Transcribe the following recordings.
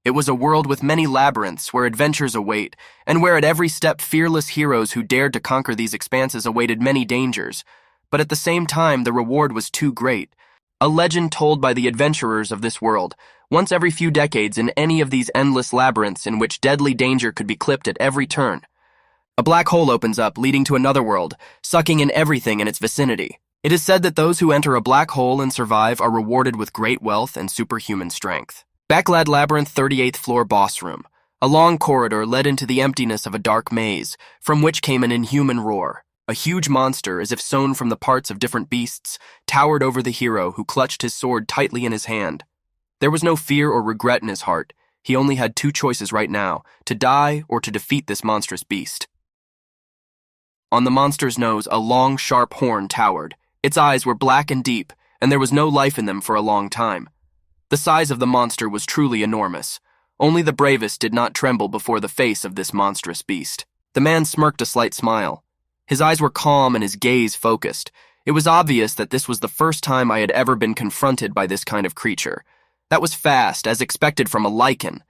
It was a world with many labyrinths where adventures await, and where at every step fearless heroes who dared to conquer these expanses awaited many dangers. But at the same time, the reward was too great. A legend told by the adventurers of this world, once every few decades in any of these endless labyrinths in which deadly danger could be clipped at every turn. A black hole opens up, leading to another world, sucking in everything in its vicinity. It is said that those who enter a black hole and survive are rewarded with great wealth and superhuman strength. Backlad Labyrinth 38th floor boss room. A long corridor led into the emptiness of a dark maze, from which came an inhuman roar. A huge monster, as if sewn from the parts of different beasts, towered over the hero who clutched his sword tightly in his hand. There was no fear or regret in his heart. He only had two choices right now, to die or to defeat this monstrous beast. On the monster's nose, a long, sharp horn towered. Its eyes were black and deep, and there was no life in them for a long time. The size of the monster was truly enormous. Only the bravest did not tremble before the face of this monstrous beast. The man smirked a slight smile. His eyes were calm and his gaze focused. It was obvious that this was the first time I had ever been confronted by this kind of creature. That was fast, as expected from a Lecan.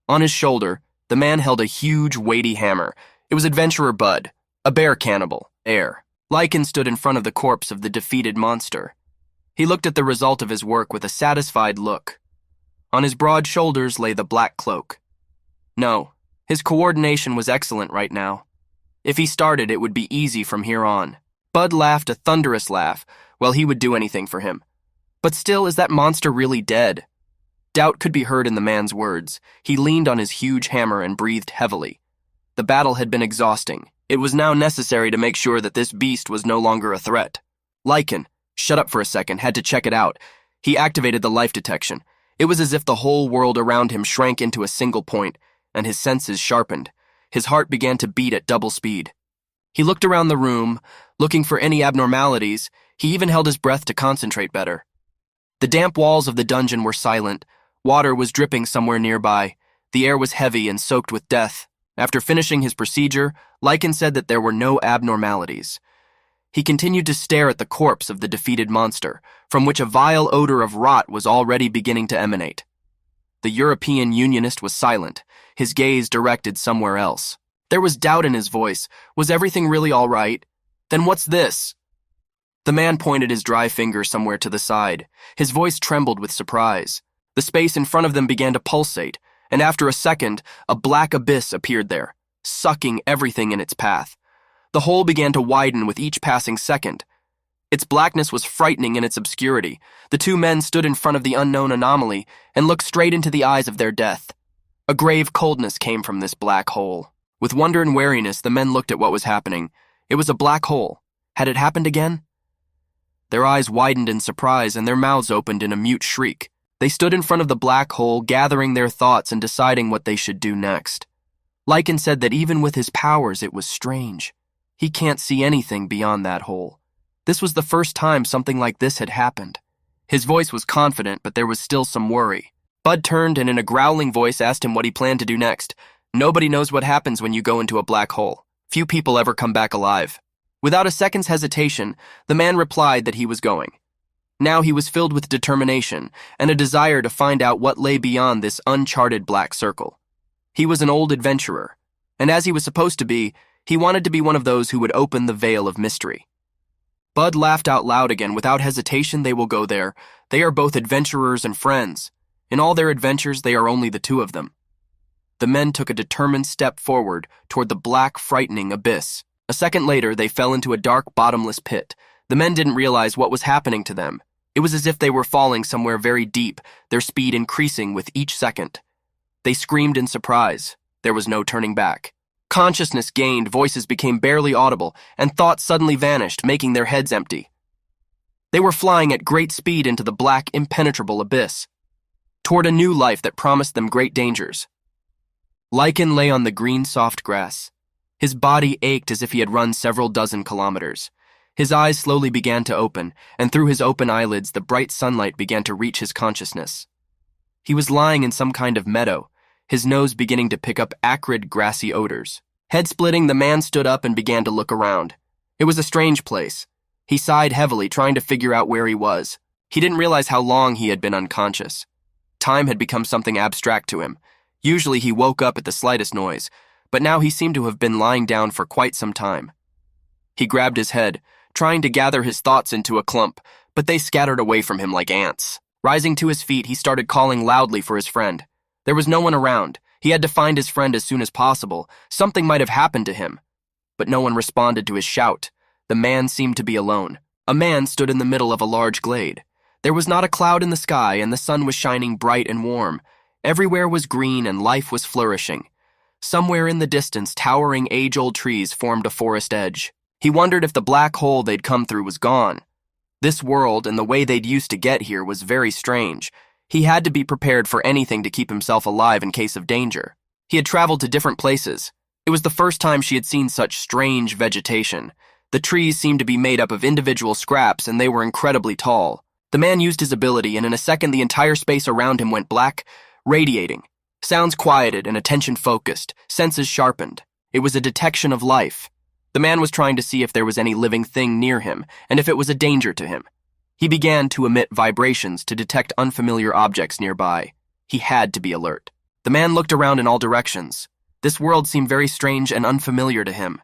On his shoulder, the man held a huge, weighty hammer. It was Adventurer Bud, a bear cannibal, heir. Lecan stood in front of the corpse of the defeated monster. He looked at the result of his work with a satisfied look. On his broad shoulders lay the black cloak. No, his coordination was excellent right now. If he started, it would be easy from here on. Bud laughed a thunderous laugh. Well, he would do anything for him. But still, is that monster really dead? Doubt could be heard in the man's words. He leaned on his huge hammer and breathed heavily. The battle had been exhausting. It was now necessary to make sure that this beast was no longer a threat. Lecan, shut up for a second, had to check it out. He activated the life detection. It was as if the whole world around him shrank into a single point, and his senses sharpened. His heart began to beat at double speed. He looked around the room, looking for any abnormalities. He even held his breath to concentrate better. The damp walls of the dungeon were silent. Water was dripping somewhere nearby. The air was heavy and soaked with death. After finishing his procedure, Lecan said that there were no abnormalities. He continued to stare at the corpse of the defeated monster, from which a vile odor of rot was already beginning to emanate. The European Unionist was silent, his gaze directed somewhere else. There was doubt in his voice. Was everything really all right? Then what's this? The man pointed his dry finger somewhere to the side. His voice trembled with surprise. The space in front of them began to pulsate, and after a second, a black abyss appeared there, sucking everything in its path. The hole began to widen with each passing second. Its blackness was frightening in its obscurity. The two men stood in front of the unknown anomaly and looked straight into the eyes of their death. A grave coldness came from this black hole. With wonder and wariness, the men looked at what was happening. It was a black hole. Had it happened again? Their eyes widened in surprise and their mouths opened in a mute shriek. They stood in front of the black hole, gathering their thoughts and deciding what they should do next. Lecan said that even with his powers, it was strange. He can't see anything beyond that hole. This was the first time something like this had happened. His voice was confident, but there was still some worry. Bud turned and in a growling voice asked him what he planned to do next. Nobody knows what happens when you go into a black hole. Few people ever come back alive. Without a second's hesitation, the man replied that he was going. Now he was filled with determination and a desire to find out what lay beyond this uncharted black circle. He was an old adventurer, and as he was supposed to be, he wanted to be one of those who would open the veil of mystery. Bud laughed out loud again. Without hesitation, they will go there. They are both adventurers and friends. In all their adventures, they are only the two of them. The men took a determined step forward toward the black, frightening abyss. A second later, they fell into a dark, bottomless pit. The men didn't realize what was happening to them. It was as if they were falling somewhere very deep, their speed increasing with each second. They screamed in surprise. There was no turning back. Consciousness gained, voices became barely audible, and thoughts suddenly vanished, making their heads empty. They were flying at great speed into the black, impenetrable abyss, toward a new life that promised them great dangers. Lecan lay on the green, soft grass. His body ached as if he had run several dozen kilometers. His eyes slowly began to open, and through his open eyelids the bright sunlight began to reach his consciousness. He was lying in some kind of meadow, his nose beginning to pick up acrid, grassy odors. Head-splitting, the man stood up and began to look around. It was a strange place. He sighed heavily, trying to figure out where he was. He didn't realize how long he had been unconscious. Time had become something abstract to him. Usually he woke up at the slightest noise, but now he seemed to have been lying down for quite some time. He grabbed his head, trying to gather his thoughts into a clump, but they scattered away from him like ants. Rising to his feet, he started calling loudly for his friend. There was no one around. He had to find his friend as soon as possible. Something might have happened to him. But no one responded to his shout. The man seemed to be alone. A man stood in the middle of a large glade. There was not a cloud in the sky, and the sun was shining bright and warm. Everywhere was green, and life was flourishing. Somewhere in the distance, towering age-old trees formed a forest edge. He wondered if the black hole they'd come through was gone. This world and the way they'd used to get here was very strange. He had to be prepared for anything to keep himself alive in case of danger. He had traveled to different places. It was the first time she had seen such strange vegetation. The trees seemed to be made up of individual scraps, and they were incredibly tall. The man used his ability, and in a second the entire space around him went black, radiating. Sounds quieted and attention focused, senses sharpened. It was a detection of life. The man was trying to see if there was any living thing near him, and if it was a danger to him. He began to emit vibrations to detect unfamiliar objects nearby. He had to be alert. The man looked around in all directions. This world seemed very strange and unfamiliar to him.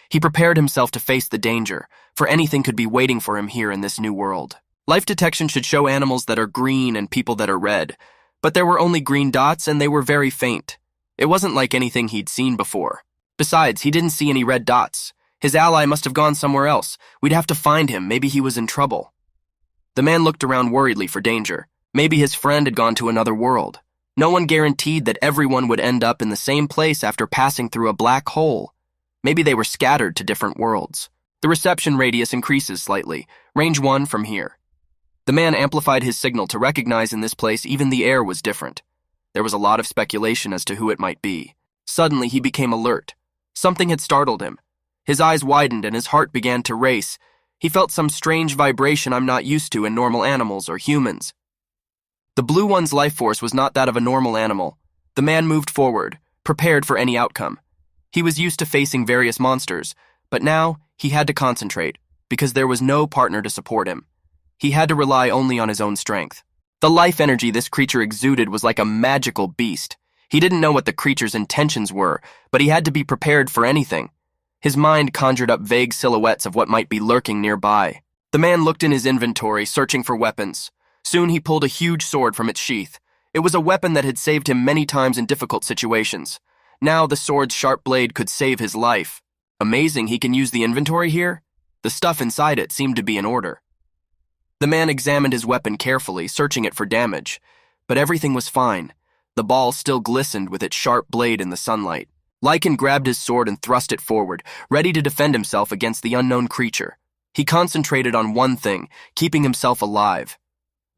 He prepared himself to face the danger, for anything could be waiting for him here in this new world. Life detection should show animals that are green and people that are red, but there were only green dots and they were very faint. It wasn't like anything he'd seen before. Besides, he didn't see any red dots. His ally must have gone somewhere else. We'd have to find him. Maybe he was in trouble. The man looked around worriedly for danger. Maybe his friend had gone to another world. No one guaranteed that everyone would end up in the same place after passing through a black hole. Maybe they were scattered to different worlds. The reception radius increases slightly. Range 1 from here. The man amplified his signal to recognize in this place even the air was different. There was a lot of speculation as to who it might be. Suddenly he became alert. Something had startled him. His eyes widened and his heart began to race. He felt some strange vibration I'm not used to in normal animals or humans. The blue one's life force was not that of a normal animal. The man moved forward, prepared for any outcome. He was used to facing various monsters, but now he had to concentrate, because there was no partner to support him. He had to rely only on his own strength. The life energy this creature exuded was like a magical beast. He didn't know what the creature's intentions were, but he had to be prepared for anything. His mind conjured up vague silhouettes of what might be lurking nearby. The man looked in his inventory, searching for weapons. Soon he pulled a huge sword from its sheath. It was a weapon that had saved him many times in difficult situations. Now the sword's sharp blade could save his life. Amazing, he can use the inventory here? The stuff inside it seemed to be in order. The man examined his weapon carefully, searching it for damage. But everything was fine. The ball still glistened with its sharp blade in the sunlight. Lecan grabbed his sword and thrust it forward, ready to defend himself against the unknown creature. He concentrated on one thing, keeping himself alive.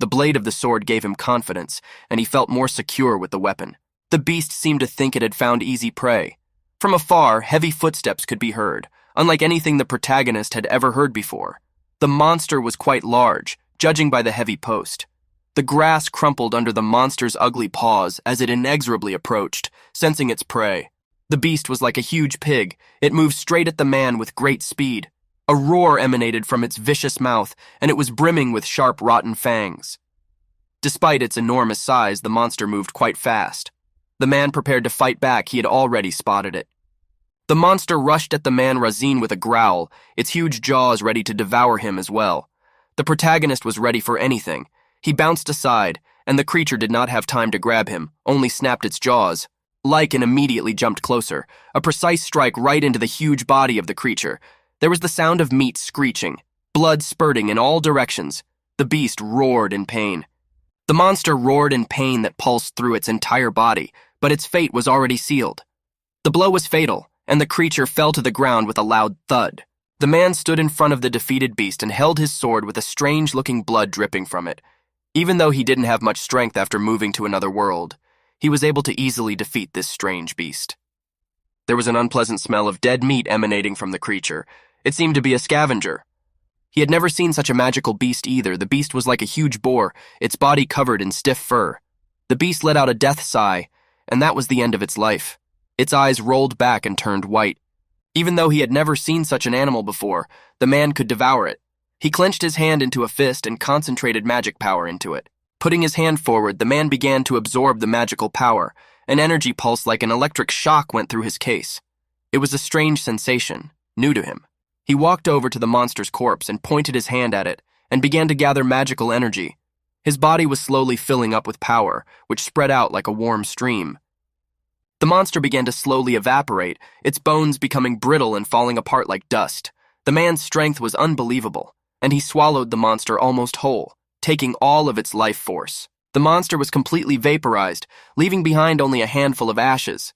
The blade of the sword gave him confidence, and he felt more secure with the weapon. The beast seemed to think it had found easy prey. From afar, heavy footsteps could be heard, unlike anything the protagonist had ever heard before. The monster was quite large, judging by the heavy post. The grass crumpled under the monster's ugly paws as it inexorably approached, sensing its prey. The beast was like a huge pig. It moved straight at the man with great speed. A roar emanated from its vicious mouth, and it was brimming with sharp, rotten fangs. Despite its enormous size, the monster moved quite fast. The man prepared to fight back. He had already spotted it. The monster rushed at the man Razin with a growl, its huge jaws ready to devour him as well. The protagonist was ready for anything. He bounced aside, and the creature did not have time to grab him, only snapped its jaws. Lecan immediately jumped closer, a precise strike right into the huge body of the creature. There was the sound of meat screeching, blood spurting in all directions. The beast roared in pain. The monster roared in pain that pulsed through its entire body, but its fate was already sealed. The blow was fatal, and the creature fell to the ground with a loud thud. The man stood in front of the defeated beast and held his sword with a strange-looking blood dripping from it. Even though he didn't have much strength after moving to another world, he was able to easily defeat this strange beast. There was an unpleasant smell of dead meat emanating from the creature. It seemed to be a scavenger. He had never seen such a magical beast either. The beast was like a huge boar, its body covered in stiff fur. The beast let out a death sigh, and that was the end of its life. Its eyes rolled back and turned white. Even though he had never seen such an animal before, the man could devour it. He clenched his hand into a fist and concentrated magic power into it. Putting his hand forward, the man began to absorb the magical power. An energy pulse like an electric shock went through his case. It was a strange sensation, new to him. He walked over to the monster's corpse and pointed his hand at it and began to gather magical energy. His body was slowly filling up with power, which spread out like a warm stream. The monster began to slowly evaporate, its bones becoming brittle and falling apart like dust. The man's strength was unbelievable, and he swallowed the monster almost whole, taking all of its life force. The monster was completely vaporized, leaving behind only a handful of ashes.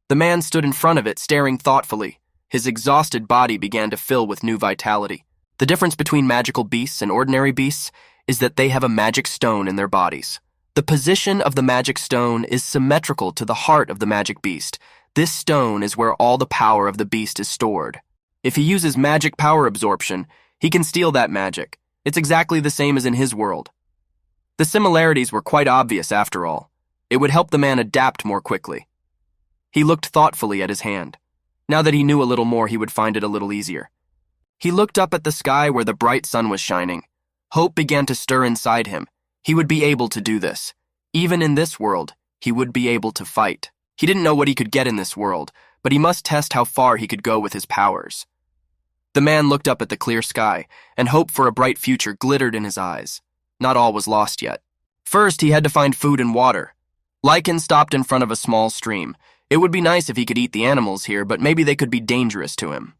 The man stood in front of it, staring thoughtfully. His exhausted body began to fill with new vitality. The difference between magical beasts and ordinary beasts is that they have a magic stone in their bodies. The position of the magic stone is symmetrical to the heart of the magic beast. This stone is where all the power of the beast is stored. If he uses magic power absorption, he can steal that magic. It's exactly the same as in his world. The similarities were quite obvious after all. It would help the man adapt more quickly. He looked thoughtfully at his hand. Now that he knew a little more, he would find it a little easier. He looked up at the sky where the bright sun was shining. Hope began to stir inside him. He would be able to do this. Even in this world, he would be able to fight. He didn't know what he could get in this world, but he must test how far he could go with his powers. The man looked up at the clear sky, and hope for a bright future glittered in his eyes. Not all was lost yet. First, he had to find food and water. Lecan stopped in front of a small stream. It would be nice if he could eat the animals here, but maybe they could be dangerous to him.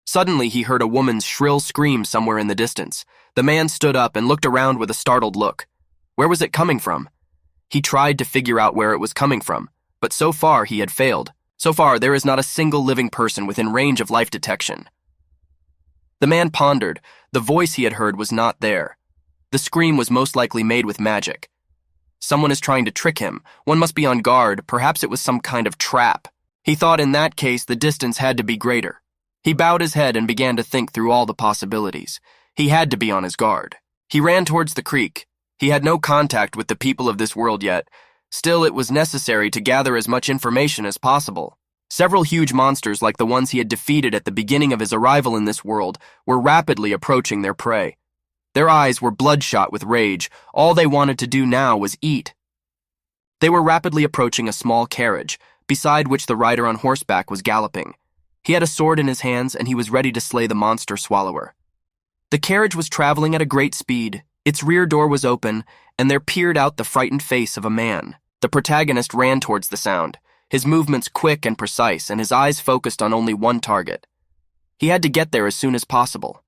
Suddenly, he heard a woman's shrill scream somewhere in the distance. The man stood up and looked around with a startled look. Where was it coming from? He tried to figure out where it was coming from, but so far he had failed. So far, there is not a single living person within range of life detection. The man pondered. The voice he had heard was not there. The scream was most likely made with magic. Someone is trying to trick him. One must be on guard. Perhaps it was some kind of trap. He thought in that case the distance had to be greater. He bowed his head and began to think through all the possibilities. He had to be on his guard. He ran towards the creek. He had no contact with the people of this world yet. Still, it was necessary to gather as much information as possible. Several huge monsters like the ones he had defeated at the beginning of his arrival in this world were rapidly approaching their prey. Their eyes were bloodshot with rage. All they wanted to do now was eat. They were rapidly approaching a small carriage, beside which the rider on horseback was galloping. He had a sword in his hands, and he was ready to slay the monster swallower. The carriage was traveling at a great speed. Its rear door was open, and there peered out the frightened face of a man. The protagonist ran towards the sound, his movements quick and precise, and his eyes focused on only one target. He had to get there as soon as possible.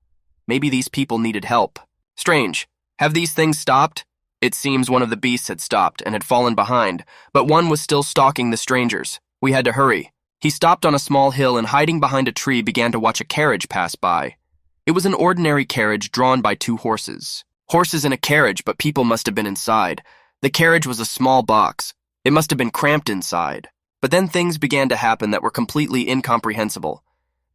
Maybe these people needed help. Strange. Have these things stopped? It seems one of the beasts had stopped and had fallen behind, but one was still stalking the strangers. We had to hurry. He stopped on a small hill and, hiding behind a tree, began to watch a carriage pass by. It was an ordinary carriage drawn by 2 horses. Horses in a carriage, but people must have been inside. The carriage was a small box. It must have been cramped inside. But then things began to happen that were completely incomprehensible.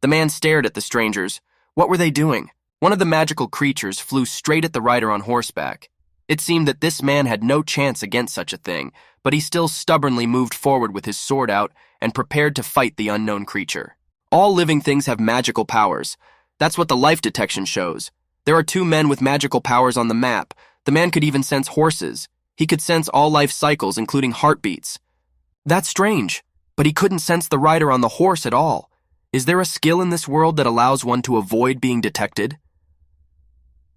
The man stared at the strangers. What were they doing? One of the magical creatures flew straight at the rider on horseback. It seemed that this man had no chance against such a thing, but he still stubbornly moved forward with his sword out and prepared to fight the unknown creature. All living things have magical powers. That's what the life detection shows. There are 2 men with magical powers on the map. The man could even sense horses. He could sense all life cycles, including heartbeats. That's strange, but he couldn't sense the rider on the horse at all. Is there a skill in this world that allows one to avoid being detected?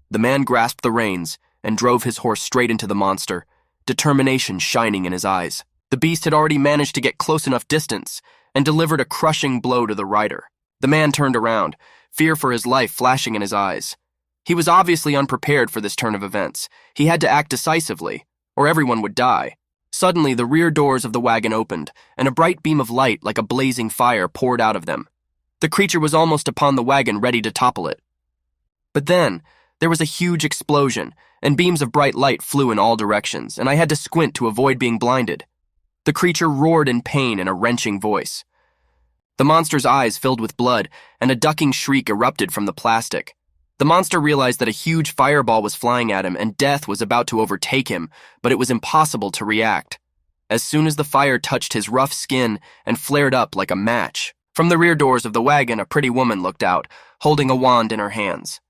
The man grasped the reins and drove his horse straight into the monster, determination shining in his eyes. The beast had already managed to get close enough distance and delivered a crushing blow to the rider. The man turned around, fear for his life flashing in his eyes. He was obviously unprepared for this turn of events. He had to act decisively, or everyone would die. Suddenly, the rear doors of the wagon opened, and a bright beam of light like a blazing fire poured out of them. The creature was almost upon the wagon, ready to topple it. But then, there was a huge explosion, and beams of bright light flew in all directions, and I had to squint to avoid being blinded. The creature roared in pain in a wrenching voice. The monster's eyes filled with blood, and a ducking shriek erupted from the plastic. The monster realized that a huge fireball was flying at him, and death was about to overtake him, but it was impossible to react. As soon as the fire touched his rough skin and flared up like a match, from the rear doors of the wagon a pretty woman looked out, holding a wand in her hands.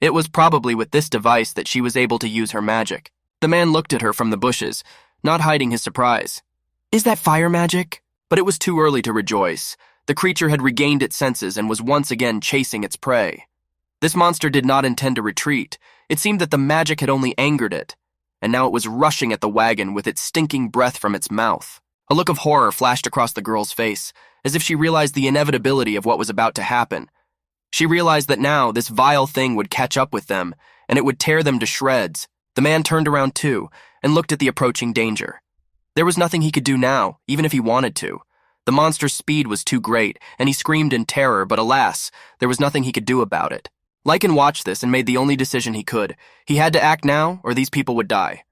It was probably with this device that she was able to use her magic. The man looked at her from the bushes, not hiding his surprise. "Is that fire magic?" But it was too early to rejoice. The creature had regained its senses and was once again chasing its prey. This monster did not intend to retreat. It seemed that the magic had only angered it, and now it was rushing at the wagon with its stinking breath from its mouth. A look of horror flashed across the girl's face, as if she realized the inevitability of what was about to happen. She realized that now this vile thing would catch up with them, and it would tear them to shreds. The man turned around too, and looked at the approaching danger. There was nothing he could do now, even if he wanted to. The monster's speed was too great, and he screamed in terror, but alas, there was nothing he could do about it. Lecan watched this and made the only decision he could. He had to act now, or these people would die.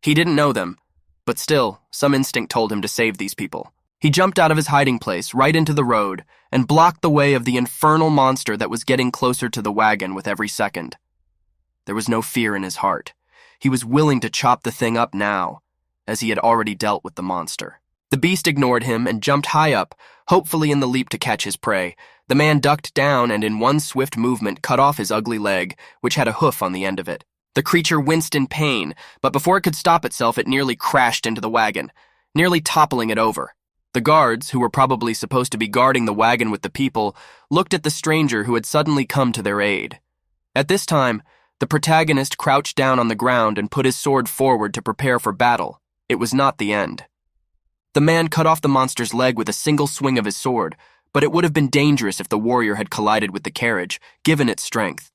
He didn't know them, but still, some instinct told him to save these people. He jumped out of his hiding place right into the road and blocked the way of the infernal monster that was getting closer to the wagon with every second. There was no fear in his heart. He was willing to chop the thing up now, as he had already dealt with the monster. The beast ignored him and jumped high up, hopefully in the leap to catch his prey. The man ducked down and in one swift movement cut off his ugly leg, which had a hoof on the end of it. The creature winced in pain, but before it could stop itself, it nearly crashed into the wagon, nearly toppling it over. The guards, who were probably supposed to be guarding the wagon with the people, looked at the stranger who had suddenly come to their aid. At this time, the protagonist crouched down on the ground and put his sword forward to prepare for battle. It was not the end. The man cut off the monster's leg with a single swing of his sword, but it would have been dangerous if the warrior had collided with the carriage, given its strength.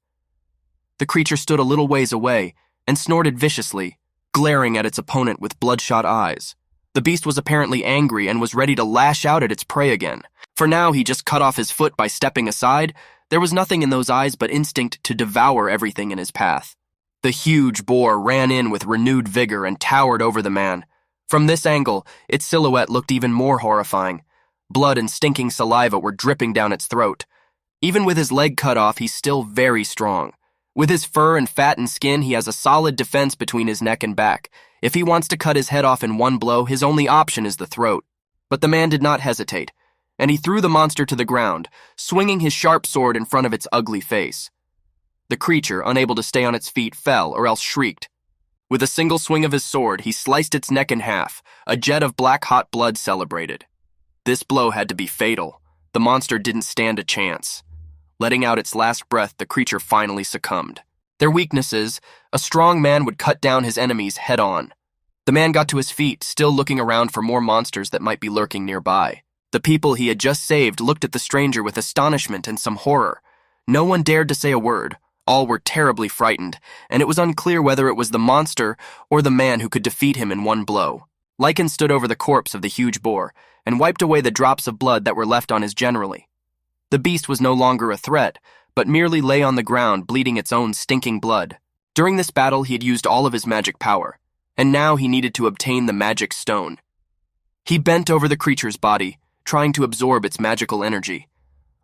The creature stood a little ways away and snorted viciously, glaring at its opponent with bloodshot eyes. The beast was apparently angry and was ready to lash out at its prey again. For now, he just cut off his foot by stepping aside. There was nothing in those eyes but instinct to devour everything in his path. The huge boar ran in with renewed vigor and towered over the man. From this angle, its silhouette looked even more horrifying. Blood and stinking saliva were dripping down its throat. Even with his leg cut off, he's still very strong. With his fur and fattened skin, he has a solid defense between his neck and back. If he wants to cut his head off in one blow, his only option is the throat. But the man did not hesitate, and he threw the monster to the ground, swinging his sharp sword in front of its ugly face. The creature, unable to stay on its feet, fell or else shrieked. With a single swing of his sword, he sliced its neck in half. A jet of black-hot blood celebrated. This blow had to be fatal. The monster didn't stand a chance. Letting out its last breath, the creature finally succumbed. Their weaknesses: a strong man would cut down his enemies head-on. The man got to his feet, still looking around for more monsters that might be lurking nearby. The people he had just saved looked at the stranger with astonishment and some horror. No one dared to say a word. All were terribly frightened, and it was unclear whether it was the monster or the man who could defeat him in one blow. Lecan stood over the corpse of the huge boar and wiped away the drops of blood that were left on his generally. The beast was no longer a threat, but merely lay on the ground bleeding its own stinking blood. During this battle, he had used all of his magic power, and now he needed to obtain the magic stone. He bent over the creature's body, trying to absorb its magical energy.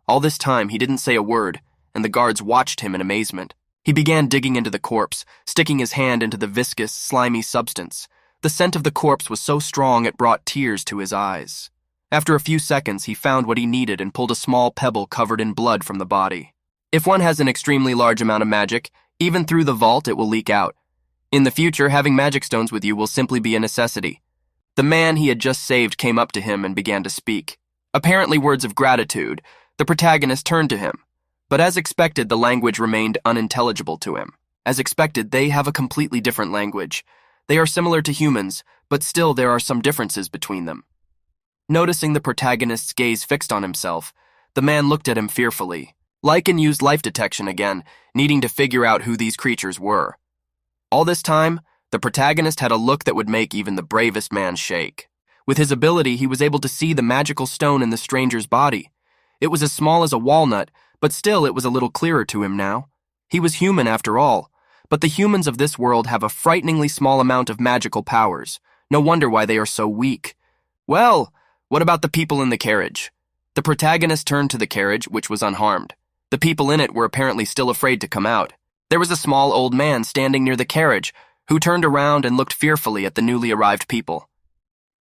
All this time, he didn't say a word, and the guards watched him in amazement. He began digging into the corpse, sticking his hand into the viscous, slimy substance. The scent of the corpse was so strong it brought tears to his eyes. After a few seconds, he found what he needed and pulled a small pebble covered in blood from the body. If one has an extremely large amount of magic, even through the vault it will leak out. In the future, having magic stones with you will simply be a necessity. The man he had just saved came up to him and began to speak. Apparently words of gratitude. The protagonist turned to him. But as expected, the language remained unintelligible to him. As expected, they have a completely different language. They are similar to humans, but still there are some differences between them. Noticing the protagonist's gaze fixed on himself, the man looked at him fearfully. Lecan used life detection again, needing to figure out who these creatures were. All this time, the protagonist had a look that would make even the bravest man shake. With his ability, he was able to see the magical stone in the stranger's body. It was as small as a walnut, but still it was a little clearer to him now. He was human after all, but the humans of this world have a frighteningly small amount of magical powers. No wonder why they are so weak. Well, what about the people in the carriage? The protagonist turned to the carriage, which was unharmed. The people in it were apparently still afraid to come out. There was a small old man standing near the carriage, who turned around and looked fearfully at the newly arrived people.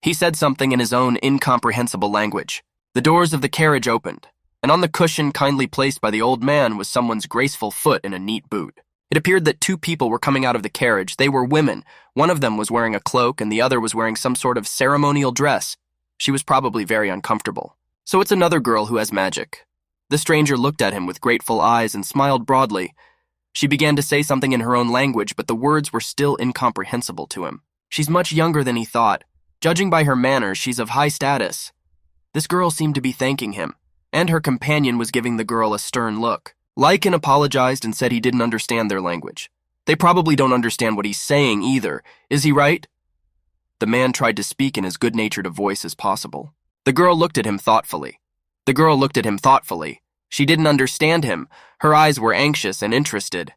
He said something in his own incomprehensible language. The doors of the carriage opened, and on the cushion kindly placed by the old man was someone's graceful foot in a neat boot. It appeared that two people were coming out of the carriage. They were women. One of them was wearing a cloak and the other was wearing some sort of ceremonial dress. She was probably very uncomfortable. So it's another girl who has magic. The stranger looked at him with grateful eyes and smiled broadly. She began to say something in her own language, but the words were still incomprehensible to him. She's much younger than he thought. Judging by her manners, she's of high status. This girl seemed to be thanking him, and her companion was giving the girl a stern look. Lecan apologized and said he didn't understand their language. They probably don't understand what he's saying either. Is he right? The man tried to speak in as good-natured a voice as possible. The girl looked at him thoughtfully. She didn't understand him. Her eyes were anxious and interested.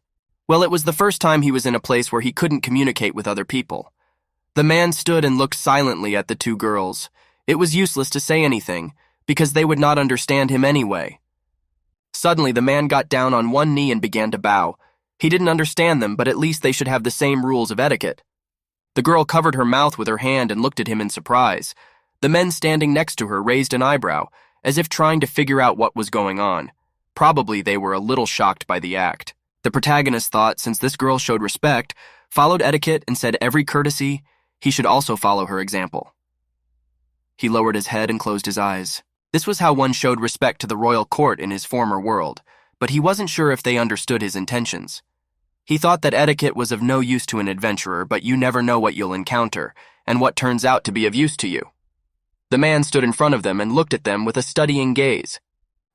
Well, it was the first time he was in a place where he couldn't communicate with other people. The man stood and looked silently at the two girls. It was useless to say anything, because they would not understand him anyway. Suddenly, the man got down on one knee and began to bow. He didn't understand them, but at least they should have the same rules of etiquette. The girl covered her mouth with her hand and looked at him in surprise. The men standing next to her raised an eyebrow, as if trying to figure out what was going on. Probably they were a little shocked by the act. The protagonist thought, since this girl showed respect, followed etiquette, and said every courtesy, he should also follow her example. He lowered his head and closed his eyes. This was how one showed respect to the royal court in his former world, but he wasn't sure if they understood his intentions. He thought that etiquette was of no use to an adventurer, but you never know what you'll encounter, and what turns out to be of use to you. The man stood in front of them and looked at them with a studying gaze.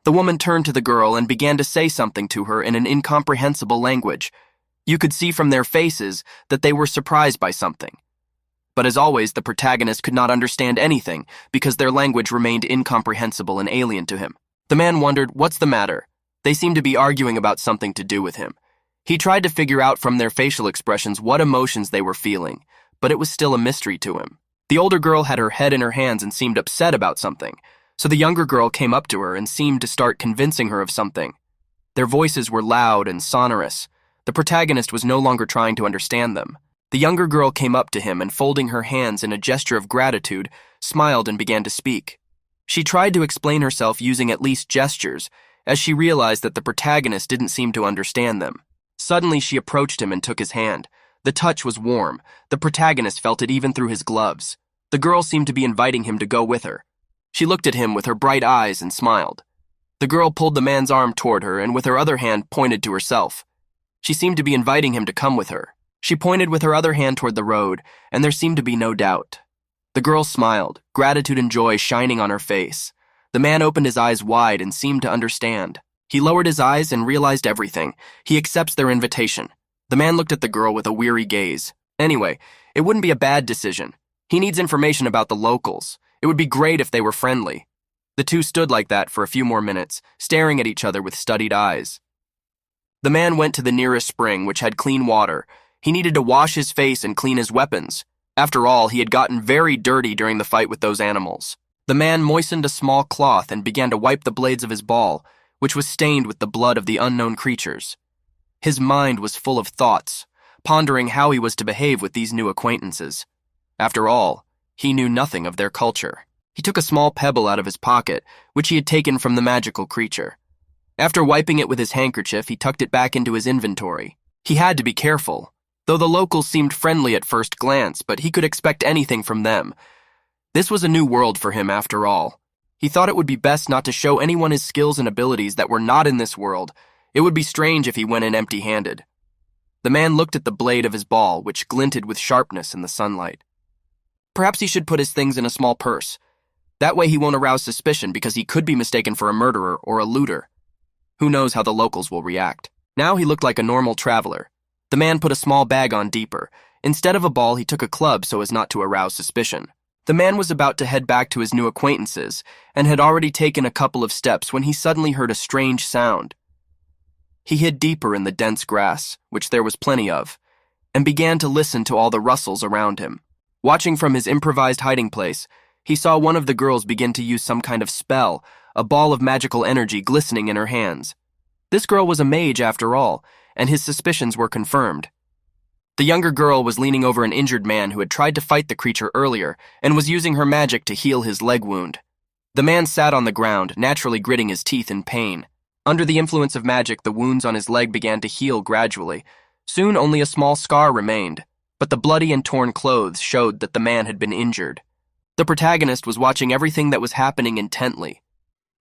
The woman turned to the girl and began to say something to her in an incomprehensible language. You could see from their faces that they were surprised by something. But as always, the protagonist could not understand anything because their language remained incomprehensible and alien to him. The man wondered, what's the matter? They seemed to be arguing about something to do with him. He tried to figure out from their facial expressions what emotions they were feeling, but it was still a mystery to him. The older girl had her head in her hands and seemed upset about something, so the younger girl came up to her and seemed to start convincing her of something. Their voices were loud and sonorous. The protagonist was no longer trying to understand them. The younger girl came up to him and, folding her hands in a gesture of gratitude, smiled and began to speak. She tried to explain herself using at least gestures, as she realized that the protagonist didn't seem to understand them. Suddenly, she approached him and took his hand. The touch was warm. The protagonist felt it even through his gloves. The girl seemed to be inviting him to go with her. She looked at him with her bright eyes and smiled. The girl pulled the man's arm toward her and with her other hand pointed to herself. She seemed to be inviting him to come with her. She pointed with her other hand toward the road, and there seemed to be no doubt. The girl smiled, gratitude and joy shining on her face. The man opened his eyes wide and seemed to understand. He lowered his eyes and realized everything. He accepts their invitation. The man looked at the girl with a weary gaze. Anyway, it wouldn't be a bad decision. He needs information about the locals. It would be great if they were friendly. The two stood like that for a few more minutes, staring at each other with studied eyes. The man went to the nearest spring, which had clean water. He needed to wash his face and clean his weapons. After all, he had gotten very dirty during the fight with those animals. The man moistened a small cloth and began to wipe the blades of his ball, which was stained with the blood of the unknown creatures. His mind was full of thoughts, pondering how he was to behave with these new acquaintances. After all, he knew nothing of their culture. He took a small pebble out of his pocket, which he had taken from the magical creature. After wiping it with his handkerchief, he tucked it back into his inventory. He had to be careful. Though the locals seemed friendly at first glance, but he could expect anything from them. This was a new world for him after all. He thought it would be best not to show anyone his skills and abilities that were not in this world. It would be strange if he went in empty-handed. The man looked at the blade of his ball, which glinted with sharpness in the sunlight. Perhaps he should put his things in a small purse. That way he won't arouse suspicion because he could be mistaken for a murderer or a looter. Who knows how the locals will react. Now he looked like a normal traveler. The man put a small bag on deeper. Instead of a ball, he took a club so as not to arouse suspicion. The man was about to head back to his new acquaintances and had already taken a couple of steps when he suddenly heard a strange sound. He hid deeper in the dense grass, which there was plenty of, and began to listen to all the rustles around him. Watching from his improvised hiding place, he saw one of the girls begin to use some kind of spell, a ball of magical energy glistening in her hands. This girl was a mage after all, and his suspicions were confirmed. The younger girl was leaning over an injured man who had tried to fight the creature earlier and was using her magic to heal his leg wound. The man sat on the ground, naturally gritting his teeth in pain. Under the influence of magic, the wounds on his leg began to heal gradually. Soon only a small scar remained, but the bloody and torn clothes showed that the man had been injured. The protagonist was watching everything that was happening intently.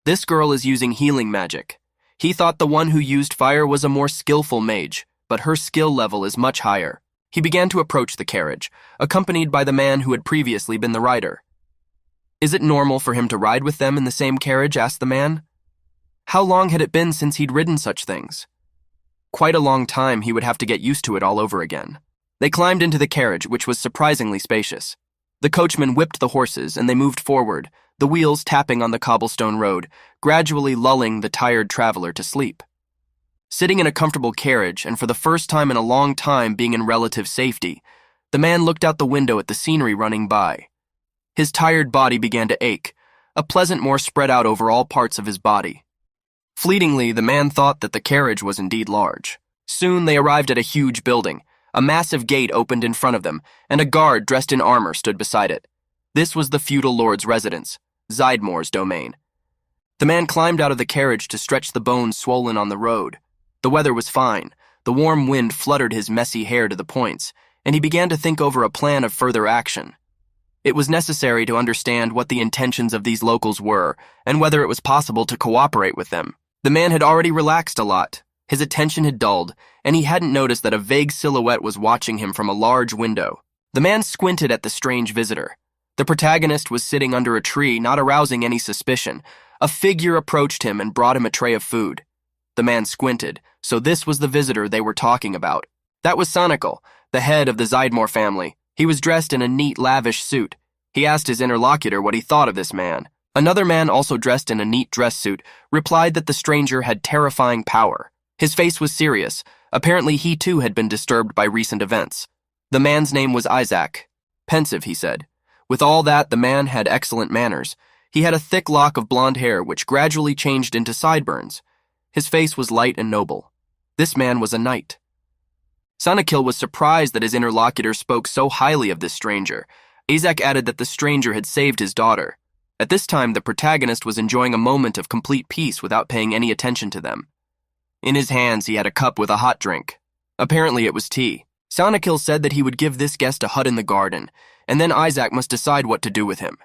This girl is using healing magic. He thought the one who used fire was a more skillful mage, but her skill level is much higher. He began to approach the carriage, accompanied by the man who had previously been the rider. "Is it normal for him to ride with them in the same carriage?" asked the man. How long had it been since he'd ridden such things? Quite a long time. He would have to get used to it all over again. They climbed into the carriage, which was surprisingly spacious. The coachman whipped the horses, and they moved forward, the wheels tapping on the cobblestone road, gradually lulling the tired traveler to sleep. Sitting in a comfortable carriage, and for the first time in a long time being in relative safety, the man looked out the window at the scenery running by. His tired body began to ache, a pleasant more spread out over all parts of his body. Fleetingly, the man thought that the carriage was indeed large. Soon they arrived at a huge building. A massive gate opened in front of them, and a guard dressed in armor stood beside it. This was the feudal lord's residence, Zydmore's domain. The man climbed out of the carriage to stretch the bones swollen on the road. The weather was fine. The warm wind fluttered his messy hair to the points, and he began to think over a plan of further action. It was necessary to understand what the intentions of these locals were, and whether it was possible to cooperate with them. The man had already relaxed a lot. His attention had dulled, and he hadn't noticed that a vague silhouette was watching him from a large window. The man squinted at the strange visitor. The protagonist was sitting under a tree, not arousing any suspicion. A figure approached him and brought him a tray of food. The man squinted, so this was the visitor they were talking about. That was Sonical, the head of the Zydmore family. He was dressed in a neat, lavish suit. He asked his interlocutor what he thought of this man. Another man, also dressed in a neat dress suit, replied that the stranger had terrifying power. His face was serious. Apparently he too had been disturbed by recent events. The man's name was Isaac. Pensive, he said. With all that, the man had excellent manners. He had a thick lock of blonde hair which gradually changed into sideburns. His face was light and noble. This man was a knight. Sonical was surprised that his interlocutor spoke so highly of this stranger. Isaac added that the stranger had saved his daughter. At this time, the protagonist was enjoying a moment of complete peace without paying any attention to them. In his hands, he had a cup with a hot drink. Apparently, it was tea. Sonical said that he would give this guest a hut in the garden, and then Isaac must decide what to do with him.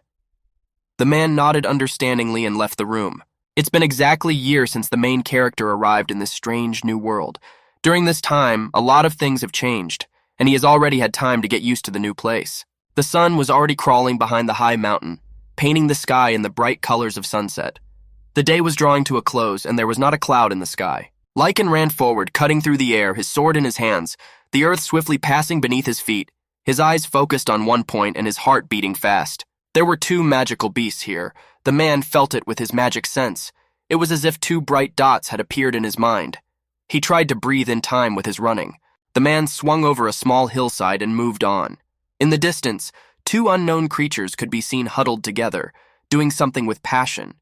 The man nodded understandingly and left the room. It's been exactly a year since the main character arrived in this strange new world. During this time, a lot of things have changed, and he has already had time to get used to the new place. The sun was already crawling behind the high mountain, painting the sky in the bright colors of sunset. The day was drawing to a close, and there was not a cloud in the sky. Lecan ran forward, cutting through the air, his sword in his hands, the earth swiftly passing beneath his feet, his eyes focused on one point and his heart beating fast. There were two magical beasts here. The man felt it with his magic sense. It was as if two bright dots had appeared in his mind. He tried to breathe in time with his running. The man swung over a small hillside and moved on. In the distance, two unknown creatures could be seen huddled together, doing something with passion.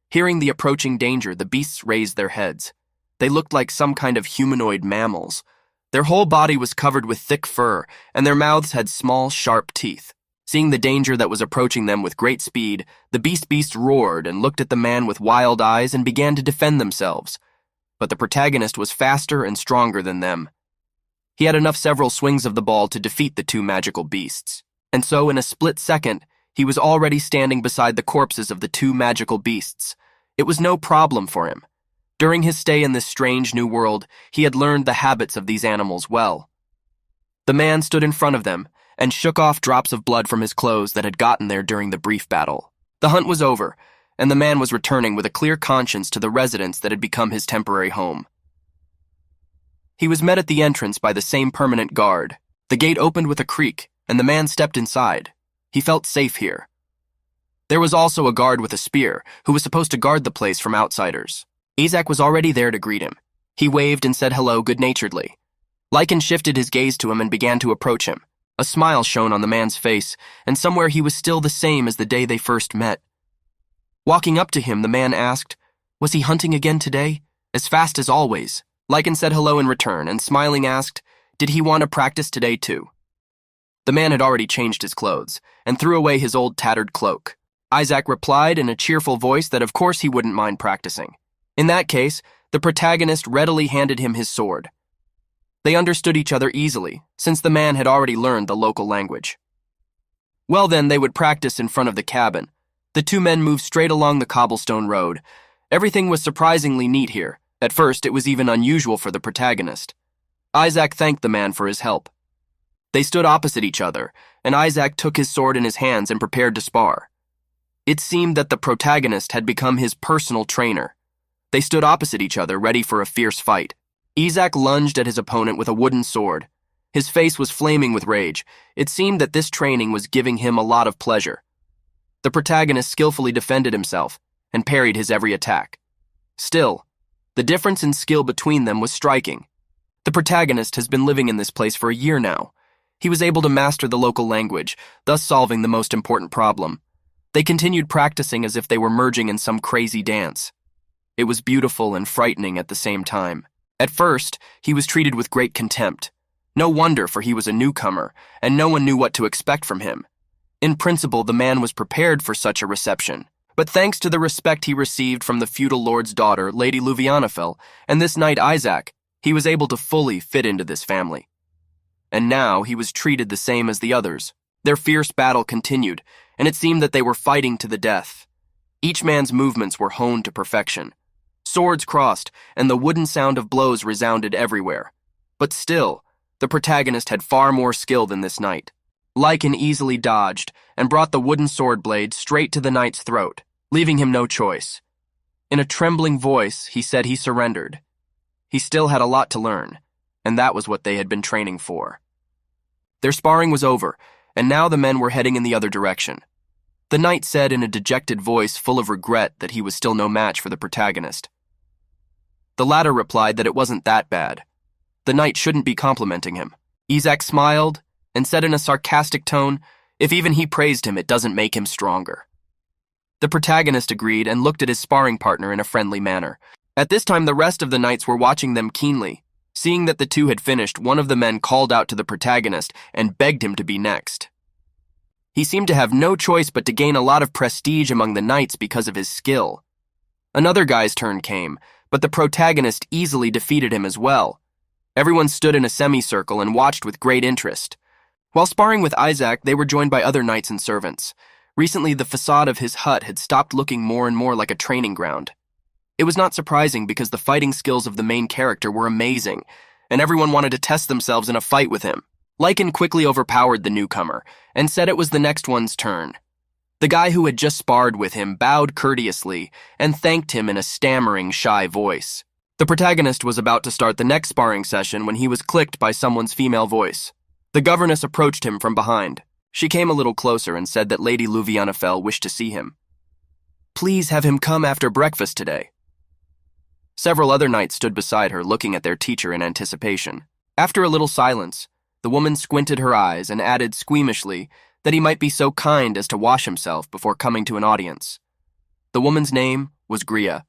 Hearing the approaching danger, the beasts raised their heads. They looked like some kind of humanoid mammals. Their whole body was covered with thick fur, and their mouths had small, sharp teeth. Seeing the danger that was approaching them with great speed, the beasts roared and looked at the man with wild eyes and began to defend themselves. But the protagonist was faster and stronger than them. He had enough several swings of the ball to defeat the two magical beasts. And so, in a split second, he was already standing beside the corpses of the two magical beasts. It was no problem for him. During his stay in this strange new world, he had learned the habits of these animals well. The man stood in front of them and shook off drops of blood from his clothes that had gotten there during the brief battle. The hunt was over, and the man was returning with a clear conscience to the residence that had become his temporary home. He was met at the entrance by the same permanent guard. The gate opened with a creak, and the man stepped inside. He felt safe here. There was also a guard with a spear, who was supposed to guard the place from outsiders. Isaac was already there to greet him. He waved and said hello good-naturedly. Lecan shifted his gaze to him and began to approach him. A smile shone on the man's face, and somewhere he was still the same as the day they first met. Walking up to him, the man asked, "Was he hunting again today?" "As fast as always." Lecan said hello in return, and smiling asked, "Did he want to practice today too?" The man had already changed his clothes, and threw away his old tattered cloak. Isaac replied in a cheerful voice that of course he wouldn't mind practicing. In that case, the protagonist readily handed him his sword. They understood each other easily, since the man had already learned the local language. Well then, they would practice in front of the cabin. The two men moved straight along the cobblestone road. Everything was surprisingly neat here. At first, it was even unusual for the protagonist. Isaac thanked the man for his help. They stood opposite each other, and Isaac took his sword in his hands and prepared to spar. It seemed that the protagonist had become his personal trainer. They stood opposite each other, ready for a fierce fight. Isaac lunged at his opponent with a wooden sword. His face was flaming with rage. It seemed that this training was giving him a lot of pleasure. The protagonist skillfully defended himself and parried his every attack. Still, the difference in skill between them was striking. The protagonist has been living in this place for a year now. He was able to master the local language, thus solving the most important problem. They continued practicing as if they were merging in some crazy dance. It was beautiful and frightening at the same time. At first, he was treated with great contempt. No wonder, for he was a newcomer, and no one knew what to expect from him. In principle, the man was prepared for such a reception. But thanks to the respect he received from the feudal lord's daughter, Lady Luvianafel, and this knight Isaac, he was able to fully fit into this family. And now he was treated the same as the others. Their fierce battle continued, and it seemed that they were fighting to the death. Each man's movements were honed to perfection. Swords crossed, and the wooden sound of blows resounded everywhere. But still, the protagonist had far more skill than this knight. Lecan easily dodged and brought the wooden sword blade straight to the knight's throat, leaving him no choice. In a trembling voice, he said he surrendered. He still had a lot to learn, and that was what they had been training for. Their sparring was over, and now the men were heading in the other direction. The knight said in a dejected voice full of regret that he was still no match for the protagonist. The latter replied that it wasn't that bad. The knight shouldn't be complimenting him. Isaac smiled and said in a sarcastic tone, if even he praised him, it doesn't make him stronger. The protagonist agreed and looked at his sparring partner in a friendly manner. At this time, the rest of the knights were watching them keenly. Seeing that the two had finished, one of the men called out to the protagonist and begged him to be next. He seemed to have no choice but to gain a lot of prestige among the knights because of his skill. Another guy's turn came, but the protagonist easily defeated him as well. Everyone stood in a semicircle and watched with great interest. While sparring with Isaac, they were joined by other knights and servants. Recently, the facade of his hut had stopped looking more and more like a training ground. It was not surprising because the fighting skills of the main character were amazing, and everyone wanted to test themselves in a fight with him. Lecan quickly overpowered the newcomer and said it was the next one's turn. The guy who had just sparred with him bowed courteously and thanked him in a stammering, shy voice. The protagonist was about to start the next sparring session when he was clicked by someone's female voice. The governess approached him from behind. She came a little closer and said that Lady Luvianafel wished to see him. Please have him come after breakfast today. Several other knights stood beside her, looking at their teacher in anticipation. After a little silence, the woman squinted her eyes and added squeamishly that he might be so kind as to wash himself before coming to an audience. The woman's name was Gria.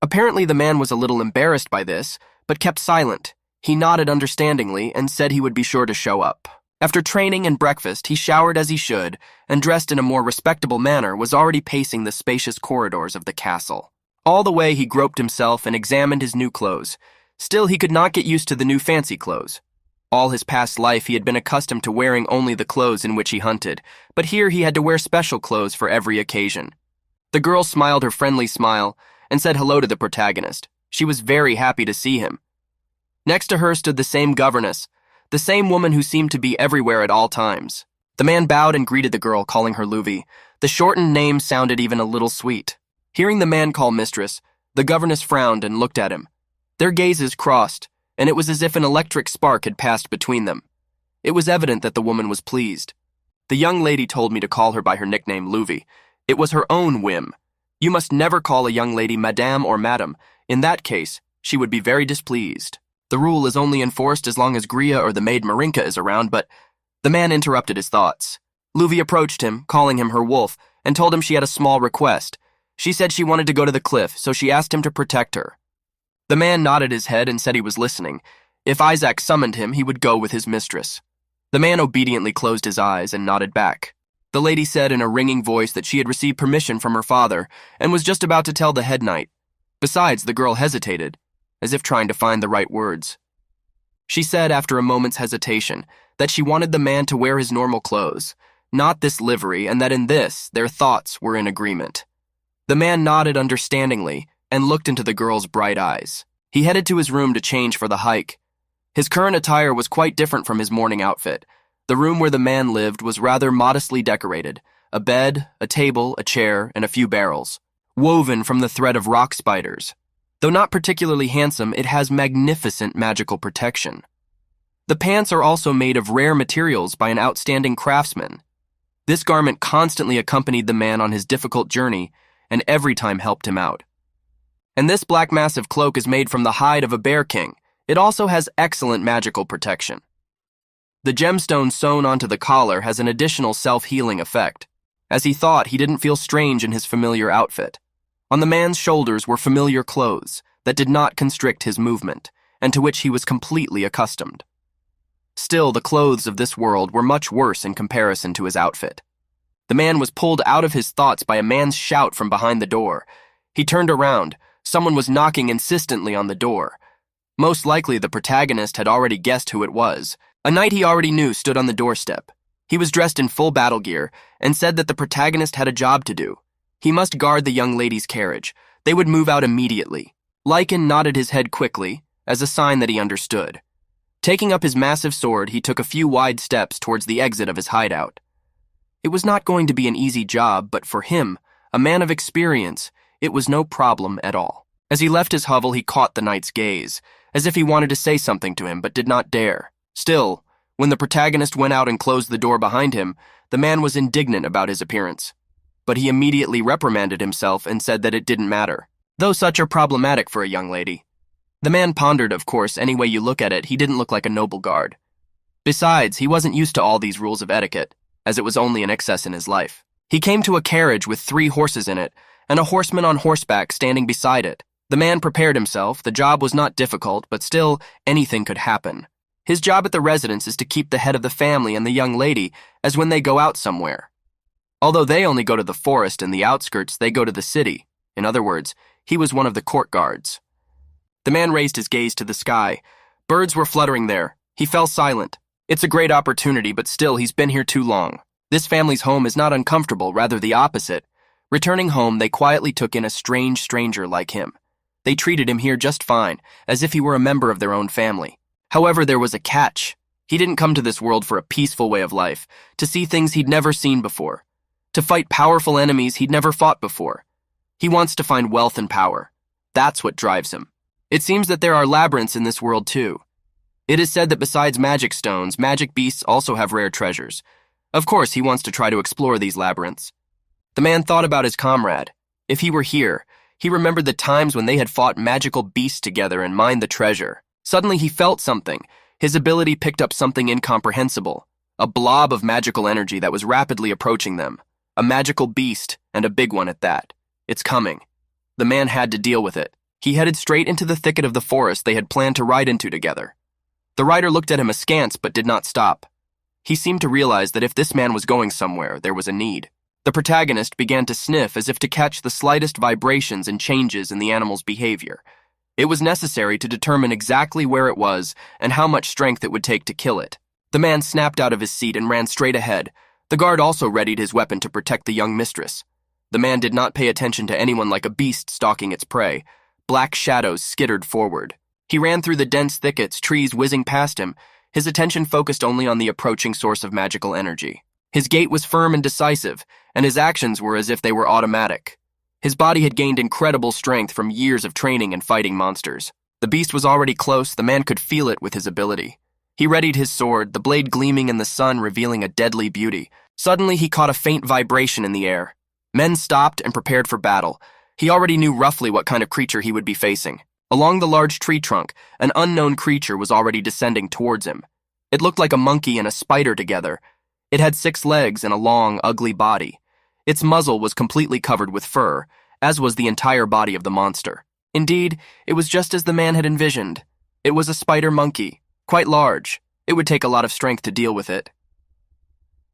Apparently the man was a little embarrassed by this, but kept silent. He nodded understandingly and said he would be sure to show up. After training and breakfast, he showered as he should, and dressed in a more respectable manner, was already pacing the spacious corridors of the castle. All the way he groped himself and examined his new clothes. Still, he could not get used to the new fancy clothes. All his past life he had been accustomed to wearing only the clothes in which he hunted, but here he had to wear special clothes for every occasion. The girl smiled her friendly smile and said hello to the protagonist. She was very happy to see him. Next to her stood the same governess, the same woman who seemed to be everywhere at all times. The man bowed and greeted the girl, calling her Luvi. The shortened name sounded even a little sweet. Hearing the man call mistress, the governess frowned and looked at him. Their gazes crossed, and it was as if an electric spark had passed between them. It was evident that the woman was pleased. The young lady told me to call her by her nickname Luvi. It was her own whim. You must never call a young lady madame or madam. In that case, she would be very displeased. The rule is only enforced as long as Gria or the maid Marinka is around, but the man interrupted his thoughts. Luvi approached him, calling him her wolf, and told him she had a small request. She said she wanted to go to the cliff, so she asked him to protect her. The man nodded his head and said he was listening. If Isaac summoned him, he would go with his mistress. The man obediently closed his eyes and nodded back. The lady said in a ringing voice that she had received permission from her father and was just about to tell the head knight. Besides, the girl hesitated, as if trying to find the right words. She said after a moment's hesitation that she wanted the man to wear his normal clothes, not this livery, and that in this, their thoughts were in agreement. The man nodded understandingly and looked into the girl's bright eyes. He headed to his room to change for the hike. His current attire was quite different from his morning outfit. The room where the man lived was rather modestly decorated: a bed, a table, a chair, and a few barrels, woven from the thread of rock spiders. Though not particularly handsome, it has magnificent magical protection. The pants are also made of rare materials by an outstanding craftsman. This garment constantly accompanied the man on his difficult journey and every time helped him out. And this black massive cloak is made from the hide of a bear king. It also has excellent magical protection. The gemstone sewn onto the collar has an additional self-healing effect. As he thought, he didn't feel strange in his familiar outfit. On the man's shoulders were familiar clothes that did not constrict his movement, and to which he was completely accustomed. Still, the clothes of this world were much worse in comparison to his outfit. The man was pulled out of his thoughts by a man's shout from behind the door. He turned around. Someone was knocking insistently on the door. Most likely the protagonist had already guessed who it was. A knight he already knew stood on the doorstep. He was dressed in full battle gear and said that the protagonist had a job to do. He must guard the young lady's carriage. They would move out immediately. Lecan nodded his head quickly, as a sign that he understood. Taking up his massive sword, he took a few wide steps towards the exit of his hideout. It was not going to be an easy job, but for him, a man of experience, it was no problem at all. As he left his hovel, he caught the knight's gaze, as if he wanted to say something to him but did not dare. Still, when the protagonist went out and closed the door behind him, the man was indignant about his appearance. But he immediately reprimanded himself and said that it didn't matter, though such are problematic for a young lady. The man pondered, of course, any way you look at it, he didn't look like a noble guard. Besides, he wasn't used to all these rules of etiquette, as it was only an excess in his life. He came to a carriage with 3 horses in it, and a horseman on horseback standing beside it. The man prepared himself. The job was not difficult, but still, anything could happen. His job at the residence is to keep the head of the family and the young lady as when they go out somewhere. Although they only go to the forest and the outskirts, they go to the city. In other words, he was one of the court guards. The man raised his gaze to the sky. Birds were fluttering there. He fell silent. It's a great opportunity, but still, he's been here too long. This family's home is not uncomfortable, rather the opposite. Returning home, they quietly took in a strange stranger like him. They treated him here just fine, as if he were a member of their own family. However, there was a catch. He didn't come to this world for a peaceful way of life, to see things he'd never seen before, to fight powerful enemies he'd never fought before. He wants to find wealth and power. That's what drives him. It seems that there are labyrinths in this world too. It is said that besides magic stones, magic beasts also have rare treasures. Of course, he wants to try to explore these labyrinths. The man thought about his comrade. If he were here, he remembered the times when they had fought magical beasts together and mined the treasure. Suddenly he felt something. His ability picked up something incomprehensible. A blob of magical energy that was rapidly approaching them. A magical beast, and a big one at that. It's coming. The man had to deal with it. He headed straight into the thicket of the forest they had planned to ride into together. The rider looked at him askance but did not stop. He seemed to realize that if this man was going somewhere, there was a need. The protagonist began to sniff as if to catch the slightest vibrations and changes in the animal's behavior. It was necessary to determine exactly where it was and how much strength it would take to kill it. The man snapped out of his seat and ran straight ahead. The guard also readied his weapon to protect the young mistress. The man did not pay attention to anyone like a beast stalking its prey. Black shadows skittered forward. He ran through the dense thickets, trees whizzing past him, his attention focused only on the approaching source of magical energy. His gait was firm and decisive, and his actions were as if they were automatic. His body had gained incredible strength from years of training and fighting monsters. The beast was already close, the man could feel it with his ability. He readied his sword, the blade gleaming in the sun, revealing a deadly beauty. Suddenly he caught a faint vibration in the air. Men stopped and prepared for battle. He already knew roughly what kind of creature he would be facing. Along the large tree trunk, an unknown creature was already descending towards him. It looked like a monkey and a spider together. It had 6 legs and a long, ugly body. Its muzzle was completely covered with fur, as was the entire body of the monster. Indeed, it was just as the man had envisioned. It was a spider monkey, quite large. It would take a lot of strength to deal with it.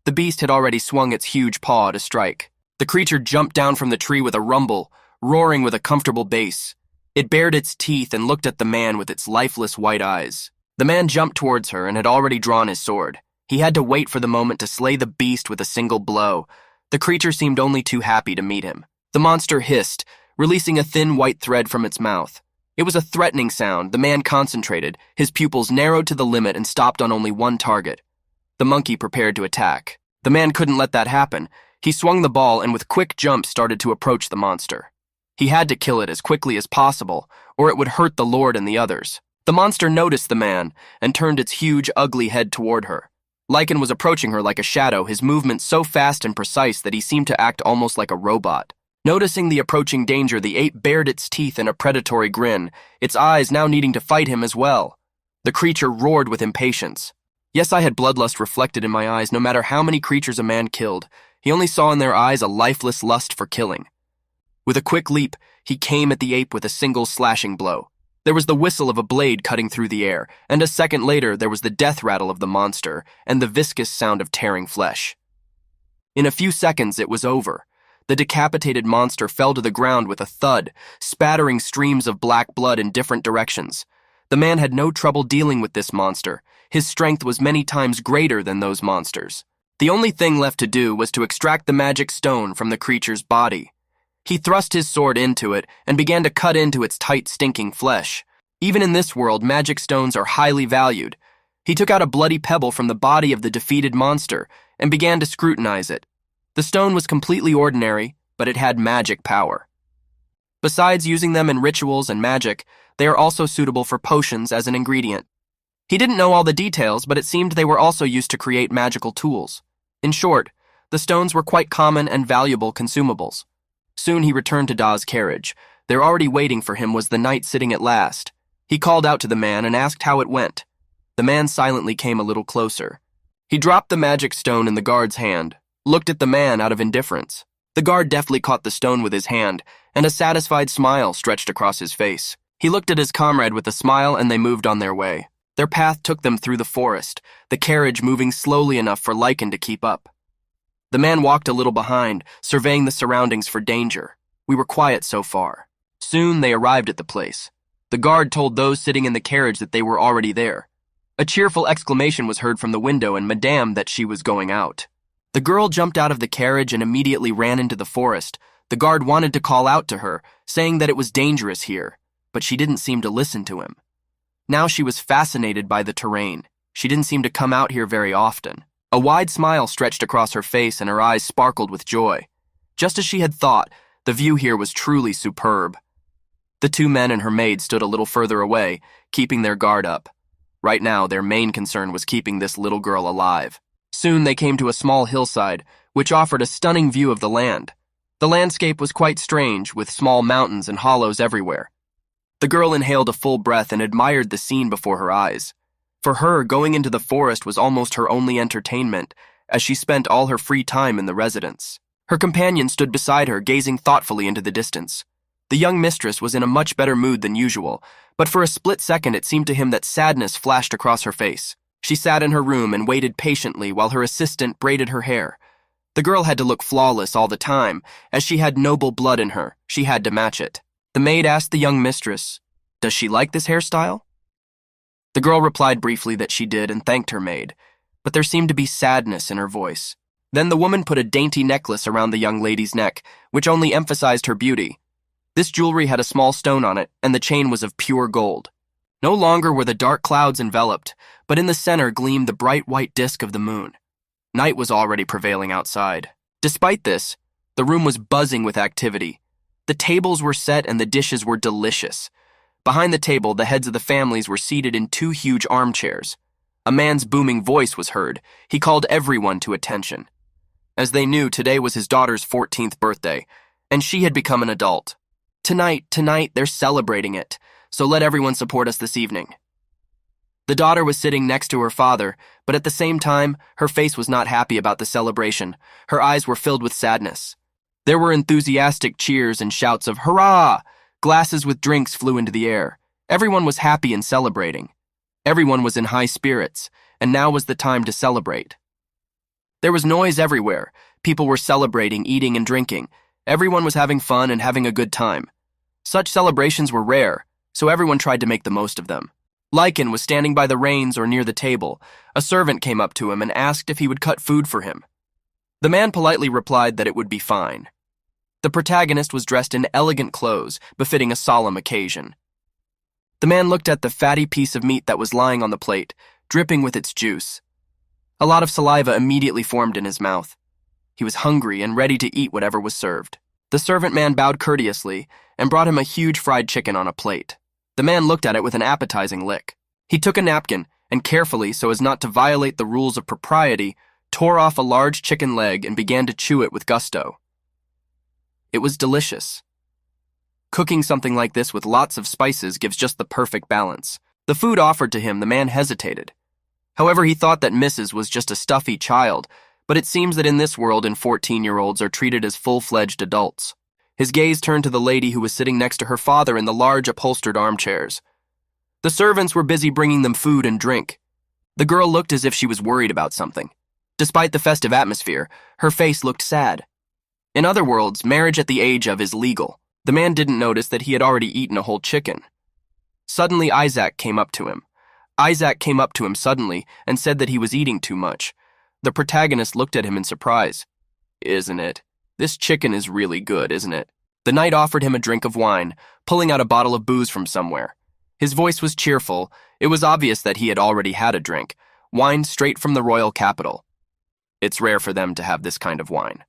The beast had already swung its huge paw to strike. The creature jumped down from the tree with a rumble, roaring with a comfortable bass. It bared its teeth and looked at the man with its lifeless white eyes. The man jumped towards her and had already drawn his sword. He had to wait for the moment to slay the beast with a single blow. The creature seemed only too happy to meet him. The monster hissed, releasing a thin white thread from its mouth. It was a threatening sound. The man concentrated, his pupils narrowed to the limit and stopped on only one target. The monkey prepared to attack. The man couldn't let that happen. He swung the ball and with quick jumps started to approach the monster. He had to kill it as quickly as possible, or it would hurt the Lord and the others. The monster noticed the man and turned its huge, ugly head toward her. Lecan was approaching her like a shadow, his movements so fast and precise that he seemed to act almost like a robot. Noticing the approaching danger, the ape bared its teeth in a predatory grin, its eyes now needing to fight him as well. The creature roared with impatience. Yes, I had bloodlust reflected in my eyes. No matter how many creatures a man killed, he only saw in their eyes a lifeless lust for killing. With a quick leap, he came at the ape with a single slashing blow. There was the whistle of a blade cutting through the air, and a second later there was the death rattle of the monster and the viscous sound of tearing flesh. In a few seconds it was over. The decapitated monster fell to the ground with a thud, spattering streams of black blood in different directions. The man had no trouble dealing with this monster. His strength was many times greater than those monsters. The only thing left to do was to extract the magic stone from the creature's body. He thrust his sword into it and began to cut into its tight, stinking flesh. Even in this world, magic stones are highly valued. He took out a bloody pebble from the body of the defeated monster and began to scrutinize it. The stone was completely ordinary, but it had magic power. Besides using them in rituals and magic, they are also suitable for potions as an ingredient. He didn't know all the details, but it seemed they were also used to create magical tools. In short, the stones were quite common and valuable consumables. Soon he returned to Da's carriage. There already waiting for him was the knight sitting at last. He called out to the man and asked how it went. The man silently came a little closer. He dropped the magic stone in the guard's hand, looked at the man out of indifference. The guard deftly caught the stone with his hand, and a satisfied smile stretched across his face. He looked at his comrade with a smile and they moved on their way. Their path took them through the forest, the carriage moving slowly enough for Lecan to keep up. The man walked a little behind, surveying the surroundings for danger. We were quiet so far. Soon they arrived at the place. The guard told those sitting in the carriage that they were already there. A cheerful exclamation was heard from the window and Madame that she was going out. The girl jumped out of the carriage and immediately ran into the forest. The guard wanted to call out to her, saying that it was dangerous here, but she didn't seem to listen to him. Now she was fascinated by the terrain. She didn't seem to come out here very often. A wide smile stretched across her face and her eyes sparkled with joy. Just as she had thought, the view here was truly superb. The two men and her maid stood a little further away, keeping their guard up. Right now, their main concern was keeping this little girl alive. Soon they came to a small hillside, which offered a stunning view of the land. The landscape was quite strange, with small mountains and hollows everywhere. The girl inhaled a full breath and admired the scene before her eyes. For her, going into the forest was almost her only entertainment, as she spent all her free time in the residence. Her companion stood beside her, gazing thoughtfully into the distance. The young mistress was in a much better mood than usual, but for a split second it seemed to him that sadness flashed across her face. She sat in her room and waited patiently while her assistant braided her hair. The girl had to look flawless all the time, as she had noble blood in her. She had to match it. The maid asked the young mistress, "Does she like this hairstyle?" The girl replied briefly that she did and thanked her maid, but there seemed to be sadness in her voice. Then the woman put a dainty necklace around the young lady's neck, which only emphasized her beauty. This jewelry had a small stone on it, and the chain was of pure gold. No longer were the dark clouds enveloped, but in the center gleamed the bright white disk of the moon. Night was already prevailing outside. Despite this, the room was buzzing with activity. The tables were set and the dishes were delicious. Behind the table, the heads of the families were seated in two huge armchairs. A man's booming voice was heard. He called everyone to attention. As they knew, today was his daughter's 14th birthday, and she had become an adult. Tonight, they're celebrating it, so let everyone support us this evening. The daughter was sitting next to her father, but at the same time, her face was not happy about the celebration. Her eyes were filled with sadness. There were enthusiastic cheers and shouts of "Hurrah!" Glasses with drinks flew into the air. Everyone was happy and celebrating. Everyone was in high spirits, and now was the time to celebrate. There was noise everywhere. People were celebrating, eating, and drinking. Everyone was having fun and having a good time. Such celebrations were rare, so everyone tried to make the most of them. Lecan was standing by the reins or near the table. A servant came up to him and asked if he would cut food for him. The man politely replied that it would be fine. The protagonist was dressed in elegant clothes, befitting a solemn occasion. The man looked at the fatty piece of meat that was lying on the plate, dripping with its juice. A lot of saliva immediately formed in his mouth. He was hungry and ready to eat whatever was served. The servant man bowed courteously and brought him a huge fried chicken on a plate. The man looked at it with an appetizing lick. He took a napkin and carefully, so as not to violate the rules of propriety, tore off a large chicken leg and began to chew it with gusto. It was delicious. Cooking something like this with lots of spices gives just the perfect balance. The food offered to him, the man hesitated. However, he thought that Mrs. was just a stuffy child, but it seems that in this world 14-year-olds are treated as full-fledged adults. His gaze turned to the lady who was sitting next to her father in the large upholstered armchairs. The servants were busy bringing them food and drink. The girl looked as if she was worried about something. Despite the festive atmosphere, her face looked sad. In other worlds, marriage at the age of is legal. The man didn't notice that he had already eaten a whole chicken. Suddenly, Isaac came up to him. Isaac came up to him suddenly and said that he was eating too much. The protagonist looked at him in surprise. "Isn't it? This chicken is really good, isn't it?" The knight offered him a drink of wine, pulling out a bottle of booze from somewhere. His voice was cheerful. It was obvious that he had already had a drink. Wine straight from the royal capital. It's rare for them to have this kind of wine.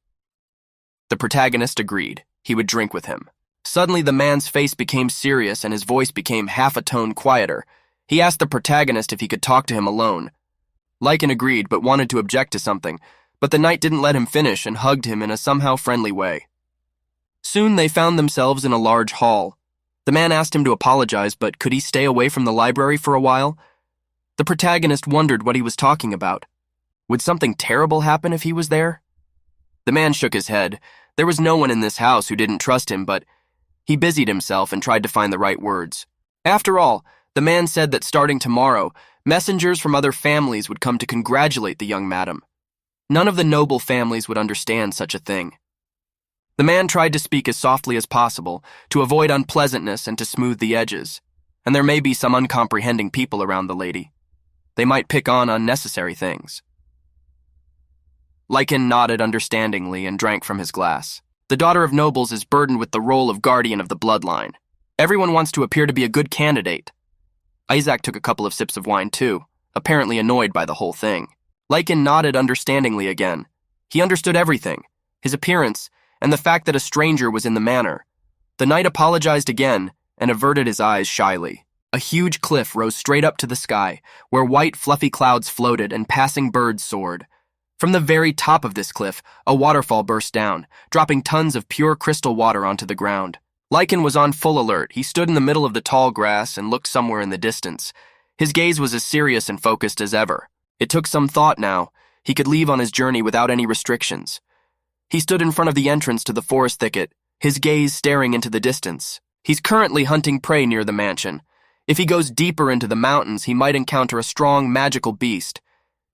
The protagonist agreed. He would drink with him. Suddenly, the man's face became serious and his voice became half a tone quieter. He asked the protagonist if he could talk to him alone. Lecan agreed, but wanted to object to something, but the knight didn't let him finish and hugged him in a somehow friendly way. Soon they found themselves in a large hall. The man asked him to apologize, but could he stay away from the library for a while? The protagonist wondered what he was talking about. Would something terrible happen if he was there? The man shook his head. There was no one in this house who didn't trust him, but he busied himself and tried to find the right words. After all, the man said that starting tomorrow, messengers from other families would come to congratulate the young madam. None of the noble families would understand such a thing. The man tried to speak as softly as possible, to avoid unpleasantness and to smooth the edges. And there may be some uncomprehending people around the lady. They might pick on unnecessary things. Lecan nodded understandingly and drank from his glass. The daughter of nobles is burdened with the role of guardian of the bloodline. Everyone wants to appear to be a good candidate. Isaac took a couple of sips of wine too, apparently annoyed by the whole thing. Lecan nodded understandingly again. He understood everything, his appearance, and the fact that a stranger was in the manor. The knight apologized again and averted his eyes shyly. A huge cliff rose straight up to the sky, where white fluffy clouds floated and passing birds soared. From the very top of this cliff, a waterfall burst down, dropping tons of pure crystal water onto the ground. Lecan was on full alert. He stood in the middle of the tall grass and looked somewhere in the distance. His gaze was as serious and focused as ever. It took some thought now. He could leave on his journey without any restrictions. He stood in front of the entrance to the forest thicket, his gaze staring into the distance. He's currently hunting prey near the mansion. If he goes deeper into the mountains, he might encounter a strong magical beast.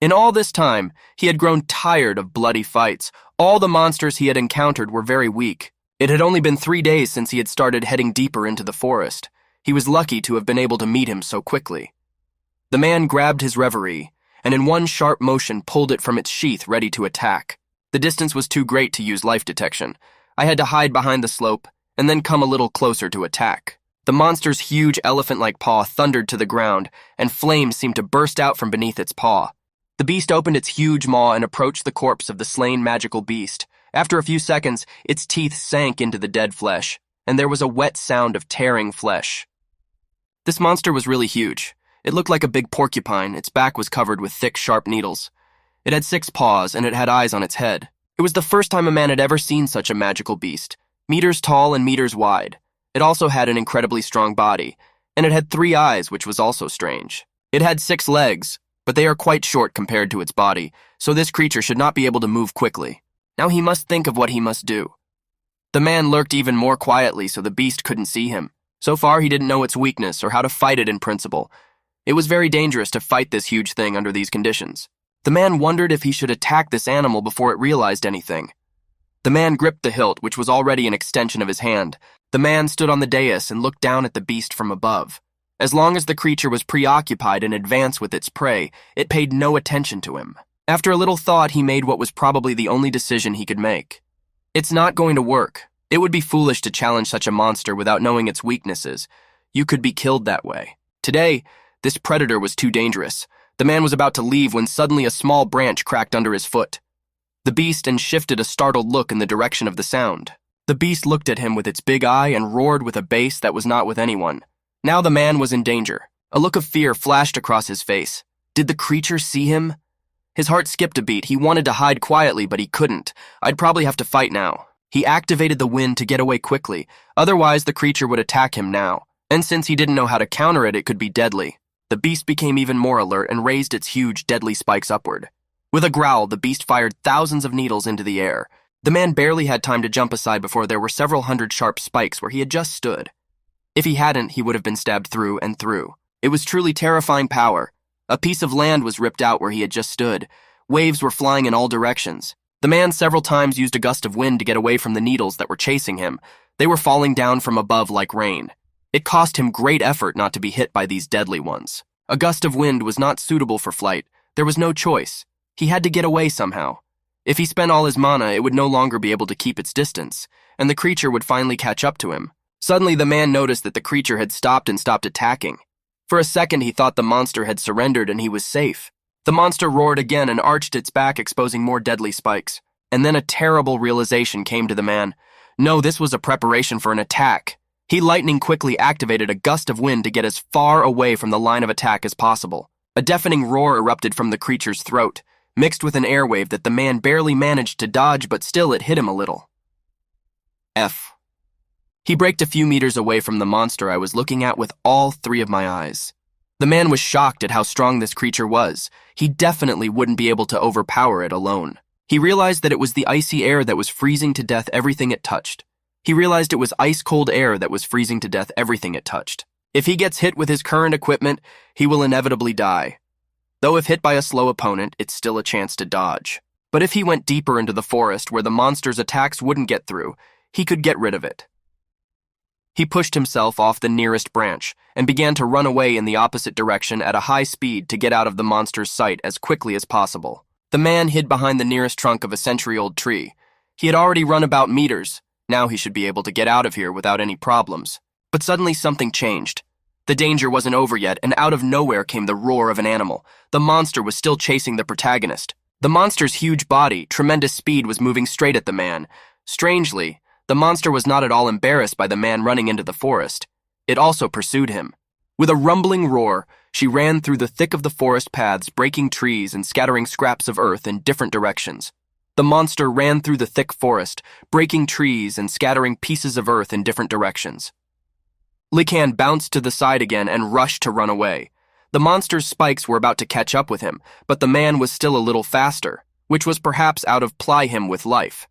In all this time, he had grown tired of bloody fights. All the monsters he had encountered were very weak. It had only been 3 days since he had started heading deeper into the forest. He was lucky to have been able to meet him so quickly. The man grabbed his reverie, and in one sharp motion pulled it from its sheath ready to attack. The distance was too great to use life detection. I had to hide behind the slope, and then come a little closer to attack. The monster's huge elephant-like paw thundered to the ground, and flames seemed to burst out from beneath its paw. The beast opened its huge maw and approached the corpse of the slain magical beast. After a few seconds, its teeth sank into the dead flesh, and there was a wet sound of tearing flesh. This monster was really huge. It looked like a big porcupine. Its back was covered with thick, sharp needles. It had 6 paws, and it had eyes on its head. It was the first time a man had ever seen such a magical beast, meters tall and meters wide. It also had an incredibly strong body, and it had 3 eyes, which was also strange. It had 6 legs, but they are quite short compared to its body, so this creature should not be able to move quickly. Now he must think of what he must do. The man lurked even more quietly so the beast couldn't see him. So far, he didn't know its weakness or how to fight it in principle. It was very dangerous to fight this huge thing under these conditions. The man wondered if he should attack this animal before it realized anything. The man gripped the hilt, which was already an extension of his hand. The man stood on the dais and looked down at the beast from above. As long as the creature was preoccupied in advance with its prey, it paid no attention to him. After a little thought, he made what was probably the only decision he could make. It's not going to work. It would be foolish to challenge such a monster without knowing its weaknesses. You could be killed that way. Today, this predator was too dangerous. The man was about to leave when suddenly a small branch cracked under his foot. The beast shifted a startled look in the direction of the sound. The beast looked at him with its big eye and roared with a bass that was not with anyone. Now the man was in danger. A look of fear flashed across his face. Did the creature see him? His heart skipped a beat. He wanted to hide quietly, but he couldn't. I'd probably have to fight now. He activated the wind to get away quickly. Otherwise, the creature would attack him now. And since he didn't know how to counter it, it could be deadly. The beast became even more alert and raised its huge, deadly spikes upward. With a growl, the beast fired thousands of needles into the air. The man barely had time to jump aside before there were several hundred sharp spikes where he had just stood. If he hadn't, he would have been stabbed through and through. It was truly terrifying power. A piece of land was ripped out where he had just stood. Waves were flying in all directions. The man several times used a gust of wind to get away from the needles that were chasing him. They were falling down from above like rain. It cost him great effort not to be hit by these deadly ones. A gust of wind was not suitable for flight. There was no choice. He had to get away somehow. If he spent all his mana, it would no longer be able to keep its distance, and the creature would finally catch up to him. Suddenly, the man noticed that the creature had stopped attacking. For a second, he thought the monster had surrendered and he was safe. The monster roared again and arched its back, exposing more deadly spikes. And then a terrible realization came to the man. No, this was a preparation for an attack. He lightning quickly activated a gust of wind to get as far away from the line of attack as possible. A deafening roar erupted from the creature's throat, mixed with an airwave that the man barely managed to dodge, but still it hit him a little. He braked a few meters away from the monster I was looking at with all three of my eyes. The man was shocked at how strong this creature was. He definitely wouldn't be able to overpower it alone. He realized that it was the icy air that was freezing to death everything it touched. He realized it was ice-cold air that was freezing to death everything it touched. If he gets hit with his current equipment, he will inevitably die. Though if hit by a slow opponent, it's still a chance to dodge. But if he went deeper into the forest where the monster's attacks wouldn't get through, he could get rid of it. He pushed himself off the nearest branch and began to run away in the opposite direction at a high speed to get out of the monster's sight as quickly as possible. The man hid behind the nearest trunk of a century-old tree. He had already run about meters. Now he should be able to get out of here without any problems. But suddenly something changed. The danger wasn't over yet, and out of nowhere came the roar of an animal. The monster was still chasing the protagonist. The monster's huge body, tremendous speed, was moving straight at the man. Strangely, the monster was not at all embarrassed by the man running into the forest. It also pursued him. With a rumbling roar, she ran through the thick of the forest paths, breaking trees and scattering scraps of earth in different directions. The monster ran through the thick forest, breaking trees and scattering pieces of earth in different directions. Lecan bounced to the side again and rushed to run away. The monster's spikes were about to catch up with him, but the man was still a little faster, which was perhaps out of ply him with life.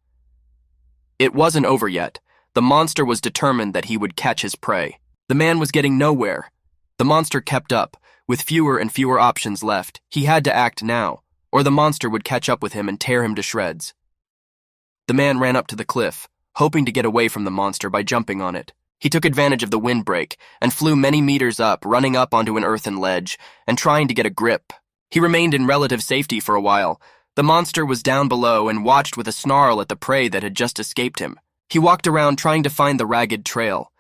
It wasn't over yet. The monster was determined that he would catch his prey. The man was getting nowhere. The monster kept up. With fewer and fewer options left, he had to act now, or the monster would catch up with him and tear him to shreds. The man ran up to the cliff, hoping to get away from the monster by jumping on it. He took advantage of the windbreak and flew many meters up, running up onto an earthen ledge and trying to get a grip. He remained in relative safety for a while. The monster was down below and watched with a snarl at the prey that had just escaped him. He walked around trying to find the ragged trail.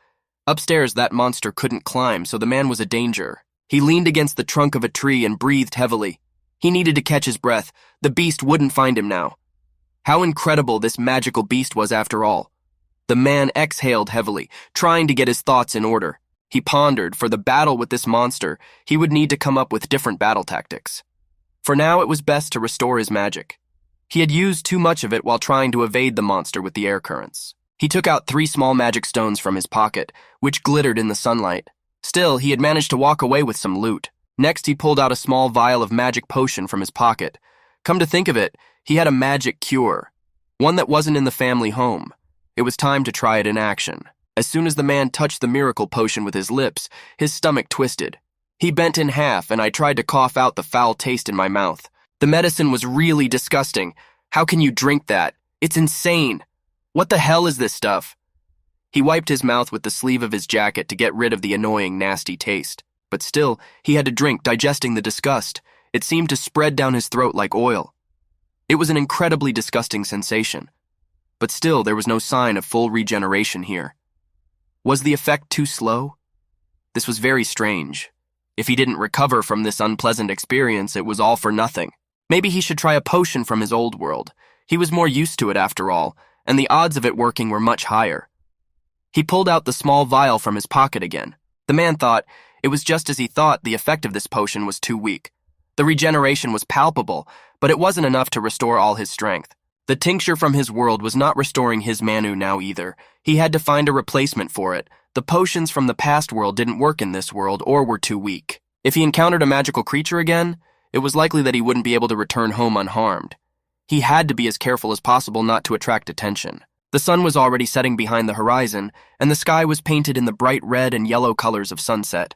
Upstairs, that monster couldn't climb, so the man was a danger. He leaned against the trunk of a tree and breathed heavily. He needed to catch his breath. The beast wouldn't find him now. How incredible this magical beast was after all. The man exhaled heavily, trying to get his thoughts in order. He pondered, for the battle with this monster, he would need to come up with different battle tactics. For now, it was best to restore his magic. He had used too much of it while trying to evade the monster with the air currents. He took out 3 small magic stones from his pocket, which glittered in the sunlight. Still, he had managed to walk away with some loot. Next, he pulled out a small vial of magic potion from his pocket. Come to think of it, he had a magic cure, one that wasn't in the family home. It was time to try it in action. As soon as the man touched the miracle potion with his lips, his stomach twisted. He bent in half, and I tried to cough out the foul taste in my mouth. The medicine was really disgusting. How can you drink that? It's insane. What the hell is this stuff? He wiped his mouth with the sleeve of his jacket to get rid of the annoying, nasty taste. but still, he had to drink, digesting the disgust. It seemed to spread down his throat like oil. It was an incredibly disgusting sensation. But still, there was no sign of full regeneration here. Was the effect too slow? This was very strange. If he didn't recover from this unpleasant experience, it was all for nothing. Maybe he should try a potion from his old world. He was more used to it after all, and the odds of it working were much higher. He pulled out the small vial from his pocket again. The man thought it was just as he thought. The effect of this potion was too weak. The regeneration was palpable, but it wasn't enough to restore all his strength. The tincture from his world was not restoring his Manu now either. He had to find a replacement for it. The potions from the past world didn't work in this world or were too weak. If he encountered a magical creature again, it was likely that he wouldn't be able to return home unharmed. He had to be as careful as possible not to attract attention. The sun was already setting behind the horizon, and the sky was painted in the bright red and yellow colors of sunset.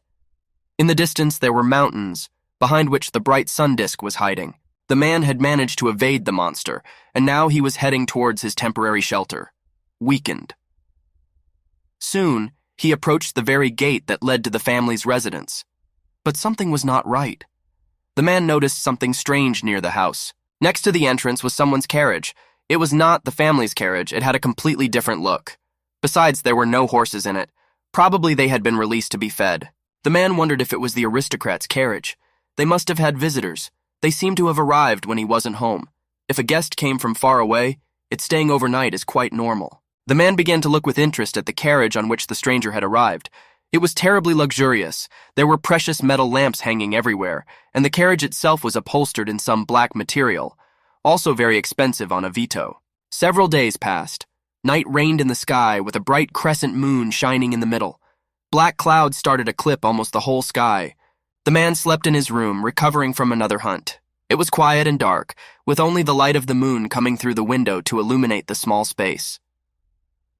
In the distance, there were mountains, behind which the bright sun disk was hiding. The man had managed to evade the monster, and now he was heading towards his temporary shelter, weakened. Soon, he approached the very gate that led to the family's residence. But something was not right. The man noticed something strange near the house. Next to the entrance was someone's carriage. It was not the family's carriage. It had a completely different look. Besides, there were no horses in it. Probably they had been released to be fed. The man wondered if it was the aristocrat's carriage. They must have had visitors. They seemed to have arrived when he wasn't home. If a guest came from far away, its staying overnight is quite normal. The man began to look with interest at the carriage on which the stranger had arrived. It was terribly luxurious. There were precious metal lamps hanging everywhere, and the carriage itself was upholstered in some black material, also very expensive on Avito. Several days passed. Night reigned in the sky with a bright crescent moon shining in the middle. Black clouds started to clip almost the whole sky. The man slept in his room, recovering from another hunt. It was quiet and dark, with only the light of the moon coming through the window to illuminate the small space.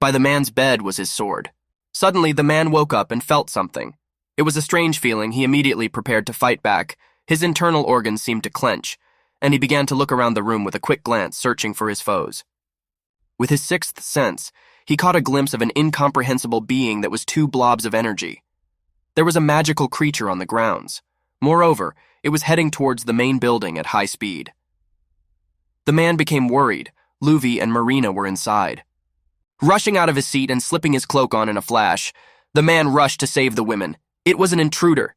By the man's bed was his sword. Suddenly, the man woke up and felt something. It was a strange feeling. He immediately prepared to fight back. His internal organs seemed to clench, and he began to look around the room with a quick glance, searching for his foes. With his sixth sense, he caught a glimpse of an incomprehensible being that was two blobs of energy. There was a magical creature on the grounds. Moreover, it was heading towards the main building at high speed. The man became worried. Luvi and Marina were inside. Rushing out of his seat and slipping his cloak on in a flash, the man rushed to save the women. It was an intruder.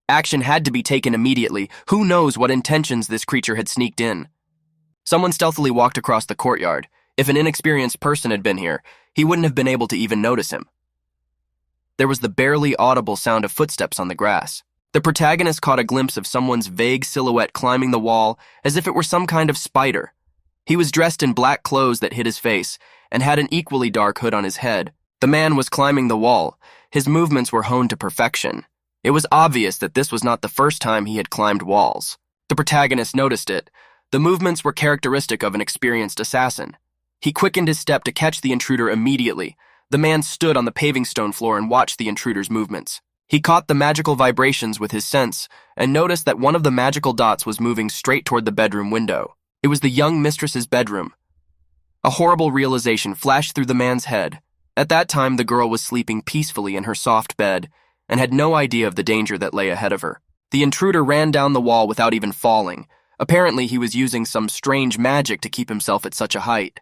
Action had to be taken immediately. Who knows what intentions this creature had sneaked in? Someone stealthily walked across the courtyard. If an inexperienced person had been here, he wouldn't have been able to even notice him. There was the barely audible sound of footsteps on the grass. The protagonist caught a glimpse of someone's vague silhouette climbing the wall as if it were some kind of spider. He was dressed in black clothes that hid his face and had an equally dark hood on his head. The man was climbing the wall. His movements were honed to perfection. It was obvious that this was not the first time he had climbed walls. The protagonist noticed it. The movements were characteristic of an experienced assassin. He quickened his step to catch the intruder immediately. The man stood on the paving stone floor and watched the intruder's movements. He caught the magical vibrations with his sense and noticed that one of the magical dots was moving straight toward the bedroom window. It was the young mistress's bedroom. A horrible realization flashed through the man's head. At that time, the girl was sleeping peacefully in her soft bed and had no idea of the danger that lay ahead of her. The intruder ran down the wall without even falling. Apparently, he was using some strange magic to keep himself at such a height.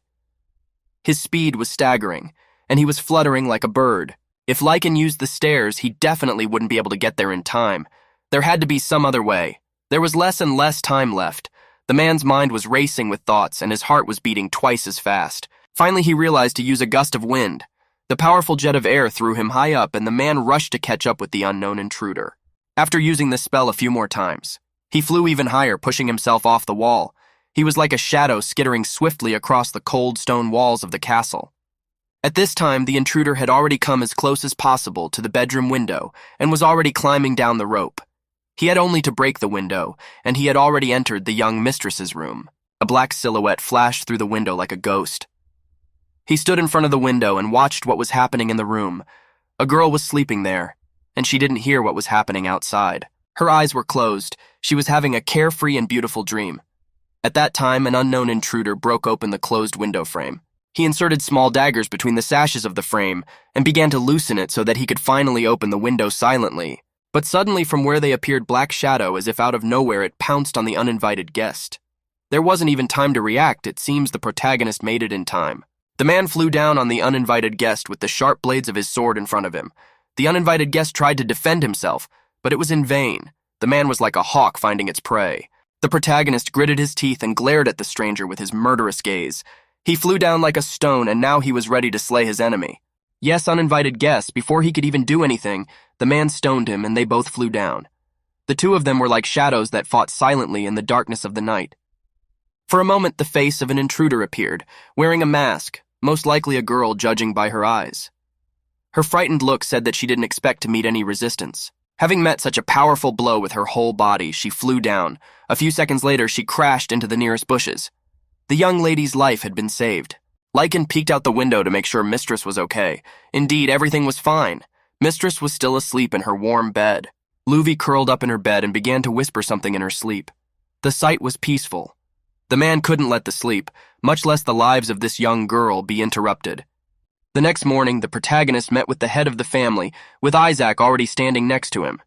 His speed was staggering, and he was fluttering like a bird. If Lecan used the stairs, he definitely wouldn't be able to get there in time. There had to be some other way. There was less and less time left. The man's mind was racing with thoughts, and his heart was beating twice as fast. Finally, he realized to use a gust of wind. The powerful jet of air threw him high up, and the man rushed to catch up with the unknown intruder. After using this spell a few more times, he flew even higher, pushing himself off the wall. He was like a shadow skittering swiftly across the cold stone walls of the castle. At this time, the intruder had already come as close as possible to the bedroom window and was already climbing down the rope. He had only to break the window, and he had already entered the young mistress's room. A black silhouette flashed through the window like a ghost. He stood in front of the window and watched what was happening in the room. A girl was sleeping there, and she didn't hear what was happening outside. Her eyes were closed. She was having a carefree and beautiful dream. At that time, an unknown intruder broke open the closed window frame. He inserted small daggers between the sashes of the frame and began to loosen it so that he could finally open the window silently. But suddenly from where they appeared black shadow as if out of nowhere it pounced on the uninvited guest. There wasn't even time to react, it seems the protagonist made it in time. The man flew down on the uninvited guest with the sharp blades of his sword in front of him. The uninvited guest tried to defend himself, but it was in vain. The man was like a hawk finding its prey. The protagonist gritted his teeth and glared at the stranger with his murderous gaze. He flew down like a stone, and now he was ready to slay his enemy. Yes, uninvited guest, before he could even do anything, the man stoned him and they both flew down. The two of them were like shadows that fought silently in the darkness of the night. For a moment, the face of an intruder appeared, wearing a mask, most likely a girl judging by her eyes. Her frightened look said that she didn't expect to meet any resistance. Having met such a powerful blow with her whole body, she flew down. A few seconds later, she crashed into the nearest bushes. The young lady's life had been saved. Lecan peeked out the window to make sure Mistress was okay. Indeed, everything was fine. Mistress was still asleep in her warm bed. Luvi curled up in her bed and began to whisper something in her sleep. The sight was peaceful. The man couldn't let the sleep, much less the lives of this young girl, be interrupted. The next morning, the protagonist met with the head of the family, with Isaac already standing next to him.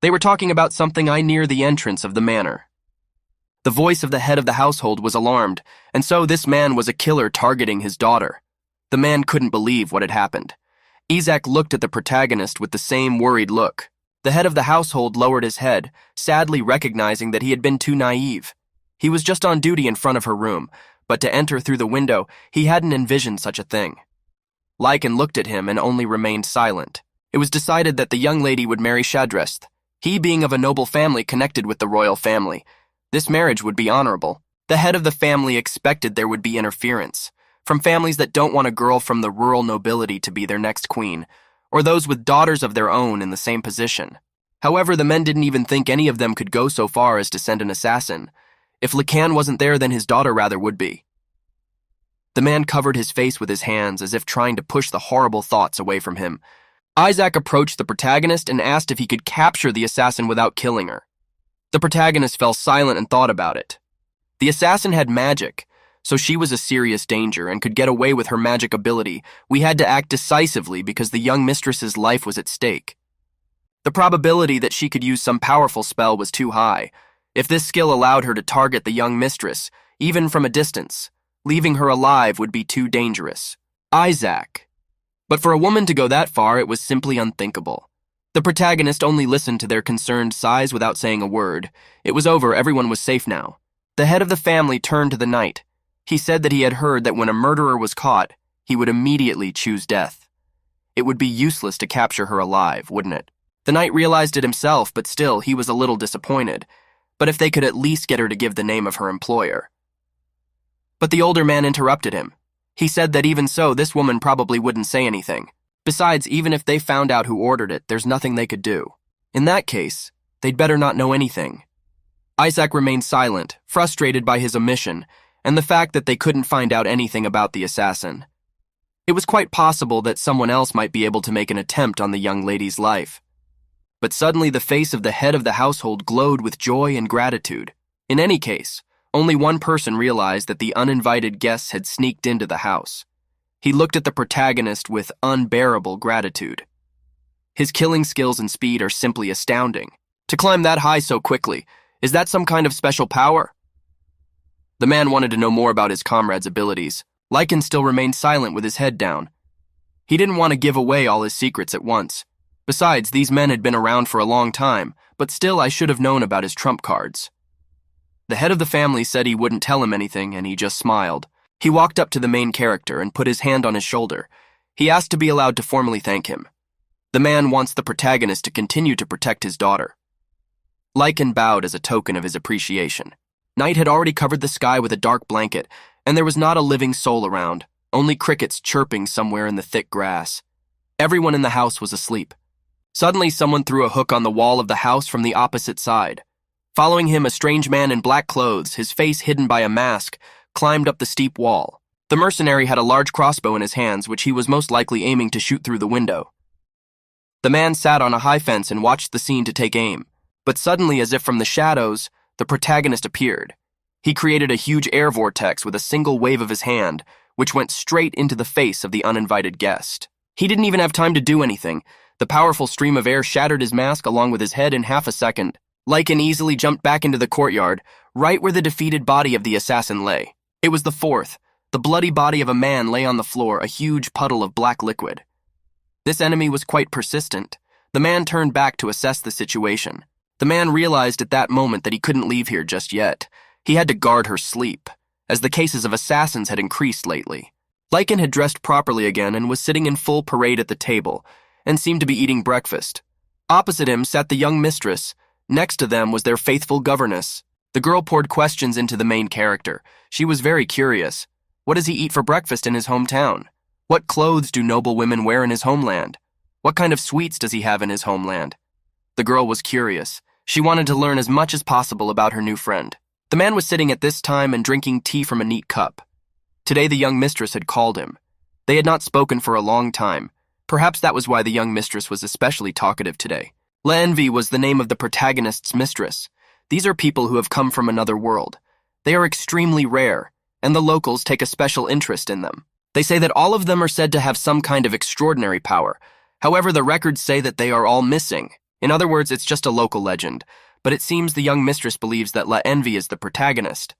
They were talking about something near the entrance of the manor. The voice of the head of the household was alarmed, and so this man was a killer targeting his daughter. The man couldn't believe what had happened. Isaac looked at the protagonist with the same worried look. The head of the household lowered his head, sadly recognizing that he had been too naive. He was just on duty in front of her room, but to enter through the window, he hadn't envisioned such a thing. Lecan looked at him and only remained silent. It was decided that the young lady would marry Shadrest, he being of a noble family connected with the royal family. This marriage would be honorable. The head of the family expected there would be interference, from families that don't want a girl from the rural nobility to be their next queen, or those with daughters of their own in the same position. However, the men didn't even think any of them could go so far as to send an assassin. If Lecan wasn't there, then his daughter rather would be. The man covered his face with his hands as if trying to push the horrible thoughts away from him. Isaac approached the protagonist and asked if he could capture the assassin without killing her. The protagonist fell silent and thought about it. The assassin had magic, so she was a serious danger and could get away with her magic ability. We had to act decisively because the young mistress's life was at stake. The probability that she could use some powerful spell was too high. If this skill allowed her to target the young mistress, even from a distance, leaving her alive would be too dangerous. Isaac. But for a woman to go that far, it was simply unthinkable. The protagonist only listened to their concerned sighs without saying a word. It was over, everyone was safe now. The head of the family turned to the knight. He said that he had heard that when a murderer was caught, he would immediately choose death. It would be useless to capture her alive, wouldn't it? The knight realized it himself, but still, he was a little disappointed. But if they could at least get her to give the name of her employer. But the older man interrupted him. He said that even so, this woman probably wouldn't say anything. Besides, even if they found out who ordered it, there's nothing they could do. In that case, they'd better not know anything. Isaac remained silent, frustrated by his omission, and the fact that they couldn't find out anything about the assassin. It was quite possible that someone else might be able to make an attempt on the young lady's life. But suddenly the face of the head of the household glowed with joy and gratitude. In any case, only one person realized that the uninvited guests had sneaked into the house. He looked at the protagonist with unbearable gratitude. His killing skills and speed are simply astounding. To climb that high so quickly, is that some kind of special power? The man wanted to know more about his comrade's abilities. Lecan still remained silent with his head down. He didn't want to give away all his secrets at once. Besides, these men had been around for a long time, but still I should have known about his trump cards. The head of the family said he wouldn't tell him anything, and he just smiled. He walked up to the main character and put his hand on his shoulder. He asked to be allowed to formally thank him. The man wants the protagonist to continue to protect his daughter. Lecan bowed as a token of his appreciation. Night had already covered the sky with a dark blanket, and there was not a living soul around, only crickets chirping somewhere in the thick grass. Everyone in the house was asleep. Suddenly, someone threw a hook on the wall of the house from the opposite side. Following him, a strange man in black clothes, his face hidden by a mask, climbed up the steep wall. The mercenary had a large crossbow in his hands, which he was most likely aiming to shoot through the window. The man sat on a high fence and watched the scene to take aim. But suddenly, as if from the shadows, the protagonist appeared. He created a huge air vortex with a single wave of his hand, which went straight into the face of the uninvited guest. He didn't even have time to do anything. The powerful stream of air shattered his mask along with his head in half a second. Lecan easily jumped back into the courtyard, right where the defeated body of the assassin lay. It was the fourth. The bloody body of a man lay on the floor, a huge puddle of black liquid. This enemy was quite persistent. The man turned back to assess the situation. The man realized at that moment that he couldn't leave here just yet. He had to guard her sleep, as the cases of assassins had increased lately. Lecan had dressed properly again and was sitting in full parade at the table, and seemed to be eating breakfast. Opposite him sat the young mistress. Next to them was their faithful governess. The girl poured questions into the main character. She was very curious. What does he eat for breakfast in his hometown? What clothes do noble women wear in his homeland? What kind of sweets does he have in his homeland? The girl was curious. She wanted to learn as much as possible about her new friend. The man was sitting at this time and drinking tea from a neat cup. Today the young mistress had called him. They had not spoken for a long time. Perhaps that was why the young mistress was especially talkative today. L'Envie was the name of the protagonist's mistress. These are people who have come from another world. They are extremely rare, and the locals take a special interest in them. They say that all of them are said to have some kind of extraordinary power. However, the records say that they are all missing. In other words, it's just a local legend, but it seems the young mistress believes that L'Envie is the protagonist.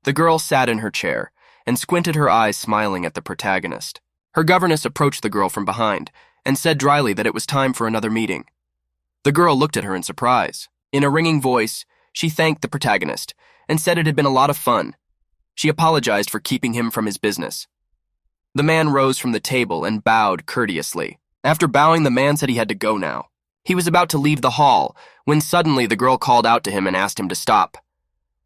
The girl sat in her chair and squinted her eyes, smiling at the protagonist. Her governess approached the girl from behind and said dryly that it was time for another meeting. The girl looked at her in surprise. In a ringing voice, she thanked the protagonist and said it had been a lot of fun. She apologized for keeping him from his business. The man rose from the table and bowed courteously. After bowing, the man said he had to go now. He was about to leave the hall when suddenly the girl called out to him and asked him to stop.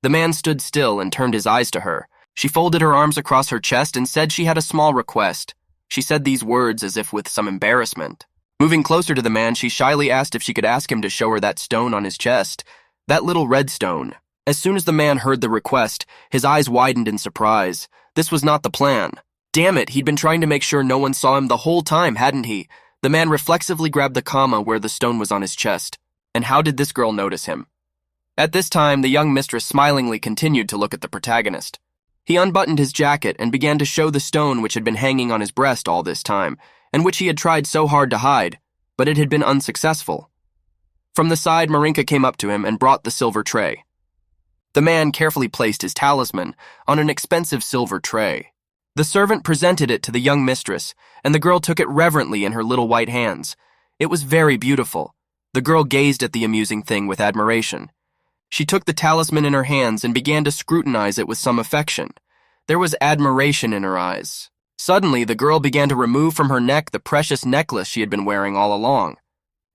The man stood still and turned his eyes to her. She folded her arms across her chest and said she had a small request. She said these words as if with some embarrassment. Moving closer to the man, she shyly asked if she could ask him to show her that stone on his chest, that little red stone. As soon as the man heard the request, his eyes widened in surprise. This was not the plan. Damn it, he'd been trying to make sure no one saw him the whole time, hadn't he? The man reflexively grabbed the comma where the stone was on his chest. And how did this girl notice him? At this time, the young mistress smilingly continued to look at the protagonist. He unbuttoned his jacket and began to show the stone which had been hanging on his breast all this time, and which he had tried so hard to hide, but it had been unsuccessful. From the side, Marinka came up to him and brought the silver tray. The man carefully placed his talisman on an expensive silver tray. The servant presented it to the young mistress, and the girl took it reverently in her little white hands. It was very beautiful. The girl gazed at the amusing thing with admiration. She took the talisman in her hands and began to scrutinize it with some affection. There was admiration in her eyes. Suddenly, the girl began to remove from her neck the precious necklace she had been wearing all along.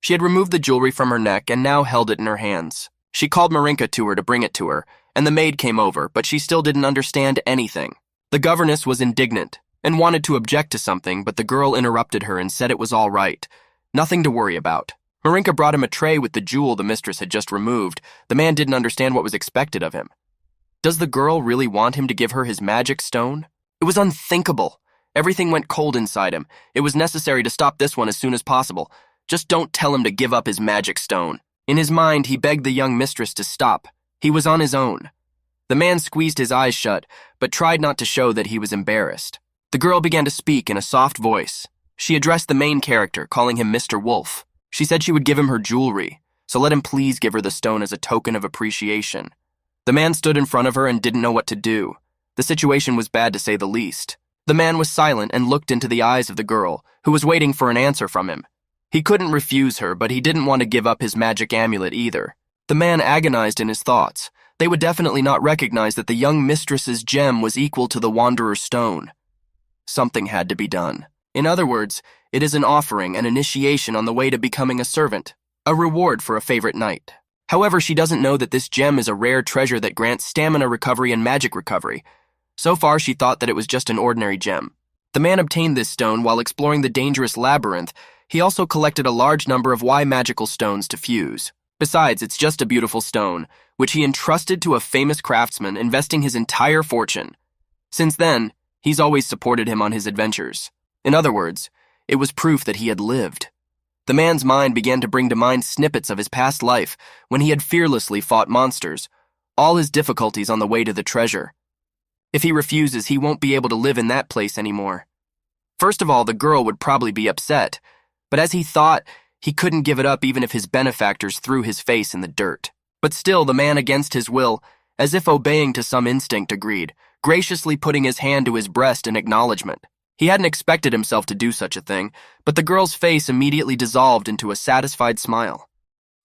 She had removed the jewelry from her neck and now held it in her hands. She called Marinka to her to bring it to her, and the maid came over, but she still didn't understand anything. The governess was indignant and wanted to object to something, but the girl interrupted her and said it was all right. Nothing to worry about. Marinka brought him a tray with the jewel the mistress had just removed. The man didn't understand what was expected of him. Does the girl really want him to give her his magic stone? It was unthinkable. Everything went cold inside him. It was necessary to stop this one as soon as possible. Just don't tell him to give up his magic stone. In his mind, he begged the young mistress to stop. He was on his own. The man squeezed his eyes shut, but tried not to show that he was embarrassed. The girl began to speak in a soft voice. She addressed the main character, calling him Mr. Wolf. She said she would give him her jewelry, so let him please give her the stone as a token of appreciation. The man stood in front of her and didn't know what to do. The situation was bad to say the least. The man was silent and looked into the eyes of the girl, who was waiting for an answer from him. He couldn't refuse her, but he didn't want to give up his magic amulet either. The man agonized in his thoughts. They would definitely not recognize that the young mistress's gem was equal to the wanderer's stone. Something had to be done. In other words, it is an offering, an initiation on the way to becoming a servant, a reward for a favorite knight. However, she doesn't know that this gem is a rare treasure that grants stamina recovery and magic recovery. So far, she thought that it was just an ordinary gem. The man obtained this stone while exploring the dangerous labyrinth. He also collected a large number of magical stones to fuse. Besides, it's just a beautiful stone, which he entrusted to a famous craftsman, investing his entire fortune. Since then, he's always supported him on his adventures. In other words, it was proof that he had lived. The man's mind began to bring to mind snippets of his past life when he had fearlessly fought monsters, all his difficulties on the way to the treasure. If he refuses, he won't be able to live in that place anymore. First of all, the girl would probably be upset, But as he thought, he couldn't give it up even if his benefactors threw his face in the dirt. But still, the man, against his will, as if obeying to some instinct, agreed, graciously putting his hand to his breast in acknowledgement. He hadn't expected himself to do such a thing, but the girl's face immediately dissolved into a satisfied smile.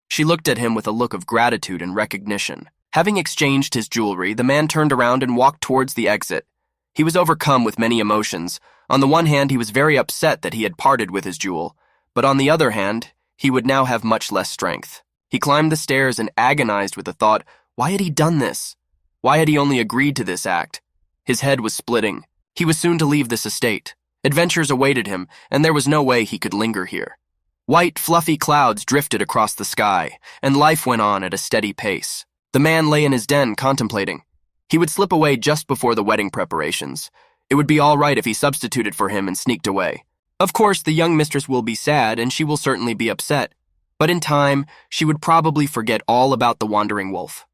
She looked at him with a look of gratitude and recognition. Having exchanged his jewelry, the man turned around and walked towards the exit. He was overcome with many emotions. On the one hand, he was very upset that he had parted with his jewel, but on the other hand, he would now have much less strength. He climbed the stairs and agonized with the thought, why had he done this? Why had he only agreed to this act? His head was splitting. He was soon to leave this estate. Adventures awaited him, and there was no way he could linger here. White, fluffy clouds drifted across the sky, and life went on at a steady pace. The man lay in his den contemplating. He would slip away just before the wedding preparations. It would be all right if he substituted for him and sneaked away. Of course, the young mistress will be sad, and she will certainly be upset. But in time, she would probably forget all about the wandering wolf.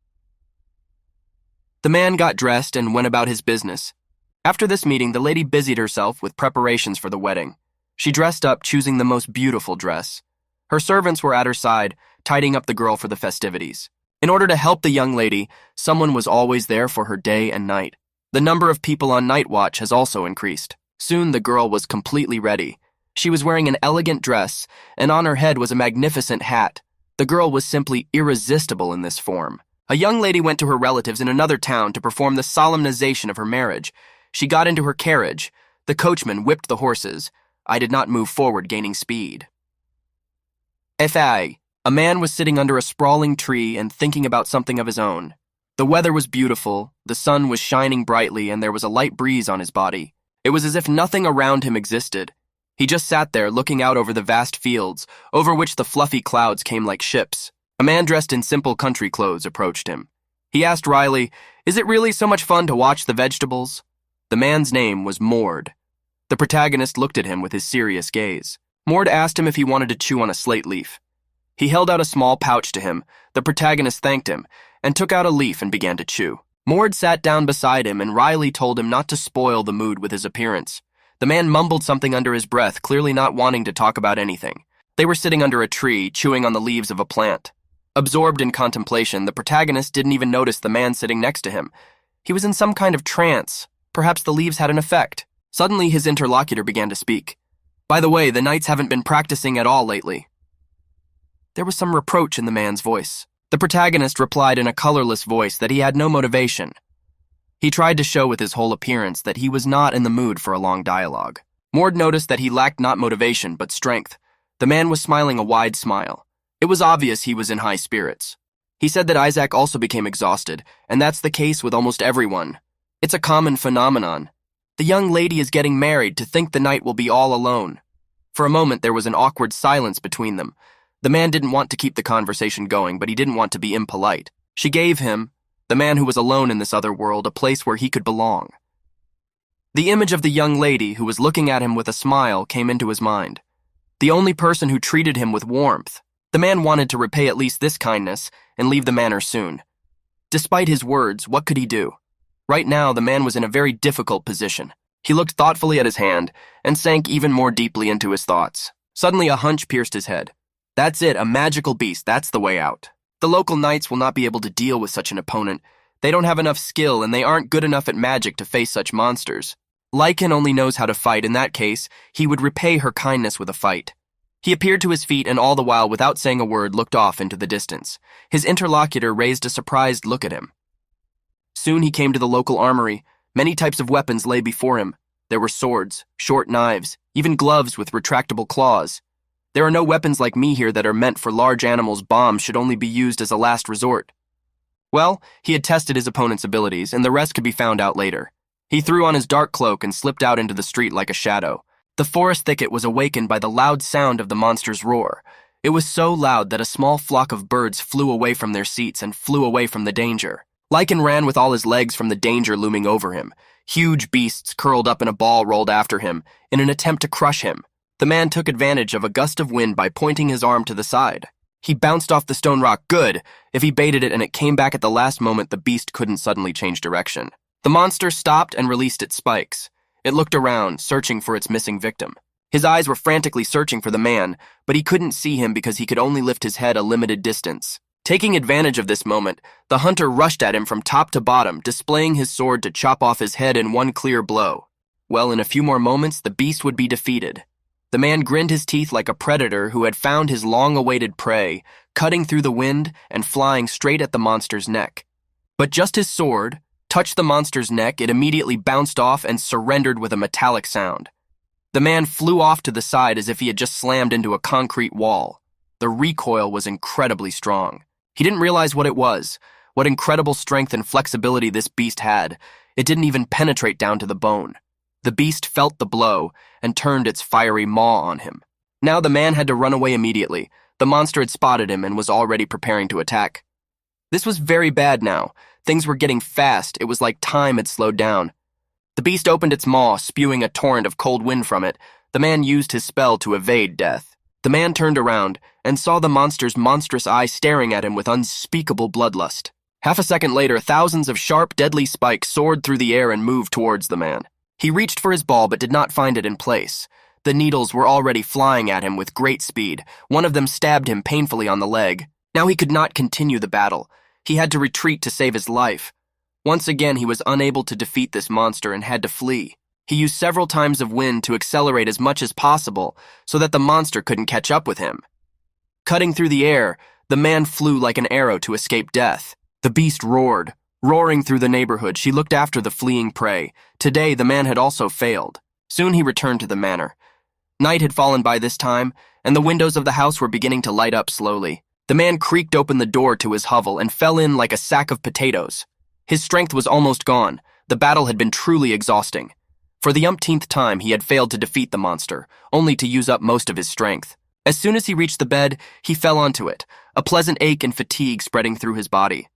The man got dressed and went about his business. After this meeting, the lady busied herself with preparations for the wedding. She dressed up, choosing the most beautiful dress. Her servants were at her side, tidying up the girl for the festivities. In order to help the young lady, someone was always there for her day and night. The number of people on night watch has also increased. Soon the girl was completely ready. She was wearing an elegant dress, and on her head was a magnificent hat. The girl was simply irresistible in this form. A young lady went to her relatives in another town to perform the solemnization of her marriage. She got into her carriage. The coachman whipped the horses. I did not move forward, gaining speed. A man was sitting under a sprawling tree and thinking about something of his own. The weather was beautiful, the sun was shining brightly, and there was a light breeze on his body. It was as if nothing around him existed. He just sat there looking out over the vast fields, over which the fluffy clouds came like ships. A man dressed in simple country clothes approached him. He asked wryly, "Is it really so much fun to watch the vegetables?" The man's name was Mord. The protagonist looked at him with his serious gaze. Mord asked him if he wanted to chew on a slate leaf. He held out a small pouch to him. The protagonist thanked him and took out a leaf and began to chew. Mord sat down beside him and wryly told him not to spoil the mood with his appearance. The man mumbled something under his breath, clearly not wanting to talk about anything. They were sitting under a tree, chewing on the leaves of a plant. Absorbed in contemplation, the protagonist didn't even notice the man sitting next to him. He was in some kind of trance. Perhaps the leaves had an effect. Suddenly, his interlocutor began to speak. "By the way, the knights haven't been practicing at all lately." There was some reproach in the man's voice. The protagonist replied in a colorless voice that he had no motivation. He tried to show with his whole appearance that he was not in the mood for a long dialogue. Mord noticed that he lacked not motivation, but strength. The man was smiling a wide smile. It was obvious he was in high spirits. He said that Isaac also became exhausted, and that's the case with almost everyone. It's a common phenomenon. The young lady is getting married to think the night will be all alone. For a moment, there was an awkward silence between them. The man didn't want to keep the conversation going, but he didn't want to be impolite. She gave him, the man who was alone in this other world, a place where he could belong. The image of the young lady who was looking at him with a smile came into his mind. The only person who treated him with warmth. The man wanted to repay at least this kindness and leave the manor soon. Despite his words, what could he do? Right now, the man was in a very difficult position. He looked thoughtfully at his hand and sank even more deeply into his thoughts. Suddenly, a hunch pierced his head. That's it, a magical beast, that's the way out. The local knights will not be able to deal with such an opponent. They don't have enough skill, and they aren't good enough at magic to face such monsters. Lecan only knows how to fight. In that case, he would repay her kindness with a fight. He appeared to his feet and all the while, without saying a word, looked off into the distance. His interlocutor raised a surprised look at him. Soon he came to the local armory. Many types of weapons lay before him. There were swords, short knives, even gloves with retractable claws. There are no weapons like me here that are meant for large animals. Bombs should only be used as a last resort. Well, he had tested his opponent's abilities, and the rest could be found out later. He threw on his dark cloak and slipped out into the street like a shadow. The forest thicket was awakened by the loud sound of the monster's roar. It was so loud that a small flock of birds flew away from their seats and flew away from the danger. Lecan ran with all his legs from the danger looming over him. Huge beasts curled up in a ball rolled after him in an attempt to crush him. The man took advantage of a gust of wind by pointing his arm to the side. He bounced off the stone rock. Good! If he baited it and it came back at the last moment, the beast couldn't suddenly change direction. The monster stopped and released its spikes. It looked around, searching for its missing victim. His eyes were frantically searching for the man, but he couldn't see him because he could only lift his head a limited distance. Taking advantage of this moment, the hunter rushed at him from top to bottom, displaying his sword to chop off his head in one clear blow. Well, in a few more moments, the beast would be defeated. The man grinned his teeth like a predator who had found his long-awaited prey, cutting through the wind and flying straight at the monster's neck. But just his sword touched the monster's neck, it immediately bounced off and surrendered with a metallic sound. The man flew off to the side as if he had just slammed into a concrete wall. The recoil was incredibly strong. He didn't realize what it was, what incredible strength and flexibility this beast had. It didn't even penetrate down to the bone. The beast felt the blow and turned its fiery maw on him. Now the man had to run away immediately. The monster had spotted him and was already preparing to attack. This was very bad now. Things were getting fast. It was like time had slowed down. The beast opened its maw, spewing a torrent of cold wind from it. The man used his spell to evade death. The man turned around and saw the monster's monstrous eye staring at him with unspeakable bloodlust. Half a second later, thousands of sharp, deadly spikes soared through the air and moved towards the man. He reached for his ball but did not find it in place. The needles were already flying at him with great speed. One of them stabbed him painfully on the leg. Now he could not continue the battle. He had to retreat to save his life. Once again, he was unable to defeat this monster and had to flee. He used several times of wind to accelerate as much as possible so that the monster couldn't catch up with him. Cutting through the air, the man flew like an arrow to escape death. The beast roared. Roaring through the neighborhood, she looked after the fleeing prey. Today, the man had also failed. Soon he returned to the manor. Night had fallen by this time, and the windows of the house were beginning to light up slowly. The man creaked open the door to his hovel and fell in like a sack of potatoes. His strength was almost gone. The battle had been truly exhausting. For the umpteenth time, he had failed to defeat the monster, only to use up most of his strength. As soon as he reached the bed, he fell onto it, a pleasant ache and fatigue spreading through his body.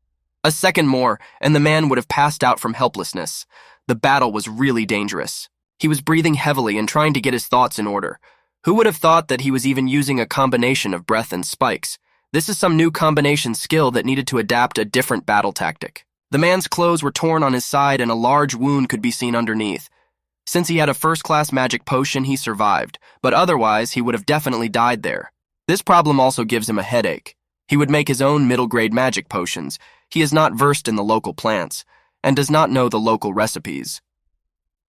A second more, and the man would have passed out from helplessness. The battle was really dangerous. He was breathing heavily and trying to get his thoughts in order. Who would have thought that he was even using a combination of breath and spikes? This is some new combination skill that needed to adapt a different battle tactic. The man's clothes were torn on his side and a large wound could be seen underneath. Since he had a first-class magic potion, he survived, but otherwise he would have definitely died there. This problem also gives him a headache. He would make his own middle-grade magic potions. He is not versed in the local plants, and does not know the local recipes.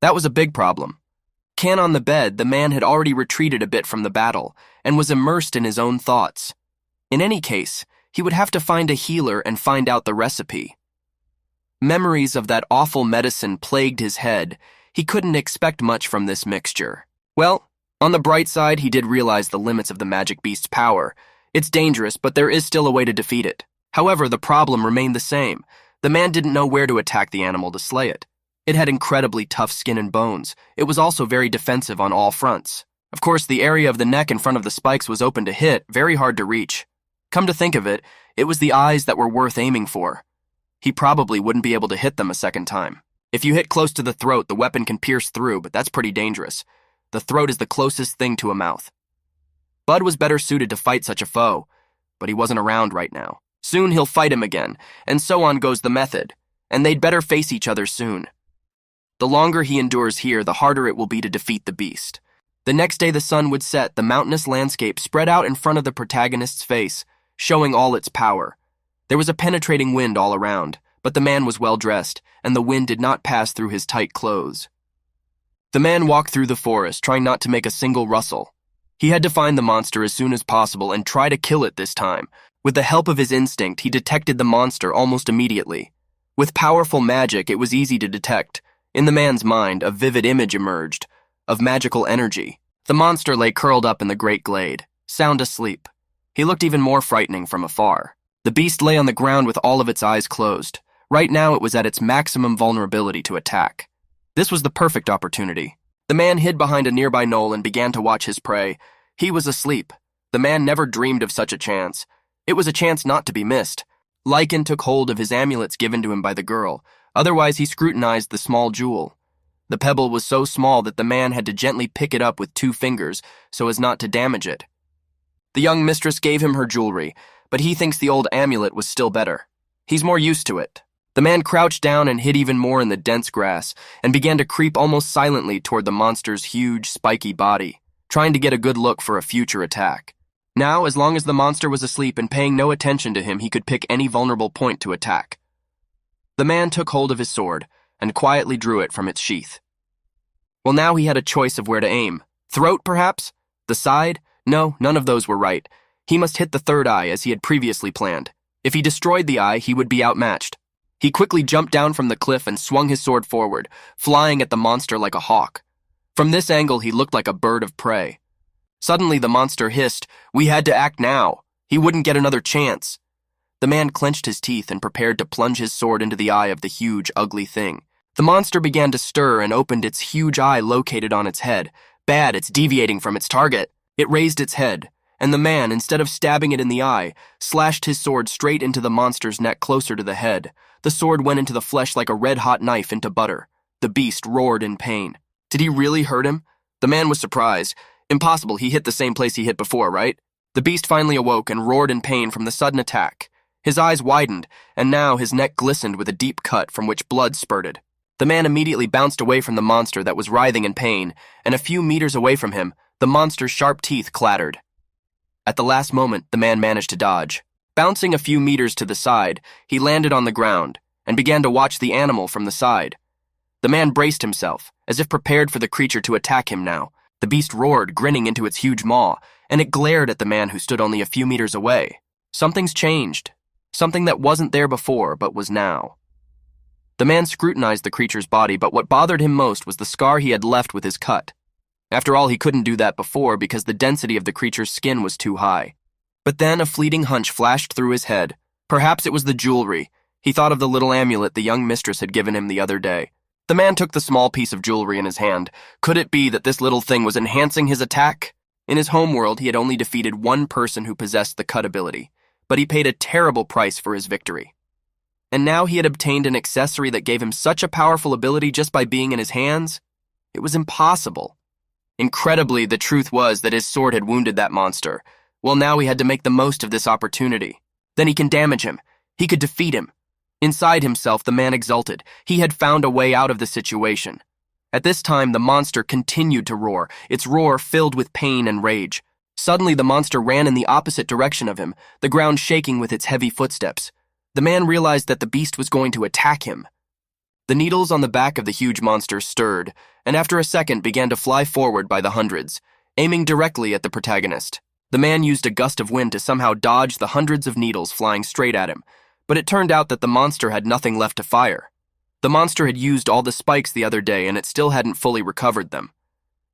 That was a big problem. Can on the bed, the man had already retreated a bit from the battle, and was immersed in his own thoughts. In any case, he would have to find a healer and find out the recipe. Memories of that awful medicine plagued his head. He couldn't expect much from this mixture. Well, on the bright side, he did realize the limits of the magic beast's power. It's dangerous, but there is still a way to defeat it. However, the problem remained the same. The man didn't know where to attack the animal to slay it. It had incredibly tough skin and bones. It was also very defensive on all fronts. Of course, the area of the neck in front of the spikes was open to hit, very hard to reach. Come to think of it, it was the eyes that were worth aiming for. He probably wouldn't be able to hit them a second time. If you hit close to the throat, the weapon can pierce through, but that's pretty dangerous. The throat is the closest thing to a mouth. Bud was better suited to fight such a foe, but he wasn't around right now. Soon he'll fight him again, and so on goes the method, and they'd better face each other soon. The longer he endures here, the harder it will be to defeat the beast. The next day the sun would set, the mountainous landscape spread out in front of the protagonist's face, showing all its power. There was a penetrating wind all around, but the man was well dressed, and the wind did not pass through his tight clothes. The man walked through the forest, trying not to make a single rustle. He had to find the monster as soon as possible and try to kill it this time. With the help of his instinct, he detected the monster almost immediately. With powerful magic, it was easy to detect. In the man's mind, a vivid image emerged, of magical energy. The monster lay curled up in the great glade, sound asleep. He looked even more frightening from afar. The beast lay on the ground with all of its eyes closed. Right now, it was at its maximum vulnerability to attack. This was the perfect opportunity. The man hid behind a nearby knoll and began to watch his prey. He was asleep. The man never dreamed of such a chance. It was a chance not to be missed. Lecan took hold of his amulets given to him by the girl. Otherwise, he scrutinized the small jewel. The pebble was so small that the man had to gently pick it up with 2 fingers so as not to damage it. The young mistress gave him her jewelry, but he thinks the old amulet was still better. He's more used to it. The man crouched down and hid even more in the dense grass and began to creep almost silently toward the monster's huge, spiky body. trying to get a good look for a future attack. Now, as long as the monster was asleep and paying no attention to him, he could pick any vulnerable point to attack. The man took hold of his sword and quietly drew it from its sheath. Well, now he had a choice of where to aim. Throat, perhaps? The side? No, none of those were right. He must hit the third eye as he had previously planned. If he destroyed the eye, he would be outmatched. He quickly jumped down from the cliff and swung his sword forward, flying at the monster like a hawk. From this angle, he looked like a bird of prey. Suddenly, the monster hissed, "We had to act now. He wouldn't get another chance." The man clenched his teeth and prepared to plunge his sword into the eye of the huge, ugly thing. The monster began to stir and opened its huge eye located on its head. Bad, it's deviating from its target. It raised its head, and the man, instead of stabbing it in the eye, slashed his sword straight into the monster's neck closer to the head. The sword went into the flesh like a red-hot knife into butter. The beast roared in pain. Did he really hurt him? The man was surprised. Impossible, he hit the same place he hit before, right? The beast finally awoke and roared in pain from the sudden attack. His eyes widened, and now his neck glistened with a deep cut from which blood spurted. The man immediately bounced away from the monster that was writhing in pain, and a few meters away from him, the monster's sharp teeth clattered. At the last moment, the man managed to dodge. Bouncing a few meters to the side, he landed on the ground and began to watch the animal from the side. The man braced himself, as if prepared for the creature to attack him now. The beast roared, grinning into its huge maw, and it glared at the man who stood only a few meters away. Something's changed. Something that wasn't there before, but was now. The man scrutinized the creature's body, but what bothered him most was the scar he had left with his cut. After all, he couldn't do that before because the density of the creature's skin was too high. But then a fleeting hunch flashed through his head. Perhaps it was the jewelry. He thought of the little amulet the young mistress had given him the other day. The man took the small piece of jewelry in his hand. Could it be that this little thing was enhancing his attack? In his homeworld, he had only defeated one person who possessed the cut ability, but he paid a terrible price for his victory. And now he had obtained an accessory that gave him such a powerful ability just by being in his hands? It was impossible. Incredibly, the truth was that his sword had wounded that monster. Well, now he had to make the most of this opportunity. Then he can damage him. He could defeat him. Inside himself, the man exulted. He had found a way out of the situation. At this time, the monster continued to roar, its roar filled with pain and rage. Suddenly, the monster ran in the opposite direction of him, the ground shaking with its heavy footsteps. The man realized that the beast was going to attack him. The needles on the back of the huge monster stirred, and after a second began to fly forward by the hundreds, aiming directly at the protagonist. The man used a gust of wind to somehow dodge the hundreds of needles flying straight at him, but it turned out that the monster had nothing left to fire. The monster had used all the spikes the other day, and it still hadn't fully recovered them.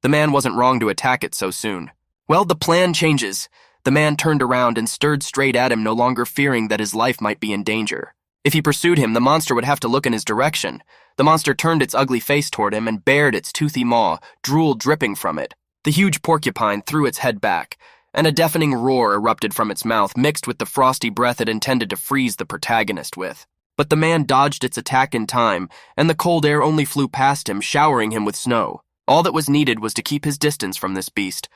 The man wasn't wrong to attack it so soon. Well, the plan changes. The man turned around and stared straight at him, no longer fearing that his life might be in danger. If he pursued him, the monster would have to look in his direction. The monster turned its ugly face toward him and bared its toothy maw, drool dripping from it. The huge porcupine threw its head back, and a deafening roar erupted from its mouth, mixed with the frosty breath it intended to freeze the protagonist with. But the man dodged its attack in time, and the cold air only flew past him, showering him with snow. All that was needed was to keep his distance from this beast.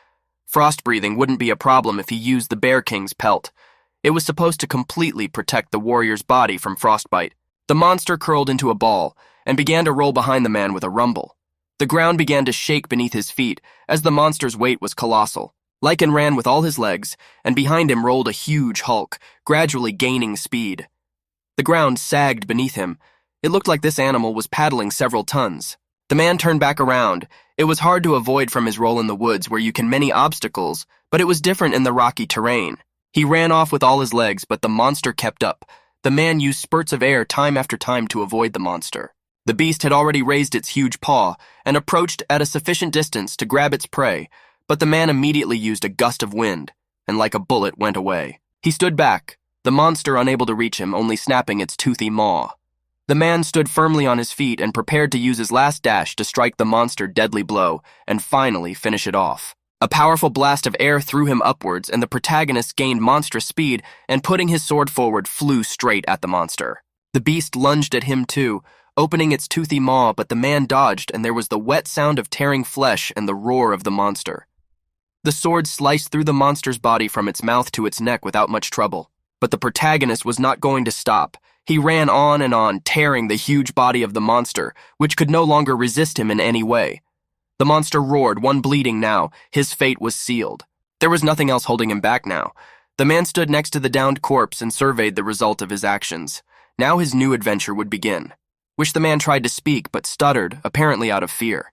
Frost breathing wouldn't be a problem if he used the Bear King's pelt. It was supposed to completely protect the warrior's body from frostbite. The monster curled into a ball and began to roll behind the man with a rumble. The ground began to shake beneath his feet, as the monster's weight was colossal. Lecan ran with all his legs, and behind him rolled a huge hulk, gradually gaining speed. The ground sagged beneath him. It looked like this animal was paddling several tons. The man turned back around. It was hard to avoid from his role in the woods where you can many obstacles, but it was different in the rocky terrain. He ran off with all his legs, but the monster kept up. The man used spurts of air time after time to avoid the monster. The beast had already raised its huge paw and approached at a sufficient distance to grab its prey, but the man immediately used a gust of wind, and like a bullet went away. He stood back, the monster unable to reach him, only snapping its toothy maw. The man stood firmly on his feet and prepared to use his last dash to strike the monster deadly blow and finally finish it off. A powerful blast of air threw him upwards, and the protagonist gained monstrous speed and, putting his sword forward, flew straight at the monster. The beast lunged at him too, opening its toothy maw, but the man dodged, and there was the wet sound of tearing flesh and the roar of the monster. The sword sliced through the monster's body from its mouth to its neck without much trouble. But the protagonist was not going to stop. He ran on, tearing the huge body of the monster, which could no longer resist him in any way. The monster roared, one bleeding now. His fate was sealed. There was nothing else holding him back now. The man stood next to the downed corpse and surveyed the result of his actions. Now his new adventure would begin. Wish the man tried to speak, but stuttered, apparently out of fear.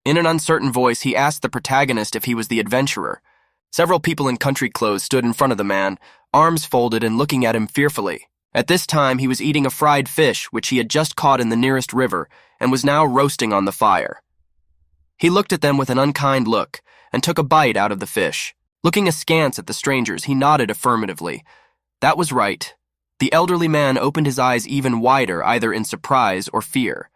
In an uncertain voice, he asked the protagonist if he was the adventurer. Several people in country clothes stood in front of the man, arms folded and looking at him fearfully. At this time, he was eating a fried fish, which he had just caught in the nearest river, and was now roasting on the fire. He looked at them with an unkind look, and took a bite out of the fish. Looking askance at the strangers, he nodded affirmatively. That was right. The elderly man opened his eyes even wider, either in surprise or fear.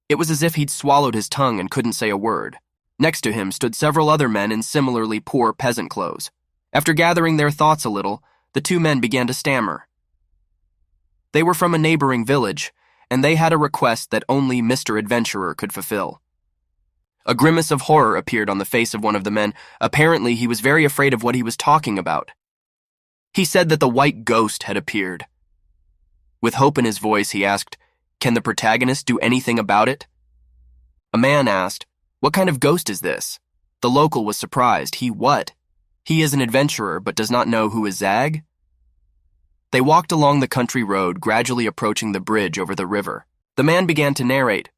It was as if he'd swallowed his tongue and couldn't say a word. Next to him stood several other men in similarly poor peasant clothes. After gathering their thoughts a little, the two men began to stammer. They were from a neighboring village, and they had a request that only Mr. Adventurer could fulfill. A grimace of horror appeared on the face of one of the men. Apparently, he was very afraid of what he was talking about. He said that the white ghost had appeared. With hope in his voice, he asked, "Can the protagonist do anything about it?" A man asked, "What kind of ghost is this?" The local was surprised. What? He is an adventurer, but does not know who is Zag? They walked along the country road, gradually approaching the bridge over the river. The man began to narrate.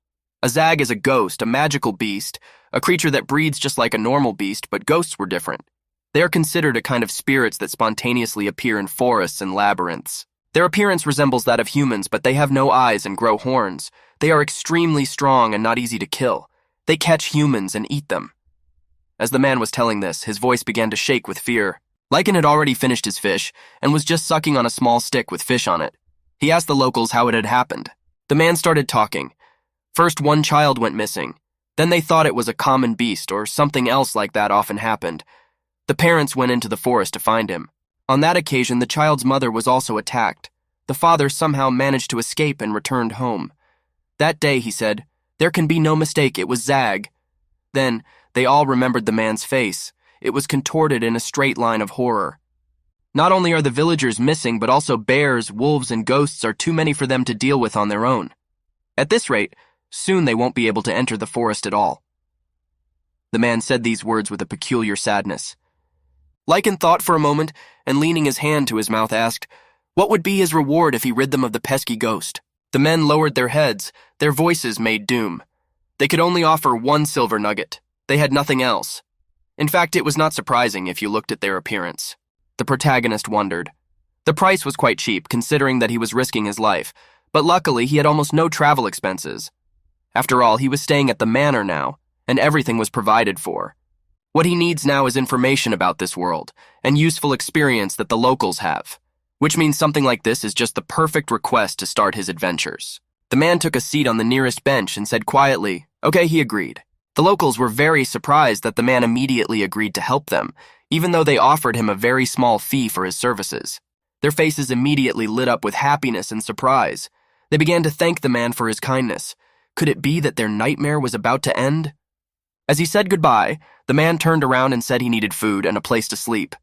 A Zag is a ghost, a magical beast, a creature that breathes just like a normal beast, but ghosts were different. They are considered a kind of spirits that spontaneously appear in forests and labyrinths. Their appearance resembles that of humans, but they have no eyes and grow horns. They are extremely strong and not easy to kill. They catch humans and eat them. As the man was telling this, his voice began to shake with fear. Lecan had already finished his fish and was just sucking on a small stick with fish on it. He asked the locals how it had happened. The man started talking. First, one child went missing. Then they thought it was a common beast or something else like that often happened. The parents went into the forest to find him. On that occasion, the child's mother was also attacked. The father somehow managed to escape and returned home. That day, he said, there can be no mistake, it was Zag. Then, they all remembered the man's face. It was contorted in a straight line of horror. Not only are the villagers missing, but also bears, wolves, and ghosts are too many for them to deal with on their own. At this rate, soon they won't be able to enter the forest at all. The man said these words with a peculiar sadness. Lecan thought for a moment, and leaning his hand to his mouth asked, what would be his reward if he rid them of the pesky ghost? The men lowered their heads, their voices made doom. They could only offer 1 silver nugget. They had nothing else. In fact, it was not surprising if you looked at their appearance. The protagonist wondered. The price was quite cheap, considering that he was risking his life, but luckily he had almost no travel expenses. After all, he was staying at the manor now, and everything was provided for. What he needs now is information about this world, and useful experience that the locals have, which means something like this is just the perfect request to start his adventures. The man took a seat on the nearest bench and said quietly, okay, he agreed. The locals were very surprised that the man immediately agreed to help them, even though they offered him a very small fee for his services. Their faces immediately lit up with happiness and surprise. They began to thank the man for his kindness. Could it be that their nightmare was about to end? As he said goodbye, the man turned around and said he needed food and a place to sleep.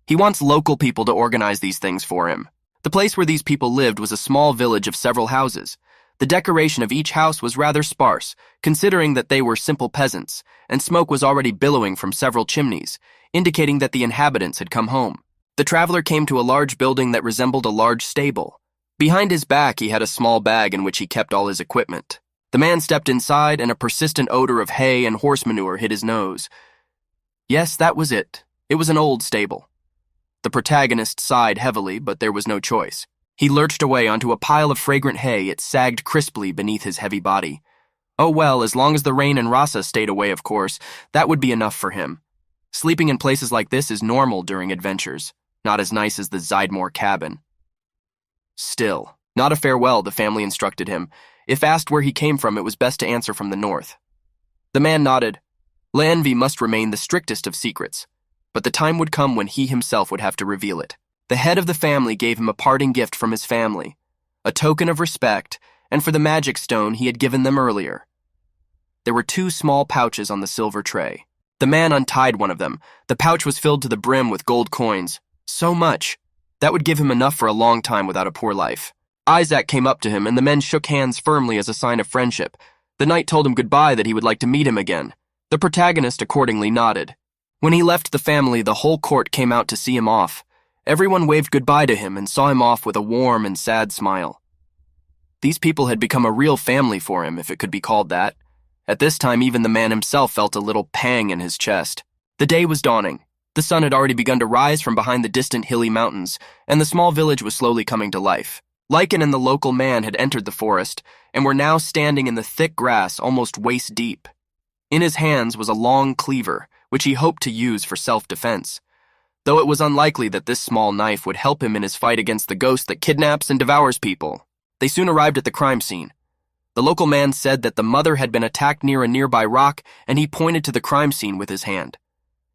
He wants local people to organize these things for him. The place where these people lived was a small village of several houses. The decoration of each house was rather sparse, considering that they were simple peasants, and smoke was already billowing from several chimneys, indicating that the inhabitants had come home. The traveler came to a large building that resembled a large stable. Behind his back, he had a small bag in which he kept all his equipment. The man stepped inside, and a persistent odor of hay and horse manure hit his nose. Yes, that was it. It was an old stable. The protagonist sighed heavily, but there was no choice. He lurched away onto a pile of fragrant hay. It sagged crisply beneath his heavy body. Oh well, as long as the rain and rasa stayed away, of course, that would be enough for him. Sleeping in places like this is normal during adventures, not as nice as the Zydmore cabin. Still, not a farewell, the family instructed him. If asked where he came from, it was best to answer from the north. The man nodded. L'envy must remain the strictest of secrets, but the time would come when he himself would have to reveal it. The head of the family gave him a parting gift from his family, a token of respect, and for the magic stone he had given them earlier. There were 2 small pouches on the silver tray. The man untied one of them. The pouch was filled to the brim with gold coins. So much. That would give him enough for a long time without a poor life. Isaac came up to him, and the men shook hands firmly as a sign of friendship. The knight told him goodbye, that he would like to meet him again. The protagonist accordingly nodded. When he left the family, the whole court came out to see him off. Everyone waved goodbye to him and saw him off with a warm and sad smile. These people had become a real family for him, if it could be called that. At this time, even the man himself felt a little pang in his chest. The day was dawning. The sun had already begun to rise from behind the distant hilly mountains, and the small village was slowly coming to life. Lecan and the local man had entered the forest, and were now standing in the thick grass almost waist deep. In his hands was a long cleaver, which he hoped to use for self-defense, though it was unlikely that this small knife would help him in his fight against the ghost that kidnaps and devours people. They soon arrived at the crime scene. The local man said that the mother had been attacked near a nearby rock, and he pointed to the crime scene with his hand.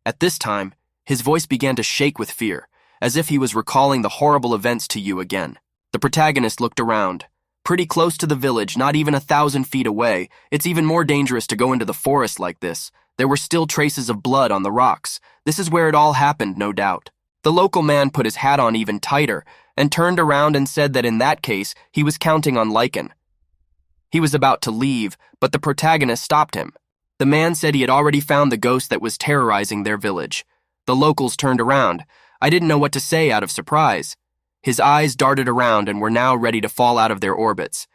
At this time, his voice began to shake with fear, as if he was recalling the horrible events to you again. The protagonist looked around. Pretty close to the village, not even 1,000 feet away, it's even more dangerous to go into the forest like this. There were still traces of blood on the rocks. This is where it all happened, no doubt. The local man put his hat on even tighter, and turned around and said that in that case, he was counting on Lecan. He was about to leave, but the protagonist stopped him. The man said he had already found the ghost that was terrorizing their village. The locals turned around. I didn't know what to say out of surprise. His eyes darted around and were now ready to fall out of their orbits.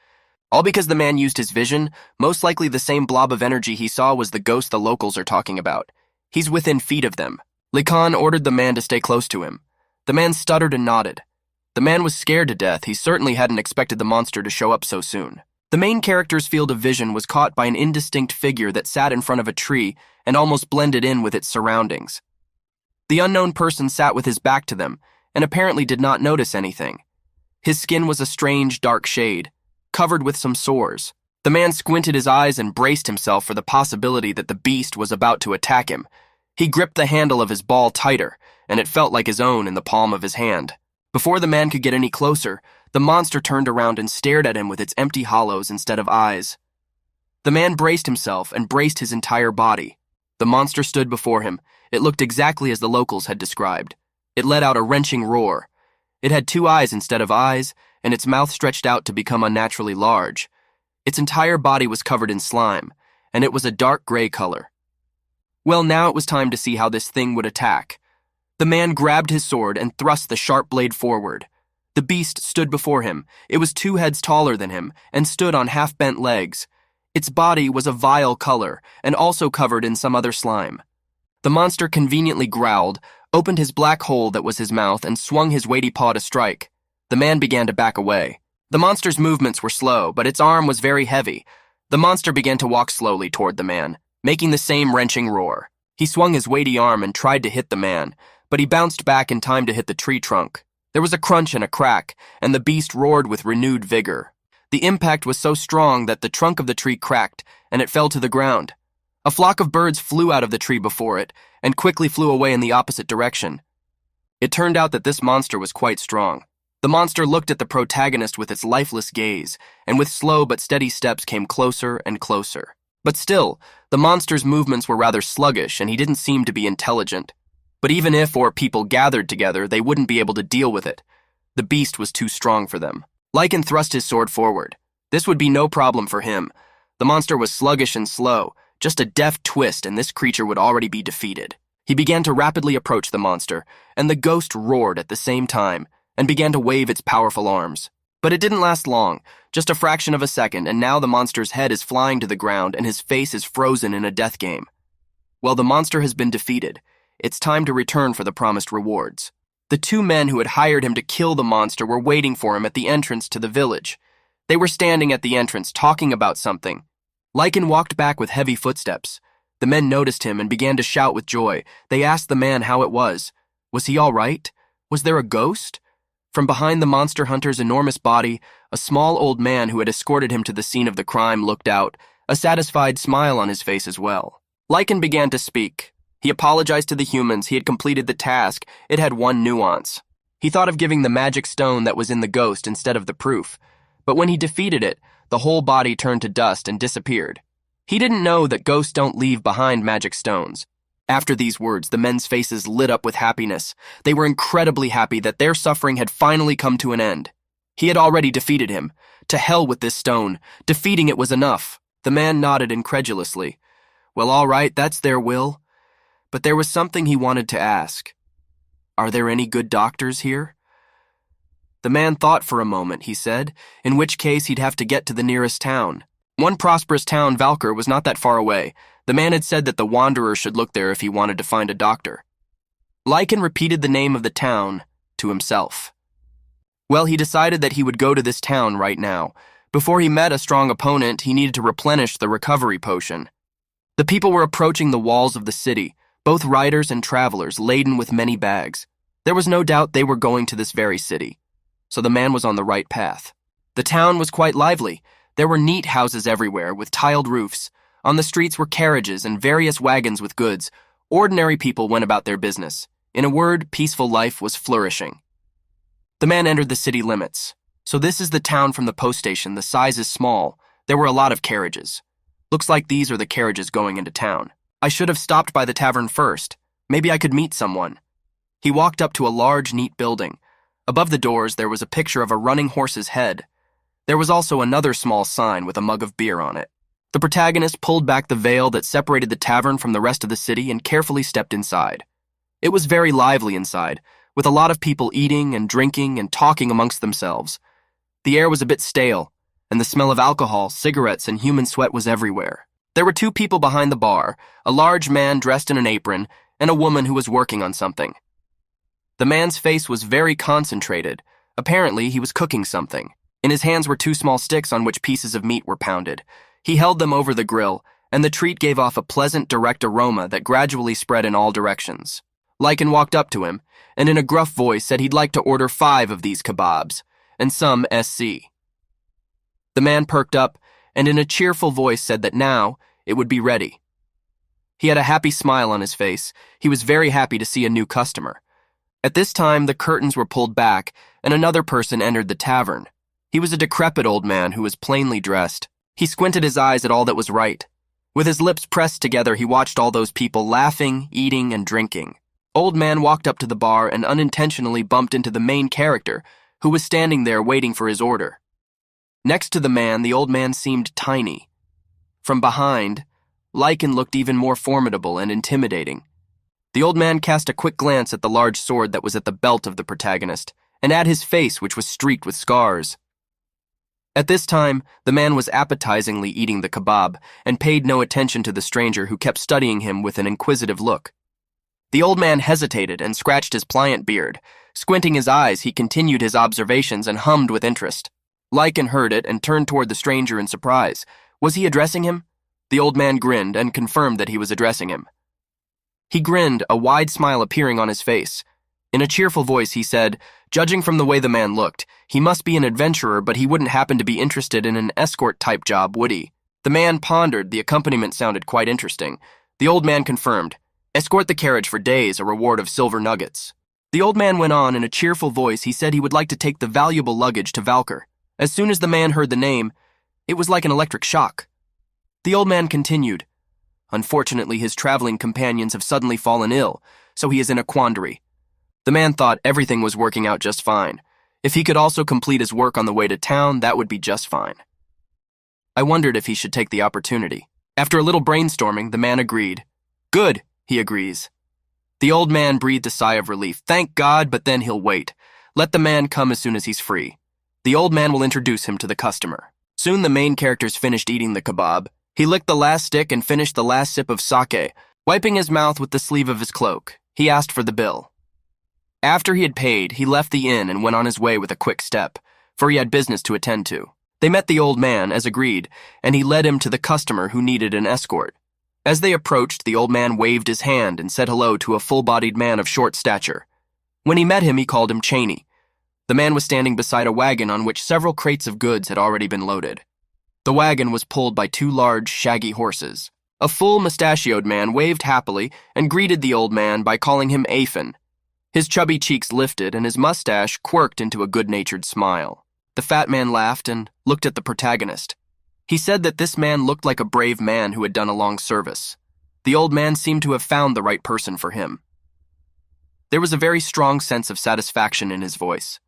All because the man used his vision. Most likely the same blob of energy he saw was the ghost the locals are talking about. He's within feet of them. Lecan ordered the man to stay close to him. The man stuttered and nodded. The man was scared to death. He certainly hadn't expected the monster to show up so soon. The main character's field of vision was caught by an indistinct figure that sat in front of a tree and almost blended in with its surroundings. The unknown person sat with his back to them and apparently did not notice anything. His skin was a strange, dark shade, covered with some sores. The man squinted his eyes and braced himself for the possibility that the beast was about to attack him. He gripped the handle of his ball tighter, and it felt like his own in the palm of his hand. Before the man could get any closer, the monster turned around and stared at him with its empty hollows instead of eyes. The man braced himself and braced his entire body. The monster stood before him. It looked exactly as the locals had described. It let out a wrenching roar. It had 2 eyes instead of eyes, and its mouth stretched out to become unnaturally large. Its entire body was covered in slime, and it was a dark gray color. Well, now it was time to see how this thing would attack. The man grabbed his sword and thrust the sharp blade forward. The beast stood before him. It was 2 heads taller than him and stood on half-bent legs. Its body was a vile color and also covered in some other slime. The monster conveniently growled, opened his black hole that was his mouth, and swung his weighty paw to strike. The man began to back away. The monster's movements were slow, but its arm was very heavy. The monster began to walk slowly toward the man, making the same wrenching roar. He swung his weighty arm and tried to hit the man, but he bounced back in time to hit the tree trunk. There was a crunch and a crack, and the beast roared with renewed vigor. The impact was so strong that the trunk of the tree cracked, and it fell to the ground. A flock of birds flew out of the tree before it, and quickly flew away in the opposite direction. It turned out that this monster was quite strong. The monster looked at the protagonist with its lifeless gaze, and with slow but steady steps came closer and closer. But still, the monster's movements were rather sluggish, and he didn't seem to be intelligent. But even if people gathered together, they wouldn't be able to deal with it. The beast was too strong for them. Lecan thrust his sword forward. This would be no problem for him. The monster was sluggish and slow. Just a deft twist and this creature would already be defeated. He began to rapidly approach the monster, and the ghost roared at the same time and began to wave its powerful arms. But it didn't last long, just a fraction of a second, and now the monster's head is flying to the ground and his face is frozen in a death game. Well, the monster has been defeated. It's time to return for the promised rewards. The 2 men who had hired him to kill the monster were waiting for him at the entrance to the village. They were standing at the entrance, talking about something. Lecan walked back with heavy footsteps. The men noticed him and began to shout with joy. They asked the man how it was. Was he all right? Was there a ghost? From behind the monster hunter's enormous body, a small old man who had escorted him to the scene of the crime looked out, a satisfied smile on his face as well. Lecan began to speak. He apologized to the humans. He had completed the task. It had one nuance. He thought of giving the magic stone that was in the ghost instead of the proof. But when he defeated it, the whole body turned to dust and disappeared. He didn't know that ghosts don't leave behind magic stones. After these words, the men's faces lit up with happiness. They were incredibly happy that their suffering had finally come to an end. He had already defeated him. To hell with this stone. Defeating it was enough. The man nodded incredulously. Well, all right, that's their will. But there was something he wanted to ask. Are there any good doctors here? The man thought for a moment, he said, in which case he'd have to get to the nearest town. One prosperous town, Valker, was not that far away. The man had said that the wanderer should look there if he wanted to find a doctor. Lecan repeated the name of the town to himself. Well, he decided that he would go to this town right now. Before he met a strong opponent, he needed to replenish the recovery potion. The people were approaching the walls of the city, both riders and travelers laden with many bags. There was no doubt they were going to this very city. So the man was on the right path. The town was quite lively. There were neat houses everywhere with tiled roofs. On the streets were carriages and various wagons with goods. Ordinary people went about their business. In a word, peaceful life was flourishing. The man entered the city limits. So this is the town from the post station. The size is small. There were a lot of carriages. Looks like these are the carriages going into town. I should have stopped by the tavern first. Maybe I could meet someone. He walked up to a large, neat building. Above the doors, there was a picture of a running horse's head. There was also another small sign with a mug of beer on it. The protagonist pulled back the veil that separated the tavern from the rest of the city and carefully stepped inside. It was very lively inside, with a lot of people eating and drinking and talking amongst themselves. The air was a bit stale, and the smell of alcohol, cigarettes, and human sweat was everywhere. There were two people behind the bar, a large man dressed in an apron, and a woman who was working on something. The man's face was very concentrated. Apparently, he was cooking something. In his hands were two small sticks on which pieces of meat were pounded. He held them over the grill, and the treat gave off a pleasant, direct aroma that gradually spread in all directions. Lecan walked up to him, and in a gruff voice said he'd like to order 5 of these kebabs, and some SC. The man perked up, and in a cheerful voice said that now it would be ready. He had a happy smile on his face. He was very happy to see a new customer. At this time, the curtains were pulled back, and another person entered the tavern. He was a decrepit old man who was plainly dressed. He squinted his eyes at all that was right. With his lips pressed together, he watched all those people laughing, eating, and drinking. Old man walked up to the bar and unintentionally bumped into the main character, who was standing there waiting for his order. Next to the man, the old man seemed tiny. From behind, Lecan looked even more formidable and intimidating. The old man cast a quick glance at the large sword that was at the belt of the protagonist, and at his face, which was streaked with scars. At this time, the man was appetizingly eating the kebab and paid no attention to the stranger who kept studying him with an inquisitive look. The old man hesitated and scratched his pliant beard. Squinting his eyes, he continued his observations and hummed with interest. Lecan heard it and turned toward the stranger in surprise. Was he addressing him? The old man grinned and confirmed that he was addressing him. He grinned, a wide smile appearing on his face. In a cheerful voice, he said, judging from the way the man looked, he must be an adventurer, but he wouldn't happen to be interested in an escort-type job, would he? The man pondered. The accompaniment sounded quite interesting. The old man confirmed, escort the carriage for days, a reward of silver nuggets. The old man went on in a cheerful voice. He said he would like to take the valuable luggage to Valker. As soon as the man heard the name, it was like an electric shock. The old man continued, unfortunately, his traveling companions have suddenly fallen ill, so he is in a quandary. The man thought everything was working out just fine. If he could also complete his work on the way to town, that would be just fine. I wondered if he should take the opportunity. After a little brainstorming, the man agreed. Good, he agrees. The old man breathed a sigh of relief. Thank God, but then he'll wait. Let the man come as soon as he's free. The old man will introduce him to the customer. Soon the main characters finished eating the kebab. He licked the last stick and finished the last sip of sake. Wiping his mouth with the sleeve of his cloak, he asked for the bill. After he had paid, he left the inn and went on his way with a quick step, for he had business to attend to. They met the old man, as agreed, and he led him to the customer who needed an escort. As they approached, the old man waved his hand and said hello to a full-bodied man of short stature. When he met him, he called him Cheney. The man was standing beside a wagon on which several crates of goods had already been loaded. The wagon was pulled by 2 large, shaggy horses. A full, mustachioed man waved happily and greeted the old man by calling him Aphin. His chubby cheeks lifted and his mustache quirked into a good-natured smile. The fat man laughed and looked at the protagonist. He said that this man looked like a brave man who had done a long service. The old man seemed to have found the right person for him. There was a very strong sense of satisfaction in his voice.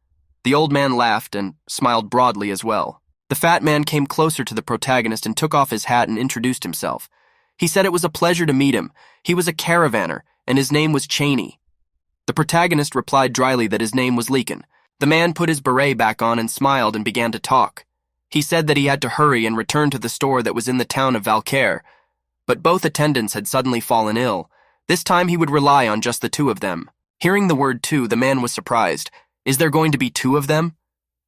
The old man laughed and smiled broadly as well. The fat man came closer to the protagonist and took off his hat and introduced himself. He said it was a pleasure to meet him. He was a caravaner, and his name was Cheney. The protagonist replied dryly that his name was Lecan. The man put his beret back on and smiled and began to talk. He said that he had to hurry and return to the store that was in the town of Valcaire, but both attendants had suddenly fallen ill. This time he would rely on just the two of them. Hearing the word two, the man was surprised. Is there going to be two of them?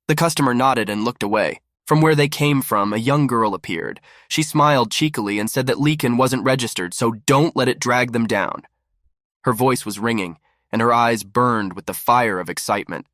The customer nodded and looked away. From where they came from, a young girl appeared. She smiled cheekily and said that Lecan wasn't registered, so don't let it drag them down. Her voice was ringing, and her eyes burned with the fire of excitement.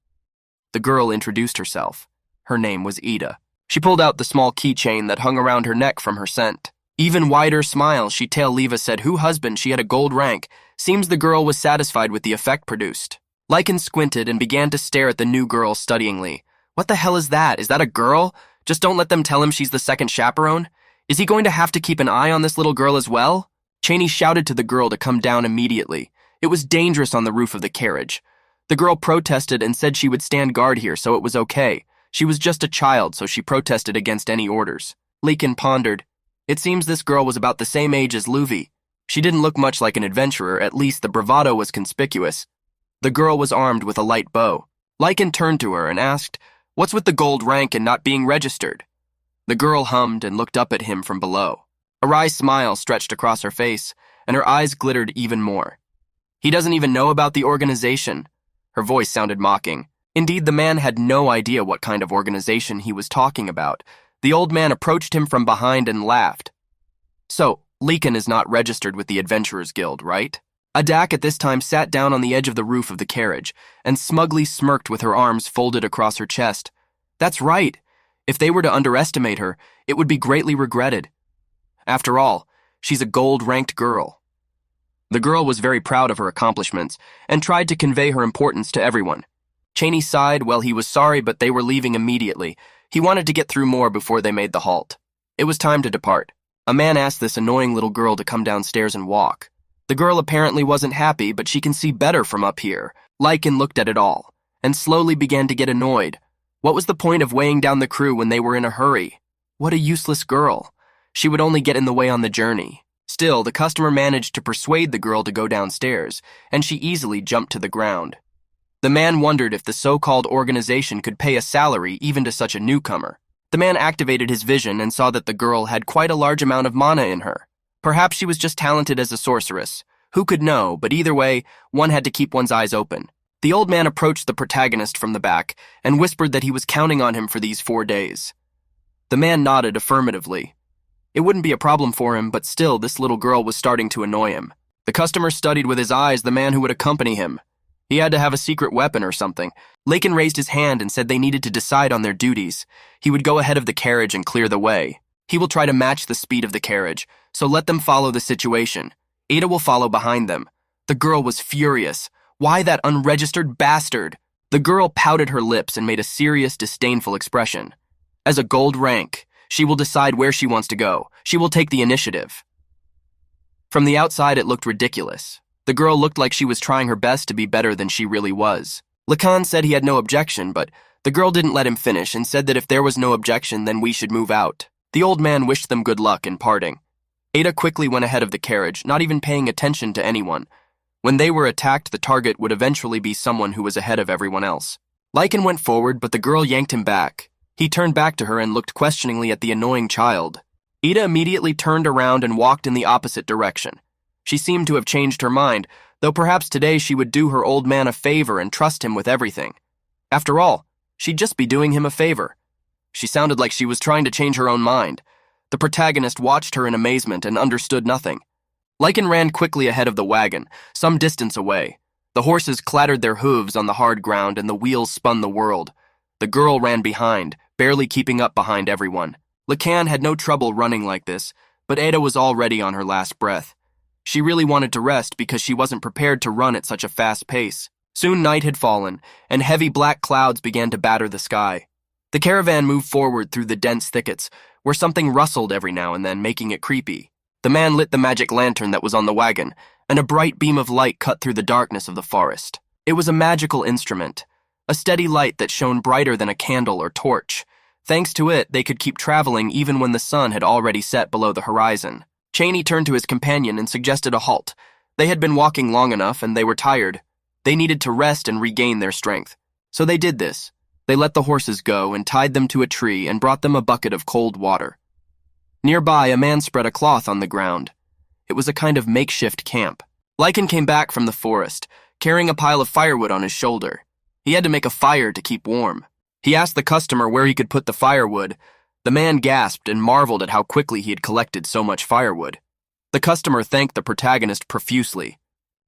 The girl introduced herself. Her name was Ida. She pulled out the small keychain that hung around her neck from her scent. Even wider smile, she tail Leva said, "Who husband?" She had a gold rank. Seems the girl was satisfied with the effect produced. Lecan squinted and began to stare at the new girl studyingly. What the hell is that? Is that a girl? Just don't let them tell him she's the second chaperone. Is he going to have to keep an eye on this little girl as well? Cheney shouted to the girl to come down immediately. It was dangerous on the roof of the carriage. The girl protested and said she would stand guard here, so it was okay. She was just a child, so she protested against any orders. Lecan pondered. It seems this girl was about the same age as Luvi. She didn't look much like an adventurer, at least the bravado was conspicuous. The girl was armed with a light bow. Lecan turned to her and asked, "What's with the gold rank and not being registered?" The girl hummed and looked up at him from below. A wry smile stretched across her face, and her eyes glittered even more. He doesn't even know about the organization. Her voice sounded mocking. Indeed, the man had no idea what kind of organization he was talking about. The old man approached him from behind and laughed. "So, Lecan is not registered with the Adventurers Guild, right?" Adak at this time sat down on the edge of the roof of the carriage and smugly smirked with her arms folded across her chest. "That's right. If they were to underestimate her, it would be greatly regretted. After all, she's a gold-ranked girl." The girl was very proud of her accomplishments and tried to convey her importance to everyone. Cheney sighed. Well, he was sorry, but they were leaving immediately. He wanted to get through more before they made the halt. It was time to depart. A man asked this annoying little girl to come downstairs and walk. The girl apparently wasn't happy, but she can see better from up here. Lecan looked at it all, and slowly began to get annoyed. What was the point of weighing down the crew when they were in a hurry? What a useless girl. She would only get in the way on the journey. Still, the customer managed to persuade the girl to go downstairs, and she easily jumped to the ground. The man wondered if the so-called organization could pay a salary even to such a newcomer. The man activated his vision and saw that the girl had quite a large amount of mana in her. Perhaps she was just talented as a sorceress. Who could know, but either way, one had to keep one's eyes open. The old man approached the protagonist from the back and whispered that he was counting on him for these 4 days. The man nodded affirmatively. It wouldn't be a problem for him, but still, this little girl was starting to annoy him. The customer studied with his eyes the man who would accompany him. He had to have a secret weapon or something. Lecan raised his hand and said they needed to decide on their duties. He would go ahead of the carriage and clear the way. He will try to match the speed of the carriage, so let them follow the situation. Ada will follow behind them. The girl was furious. Why that unregistered bastard? The girl pouted her lips and made a serious, disdainful expression. As a gold rank, she will decide where she wants to go. She will take the initiative. From the outside, it looked ridiculous. The girl looked like she was trying her best to be better than she really was. Lecan said he had no objection, but the girl didn't let him finish and said that if there was no objection, then we should move out. The old man wished them good luck in parting. Ada quickly went ahead of the carriage, not even paying attention to anyone. When they were attacked, the target would eventually be someone who was ahead of everyone else. Lecan went forward, but the girl yanked him back. He turned back to her and looked questioningly at the annoying child. Ada immediately turned around and walked in the opposite direction. She seemed to have changed her mind, though perhaps today she would do her old man a favor and trust him with everything. After all, she'd just be doing him a favor. She sounded like she was trying to change her own mind. The protagonist watched her in amazement and understood nothing. Lecan ran quickly ahead of the wagon, some distance away. The horses clattered their hooves on the hard ground and the wheels spun the world. The girl ran behind, barely keeping up behind everyone. Lecan had no trouble running like this, but Ada was already on her last breath. She really wanted to rest because she wasn't prepared to run at such a fast pace. Soon night had fallen, and heavy black clouds began to batter the sky. The caravan moved forward through the dense thickets, where something rustled every now and then, making it creepy. The man lit the magic lantern that was on the wagon, and a bright beam of light cut through the darkness of the forest. It was a magical instrument, a steady light that shone brighter than a candle or torch. Thanks to it, they could keep traveling even when the sun had already set below the horizon. Cheney turned to his companion and suggested a halt. They had been walking long enough and they were tired. They needed to rest and regain their strength. So they did this. They let the horses go and tied them to a tree and brought them a bucket of cold water. Nearby, a man spread a cloth on the ground. It was a kind of makeshift camp. Lecan came back from the forest, carrying a pile of firewood on his shoulder. He had to make a fire to keep warm. He asked the customer where he could put the firewood. The man gasped and marveled at how quickly he had collected so much firewood. The customer thanked the protagonist profusely.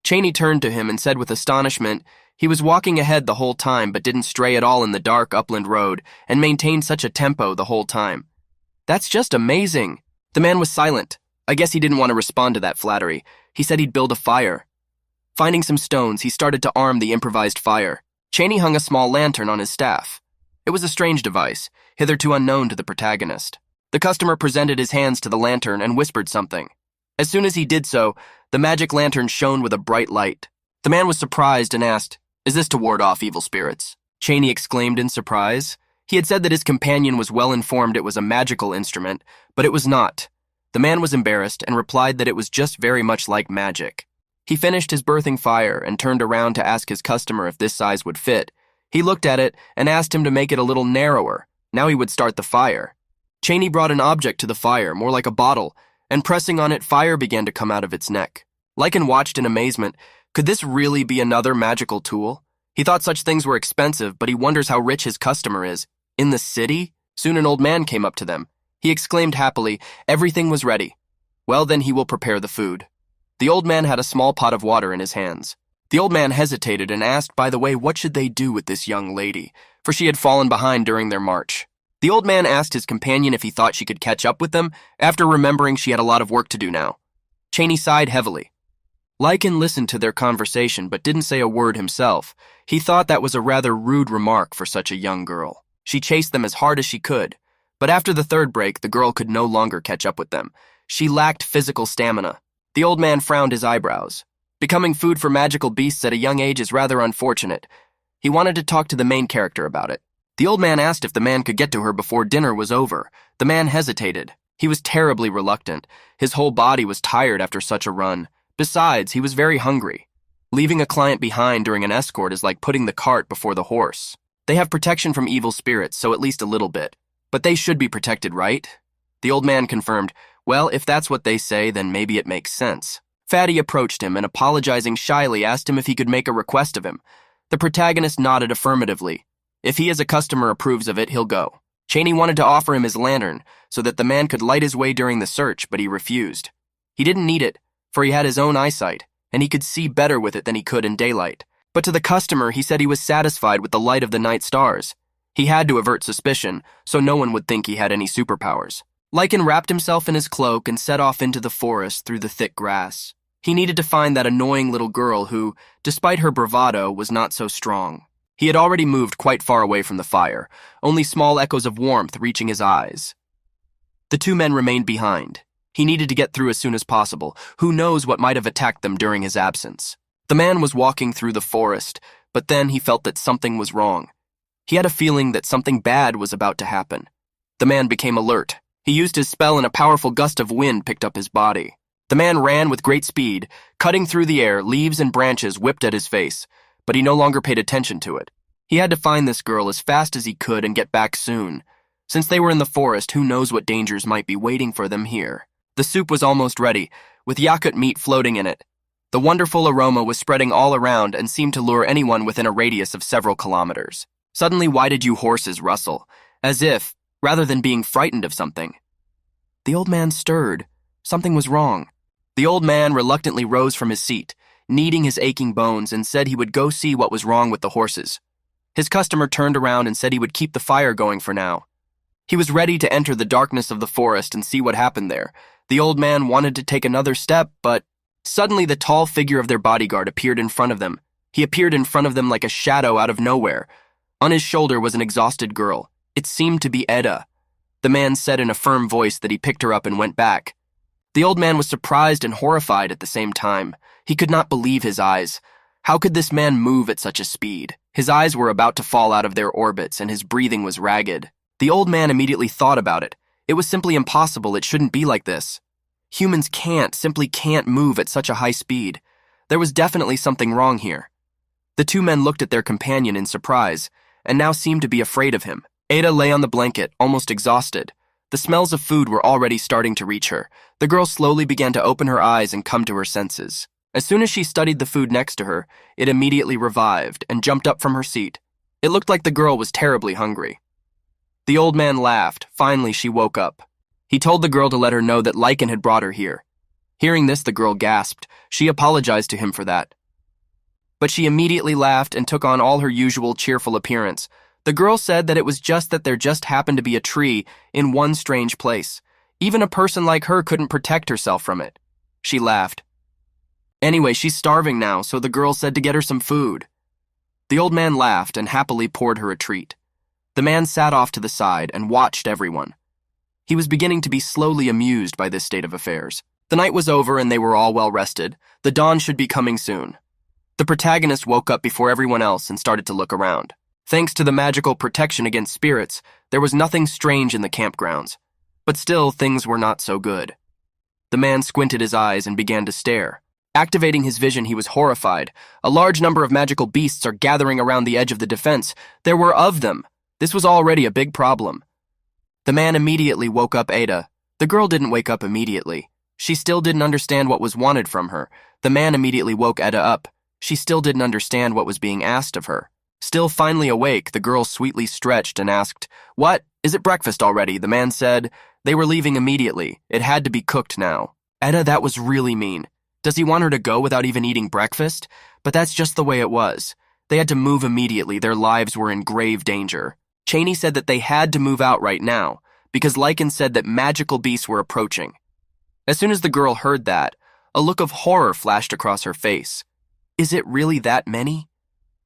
Cheney turned to him and said with astonishment, he was walking ahead the whole time but didn't stray at all in the dark upland road and maintained such a tempo the whole time. That's just amazing. The man was silent. I guess he didn't want to respond to that flattery. He said he'd build a fire. Finding some stones, he started to arm the improvised fire. Cheney hung a small lantern on his staff. It was a strange device, hitherto unknown to the protagonist. The customer presented his hands to the lantern and whispered something. As soon as he did so, the magic lantern shone with a bright light. The man was surprised and asked, "Is this to ward off evil spirits?" Cheney exclaimed in surprise. He had said that his companion was well informed it was a magical instrument, but it was not. The man was embarrassed and replied that it was just very much like magic. He finished his birthing fire and turned around to ask his customer if this size would fit. He looked at it and asked him to make it a little narrower. Now he would start the fire. Cheney brought an object to the fire, more like a bottle, and pressing on it, fire began to come out of its neck. Lecan watched in amazement. Could this really be another magical tool? He thought such things were expensive, but he wonders how rich his customer is. In the city? Soon an old man came up to them. He exclaimed happily, "Everything was ready." "Well, then he will prepare the food." The old man had a small pot of water in his hands. The old man hesitated and asked, by the way, what should they do with this young lady, for she had fallen behind during their march. The old man asked his companion if he thought she could catch up with them, after remembering she had a lot of work to do now. Cheney sighed heavily. Lecan listened to their conversation but didn't say a word himself. He thought that was a rather rude remark for such a young girl. She chased them as hard as she could, but after the third break, the girl could no longer catch up with them. She lacked physical stamina. The old man frowned his eyebrows. Becoming food for magical beasts at a young age is rather unfortunate. He wanted to talk to the main character about it. The old man asked if the man could get to her before dinner was over. The man hesitated. He was terribly reluctant. His whole body was tired after such a run. Besides, he was very hungry. Leaving a client behind during an escort is like putting the cart before the horse. They have protection from evil spirits, so at least a little bit. But they should be protected, right? The old man confirmed, "Well, if that's what they say, then maybe it makes sense." Fatty approached him and, apologizing shyly, asked him if he could make a request of him. The protagonist nodded affirmatively. If he as a customer approves of it, he'll go. Cheney wanted to offer him his lantern so that the man could light his way during the search, but he refused. He didn't need it, for he had his own eyesight, and he could see better with it than he could in daylight. But to the customer, he said he was satisfied with the light of the night stars. He had to avert suspicion, so no one would think he had any superpowers. Lecan wrapped himself in his cloak and set off into the forest through the thick grass. He needed to find that annoying little girl who, despite her bravado, was not so strong. He had already moved quite far away from the fire, only small echoes of warmth reaching his eyes. The two men remained behind. He needed to get through as soon as possible. Who knows what might have attacked them during his absence? The man was walking through the forest, but then he felt that something was wrong. He had a feeling that something bad was about to happen. The man became alert. He used his spell and a powerful gust of wind picked up his body. The man ran with great speed, cutting through the air, leaves and branches whipped at his face, but he no longer paid attention to it. He had to find this girl as fast as he could and get back soon. Since they were in the forest, who knows what dangers might be waiting for them here. The soup was almost ready, with yakut meat floating in it. The wonderful aroma was spreading all around and seemed to lure anyone within a radius of several kilometers. Suddenly, why did you horses rustle? As if, rather than being frightened of something. The old man stirred. Something was wrong. The old man reluctantly rose from his seat, kneading his aching bones, and said he would go see what was wrong with the horses. His customer turned around and said he would keep the fire going for now. He was ready to enter the darkness of the forest and see what happened there. The old man wanted to take another step, but suddenly the tall figure of their bodyguard appeared in front of them. He appeared in front of them like a shadow out of nowhere. On his shoulder was an exhausted girl. It seemed to be Edda. The man said in a firm voice that he picked her up and went back. The old man was surprised and horrified at the same time. He could not believe his eyes. How could this man move at such a speed? His eyes were about to fall out of their orbits and his breathing was ragged. The old man immediately thought about it. It was simply impossible. It shouldn't be like this. Humans simply can't move at such a high speed. There was definitely something wrong here. The two men looked at their companion in surprise, and now seemed to be afraid of him. Ada lay on the blanket, almost exhausted. The smells of food were already starting to reach her. The girl slowly began to open her eyes and come to her senses. As soon as she studied the food next to her, it immediately revived and jumped up from her seat. It looked like the girl was terribly hungry. The old man laughed. Finally, she woke up. He told the girl to let her know that Lecan had brought her here. Hearing this, the girl gasped. She apologized to him for that. But she immediately laughed and took on all her usual cheerful appearance. The girl said that it was just that there just happened to be a tree in one strange place. Even a person like her couldn't protect herself from it. She laughed. Anyway, she's starving now, so the girl said to get her some food. The old man laughed and happily poured her a treat. The man sat off to the side and watched everyone. He was beginning to be slowly amused by this state of affairs. The night was over and they were all well rested. The dawn should be coming soon. The protagonist woke up before everyone else and started to look around. Thanks to the magical protection against spirits, there was nothing strange in the campgrounds. But still, things were not so good. The man squinted his eyes and began to stare. Activating his vision, he was horrified. A large number of magical beasts are gathering around the edge of the defense. There were of them. This was already a big problem. The man immediately woke up Ada. The girl didn't wake up immediately. She still didn't understand what was wanted from her. The man immediately woke Ada up. She still didn't understand what was being asked of her. Still finally awake, the girl sweetly stretched and asked, "What? Is it breakfast already?" The man said, "They were leaving immediately. It had to be cooked now." Ada, that was really mean. Does he want her to go without even eating breakfast? But that's just the way it was. They had to move immediately. Their lives were in grave danger. Cheney said that they had to move out right now, because Lecan said that magical beasts were approaching. As soon as the girl heard that, a look of horror flashed across her face. Is it really that many?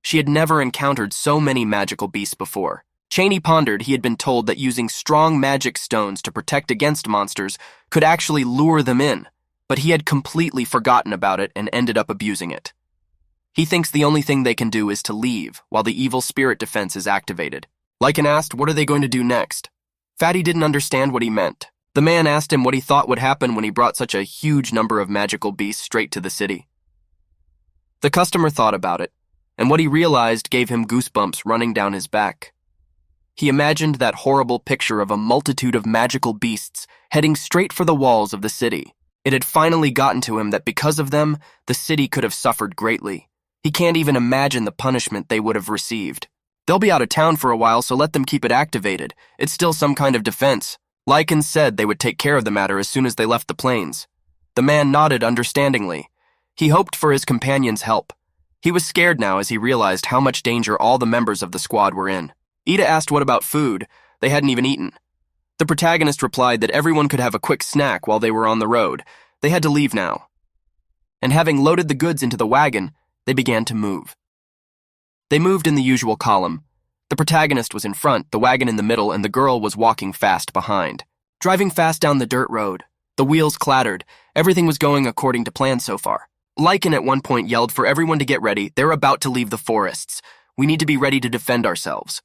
She had never encountered so many magical beasts before. Cheney pondered. He had been told that using strong magic stones to protect against monsters could actually lure them in, but he had completely forgotten about it and ended up abusing it. He thinks the only thing they can do is to leave while the evil spirit defense is activated. Lecan asked, what are they going to do next? Fatty didn't understand what he meant. The man asked him what he thought would happen when he brought such a huge number of magical beasts straight to the city. The customer thought about it, and what he realized gave him goosebumps running down his back. He imagined that horrible picture of a multitude of magical beasts heading straight for the walls of the city. It had finally gotten to him that because of them, the city could have suffered greatly. He can't even imagine the punishment they would have received. They'll be out of town for a while, so let them keep it activated. It's still some kind of defense. Lecan said they would take care of the matter as soon as they left the plains. The man nodded understandingly. He hoped for his companion's help. He was scared now as he realized how much danger all the members of the squad were in. Ida asked what about food. They hadn't even eaten. The protagonist replied that everyone could have a quick snack while they were on the road. They had to leave now. And having loaded the goods into the wagon, they began to move. They moved in the usual column. The protagonist was in front, the wagon in the middle, and the girl was walking fast behind. Driving fast down the dirt road. The wheels clattered. Everything was going according to plan so far. Lecan at one point yelled for everyone to get ready. They're about to leave the forests. We need to be ready to defend ourselves.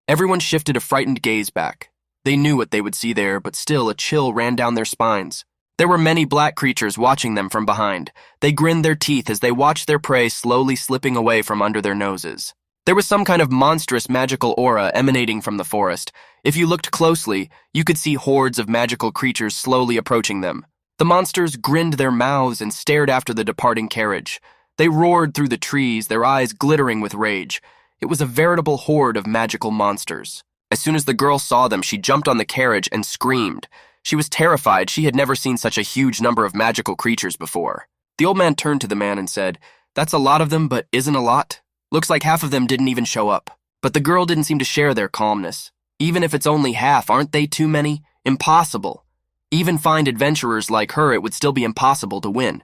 Everyone shifted a frightened gaze back. They knew what they would see there, but still a chill ran down their spines. There were many black creatures watching them from behind. They grinned their teeth as they watched their prey slowly slipping away from under their noses. There was some kind of monstrous magical aura emanating from the forest. If you looked closely, you could see hordes of magical creatures slowly approaching them. The monsters grinned their mouths and stared after the departing carriage. They roared through the trees, their eyes glittering with rage. It was a veritable horde of magical monsters. As soon as the girl saw them, she jumped on the carriage and screamed. She was terrified. She had never seen such a huge number of magical creatures before. The old man turned to the man and said, "That's a lot of them, but isn't a lot. Looks like half of them didn't even show up." But the girl didn't seem to share their calmness. Even if it's only half, aren't they too many? Impossible. Even fine adventurers like her, it would still be impossible to win.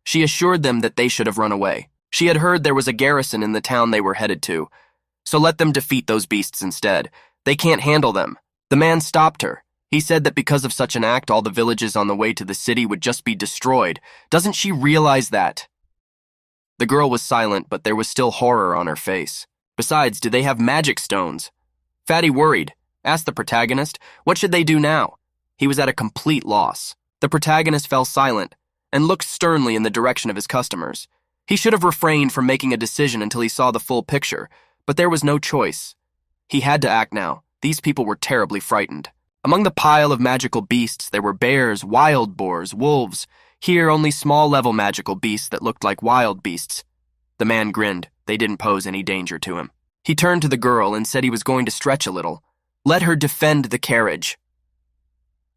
She assured them that they should have run away. She had heard there was a garrison in the town they were headed to. So let them defeat those beasts instead. They can't handle them. The man stopped her. He said that because of such an act, all the villages on the way to the city would just be destroyed. Doesn't she realize that? The girl was silent, but there was still horror on her face. Besides, do they have magic stones? Fatty worried, asked the protagonist, what should they do now? He was at a complete loss. The protagonist fell silent and looked sternly in the direction of his customers. He should have refrained from making a decision until he saw the full picture, but there was no choice. He had to act now. These people were terribly frightened. Among the pile of magical beasts, there were bears, wild boars, wolves. Here, only small-level magical beasts that looked like wild beasts. The man grinned. They didn't pose any danger to him. He turned to the girl and said he was going to stretch a little. Let her defend the carriage.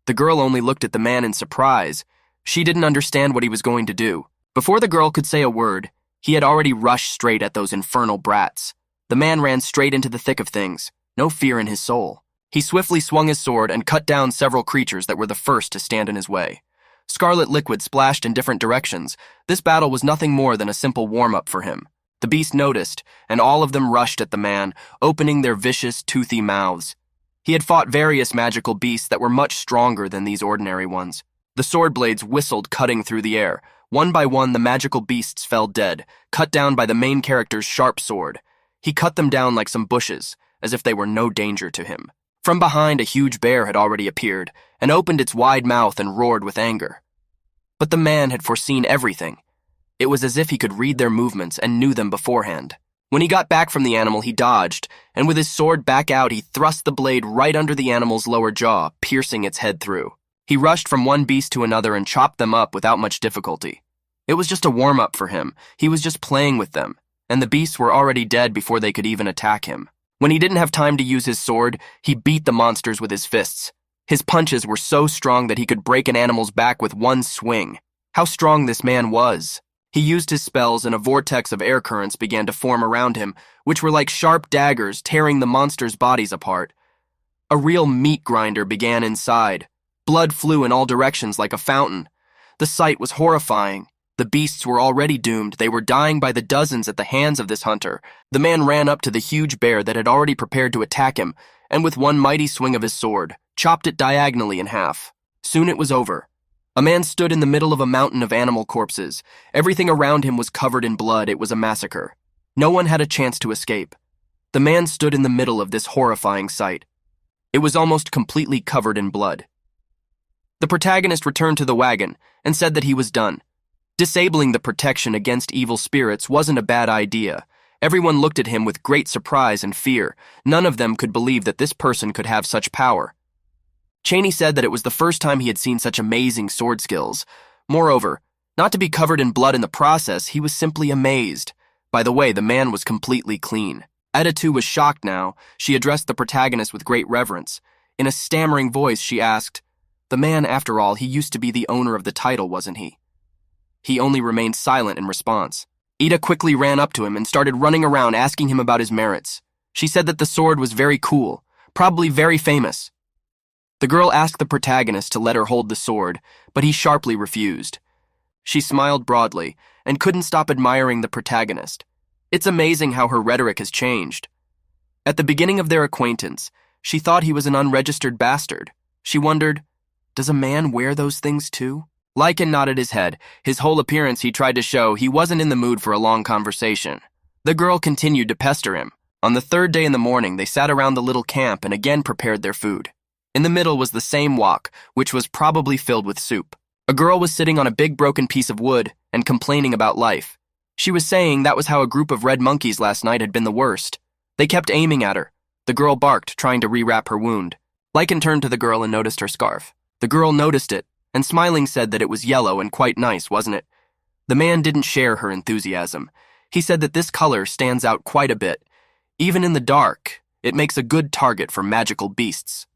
The girl only looked at the man in surprise. She didn't understand what he was going to do. Before the girl could say a word, he had already rushed straight at those infernal brats. The man ran straight into the thick of things, no fear in his soul. He swiftly swung his sword and cut down several creatures that were the first to stand in his way. Scarlet liquid splashed in different directions. This battle was nothing more than a simple warm-up for him. The beast noticed, and all of them rushed at the man, opening their vicious, toothy mouths. He had fought various magical beasts that were much stronger than these ordinary ones. The sword blades whistled, cutting through the air. One by one, the magical beasts fell dead, cut down by the main character's sharp sword. He cut them down like some bushes, as if they were no danger to him. From behind, a huge bear had already appeared, and opened its wide mouth and roared with anger. But the man had foreseen everything. It was as if he could read their movements and knew them beforehand. When he got back from the animal, he dodged, and with his sword back out, he thrust the blade right under the animal's lower jaw, piercing its head through. He rushed from one beast to another and chopped them up without much difficulty. It was just a warm-up for him. He was just playing with them, and the beasts were already dead before they could even attack him. When he didn't have time to use his sword, he beat the monsters with his fists. His punches were so strong that he could break an animal's back with one swing. How strong this man was! He used his spells, and a vortex of air currents began to form around him, which were like sharp daggers tearing the monsters' bodies apart. A real meat grinder began inside. Blood flew in all directions like a fountain. The sight was horrifying. The beasts were already doomed. They were dying by the dozens at the hands of this hunter. The man ran up to the huge bear that had already prepared to attack him, and with one mighty swing of his sword, chopped it diagonally in half. Soon it was over. A man stood in the middle of a mountain of animal corpses. Everything around him was covered in blood. It was a massacre. No one had a chance to escape. The man stood in the middle of this horrifying sight. It was almost completely covered in blood. The protagonist returned to the wagon and said that he was done. Disabling the protection against evil spirits wasn't a bad idea. Everyone looked at him with great surprise and fear. None of them could believe that this person could have such power. Cheney said that it was the first time he had seen such amazing sword skills. Moreover, not to be covered in blood in the process, he was simply amazed. By the way, the man was completely clean. Etta too was shocked now. She addressed the protagonist with great reverence. In a stammering voice, she asked, "The man, after all, he used to be the owner of the title, wasn't he?" He only remained silent in response. Ida quickly ran up to him and started running around asking him about his merits. She said that the sword was very cool, probably very famous. The girl asked the protagonist to let her hold the sword, but he sharply refused. She smiled broadly and couldn't stop admiring the protagonist. It's amazing how her rhetoric has changed. At the beginning of their acquaintance, she thought he was an unregistered bastard. She wondered, does a man wear those things too? Lecan nodded his head. His whole appearance he tried to show he wasn't in the mood for a long conversation. The girl continued to pester him. On the third day in the morning, they sat around the little camp and again prepared their food. In the middle was the same wok, which was probably filled with soup. A girl was sitting on a big broken piece of wood and complaining about life. She was saying that was how a group of red monkeys last night had been the worst. They kept aiming at her. The girl barked, trying to rewrap her wound. Lecan turned to the girl and noticed her scarf. The girl noticed it, and smiling said that it was yellow and quite nice, wasn't it? The man didn't share her enthusiasm. He said that this color stands out quite a bit. Even in the dark, it makes a good target for magical beasts.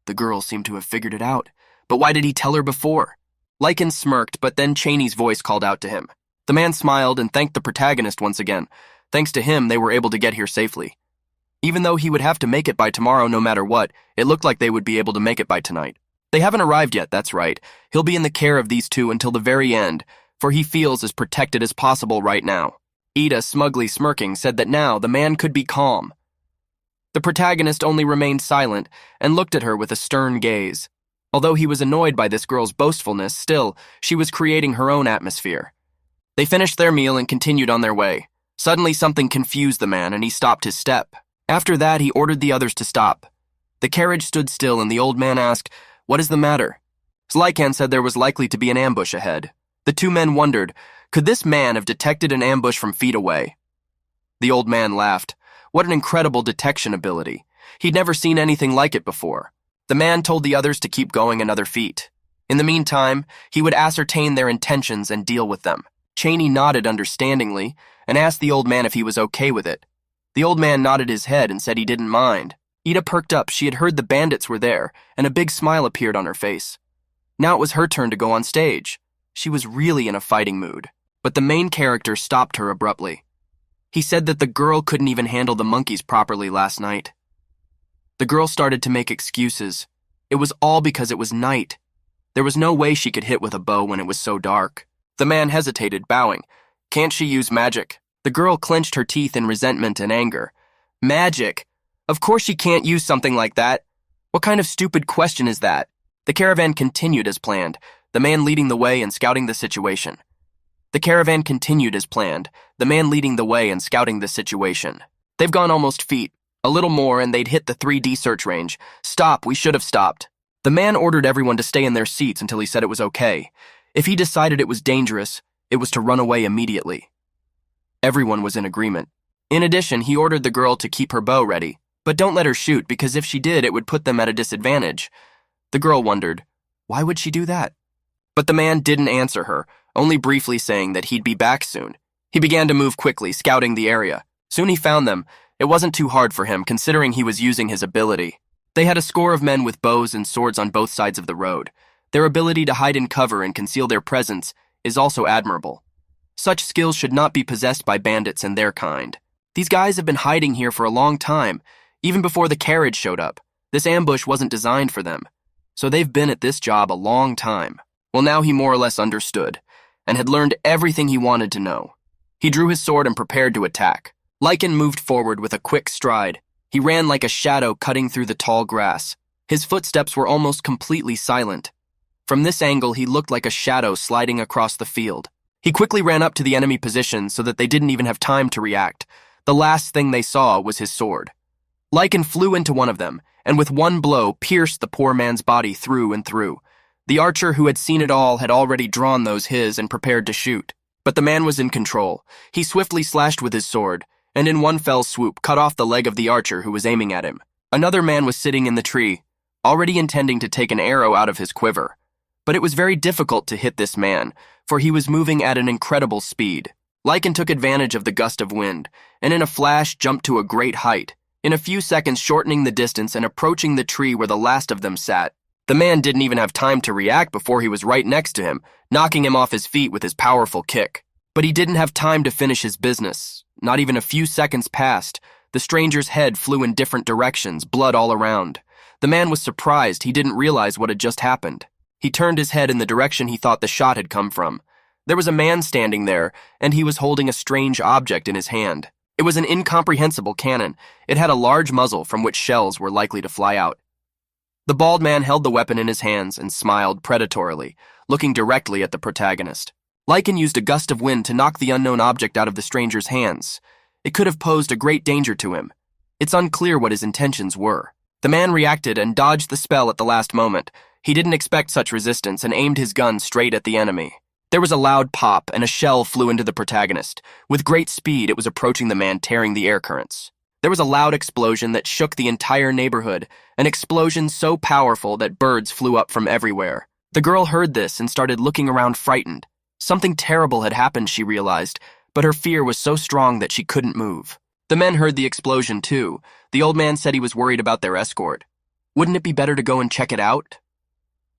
The girl seemed to have figured it out. But why did he tell her before? Lecan smirked, but then Cheney's voice called out to him. The man smiled and thanked the protagonist once again. Thanks to him, they were able to get here safely. Even though he would have to make it by tomorrow no matter what, it looked like they would be able to make it by tonight. They haven't arrived yet, that's right. He'll be in the care of these two until the very end, for he feels as protected as possible right now. Ida, smugly smirking, said that now the man could be calm. The protagonist only remained silent and looked at her with a stern gaze. Although he was annoyed by this girl's boastfulness, still, she was creating her own atmosphere. They finished their meal and continued on their way. Suddenly something confused the man and he stopped his step. After that, he ordered the others to stop. The carriage stood still and the old man asked, "What is the matter?" Lecan said there was likely to be an ambush ahead. The two men wondered, could this man have detected an ambush from feet away? The old man laughed. What an incredible detection ability. He'd never seen anything like it before. The man told the others to keep going another feet. In the meantime, he would ascertain their intentions and deal with them. Cheney nodded understandingly and asked the old man if he was okay with it. The old man nodded his head and said he didn't mind. Ida perked up. She had heard the bandits were there, and a big smile appeared on her face. Now it was her turn to go on stage. She was really in a fighting mood. But the main character stopped her abruptly. He said that the girl couldn't even handle the monkeys properly last night. The girl started to make excuses. It was all because it was night. There was no way she could hit with a bow when it was so dark. The man hesitated, bowing. Can't she use magic? The girl clenched her teeth in resentment and anger. Magic? Of course she can't use something like that. What kind of stupid question is that? The caravan continued as planned, the man leading the way and scouting the situation. The caravan continued as planned, the man leading the way and scouting the situation. They've gone almost feet. A little more and they'd hit the 3D search range. Stop, we should have stopped. The man ordered everyone to stay in their seats until he said it was okay. If he decided it was dangerous, it was to run away immediately. Everyone was in agreement. In addition, he ordered the girl to keep her bow ready, but don't let her shoot because if she did, it would put them at a disadvantage. The girl wondered, why would she do that? But the man didn't answer her, only briefly saying that he'd be back soon. He began to move quickly, scouting the area. Soon he found them. It wasn't too hard for him, considering he was using his ability. They had a score of men with bows and swords on both sides of the road. Their ability to hide in cover and conceal their presence is also admirable. Such skills should not be possessed by bandits and their kind. These guys have been hiding here for a long time, even before the carriage showed up. This ambush wasn't designed for them, so they've been at this job a long time. Well, now he more or less understood, and had learned everything he wanted to know. He drew his sword and prepared to attack. Lecan moved forward with a quick stride. He ran like a shadow cutting through the tall grass. His footsteps were almost completely silent. From this angle, he looked like a shadow sliding across the field. He quickly ran up to the enemy position so that they didn't even have time to react. The last thing they saw was his sword. Lecan flew into one of them, and with one blow pierced the poor man's body through and through. The archer who had seen it all had already drawn those his and prepared to shoot. But the man was in control. He swiftly slashed with his sword, and in one fell swoop cut off the leg of the archer who was aiming at him. Another man was sitting in the tree, already intending to take an arrow out of his quiver. But it was very difficult to hit this man, for he was moving at an incredible speed. Lecan took advantage of the gust of wind, and in a flash jumped to a great height, in a few seconds shortening the distance and approaching the tree where the last of them sat. The man didn't even have time to react before he was right next to him, knocking him off his feet with his powerful kick. But he didn't have time to finish his business. Not even a few seconds passed. The stranger's head flew in different directions, blood all around. The man was surprised. He didn't realize what had just happened. He turned his head in the direction he thought the shot had come from. There was a man standing there, and he was holding a strange object in his hand. It was an incomprehensible cannon. It had a large muzzle from which shells were likely to fly out. The bald man held the weapon in his hands and smiled predatorily, looking directly at the protagonist. Lecan used a gust of wind to knock the unknown object out of the stranger's hands. It could have posed a great danger to him. It's unclear what his intentions were. The man reacted and dodged the spell at the last moment. He didn't expect such resistance and aimed his gun straight at the enemy. There was a loud pop and a shell flew into the protagonist. With great speed, it was approaching the man, tearing the air currents. There was a loud explosion that shook the entire neighborhood, an explosion so powerful that birds flew up from everywhere. The girl heard this and started looking around frightened. Something terrible had happened, she realized, but her fear was so strong that she couldn't move. The men heard the explosion too. The old man said he was worried about their escort. Wouldn't it be better to go and check it out?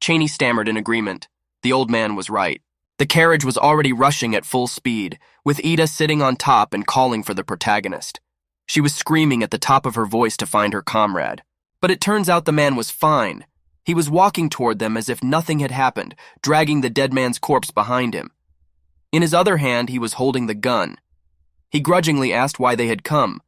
Cheney stammered in agreement. The old man was right. The carriage was already rushing at full speed, with Ida sitting on top and calling for the protagonist. She was screaming at the top of her voice to find her comrade. But it turns out the man was fine. He was walking toward them as if nothing had happened, dragging the dead man's corpse behind him. In his other hand, he was holding the gun. He grudgingly asked why they had come.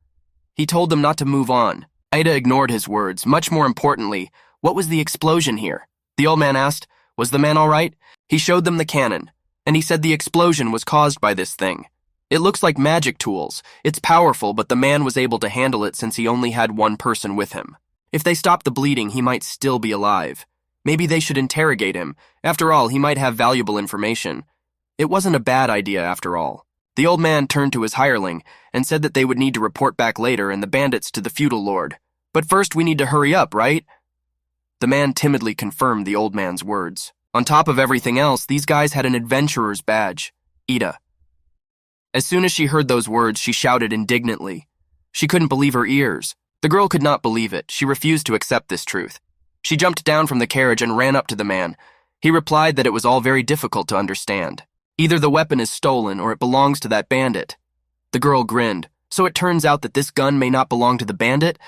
He told them not to move on. Ida ignored his words. Much more importantly, what was the explosion here? The old man asked, was the man all right? He showed them the cannon, and he said the explosion was caused by this thing. It looks like magic tools. It's powerful, but the man was able to handle it since he only had one person with him. If they stopped the bleeding, he might still be alive. Maybe they should interrogate him. After all, he might have valuable information. It wasn't a bad idea after all. The old man turned to his hireling and said that they would need to report back later and the bandits to the feudal lord. But first we need to hurry up, right? The man timidly confirmed the old man's words. On top of everything else, these guys had an adventurer's badge, Ida. As soon as she heard those words, she shouted indignantly. She couldn't believe her ears. The girl could not believe it. She refused to accept this truth. She jumped down from the carriage and ran up to the man. He replied that it was all very difficult to understand. Either the weapon is stolen or it belongs to that bandit. The girl grinned. So it turns out that this gun may not belong to the bandit?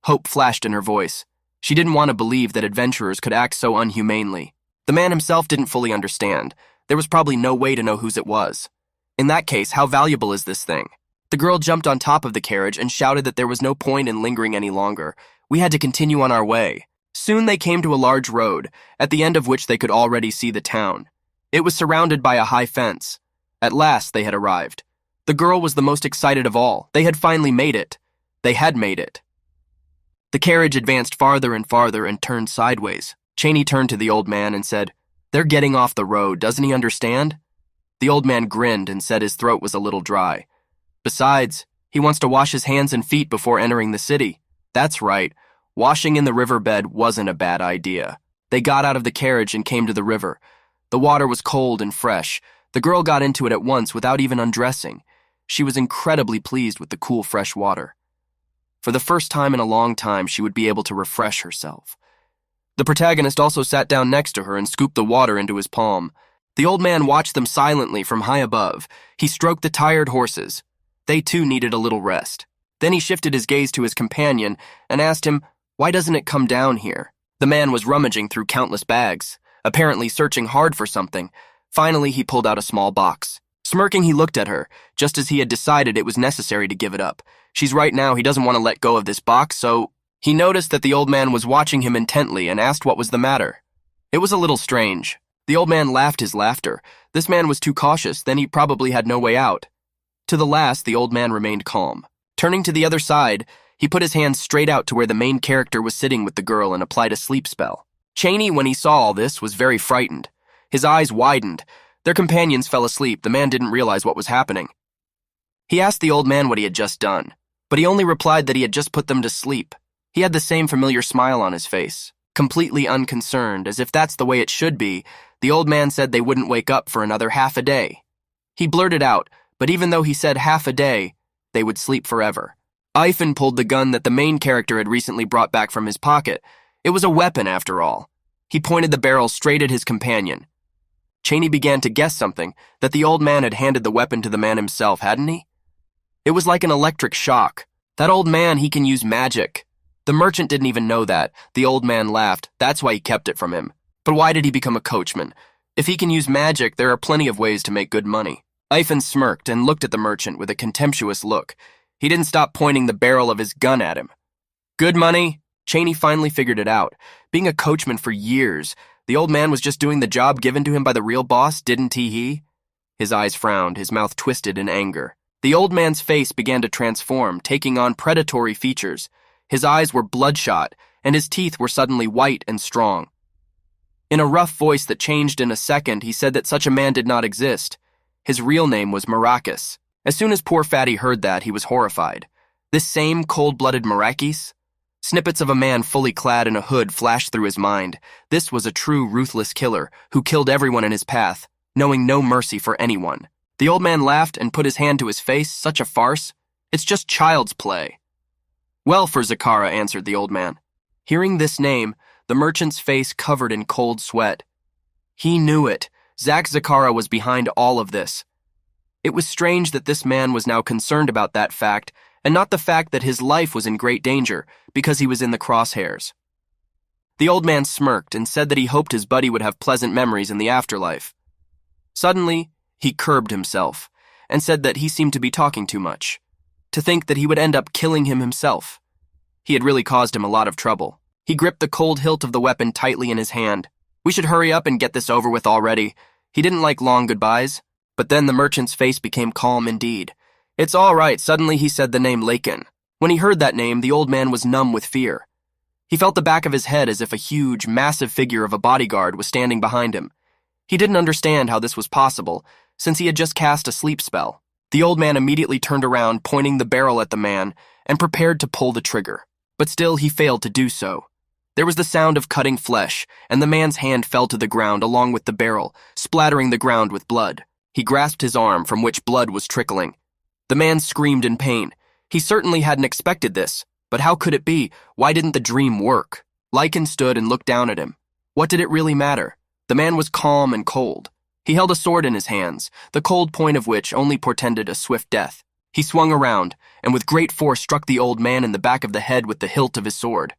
Hope flashed in her voice. She didn't want to believe that adventurers could act so unhumanely. The man himself didn't fully understand. There was probably no way to know whose it was. In that case, how valuable is this thing? The girl jumped on top of the carriage and shouted that there was no point in lingering any longer. We had to continue on our way. Soon they came to a large road, at the end of which they could already see the town. It was surrounded by a high fence. At last they had arrived. The girl was the most excited of all. They had finally made it. They had made it. The carriage advanced farther and farther and turned sideways. Cheney turned to the old man and said, "They're getting off the road, doesn't he understand?" The old man grinned and said his throat was a little dry. Besides, he wants to wash his hands and feet before entering the city. That's right. Washing in the riverbed wasn't a bad idea. They got out of the carriage and came to the river. The water was cold and fresh. The girl got into it at once without even undressing. She was incredibly pleased with the cool, fresh water. For the first time in a long time, she would be able to refresh herself. The protagonist also sat down next to her and scooped the water into his palm. The old man watched them silently from high above. He stroked the tired horses. They too needed a little rest. Then he shifted his gaze to his companion and asked him, "Why doesn't it come down here?" The man was rummaging through countless bags, apparently searching hard for something. Finally, he pulled out a small box. Smirking, he looked at her, just as he had decided it was necessary to give it up. She's right now, he doesn't want to let go of this box, so... He noticed that the old man was watching him intently and asked what was the matter. It was a little strange. The old man laughed his laughter. This man was too cautious, then he probably had no way out. To the last, the old man remained calm. Turning to the other side, he put his hand straight out to where the main character was sitting with the girl and applied a sleep spell. Cheney, when he saw all this, was very frightened. His eyes widened. Their companions fell asleep. The man didn't realize what was happening. He asked the old man what he had just done, but he only replied that he had just put them to sleep. He had the same familiar smile on his face, completely unconcerned, as if that's the way it should be. The old man said they wouldn't wake up for another half a day. He blurted out, but even though he said half a day, they would sleep forever. Ivan pulled the gun that the main character had recently brought back from his pocket. It was a weapon, after all. He pointed the barrel straight at his companion. Cheney began to guess something, that the old man had handed the weapon to the man himself, hadn't he? It was like an electric shock. That old man, he can use magic. The merchant didn't even know that. The old man laughed. That's why he kept it from him. But why did he become a coachman? If he can use magic, there are plenty of ways to make good money. Ivan smirked and looked at the merchant with a contemptuous look. He didn't stop pointing the barrel of his gun at him. Good money? Cheney finally figured it out. Being a coachman for years, the old man was just doing the job given to him by the real boss, didn't he? His eyes frowned, his mouth twisted in anger. The old man's face began to transform, taking on predatory features. His eyes were bloodshot, and his teeth were suddenly white and strong. In a rough voice that changed in a second, he said that such a man did not exist. His real name was Maracas. As soon as poor Fatty heard that, he was horrified. This same cold-blooded Maracas? Snippets of a man fully clad in a hood flashed through his mind. This was a true ruthless killer who killed everyone in his path, knowing no mercy for anyone. The old man laughed and put his hand to his face. Such a farce. It's just child's play. Well, for Zakara, answered the old man. Hearing this name, the merchant's face covered in cold sweat. He knew it. Zach Zakara was behind all of this. It was strange that this man was now concerned about that fact, and not the fact that his life was in great danger because he was in the crosshairs. The old man smirked and said that he hoped his buddy would have pleasant memories in the afterlife. Suddenly, he curbed himself and said that he seemed to be talking too much. To think that he would end up killing him himself. He had really caused him a lot of trouble. He gripped the cold hilt of the weapon tightly in his hand. We should hurry up and get this over with already. He didn't like long goodbyes. But then the merchant's face became calm indeed. It's all right. Suddenly he said the name Lecan. When he heard that name, the old man was numb with fear. He felt the back of his head as if a huge, massive figure of a bodyguard was standing behind him. He didn't understand how this was possible, since he had just cast a sleep spell. The old man immediately turned around, pointing the barrel at the man, and prepared to pull the trigger. But still, he failed to do so. There was the sound of cutting flesh, and the man's hand fell to the ground along with the barrel, splattering the ground with blood. He grasped his arm, from which blood was trickling. The man screamed in pain. He certainly hadn't expected this, but how could it be? Why didn't the dream work? Lecan stood and looked down at him. What did it really matter? The man was calm and cold. He held a sword in his hands, the cold point of which only portended a swift death. He swung around, and with great force struck the old man in the back of the head with the hilt of his sword.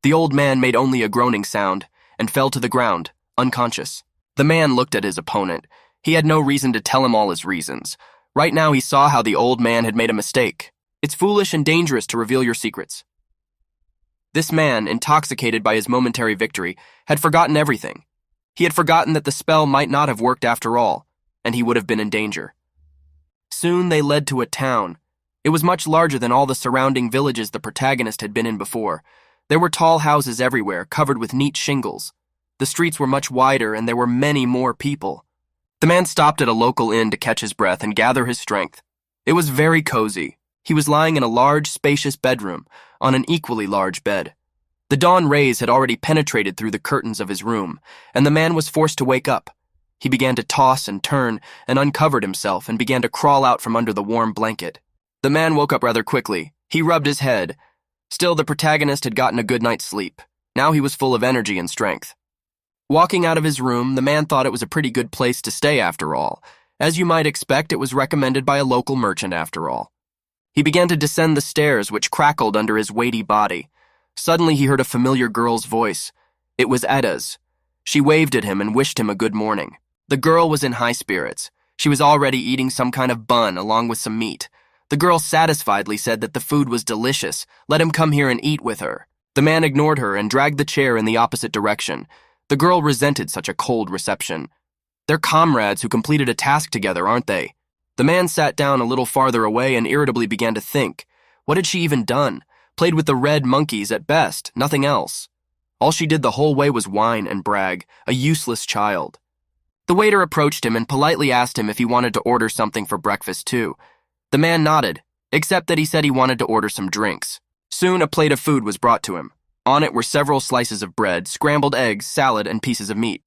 The old man made only a groaning sound, and fell to the ground, unconscious. The man looked at his opponent. He had no reason to tell him all his reasons. Right now he saw how the old man had made a mistake. It's foolish and dangerous to reveal your secrets. This man, intoxicated by his momentary victory, had forgotten everything. He had forgotten that the spell might not have worked after all, and he would have been in danger. Soon they led to a town. It was much larger than all the surrounding villages the protagonist had been in before. There were tall houses everywhere, covered with neat shingles. The streets were much wider, and there were many more people. The man stopped at a local inn to catch his breath and gather his strength. It was very cozy. He was lying in a large, spacious bedroom, on an equally large bed. The dawn rays had already penetrated through the curtains of his room, and the man was forced to wake up. He began to toss and turn, and uncovered himself, and began to crawl out from under the warm blanket. The man woke up rather quickly. He rubbed his head. Still, the protagonist had gotten a good night's sleep. Now he was full of energy and strength. Walking out of his room, the man thought it was a pretty good place to stay after all. As you might expect, it was recommended by a local merchant after all. He began to descend the stairs, which crackled under his weighty body. Suddenly he heard a familiar girl's voice. It was Edda's. She waved at him and wished him a good morning. The girl was in high spirits. She was already eating some kind of bun along with some meat. The girl satisfiedly said that the food was delicious. Let him come here and eat with her. The man ignored her and dragged the chair in the opposite direction. The girl resented such a cold reception. They're comrades who completed a task together, aren't they? The man sat down a little farther away and irritably began to think. What had she even done? Played with the red monkeys at best, nothing else. All she did the whole way was whine and brag, a useless child. The waiter approached him and politely asked him if he wanted to order something for breakfast too. The man nodded, except that he said he wanted to order some drinks. Soon a plate of food was brought to him. On it were several slices of bread, scrambled eggs, salad, and pieces of meat.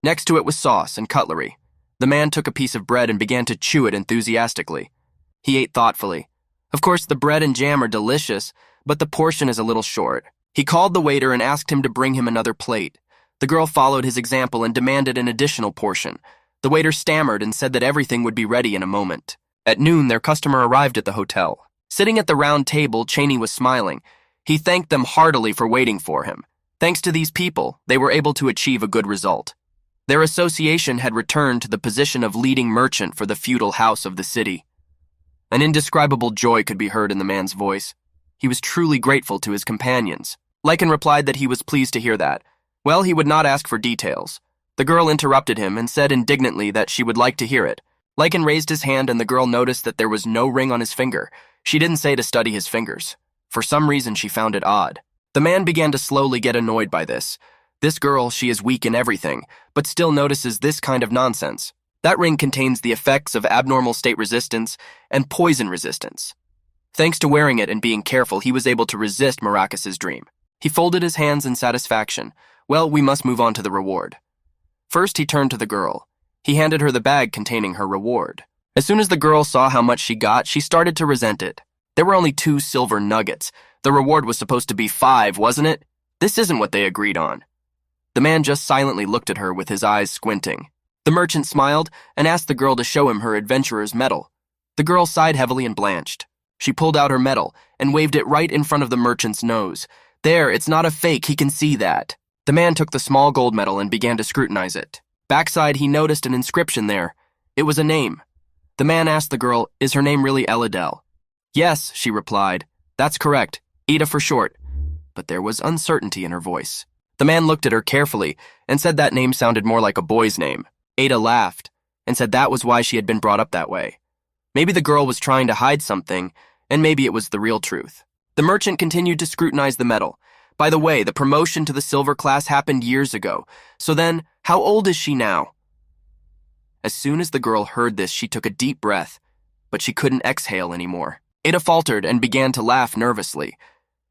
Next to it was sauce and cutlery. The man took a piece of bread and began to chew it enthusiastically. He ate thoughtfully. Of course, the bread and jam are delicious, but the portion is a little short. He called the waiter and asked him to bring him another plate. The girl followed his example and demanded an additional portion. The waiter stammered and said that everything would be ready in a moment. At noon, their customer arrived at the hotel. Sitting at the round table, Cheney was smiling. He thanked them heartily for waiting for him. Thanks to these people, they were able to achieve a good result. Their association had returned to the position of leading merchant for the feudal house of the city. An indescribable joy could be heard in the man's voice. He was truly grateful to his companions. Lecan replied that he was pleased to hear that. Well, he would not ask for details. The girl interrupted him and said indignantly that she would like to hear it. Lecan raised his hand and the girl noticed that there was no ring on his finger. She didn't say to study his fingers. For some reason, she found it odd. The man began to slowly get annoyed by this. This girl, she is weak in everything, but still notices this kind of nonsense. That ring contains the effects of abnormal state resistance and poison resistance. Thanks to wearing it and being careful, he was able to resist Maracas's dream. He folded his hands in satisfaction. Well, we must move on to the reward. First, he turned to the girl. He handed her the bag containing her reward. As soon as the girl saw how much she got, she started to resent it. There were only 2 silver nuggets. The reward was supposed to be 5, wasn't it? This isn't what they agreed on. The man just silently looked at her with his eyes squinting. The merchant smiled and asked the girl to show him her adventurer's medal. The girl sighed heavily and blanched. She pulled out her medal and waved it right in front of the merchant's nose. There, it's not a fake, he can see that. The man took the small gold medal and began to scrutinize it. Backside, he noticed an inscription there. It was a name. The man asked the girl, is her name really Eladel? Yes, she replied. That's correct. Ida for short. But there was uncertainty in her voice. The man looked at her carefully and said that name sounded more like a boy's name. Ada laughed and said that was why she had been brought up that way. Maybe the girl was trying to hide something, and maybe it was the real truth. The merchant continued to scrutinize the medal, By the way, the promotion to the silver class happened years ago. So then, how old is she now? As soon as the girl heard this, she took a deep breath, but she couldn't exhale anymore. Ida faltered and began to laugh nervously.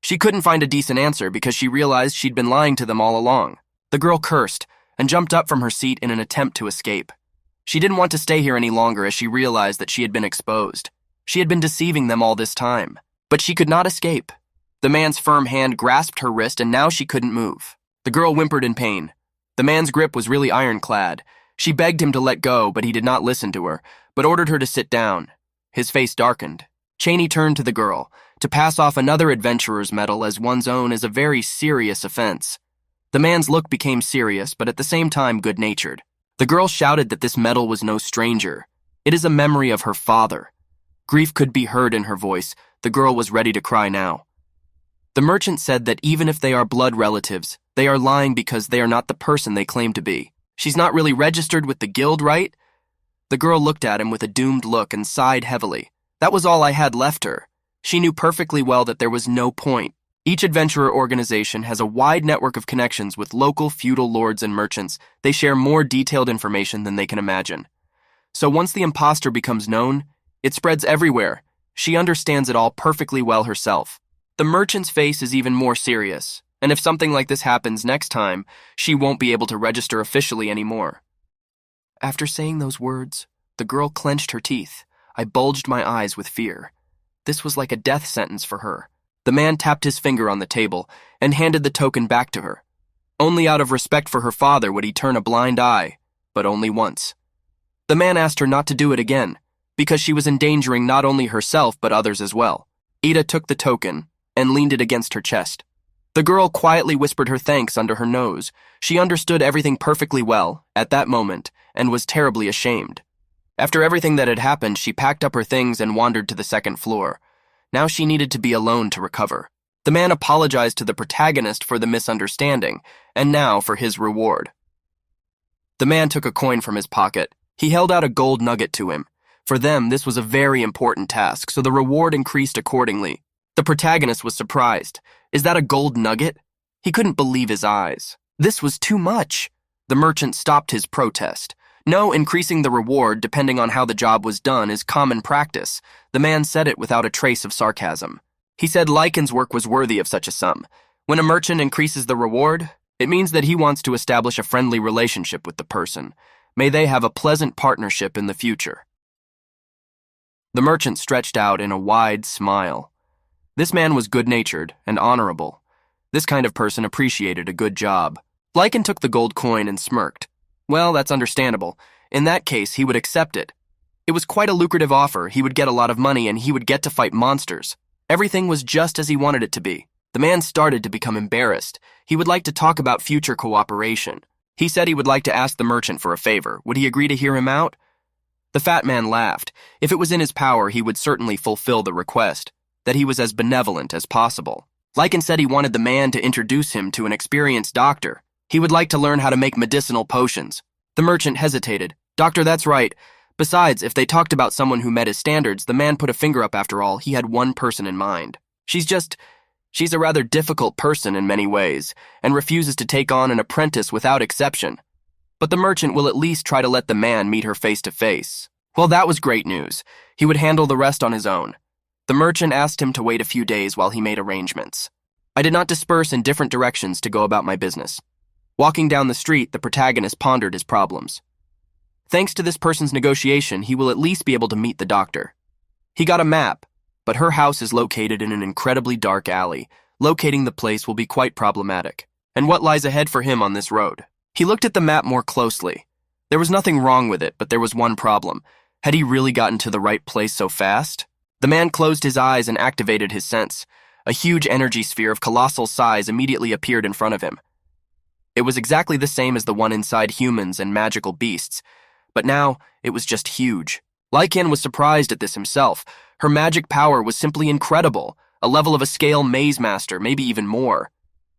She couldn't find a decent answer because she realized she'd been lying to them all along. The girl cursed and jumped up from her seat in an attempt to escape. She didn't want to stay here any longer as she realized that she had been exposed. She had been deceiving them all this time, but she could not escape. The man's firm hand grasped her wrist and now she couldn't move. The girl whimpered in pain. The man's grip was really ironclad. She begged him to let go, but he did not listen to her, but ordered her to sit down. His face darkened. Cheney turned to the girl. To pass off another adventurer's medal as one's own is a very serious offense. The man's look became serious, but at the same time good-natured. The girl shouted that this medal was no stranger. It is a memory of her father. Grief could be heard in her voice. The girl was ready to cry now. The merchant said that even if they are blood relatives, they are lying because they are not the person they claim to be. She's not really registered with the guild, right? The girl looked at him with a doomed look and sighed heavily. That was all I had left her. She knew perfectly well that there was no point. Each adventurer organization has a wide network of connections with local feudal lords and merchants. They share more detailed information than they can imagine. So once the imposter becomes known, it spreads everywhere. She understands it all perfectly well herself. The merchant's face is even more serious, and if something like this happens next time, she won't be able to register officially anymore. After saying those words, the girl clenched her teeth. I bulged my eyes with fear. This was like a death sentence for her. The man tapped his finger on the table and handed the token back to her. Only out of respect for her father would he turn a blind eye, but only once. The man asked her not to do it again, because she was endangering not only herself but others as well. Ida took the token and leaned it against her chest. The girl quietly whispered her thanks under her nose. She understood everything perfectly well at that moment and was terribly ashamed. After everything that had happened, she packed up her things and wandered to the second floor. Now she needed to be alone to recover. The man apologized to the protagonist for the misunderstanding, and now for his reward. The man took a coin from his pocket. He held out a gold nugget to him. For them, this was a very important task, so the reward increased accordingly. The protagonist was surprised. Is that a gold nugget? He couldn't believe his eyes. This was too much. The merchant stopped his protest. No, increasing the reward, depending on how the job was done, is common practice. The man said it without a trace of sarcasm. He said Lecan's work was worthy of such a sum. When a merchant increases the reward, it means that he wants to establish a friendly relationship with the person. May they have a pleasant partnership in the future. The merchant stretched out in a wide smile. This man was good-natured and honorable. This kind of person appreciated a good job. Lecan took the gold coin and smirked. Well, that's understandable. In that case, he would accept it. It was quite a lucrative offer. He would get a lot of money and he would get to fight monsters. Everything was just as he wanted it to be. The man started to become embarrassed. He would like to talk about future cooperation. He said he would like to ask the merchant for a favor. Would he agree to hear him out? The fat man laughed. If it was in his power, he would certainly fulfill the request, that he was as benevolent as possible. Lecan said he wanted the man to introduce him to an experienced doctor. He would like to learn how to make medicinal potions. The merchant hesitated. Doctor, that's right. Besides, if they talked about someone who met his standards, the man put a finger up after all. He had one person in mind. She's a rather difficult person in many ways, and refuses to take on an apprentice without exception. But the merchant will at least try to let the man meet her face to face. Well, that was great news. He would handle the rest on his own. The merchant asked him to wait a few days while he made arrangements. I did not disperse in different directions to go about my business. Walking down the street, the protagonist pondered his problems. Thanks to this person's negotiation, he will at least be able to meet the doctor. He got a map, but her house is located in an incredibly dark alley. Locating the place will be quite problematic. And what lies ahead for him on this road? He looked at the map more closely. There was nothing wrong with it, but there was one problem. Had he really gotten to the right place so fast? The man closed his eyes and activated his sense. A huge energy sphere of colossal size immediately appeared in front of him. It was exactly the same as the one inside humans and magical beasts, but now it was just huge. Lecan was surprised at this himself. Her magic power was simply incredible, a level of a scale maze master, maybe even more.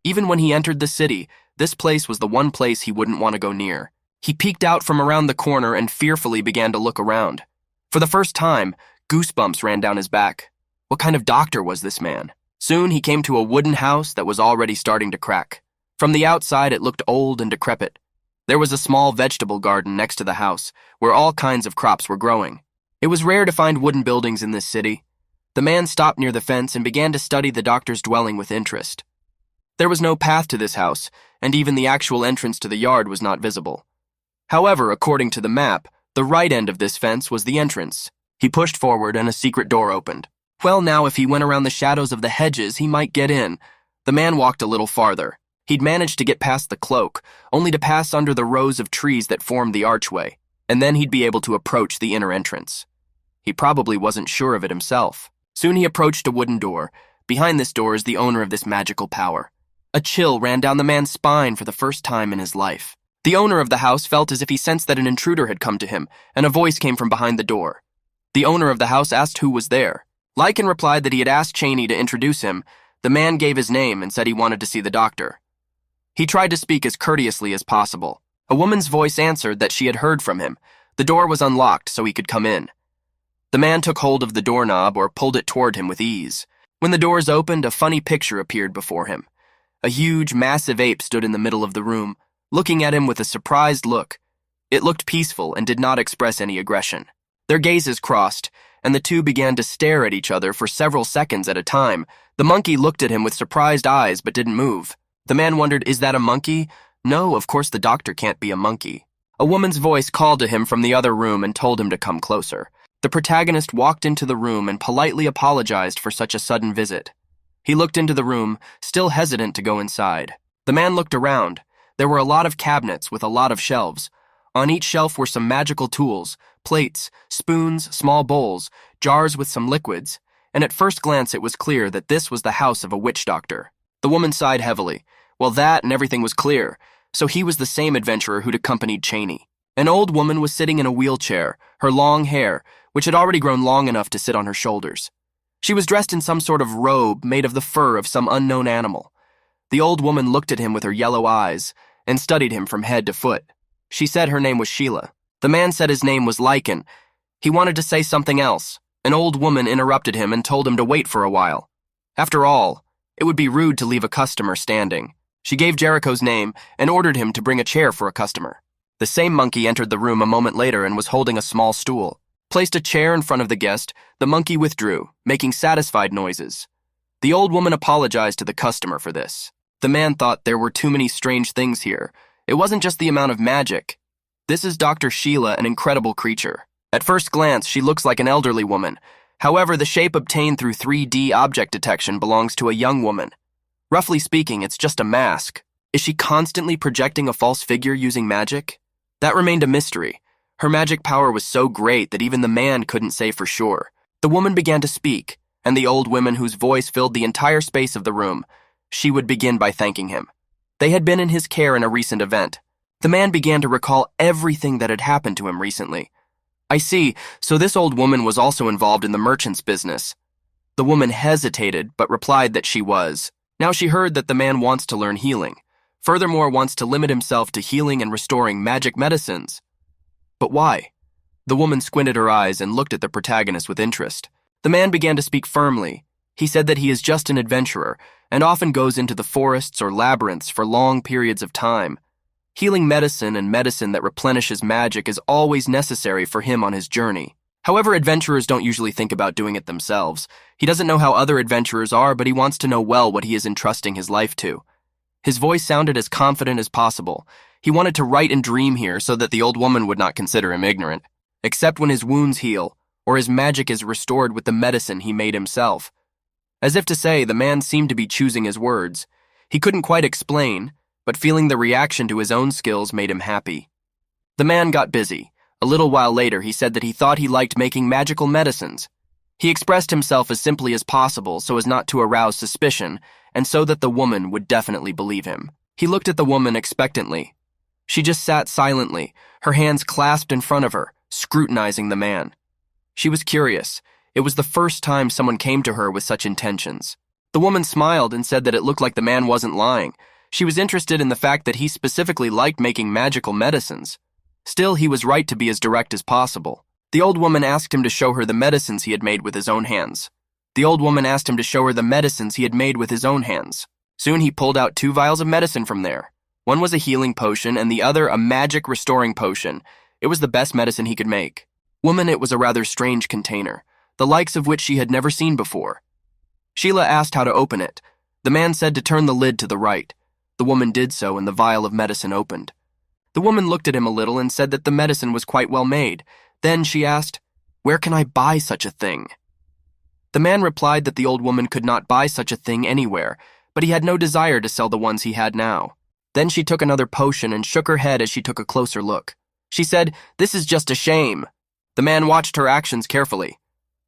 Even when he entered the city, this place was the one place he wouldn't want to go near. He peeked out from around the corner and fearfully began to look around. For the first time, goosebumps ran down his back. What kind of doctor was this man? Soon he came to a wooden house that was already starting to crack. From the outside, it looked old and decrepit. There was a small vegetable garden next to the house, where all kinds of crops were growing. It was rare to find wooden buildings in this city. The man stopped near the fence and began to study the doctor's dwelling with interest. There was no path to this house, and even the actual entrance to the yard was not visible. However, according to the map, the right end of this fence was the entrance. He pushed forward and a secret door opened. Well, now if he went around the shadows of the hedges, he might get in. The man walked a little farther. He'd managed to get past the cloak, only to pass under the rows of trees that formed the archway, and then he'd be able to approach the inner entrance. He probably wasn't sure of it himself. Soon he approached a wooden door. Behind this door is the owner of this magical power. A chill ran down the man's spine for the first time in his life. The owner of the house felt as if he sensed that an intruder had come to him, and a voice came from behind the door. The owner of the house asked who was there. Lecan replied that he had asked Cheney to introduce him. The man gave his name and said he wanted to see the doctor. He tried to speak as courteously as possible. A woman's voice answered that she had heard from him. The door was unlocked so he could come in. The man took hold of the doorknob or pulled it toward him with ease. When the doors opened, a funny picture appeared before him. A huge, massive ape stood in the middle of the room, looking at him with a surprised look. It looked peaceful and did not express any aggression. Their gazes crossed, and the two began to stare at each other for several seconds at a time. The monkey looked at him with surprised eyes but didn't move. The man wondered, is that a monkey? No, of course the doctor can't be a monkey. A woman's voice called to him from the other room and told him to come closer. The protagonist walked into the room and politely apologized for such a sudden visit. He looked into the room, still hesitant to go inside. The man looked around. There were a lot of cabinets with a lot of shelves. On each shelf were some magical tools, plates, spoons, small bowls, jars with some liquids, and at first glance it was clear that this was the house of a witch doctor. The woman sighed heavily. Well, that and everything was clear, so he was the same adventurer who'd accompanied Cheney. An old woman was sitting in a wheelchair, her long hair, which had already grown long enough to sit on her shoulders. She was dressed in some sort of robe made of the fur of some unknown animal. The old woman looked at him with her yellow eyes and studied him from head to foot. She said her name was Sheila. The man said his name was Lecan. He wanted to say something else. An old woman interrupted him and told him to wait for a while. After all, it would be rude to leave a customer standing. She gave Jericho's name and ordered him to bring a chair for a customer. The same monkey entered the room a moment later and was holding a small stool. Placed a chair in front of the guest, the monkey withdrew, making satisfied noises. The old woman apologized to the customer for this. The man thought there were too many strange things here. It wasn't just the amount of magic. This is Dr. Sheila, an incredible creature. At first glance, she looks like an elderly woman. However, the shape obtained through 3D object detection belongs to a young woman. Roughly speaking, it's just a mask. Is she constantly projecting a false figure using magic? That remained a mystery. Her magic power was so great that even the man couldn't say for sure. The woman began to speak, and the old woman whose voice filled the entire space of the room, she would begin by thanking him. They had been in his care in a recent event. The man began to recall everything that had happened to him recently. I see, so this old woman was also involved in the merchant's business. The woman hesitated, but replied that she was. Now she heard that the man wants to learn healing. Furthermore, wants to limit himself to healing and restoring magic medicines. But why? The woman squinted her eyes and looked at the protagonist with interest. The man began to speak firmly. He said that he is just an adventurer and often goes into the forests or labyrinths for long periods of time. Healing medicine and medicine that replenishes magic is always necessary for him on his journey. However, adventurers don't usually think about doing it themselves. He doesn't know how other adventurers are, but he wants to know well what he is entrusting his life to. His voice sounded as confident as possible. He wanted to write and dream here so that the old woman would not consider him ignorant, except when his wounds heal or his magic is restored with the medicine he made himself. As if to say, the man seemed to be choosing his words. He couldn't quite explain, but feeling the reaction to his own skills made him happy. The man got busy. A little while later, he said that he thought he liked making magical medicines. He expressed himself as simply as possible so as not to arouse suspicion, and so that the woman would definitely believe him. He looked at the woman expectantly. She just sat silently, her hands clasped in front of her, scrutinizing the man. She was curious. It was the first time someone came to her with such intentions. The woman smiled and said that it looked like the man wasn't lying. She was interested in the fact that he specifically liked making magical medicines. Still, he was right to be as direct as possible. The old woman asked him to show her the medicines he had made with his own hands. The old woman asked him to show her the medicines he had made with his own hands. Soon he pulled out 2 vials of medicine from there. One was a healing potion and the other a magic restoring potion. It was the best medicine he could make. Woman, it was a rather strange container, the likes of which she had never seen before. Sheila asked how to open it. The man said to turn the lid to the right. The woman did so, and the vial of medicine opened. The woman looked at him a little and said that the medicine was quite well made. Then she asked, "Where can I buy such a thing?" The man replied that the old woman could not buy such a thing anywhere, but he had no desire to sell the ones he had now. Then she took another potion and shook her head as she took a closer look. She said, "This is just a shame." The man watched her actions carefully.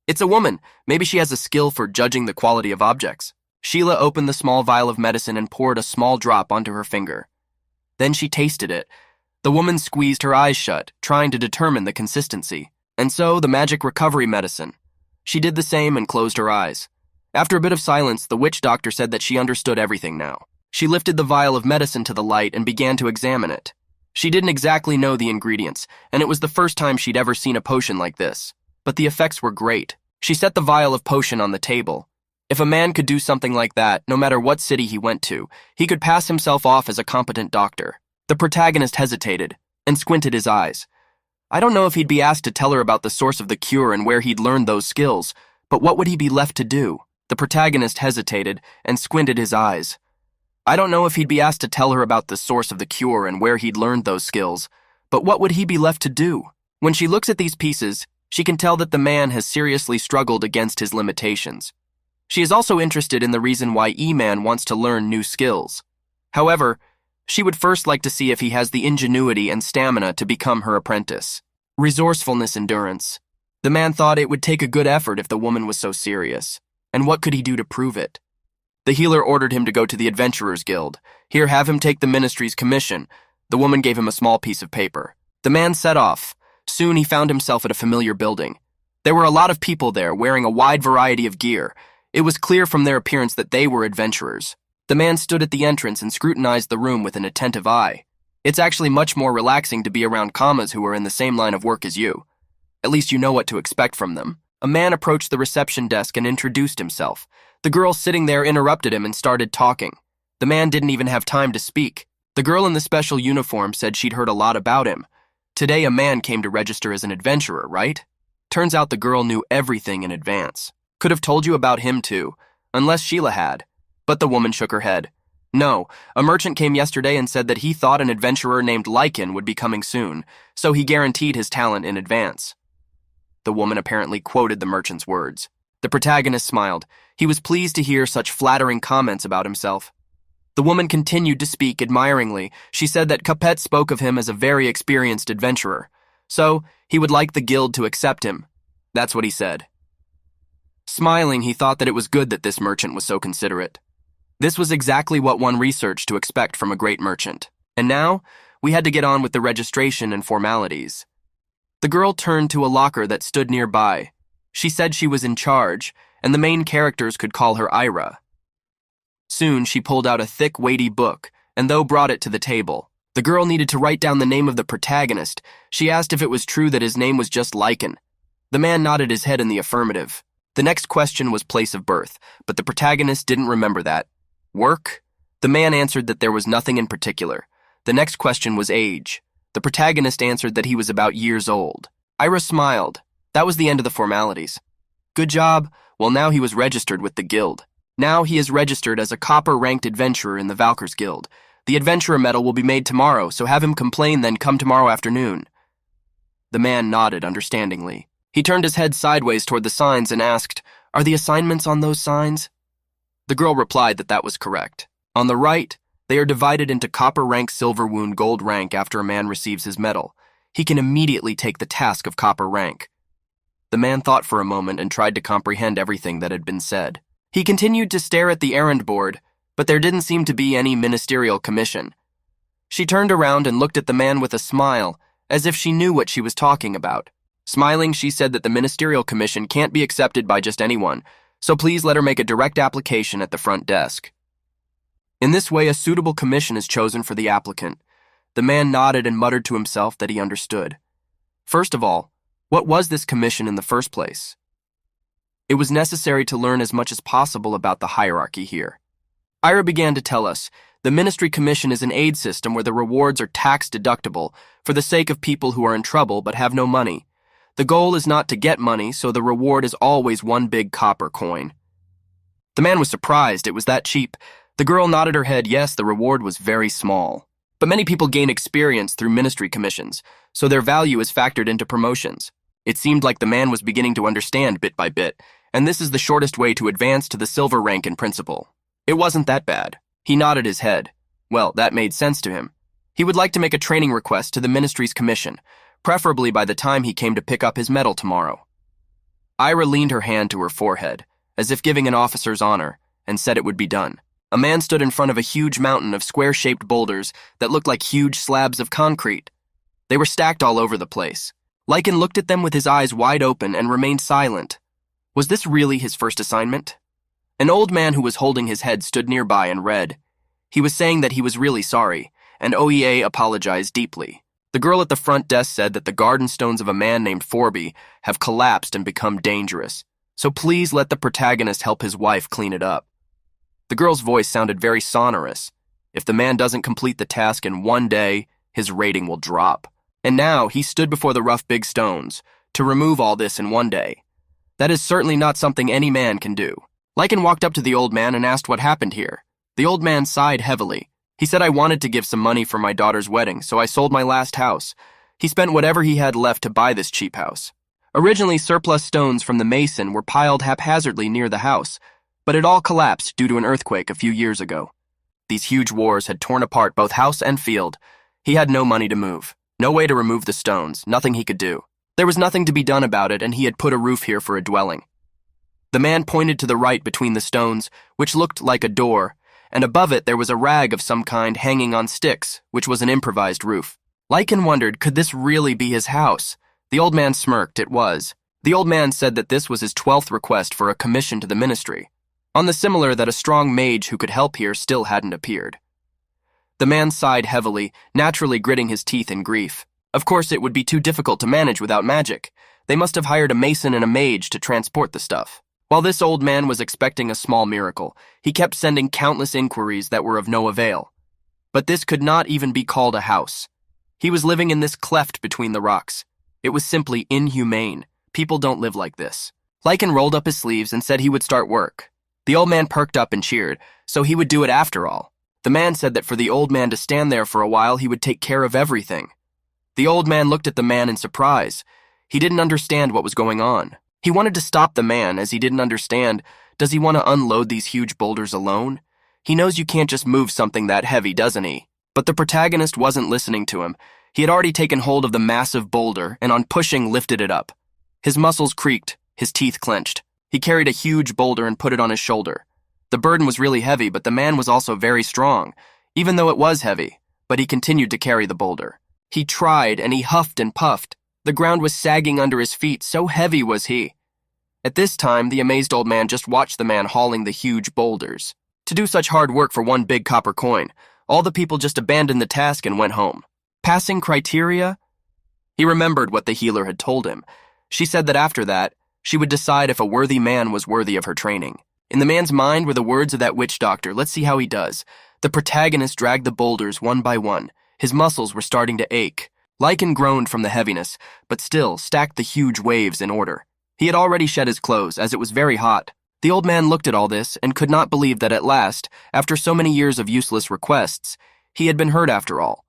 It's a woman. Maybe she has a skill for judging the quality of objects. Sheila opened the small vial of medicine and poured a small drop onto her finger. Then she tasted it. The woman squeezed her eyes shut, trying to determine the consistency. And so, the magic recovery medicine. She did the same and closed her eyes. After a bit of silence, the witch doctor said that she understood everything now. She lifted the vial of medicine to the light and began to examine it. She didn't exactly know the ingredients, and it was the first time she'd ever seen a potion like this. But the effects were great. She set the vial of potion on the table. If a man could do something like that, no matter what city he went to, he could pass himself off as a competent doctor. The protagonist hesitated and squinted his eyes. I don't know if he'd be asked to tell her about the source of the cure and where he'd learned those skills, but what would he be left to do? The protagonist hesitated and squinted his eyes. I don't know if he'd be asked to tell her about the source of the cure and where he'd learned those skills, but what would he be left to do? When she looks at these pieces, she can tell that the man has seriously struggled against his limitations. She is also interested in the reason why E-Man wants to learn new skills. However, she would first like to see if he has the ingenuity and stamina to become her apprentice. Resourcefulness, endurance. The man thought it would take a good effort if the woman was so serious. And what could he do to prove it? The healer ordered him to go to the Adventurers Guild. Here, have him take the ministry's commission. The woman gave him a small piece of paper. The man set off. Soon he found himself at a familiar building. There were a lot of people there, wearing a wide variety of gear. It was clear from their appearance that they were adventurers. The man stood at the entrance and scrutinized the room with an attentive eye. It's actually much more relaxing to be around commas who are in the same line of work as you. At least you know what to expect from them. A man approached the reception desk and introduced himself. The girl sitting there interrupted him and started talking. The man didn't even have time to speak. The girl in the special uniform said she'd heard a lot about him. Today a man came to register as an adventurer, right? Turns out the girl knew everything in advance. Could have told you about him too, unless Sheila had. But the woman shook her head. No, a merchant came yesterday and said that he thought an adventurer named Lecan would be coming soon, so he guaranteed his talent in advance. The woman apparently quoted the merchant's words. The protagonist smiled. He was pleased to hear such flattering comments about himself. The woman continued to speak admiringly. She said that Capet spoke of him as a very experienced adventurer, so he would like the guild to accept him. That's what he said. Smiling, he thought that it was good that this merchant was so considerate. This was exactly what one researched to expect from a great merchant. And now, we had to get on with the registration and formalities. The girl turned to a locker that stood nearby. She said she was in charge, and the main characters could call her Ira. Soon, she pulled out a thick, weighty book, and though brought it to the table. The girl needed to write down the name of the protagonist. She asked if it was true that his name was just Lecan. The man nodded his head in the affirmative. The next question was place of birth, but the protagonist didn't remember that. Work? The man answered that there was nothing in particular. The next question was age. The protagonist answered that he was about years old. Ira smiled. That was the end of the formalities. Good job. Well, now he was registered with the guild. Now he is registered as a copper-ranked adventurer in the Valkyrs Guild. The adventurer medal will be made tomorrow, so have him complain, then come tomorrow afternoon. The man nodded understandingly. He turned his head sideways toward the signs and asked, Are the assignments on those signs? The girl replied that that was correct. On the right, they are divided into copper rank, silver wound, gold rank after a man receives his medal. He can immediately take the task of copper rank. The man thought for a moment and tried to comprehend everything that had been said. He continued to stare at the errand board, but there didn't seem to be any ministerial commission. She turned around and looked at the man with a smile, as if she knew what she was talking about. Smiling, she said that the ministerial commission can't be accepted by just anyone, so please let her make a direct application at the front desk. In this way, a suitable commission is chosen for the applicant. The man nodded and muttered to himself that he understood. First of all, what was this commission in the first place? It was necessary to learn as much as possible about the hierarchy here. Ira began to tell us, the Ministry Commission is an aid system where the rewards are tax-deductible for the sake of people who are in trouble but have no money. The goal is not to get money, so the reward is always one big copper coin. The man was surprised it was that cheap. The girl nodded her head, yes, the reward was very small. But many people gain experience through ministry commissions, so their value is factored into promotions. It seemed like the man was beginning to understand bit by bit, and this is the shortest way to advance to the silver rank in principle. It wasn't that bad. He nodded his head. Well, that made sense to him. He would like to make a training request to the ministry's commission, preferably by the time he came to pick up his medal tomorrow. Ira leaned her hand to her forehead, as if giving an officer's honor, and said it would be done. A man stood in front of a huge mountain of square-shaped boulders that looked like huge slabs of concrete. They were stacked all over the place. Lecan looked at them with his eyes wide open and remained silent. Was this really his first assignment? An old man who was holding his head stood nearby and read. He was saying that he was really sorry, and OEA apologized deeply. The girl at the front desk said that the garden stones of a man named Forby have collapsed and become dangerous, so please let the protagonist help his wife clean it up. The girl's voice sounded very sonorous. If the man doesn't complete the task in one day, his rating will drop. And now he stood before the rough big stones to remove all this in one day. That is certainly not something any man can do. Lecan walked up to the old man and asked what happened here. The old man sighed heavily. He said, I wanted to give some money for my daughter's wedding, so I sold my last house. He spent whatever he had left to buy this cheap house. Originally, surplus stones from the mason were piled haphazardly near the house, but it all collapsed due to an earthquake a few years ago. These huge wars had torn apart both house and field. He had no money to move, no way to remove the stones, nothing he could do. There was nothing to be done about it, and he had put a roof here for a dwelling. The man pointed to the right between the stones, which looked like a door, and above it there was a rag of some kind hanging on sticks, which was an improvised roof. Lecan wondered, could this really be his house? The old man smirked, it was. The old man said that this was his 12th request for a commission to the ministry. On the similar that a strong mage who could help here still hadn't appeared. The man sighed heavily, naturally gritting his teeth in grief. Of course, it would be too difficult to manage without magic. They must have hired a mason and a mage to transport the stuff. While this old man was expecting a small miracle, he kept sending countless inquiries that were of no avail. But this could not even be called a house. He was living in this cleft between the rocks. It was simply inhumane. People don't live like this. Lecan rolled up his sleeves and said he would start work. The old man perked up and cheered, so he would do it after all. The man said that for the old man to stand there for a while, he would take care of everything. The old man looked at the man in surprise. He didn't understand what was going on. He wanted to stop the man, as he didn't understand, does he want to unload these huge boulders alone? He knows you can't just move something that heavy, doesn't he? But the protagonist wasn't listening to him. He had already taken hold of the massive boulder and on pushing lifted it up. His muscles creaked, his teeth clenched. He carried a huge boulder and put it on his shoulder. The burden was really heavy, but the man was also very strong, even though it was heavy, but he continued to carry the boulder. He tried, and he huffed and puffed. The ground was sagging under his feet, so heavy was he. At this time, the amazed old man just watched the man hauling the huge boulders. To do such hard work for one big copper coin, all the people just abandoned the task and went home. Passing criteria? He remembered what the healer had told him. She said that after that, she would decide if a worthy man was worthy of her training. In the man's mind were the words of that witch doctor, let's see how he does. The protagonist dragged the boulders one by one. His muscles were starting to ache. Lecan groaned from the heaviness, but still stacked the huge waves in order. He had already shed his clothes, as it was very hot. The old man looked at all this and could not believe that at last, after so many years of useless requests, he had been heard after all.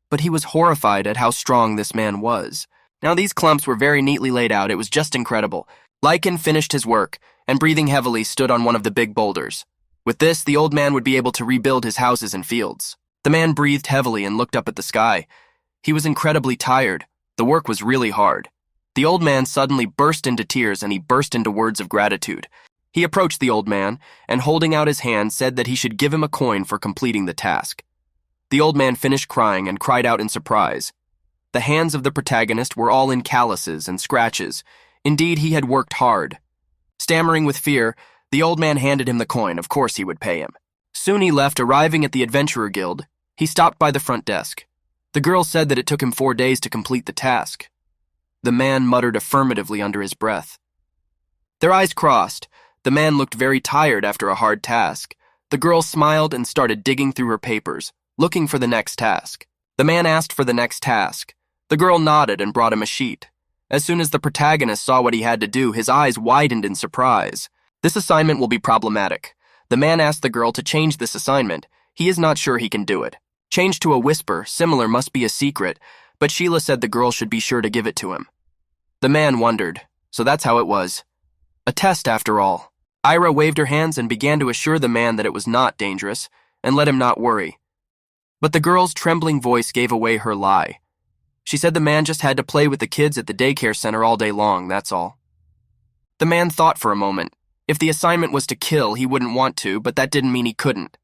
But he was horrified at how strong this man was. Now these clumps were very neatly laid out, it was just incredible. Lecan finished his work, and breathing heavily stood on one of the big boulders. With this, the old man would be able to rebuild his houses and fields. The man breathed heavily and looked up at the sky. He was incredibly tired. The work was really hard. The old man suddenly burst into tears and he burst into words of gratitude. He approached the old man and holding out his hand said that he should give him a coin for completing the task. The old man finished crying and cried out in surprise. The hands of the protagonist were all in calluses and scratches. Indeed, he had worked hard. Stammering with fear, the old man handed him the coin. Of course he would pay him. Soon he left, arriving at the Adventurer Guild. He stopped by the front desk. The girl said that it took him 4 days to complete the task. The man muttered affirmatively under his breath. Their eyes crossed. The man looked very tired after a hard task. The girl smiled and started digging through her papers, looking for the next task. The man asked for the next task. The girl nodded and brought him a sheet. As soon as the protagonist saw what he had to do, his eyes widened in surprise. This assignment will be problematic. The man asked the girl to change this assignment. He is not sure he can do it. Change to a whisper, similar must be a secret, but Sheila said the girl should be sure to give it to him. The man wondered, so that's how it was. A test after all. Ira waved her hands and began to assure the man that it was not dangerous, and let him not worry. But the girl's trembling voice gave away her lie. She said the man just had to play with the kids at the daycare center all day long, that's all. The man thought for a moment. If the assignment was to kill, he wouldn't want to, but that didn't mean he couldn't.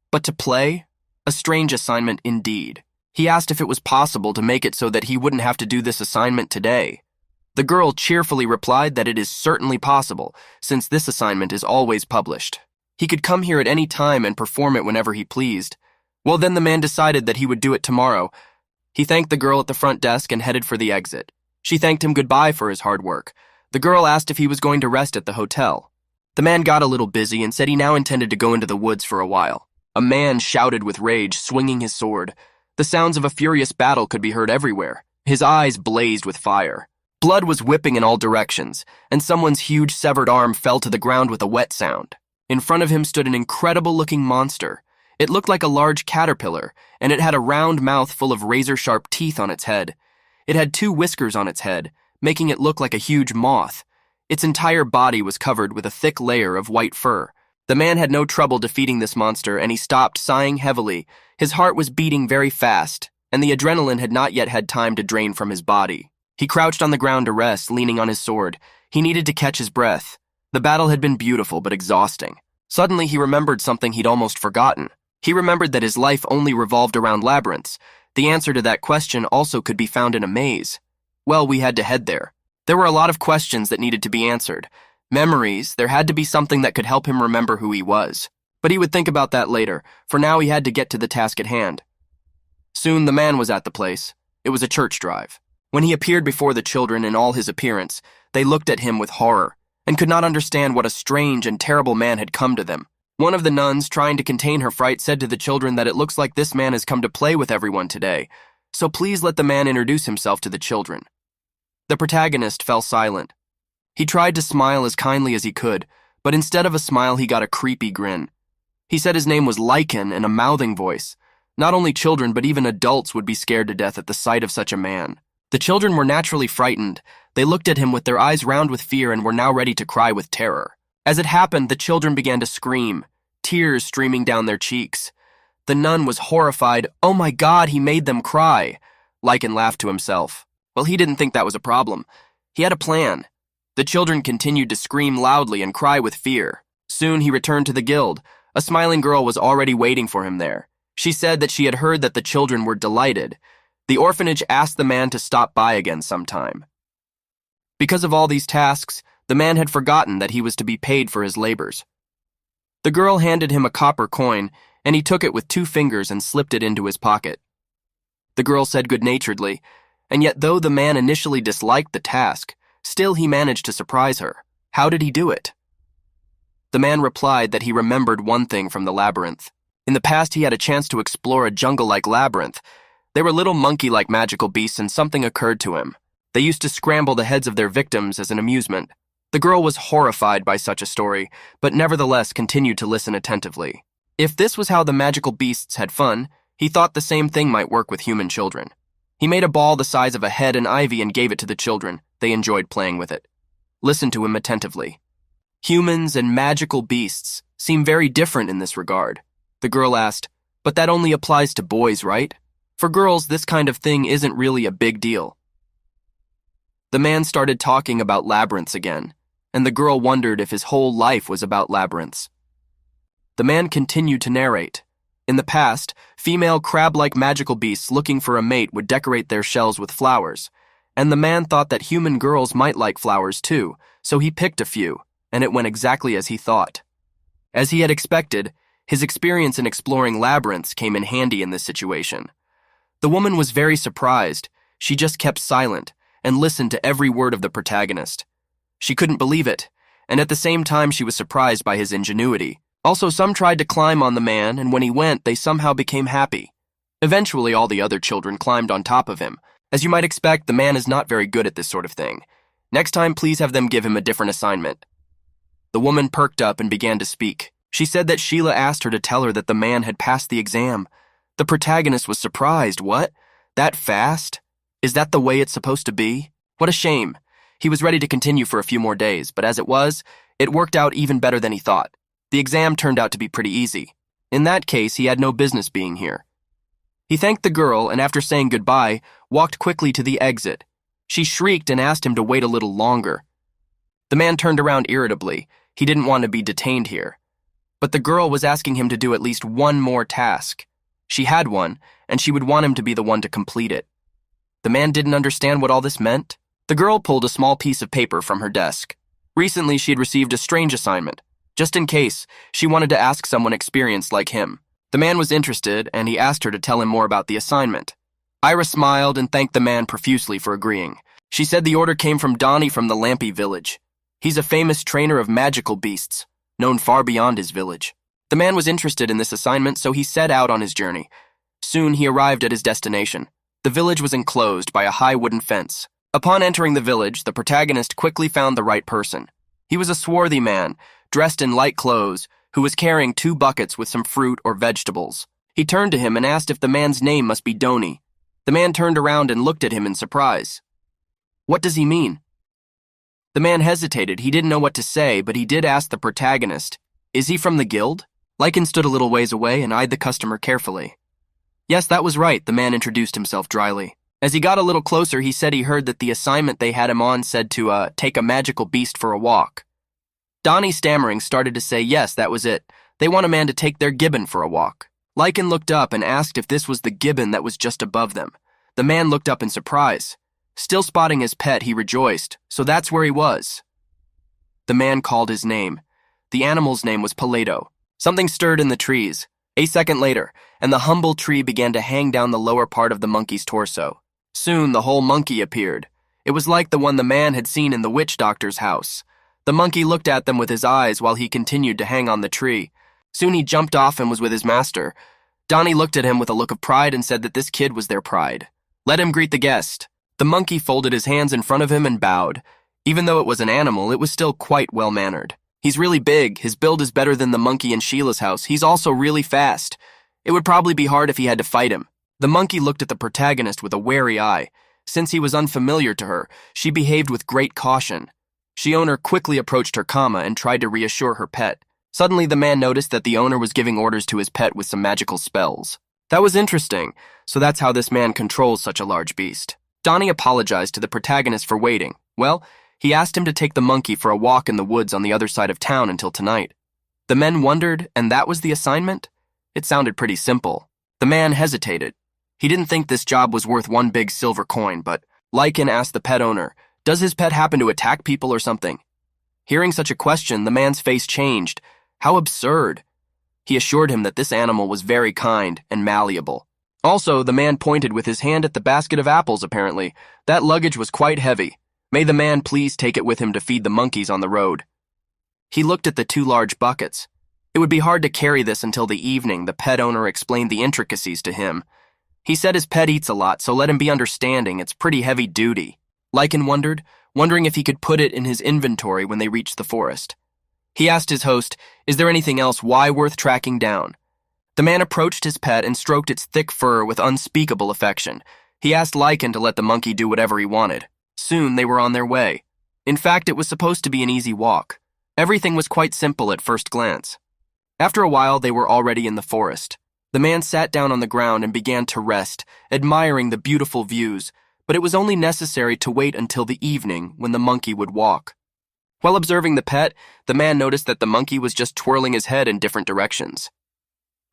But to play? A strange assignment indeed. He asked if it was possible to make it so that he wouldn't have to do this assignment today. The girl cheerfully replied that it is certainly possible, since this assignment is always published. He could come here at any time and perform it whenever he pleased. Well, then the man decided that he would do it tomorrow. He thanked the girl at the front desk and headed for the exit. She thanked him goodbye for his hard work. The girl asked if he was going to rest at the hotel. The man got a little busy and said he now intended to go into the woods for a while. A man shouted with rage, swinging his sword. The sounds of a furious battle could be heard everywhere. His eyes blazed with fire. Blood was whipping in all directions, and someone's huge severed arm fell to the ground with a wet sound. In front of him stood an incredible-looking monster. It looked like a large caterpillar, and it had a round mouth full of razor-sharp teeth on its head. It had 2 whiskers on its head, making it look like a huge moth. Its entire body was covered with a thick layer of white fur. The man had no trouble defeating this monster, and he stopped, sighing heavily. His heart was beating very fast, and the adrenaline had not yet had time to drain from his body. He crouched on the ground to rest, leaning on his sword. He needed to catch his breath. The battle had been beautiful but exhausting. Suddenly he remembered something he'd almost forgotten. He remembered that his life only revolved around labyrinths. The answer to that question also could be found in a maze. Well, we had to head there. There were a lot of questions that needed to be answered. Memories, there had to be something that could help him remember who he was. But he would think about that later. For now he had to get to the task at hand. Soon the man was at the place. It was a church drive. When he appeared before the children in all his appearance, they looked at him with horror and could not understand what a strange and terrible man had come to them. One of the nuns, trying to contain her fright, said to the children that it looks like this man has come to play with everyone today, so please let the man introduce himself to the children. The protagonist fell silent. He tried to smile as kindly as he could, but instead of a smile he got a creepy grin. He said his name was Lecan in a mouthing voice. Not only children but even adults would be scared to death at the sight of such a man. The children were naturally frightened. They looked at him with their eyes round with fear and were now ready to cry with terror. As it happened, the children began to scream, tears streaming down their cheeks. The nun was horrified. "Oh my God, he made them cry." Lecan laughed to himself. Well, he didn't think that was a problem. He had a plan. The children continued to scream loudly and cry with fear. Soon he returned to the guild. A smiling girl was already waiting for him there. She said that she had heard that the children were delighted. The orphanage asked the man to stop by again sometime. Because of all these tasks, the man had forgotten that he was to be paid for his labors. The girl handed him a copper coin, and he took it with 2 fingers and slipped it into his pocket. The girl said good-naturedly, and yet though the man initially disliked the task, still he managed to surprise her. How did he do it? The man replied that he remembered one thing from the labyrinth. In the past he had a chance to explore a jungle-like labyrinth. They were little monkey-like magical beasts, and something occurred to him. They used to scramble the heads of their victims as an amusement. The girl was horrified by such a story, but nevertheless continued to listen attentively. If this was how the magical beasts had fun, he thought the same thing might work with human children. He made a ball the size of a head and ivy and gave it to the children. They enjoyed playing with it. Listen to him attentively. Humans and magical beasts seem very different in this regard. The girl asked, "But that only applies to boys, right? For girls, this kind of thing isn't really a big deal." The man started talking about labyrinths again, and the girl wondered if his whole life was about labyrinths. The man continued to narrate. In the past, female crab-like magical beasts looking for a mate would decorate their shells with flowers, and the man thought that human girls might like flowers too, so he picked a few, and it went exactly as he thought. As he had expected, his experience in exploring labyrinths came in handy in this situation. The woman was very surprised. She just kept silent and listened to every word of the protagonist. She couldn't believe it. and at the same time she was surprised by his ingenuity. Also, some tried to climb on the man, and when he went, they somehow became happy. Eventually, all the other children climbed on top of him. As you might expect, the man is not very good at this sort of thing. Next time, please have them give him a different assignment. The woman perked up and began to speak. She said that Sheila asked her to tell her that the man had passed the exam. The protagonist was surprised. What? That fast? Is that the way it's supposed to be? What a shame. He was ready to continue for a few more days, but as it was, it worked out even better than he thought. The exam turned out to be pretty easy. In that case, he had no business being here. He thanked the girl and after saying goodbye, walked quickly to the exit. She shrieked and asked him to wait a little longer. The man turned around irritably. He didn't want to be detained here. But the girl was asking him to do at least one more task. She had one, and she would want him to be the one to complete it. The man didn't understand what all this meant. The girl pulled a small piece of paper from her desk. Recently, she had received a strange assignment. Just in case, she wanted to ask someone experienced like him. The man was interested, and he asked her to tell him more about the assignment. Ira smiled and thanked the man profusely for agreeing. She said the order came from Donnie from the Lampy village. He's a famous trainer of magical beasts, known far beyond his village. The man was interested in this assignment, so he set out on his journey. Soon he arrived at his destination. The village was enclosed by a high wooden fence. Upon entering the village, the protagonist quickly found the right person. He was a swarthy man, dressed in light clothes, who was carrying 2 buckets with some fruit or vegetables. He turned to him and asked if the man's name must be Doni. The man turned around and looked at him in surprise. What does he mean? The man hesitated. He didn't know what to say, but he did ask the protagonist, is he from the guild? Lecan stood a little ways away and eyed the customer carefully. Yes, that was right, the man introduced himself dryly. As he got a little closer, he said he heard that the assignment they had him on said to, take a magical beast for a walk. Donnie, stammering, started to say yes, that was it. They want a man to take their gibbon for a walk. Lecan looked up and asked if this was the gibbon that was just above them. The man looked up in surprise. Still spotting his pet, he rejoiced, so that's where he was. The man called his name. The animal's name was Paleto. Something stirred in the trees. A second later, and the humble tree began to hang down the lower part of the monkey's torso. Soon the whole monkey appeared. It was like the one the man had seen in the witch doctor's house. The monkey looked at them with his eyes while he continued to hang on the tree. Soon he jumped off and was with his master. Donnie looked at him with a look of pride and said that this kid was their pride. Let him greet the guest. The monkey folded his hands in front of him and bowed. Even though it was an animal, it was still quite well-mannered. He's really big. His build is better than the monkey in Sheila's house. He's also really fast. It would probably be hard if he had to fight him. The monkey looked at the protagonist with a wary eye. Since he was unfamiliar to her, she behaved with great caution. She owner quickly approached her comma and tried to reassure her pet. Suddenly, the man noticed that the owner was giving orders to his pet with some magical spells. That was interesting, so that's how this man controls such a large beast. Donnie apologized to the protagonist for waiting. Well, he asked him to take the monkey for a walk in the woods on the other side of town until tonight. The men wondered, and that was the assignment? It sounded pretty simple. The man hesitated. He didn't think this job was worth 1 big silver coin, but Lecan asked the pet owner, does his pet happen to attack people or something? Hearing such a question, the man's face changed. How absurd. He assured him that this animal was very kind and malleable. Also, the man pointed with his hand at the basket of apples, apparently. That luggage was quite heavy. May the man please take it with him to feed the monkeys on the road. He looked at the 2 large buckets. It would be hard to carry this until the evening. The pet owner explained the intricacies to him. He said his pet eats a lot, so let him be understanding. It's pretty heavy duty. Lecan wondering if he could put it in his inventory when they reached the forest. He asked his host, is there anything else worth tracking down? The man approached his pet and stroked its thick fur with unspeakable affection. He asked Lecan to let the monkey do whatever he wanted. Soon they were on their way. In fact, it was supposed to be an easy walk. Everything was quite simple at first glance. After a while, they were already in the forest. The man sat down on the ground and began to rest, admiring the beautiful views, but it was only necessary to wait until the evening when the monkey would walk. While observing the pet, the man noticed that the monkey was just twirling his head in different directions.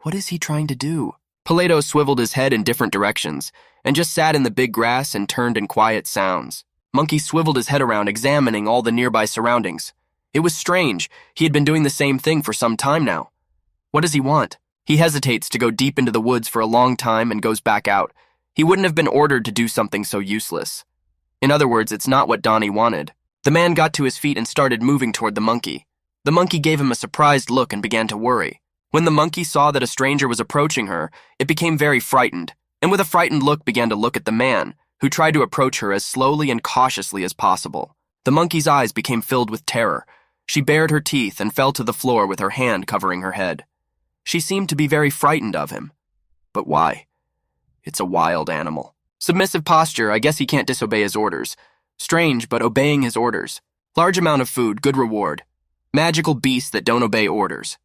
What is he trying to do? Paleto swiveled his head in different directions and just sat in the big grass and turned in quiet sounds. Monkey swiveled his head around, examining all the nearby surroundings. It was strange. He had been doing the same thing for some time now. What does he want? He hesitates to go deep into the woods for a long time and goes back out. He wouldn't have been ordered to do something so useless. In other words, it's not what Donnie wanted. The man got to his feet and started moving toward the monkey. The monkey gave him a surprised look and began to worry. When the monkey saw that a stranger was approaching her, it became very frightened, and with a frightened look began to look at the man, who tried to approach her as slowly and cautiously as possible. The monkey's eyes became filled with terror. She bared her teeth and fell to the floor with her hand covering her head. She seemed to be very frightened of him. But why? It's a wild animal. Submissive posture, I guess he can't disobey his orders. Strange, but obeying his orders. Large amount of food, good reward. Magical beasts that don't obey orders.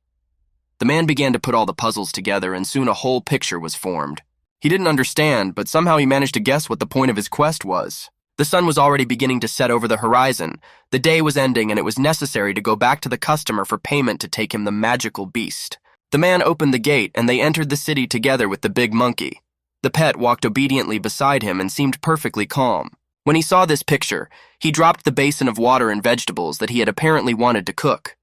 The man began to put all the puzzles together, and soon a whole picture was formed. He didn't understand, but somehow he managed to guess what the point of his quest was. The sun was already beginning to set over the horizon. The day was ending, and it was necessary to go back to the customer for payment to take him the magical beast. The man opened the gate, and they entered the city together with the big monkey. The pet walked obediently beside him and seemed perfectly calm. When he saw this picture, he dropped the basin of water and vegetables that he had apparently wanted to cook.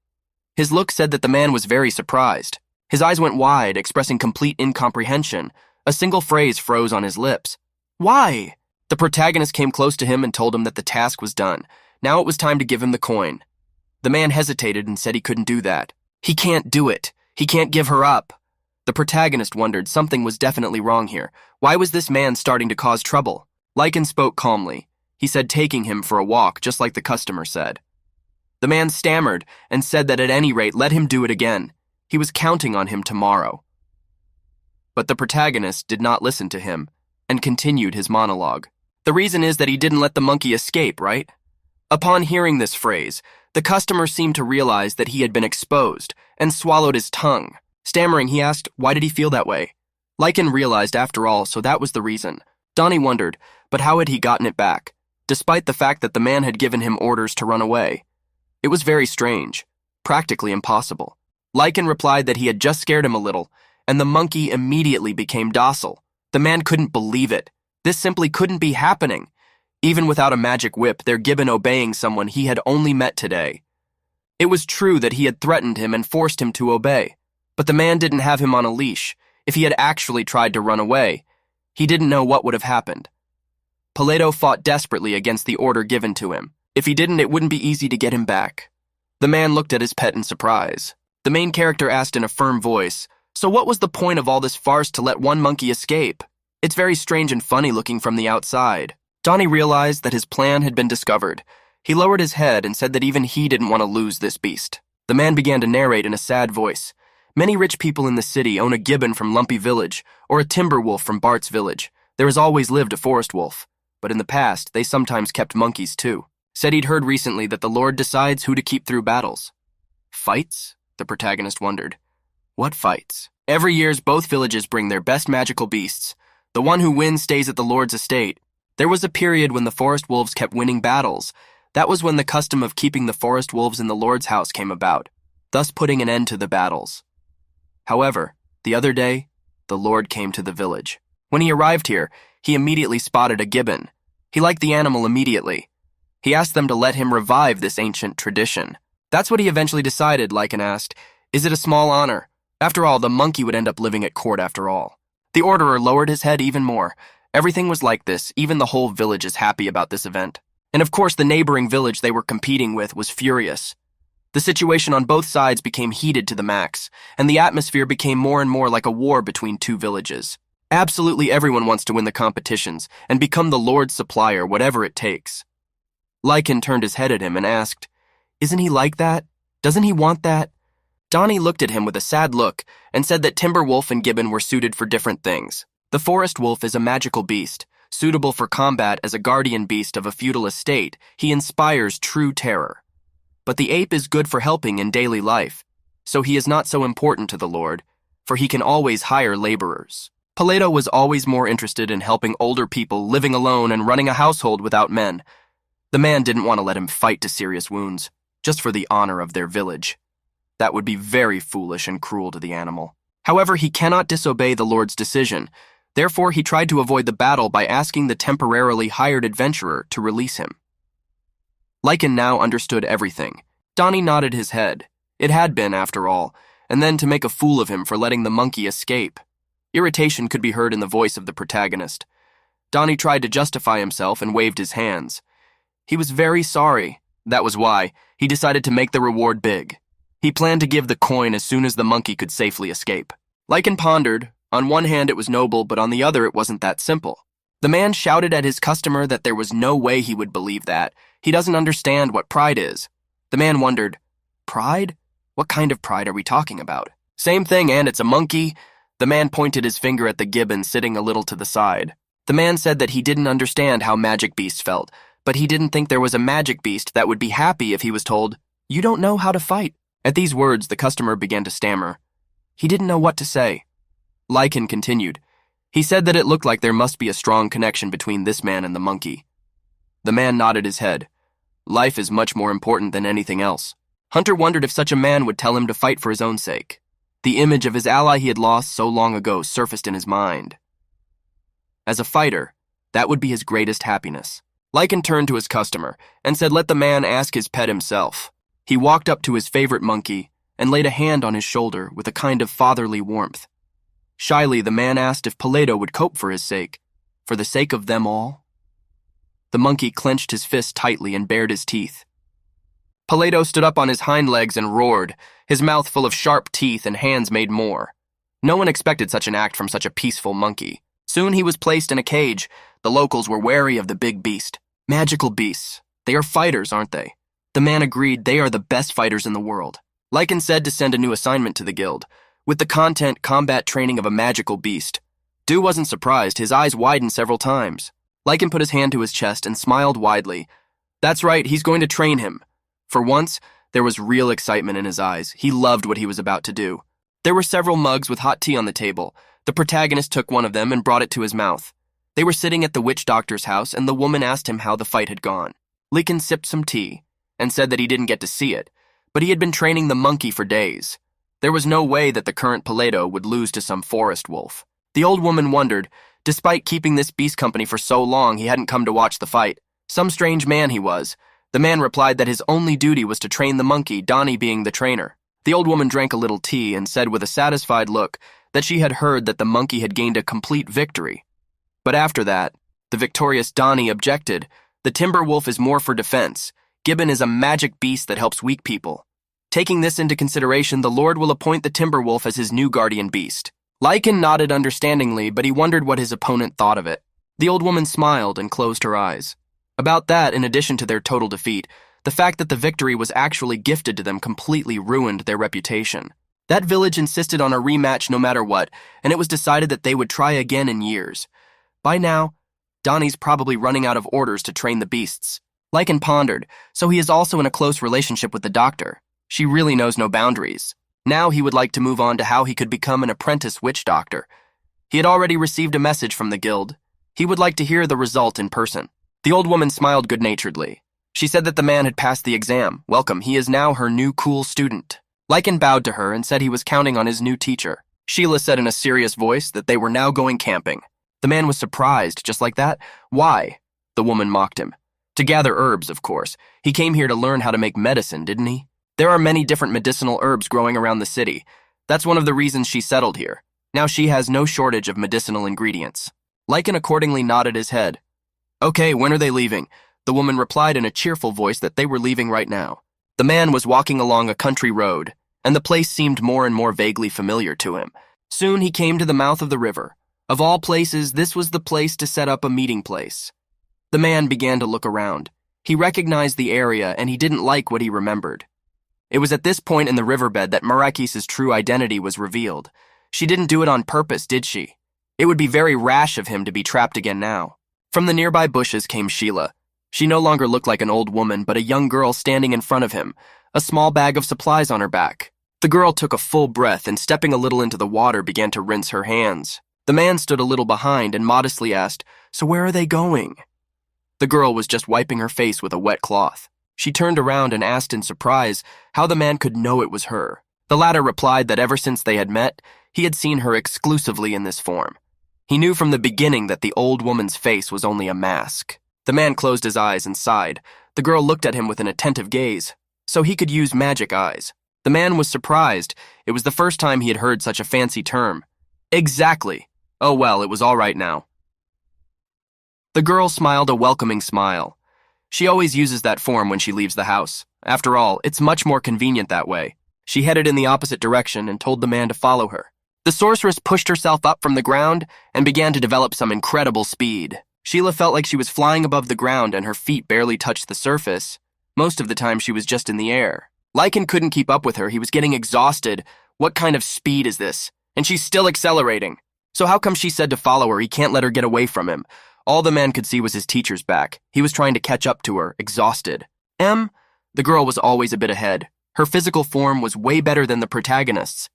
His look said that the man was very surprised. His eyes went wide, expressing complete incomprehension. A single phrase froze on his lips. Why? The protagonist came close to him and told him that the task was done. Now it was time to give him the coin. The man hesitated and said he couldn't do that. He can't do it. He can't give her up. The protagonist wondered something was definitely wrong here. Why was this man starting to cause trouble? Lecan spoke calmly. He said taking him for a walk, just like the customer said. The man stammered and said that at any rate, let him do it again. He was counting on him tomorrow. But the protagonist did not listen to him and continued his monologue. The reason is that he didn't let the monkey escape, right? Upon hearing this phrase, the customer seemed to realize that he had been exposed and swallowed his tongue. Stammering, he asked, why did he feel that way? Lecan realized after all, so that was the reason. Donnie wondered, but how had he gotten it back, despite the fact that the man had given him orders to run away? It was very strange, practically impossible. Lecan replied that he had just scared him a little, and the monkey immediately became docile. The man couldn't believe it. This simply couldn't be happening. Even without a magic whip, their gibbon obeying someone he had only met today. It was true that he had threatened him and forced him to obey, but the man didn't have him on a leash. If he had actually tried to run away, he didn't know what would have happened. Paleto fought desperately against the order given to him. If he didn't, it wouldn't be easy to get him back. The man looked at his pet in surprise. The main character asked in a firm voice, so what was the point of all this farce to let one monkey escape? It's very strange and funny looking from the outside. Donnie realized that his plan had been discovered. He lowered his head and said that even he didn't want to lose this beast. The man began to narrate in a sad voice. Many rich people in the city own a gibbon from Lumpy Village or a timber wolf from Bart's Village. There has always lived a forest wolf, but in the past, they sometimes kept monkeys too. Said he'd heard recently that the Lord decides who to keep through battles. Fights? The protagonist wondered. What fights? Every year, both villages bring their best magical beasts. The one who wins stays at the Lord's estate. There was a period when the forest wolves kept winning battles. That was when the custom of keeping the forest wolves in the Lord's house came about, thus putting an end to the battles. However, the other day, the Lord came to the village. When he arrived here, he immediately spotted a gibbon. He liked the animal immediately. He asked them to let him revive this ancient tradition. That's what he eventually decided, Lecan asked. Is it a small honor? After all, the monkey would end up living at court after all. The orderer lowered his head even more. Everything was like this. Even the whole village is happy about this event. And of course, the neighboring village they were competing with was furious. The situation on both sides became heated to the max, and the atmosphere became more and more like a war between two villages. Absolutely everyone wants to win the competitions and become the Lord's supplier, whatever it takes. Lecan turned his head at him and asked, isn't he like that? Doesn't he want that? Donnie looked at him with a sad look and said that Timber Wolf and Gibbon were suited for different things. The Forest Wolf is a magical beast, suitable for combat as a guardian beast of a feudal estate. He inspires true terror. But the ape is good for helping in daily life, so he is not so important to the Lord, for he can always hire laborers. Paleto was always more interested in helping older people living alone and running a household without men. The man didn't want to let him fight to serious wounds, just for the honor of their village. That would be very foolish and cruel to the animal. However, he cannot disobey the Lord's decision. Therefore, he tried to avoid the battle by asking the temporarily hired adventurer to release him. Lecan now understood everything. Donnie nodded his head. It had been, after all, and then to make a fool of him for letting the monkey escape. Irritation could be heard in the voice of the protagonist. Donnie tried to justify himself and waved his hands. He was very sorry. That was why he decided to make the reward big. He planned to give the coin as soon as the monkey could safely escape. Lecan pondered. On one hand it was noble, but on the other it wasn't that simple. The man shouted at his customer that there was no way he would believe that. He doesn't understand what pride is. The man wondered, pride? What kind of pride are we talking about? Same thing, and it's a monkey. The man pointed his finger at the gibbon sitting a little to the side. The man said that he didn't understand how magic beasts felt, but he didn't think there was a magic beast that would be happy if he was told, "You don't know how to fight." At these words, the customer began to stammer. He didn't know what to say. Lecan continued. He said that it looked like there must be a strong connection between this man and the monkey. The man nodded his head. Life is much more important than anything else. Hunter wondered if such a man would tell him to fight for his own sake. The image of his ally he had lost so long ago surfaced in his mind. As a fighter, that would be his greatest happiness. Lecan turned to his customer and said let the man ask his pet himself. He walked up to his favorite monkey and laid a hand on his shoulder with a kind of fatherly warmth. Shyly, the man asked if Paleto would cope for his sake, for the sake of them all. The monkey clenched his fist tightly and bared his teeth. Paleto stood up on his hind legs and roared, his mouth full of sharp teeth and hands made more. No one expected such an act from such a peaceful monkey. Soon he was placed in a cage. The locals were wary of the big beast. Magical beasts. They are fighters, aren't they? The man agreed they are the best fighters in the world. Lecan said to send a new assignment to the guild, with the content combat training of a magical beast. Dew wasn't surprised. His eyes widened several times. Lecan put his hand to his chest and smiled widely. That's right, he's going to train him. For once, there was real excitement in his eyes. He loved what he was about to do. There were several mugs with hot tea on the table. The protagonist took one of them and brought it to his mouth. They were sitting at the witch doctor's house, and the woman asked him how the fight had gone. Lecan sipped some tea and said that he didn't get to see it, but he had been training the monkey for days. There was no way that the current Paleto would lose to some forest wolf. The old woman wondered, despite keeping this beast company for so long, he hadn't come to watch the fight. Some strange man he was. The man replied that his only duty was to train the monkey, Donnie being the trainer. The old woman drank a little tea and said with a satisfied look that she had heard that the monkey had gained a complete victory. But after that, the victorious Donnie objected. The timber wolf is more for defense. Gibbon is a magic beast that helps weak people. Taking this into consideration, the Lord will appoint the timber wolf as his new guardian beast. Lecan nodded understandingly, but he wondered what his opponent thought of it. The old woman smiled and closed her eyes. About that, in addition to their total defeat, the fact that the victory was actually gifted to them completely ruined their reputation. That village insisted on a rematch no matter what, and it was decided that they would try again in years. By now, Donnie's probably running out of orders to train the beasts. Lecan pondered, so he is also in a close relationship with the doctor. She really knows no boundaries. Now he would like to move on to how he could become an apprentice witch doctor. He had already received a message from the guild. He would like to hear the result in person. The old woman smiled good-naturedly. She said that the man had passed the exam. Welcome, he is now her new cool student. Lecan bowed to her and said he was counting on his new teacher. Sheila said in a serious voice that they were now going camping. The man was surprised, just like that. Why? The woman mocked him. To gather herbs, of course. He came here to learn how to make medicine, didn't he? There are many different medicinal herbs growing around the city. That's one of the reasons she settled here. Now she has no shortage of medicinal ingredients. Lecan accordingly nodded his head. Okay, when are they leaving? The woman replied in a cheerful voice that they were leaving right now. The man was walking along a country road, and the place seemed more and more vaguely familiar to him. Soon he came to the mouth of the river. Of all places, this was the place to set up a meeting place. The man began to look around. He recognized the area, and he didn't like what he remembered. It was at this point in the riverbed that Marakis's true identity was revealed. She didn't do it on purpose, did she? It would be very rash of him to be trapped again now. From the nearby bushes came Sheila. She no longer looked like an old woman, but a young girl standing in front of him, a small bag of supplies on her back. The girl took a full breath and, stepping a little into the water, began to rinse her hands. The man stood a little behind and modestly asked, "So where are they going?" The girl was just wiping her face with a wet cloth. She turned around and asked in surprise how the man could know it was her. The latter replied that ever since they had met, he had seen her exclusively in this form. He knew from the beginning that the old woman's face was only a mask. The man closed his eyes and sighed. The girl looked at him with an attentive gaze. So he could use magic eyes. The man was surprised. It was the first time he had heard such a fancy term. Exactly. Oh well, it was all right now. The girl smiled a welcoming smile. She always uses that form when she leaves the house. After all, it's much more convenient that way. She headed in the opposite direction and told the man to follow her. The sorceress pushed herself up from the ground and began to develop some incredible speed. Sheila felt like she was flying above the ground and her feet barely touched the surface. Most of the time she was just in the air. Lecan couldn't keep up with her. He was getting exhausted. What kind of speed is this? And she's still accelerating. So how come she said to follow her? He can't let her get away from him. All the man could see was his teacher's back. He was trying to catch up to her, exhausted. The girl was always a bit ahead. Her physical form was way better than the protagonist's.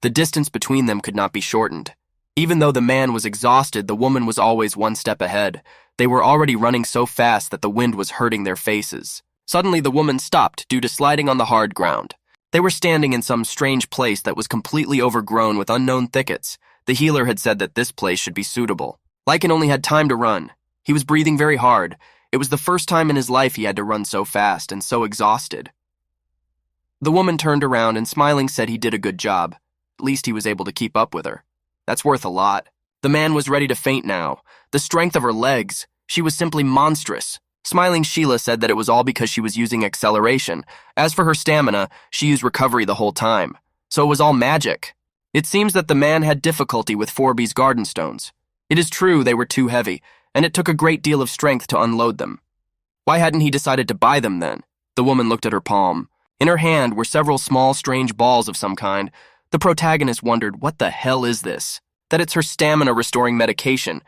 The distance between them could not be shortened. Even though the man was exhausted, the woman was always one step ahead. They were already running so fast that the wind was hurting their faces. Suddenly, the woman stopped due to sliding on the hard ground. They were standing in some strange place that was completely overgrown with unknown thickets. The healer had said that this place should be suitable. Lecan only had time to run. He was breathing very hard. It was the first time in his life he had to run so fast and so exhausted. The woman turned around and smiling said he did a good job. At least he was able to keep up with her. That's worth a lot. The man was ready to faint now. The strength of her legs. She was simply monstrous. Smiling Sheila said that it was all because she was using acceleration. As for her stamina, she used recovery the whole time. So it was all magic. It seems that the man had difficulty with Forby's garden stones. It is true they were too heavy, and it took a great deal of strength to unload them. Why hadn't he decided to buy them then? The woman looked at her palm. In her hand were several small, strange balls of some kind. The protagonist wondered, what the hell is this? That it's her stamina-restoring medication.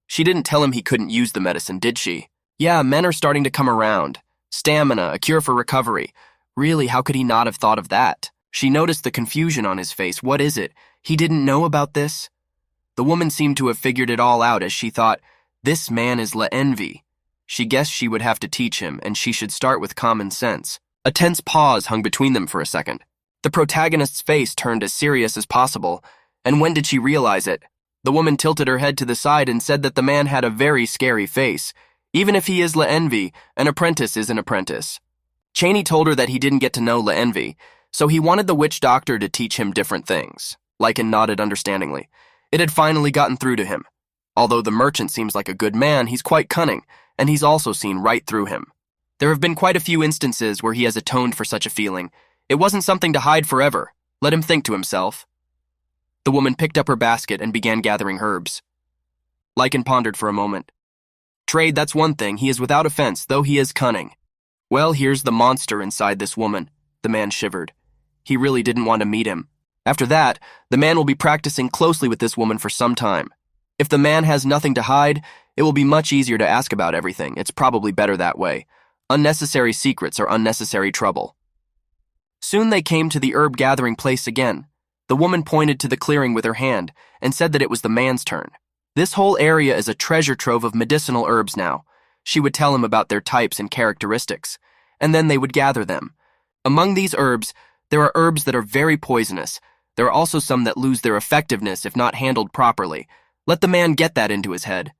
She didn't tell him he couldn't use the medicine, did she? Yeah, men are starting to come around. Stamina, a cure for recovery. Really, how could he not have thought of that? She noticed the confusion on his face. What is it? He didn't know about this? The woman seemed to have figured it all out as she thought, this man is Envy. She guessed she would have to teach him, and she should start with common sense. A tense pause hung between them for a second. The protagonist's face turned as serious as possible, and when did she realize it? The woman tilted her head to the side and said that the man had a very scary face. Even if he is Envy, an apprentice is an apprentice. Chaney told her that he didn't get to know Envy, so he wanted the witch doctor to teach him different things. Lecan nodded understandingly. It had finally gotten through to him. Although the merchant seems like a good man, he's quite cunning, and he's also seen right through him. There have been quite a few instances where he has atoned for such a feeling. It wasn't something to hide forever. Let him think to himself. The woman picked up her basket and began gathering herbs. Lecan pondered for a moment. Trade, that's one thing. He is without offense, though he is cunning. Well, here's the monster inside this woman. The man shivered. He really didn't want to meet him. After that, the man will be practicing closely with this woman for some time. If the man has nothing to hide, it will be much easier to ask about everything. It's probably better that way. Unnecessary secrets are unnecessary trouble. Soon they came to the herb gathering place again. The woman pointed to the clearing with her hand and said that it was the man's turn. This whole area is a treasure trove of medicinal herbs now. She would tell him about their types and characteristics, and then they would gather them. Among these herbs, there are herbs that are very poisonous. There are also some that lose their effectiveness if not handled properly. Let the man get that into his head.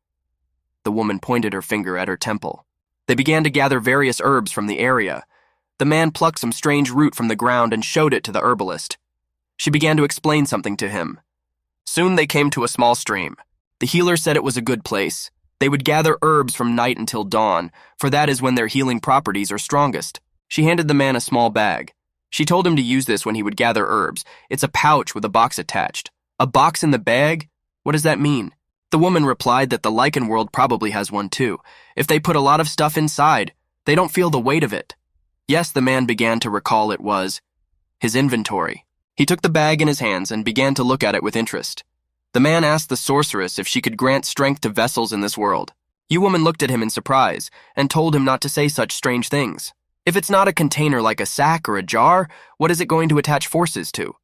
The woman pointed her finger at her temple. They began to gather various herbs from the area. The man plucked some strange root from the ground and showed it to the herbalist. She began to explain something to him. Soon they came to a small stream. The healer said it was a good place. They would gather herbs from night until dawn, for that is when their healing properties are strongest. She handed the man a small bag. She told him to use this when he would gather herbs. It's a pouch with a box attached. A box in the bag? What does that mean? The woman replied that the Lecan world probably has one too. If they put a lot of stuff inside, they don't feel the weight of it. Yes, the man began to recall it was his inventory. He took the bag in his hands and began to look at it with interest. The man asked the sorceress if she could grant strength to vessels in this world. You woman looked at him in surprise and told him not to say such strange things. If it's not a container like a sack or a jar, what is it going to attach forces to?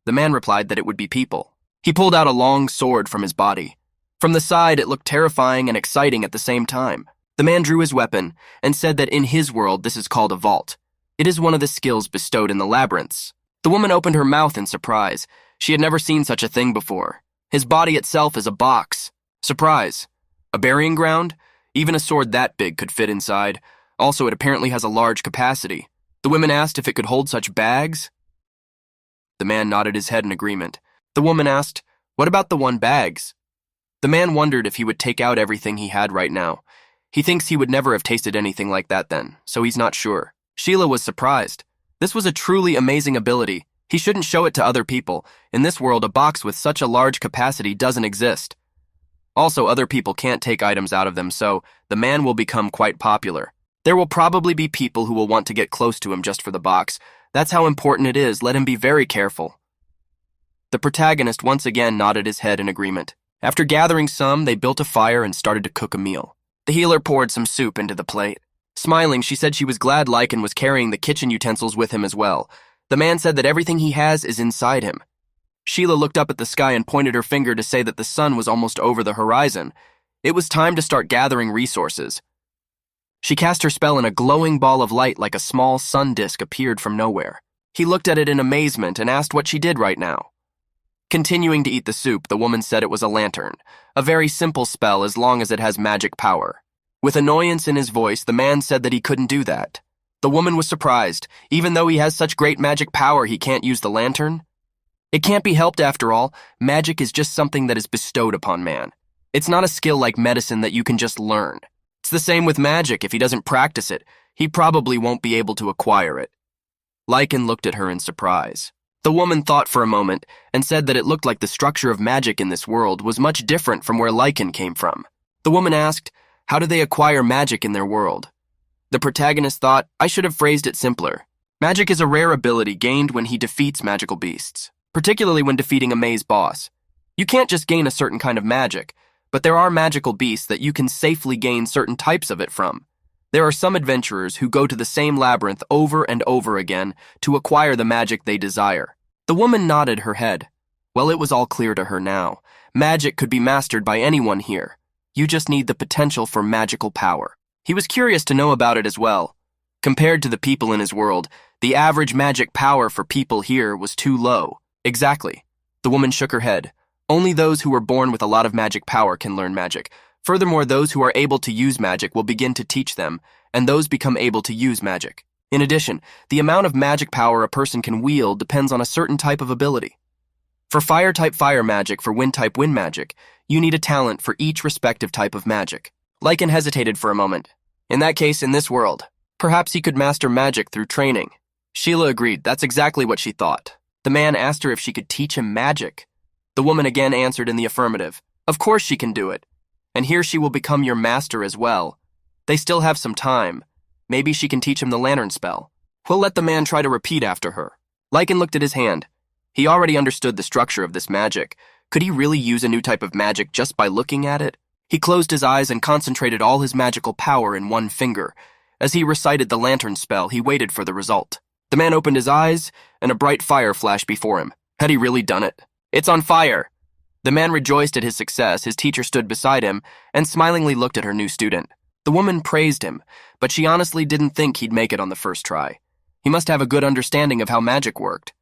The man replied that it would be people. He pulled out a long sword from his body. From the side, it looked terrifying and exciting at the same time. The man drew his weapon and said that in his world this is called a vault. It is one of the skills bestowed in the labyrinths. The woman opened her mouth in surprise. She had never seen such a thing before. His body itself is a box. Surprise. A burying ground? Even a sword that big could fit inside. Also, it apparently has a large capacity. The woman asked if it could hold such bags. The man nodded his head in agreement. The woman asked, what about the bags? The man wondered if he would take out everything he had right now. He thinks he would never have tasted anything like that then, so he's not sure. Sheila was surprised. This was a truly amazing ability. He shouldn't show it to other people. In this world, a box with such a large capacity doesn't exist. Also, other people can't take items out of them, so the man will become quite popular. There will probably be people who will want to get close to him just for the box. That's how important it is. Let him be very careful. The protagonist once again nodded his head in agreement. After gathering some, they built a fire and started to cook a meal. The healer poured some soup into the plate. Smiling, she said she was glad Lecan was carrying the kitchen utensils with him as well. The man said that everything he has is inside him. Sheila looked up at the sky and pointed her finger to say that the sun was almost over the horizon. It was time to start gathering resources. She cast her spell and a glowing ball of light like a small sun disk appeared from nowhere. He looked at it in amazement and asked what she did right now. Continuing to eat the soup, the woman said it was a lantern, a very simple spell as long as it has magic power. With annoyance in his voice, the man said that he couldn't do that. The woman was surprised. Even though he has such great magic power, he can't use the lantern? It can't be helped after all. Magic is just something that is bestowed upon man. It's not a skill like medicine that you can just learn. It's the same with magic. If he doesn't practice it, he probably won't be able to acquire it. Lecan looked at her in surprise. The woman thought for a moment and said that it looked like the structure of magic in this world was much different from where Lecan came from. The woman asked, how do they acquire magic in their world? The protagonist thought, I should have phrased it simpler. Magic is a rare ability gained when he defeats magical beasts, particularly when defeating a maze boss. You can't just gain a certain kind of magic, but there are magical beasts that you can safely gain certain types of it from. There are some adventurers who go to the same labyrinth over and over again to acquire the magic they desire. The woman nodded her head. Well, it was all clear to her now. Magic could be mastered by anyone here. You just need the potential for magical power. He was curious to know about it as well. Compared to the people in his world, the average magic power for people here was too low. Exactly. The woman shook her head. Only those who were born with a lot of magic power can learn magic. Furthermore, those who are able to use magic will begin to teach them, and those become able to use magic. In addition, the amount of magic power a person can wield depends on a certain type of ability. For fire-type fire magic, for wind-type wind magic, you need a talent for each respective type of magic. Lecan hesitated for a moment. In that case, in this world, perhaps he could master magic through training. Sheila agreed. That's exactly what she thought. The man asked her if she could teach him magic. The woman again answered in the affirmative. Of course she can do it. And here she will become your master as well. They still have some time. Maybe she can teach him the lantern spell. We'll let the man try to repeat after her. Lecan looked at his hand. He already understood the structure of this magic. Could he really use a new type of magic just by looking at it? He closed his eyes and concentrated all his magical power in one finger. As he recited the lantern spell, he waited for the result. The man opened his eyes, and a bright fire flashed before him. Had he really done it? It's on fire! The man rejoiced at his success. His teacher stood beside him and smilingly looked at her new student. The woman praised him, but she honestly didn't think he'd make it on the first try. He must have a good understanding of how magic worked.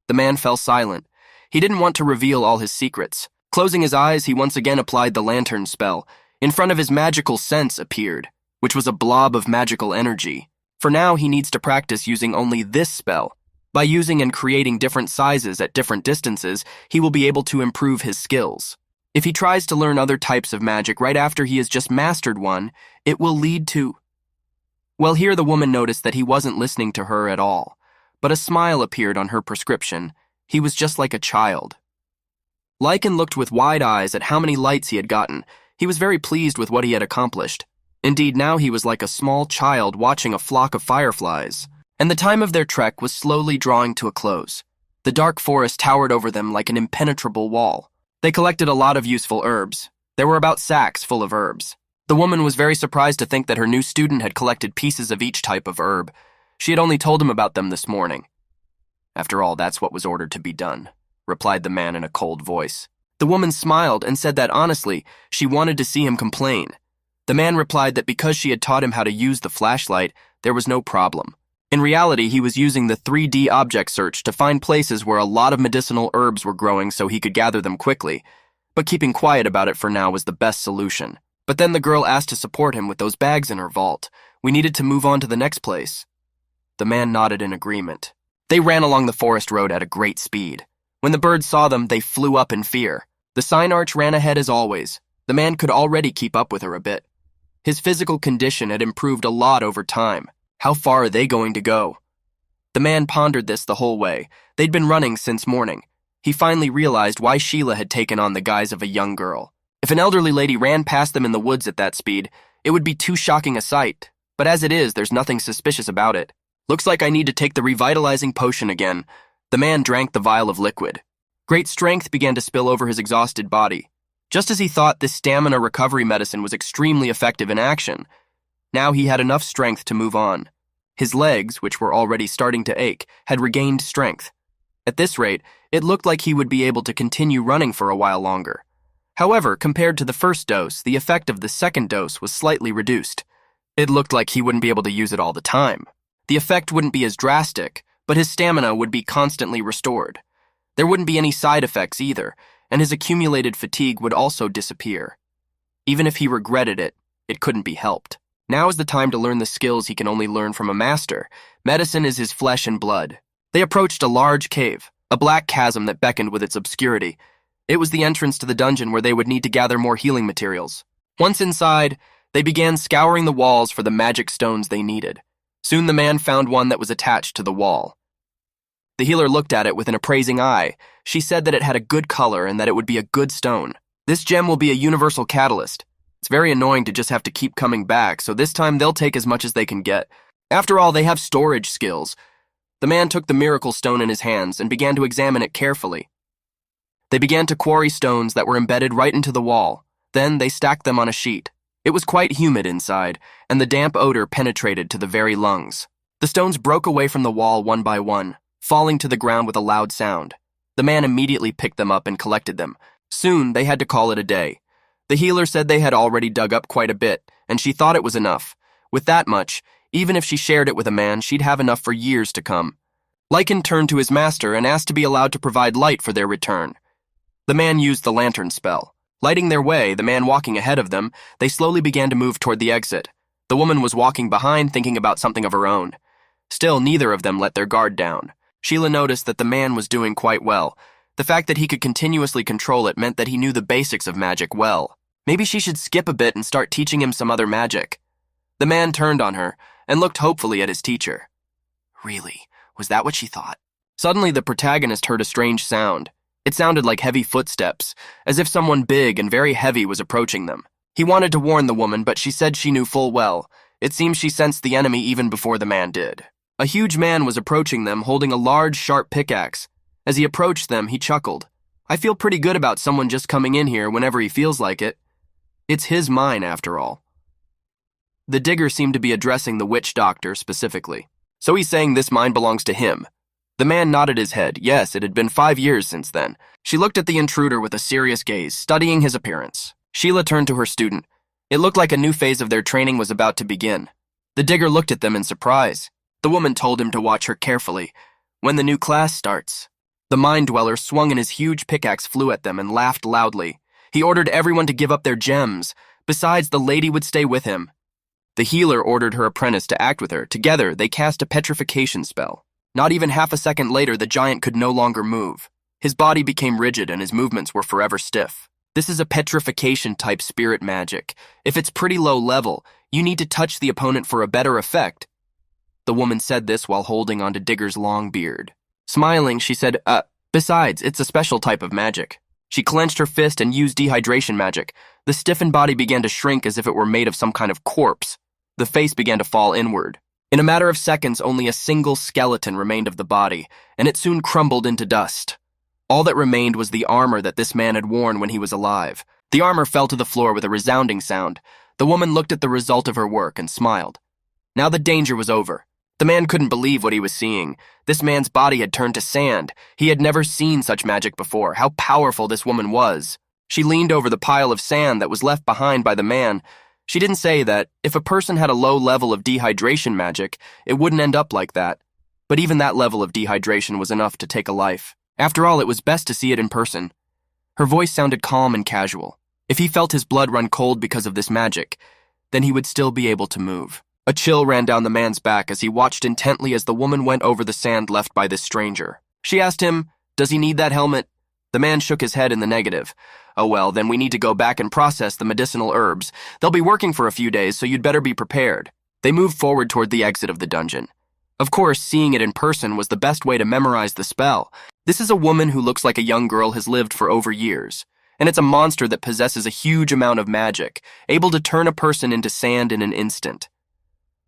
The man fell silent. He didn't want to reveal all his secrets. Closing his eyes, he once again applied the lantern spell. In front of his magical sense appeared, which was a blob of magical energy. For now, he needs to practice using only this spell. By using and creating different sizes at different distances, he will be able to improve his skills. If he tries to learn other types of magic right after he has just mastered one, it will lead to... Well, here the woman noticed that he wasn't listening to her at all, but a smile appeared on her prescription. He was just like a child. Lecan looked with wide eyes at how many lights he had gotten. He was very pleased with what he had accomplished. Indeed, now he was like a small child watching a flock of fireflies. And the time of their trek was slowly drawing to a close. The dark forest towered over them like an impenetrable wall. They collected a lot of useful herbs. There were about sacks full of herbs. The woman was very surprised to think that her new student had collected pieces of each type of herb. She had only told him about them this morning. After all, that's what was ordered to be done, replied the man in a cold voice. The woman smiled and said that honestly, she wanted to see him complain. The man replied that because she had taught him how to use the flashlight, there was no problem. In reality, he was using the 3D object search to find places where a lot of medicinal herbs were growing so he could gather them quickly. But keeping quiet about it for now was the best solution. But then the girl asked to support him with those bags in her vault. We needed to move on to the next place. The man nodded in agreement. They ran along the forest road at a great speed. When the birds saw them, they flew up in fear. The sign arch ran ahead as always. The man could already keep up with her a bit. His physical condition had improved a lot over time. How far are they going to go? The man pondered this the whole way. They'd been running since morning. He finally realized why Sheila had taken on the guise of a young girl. If an elderly lady ran past them in the woods at that speed, it would be too shocking a sight. But as it is, there's nothing suspicious about it. Looks like I need to take the revitalizing potion again. The man drank the vial of liquid. Great strength began to spill over his exhausted body. Just as he thought, this stamina recovery medicine was extremely effective in action. Now he had enough strength to move on. His legs, which were already starting to ache, had regained strength. At this rate, it looked like he would be able to continue running for a while longer. However, compared to the first dose, the effect of the second dose was slightly reduced. It looked like he wouldn't be able to use it all the time. The effect wouldn't be as drastic, but his stamina would be constantly restored. There wouldn't be any side effects either, and his accumulated fatigue would also disappear. Even if he regretted it, it couldn't be helped. Now is the time to learn the skills he can only learn from a master. Medicine is his flesh and blood. They approached a large cave, a black chasm that beckoned with its obscurity. It was the entrance to the dungeon where they would need to gather more healing materials. Once inside, they began scouring the walls for the magic stones they needed. Soon the man found one that was attached to the wall. The healer looked at it with an appraising eye. She said that it had a good color and that it would be a good stone. This gem will be a universal catalyst. It's very annoying to just have to keep coming back, so this time they'll take as much as they can get. After all, they have storage skills. The man took the miracle stone in his hands and began to examine it carefully. They began to quarry stones that were embedded right into the wall. Then they stacked them on a sheet. It was quite humid inside, and the damp odor penetrated to the very lungs. The stones broke away from the wall one by one, falling to the ground with a loud sound. The man immediately picked them up and collected them. Soon, they had to call it a day. The healer said they had already dug up quite a bit, and she thought it was enough. With that much, even if she shared it with a man, she'd have enough for years to come. Lecan turned to his master and asked to be allowed to provide light for their return. The man used the lantern spell. Lighting their way, the man walking ahead of them, they slowly began to move toward the exit. The woman was walking behind, thinking about something of her own. Still, neither of them let their guard down. Sheila noticed that the man was doing quite well. The fact that he could continuously control it meant that he knew the basics of magic well. Maybe she should skip a bit and start teaching him some other magic. The man turned on her and looked hopefully at his teacher. Really? Was that what she thought? Suddenly, the protagonist heard a strange sound. It sounded like heavy footsteps, as if someone big and very heavy was approaching them. He wanted to warn the woman, but she said she knew full well. It seems she sensed the enemy even before the man did. A huge man was approaching them, holding a large, sharp pickaxe. As he approached them, he chuckled. I feel pretty good about someone just coming in here whenever he feels like it. It's his mine, after all. The digger seemed to be addressing the witch doctor specifically. So he's saying this mine belongs to him. The man nodded his head. Yes, it had been 5 years since then. She looked at the intruder with a serious gaze, studying his appearance. Sheila turned to her student. It looked like a new phase of their training was about to begin. The digger looked at them in surprise. The woman told him to watch her carefully. When the new class starts. The mine dweller swung and his huge pickaxe flew at them and laughed loudly. He ordered everyone to give up their gems. Besides, the lady would stay with him. The healer ordered her apprentice to act with her. Together, they cast a petrification spell. Not even half a second later, the giant could no longer move. His body became rigid and his movements were forever stiff. This is a petrification-type spirit magic. If it's pretty low level, you need to touch the opponent for a better effect. The woman said this while holding onto Digger's long beard. Smiling, she said, besides, it's a special type of magic. She clenched her fist and used dehydration magic. The stiffened body began to shrink as if it were made of some kind of corpse. The face began to fall inward. In a matter of seconds, only a single skeleton remained of the body, and it soon crumbled into dust. All that remained was the armor that this man had worn when he was alive. The armor fell to the floor with a resounding sound. The woman looked at the result of her work and smiled. Now the danger was over. The man couldn't believe what he was seeing. This man's body had turned to sand. He had never seen such magic before. How powerful this woman was. She leaned over the pile of sand that was left behind by the man. She didn't say that if a person had a low level of dehydration magic, it wouldn't end up like that. But even that level of dehydration was enough to take a life. After all, it was best to see it in person. Her voice sounded calm and casual. If he felt his blood run cold because of this magic, then he would still be able to move. A chill ran down the man's back as he watched intently as the woman went over the sand left by this stranger. She asked him, "Does he need that helmet?" The man shook his head in the negative. Oh well, then we need to go back and process the medicinal herbs. They'll be working for a few days, so you'd better be prepared. They moved forward toward the exit of the dungeon. Of course, seeing it in person was the best way to memorize the spell. This is a woman who looks like a young girl has lived for over years. And it's a monster that possesses a huge amount of magic, able to turn a person into sand in an instant.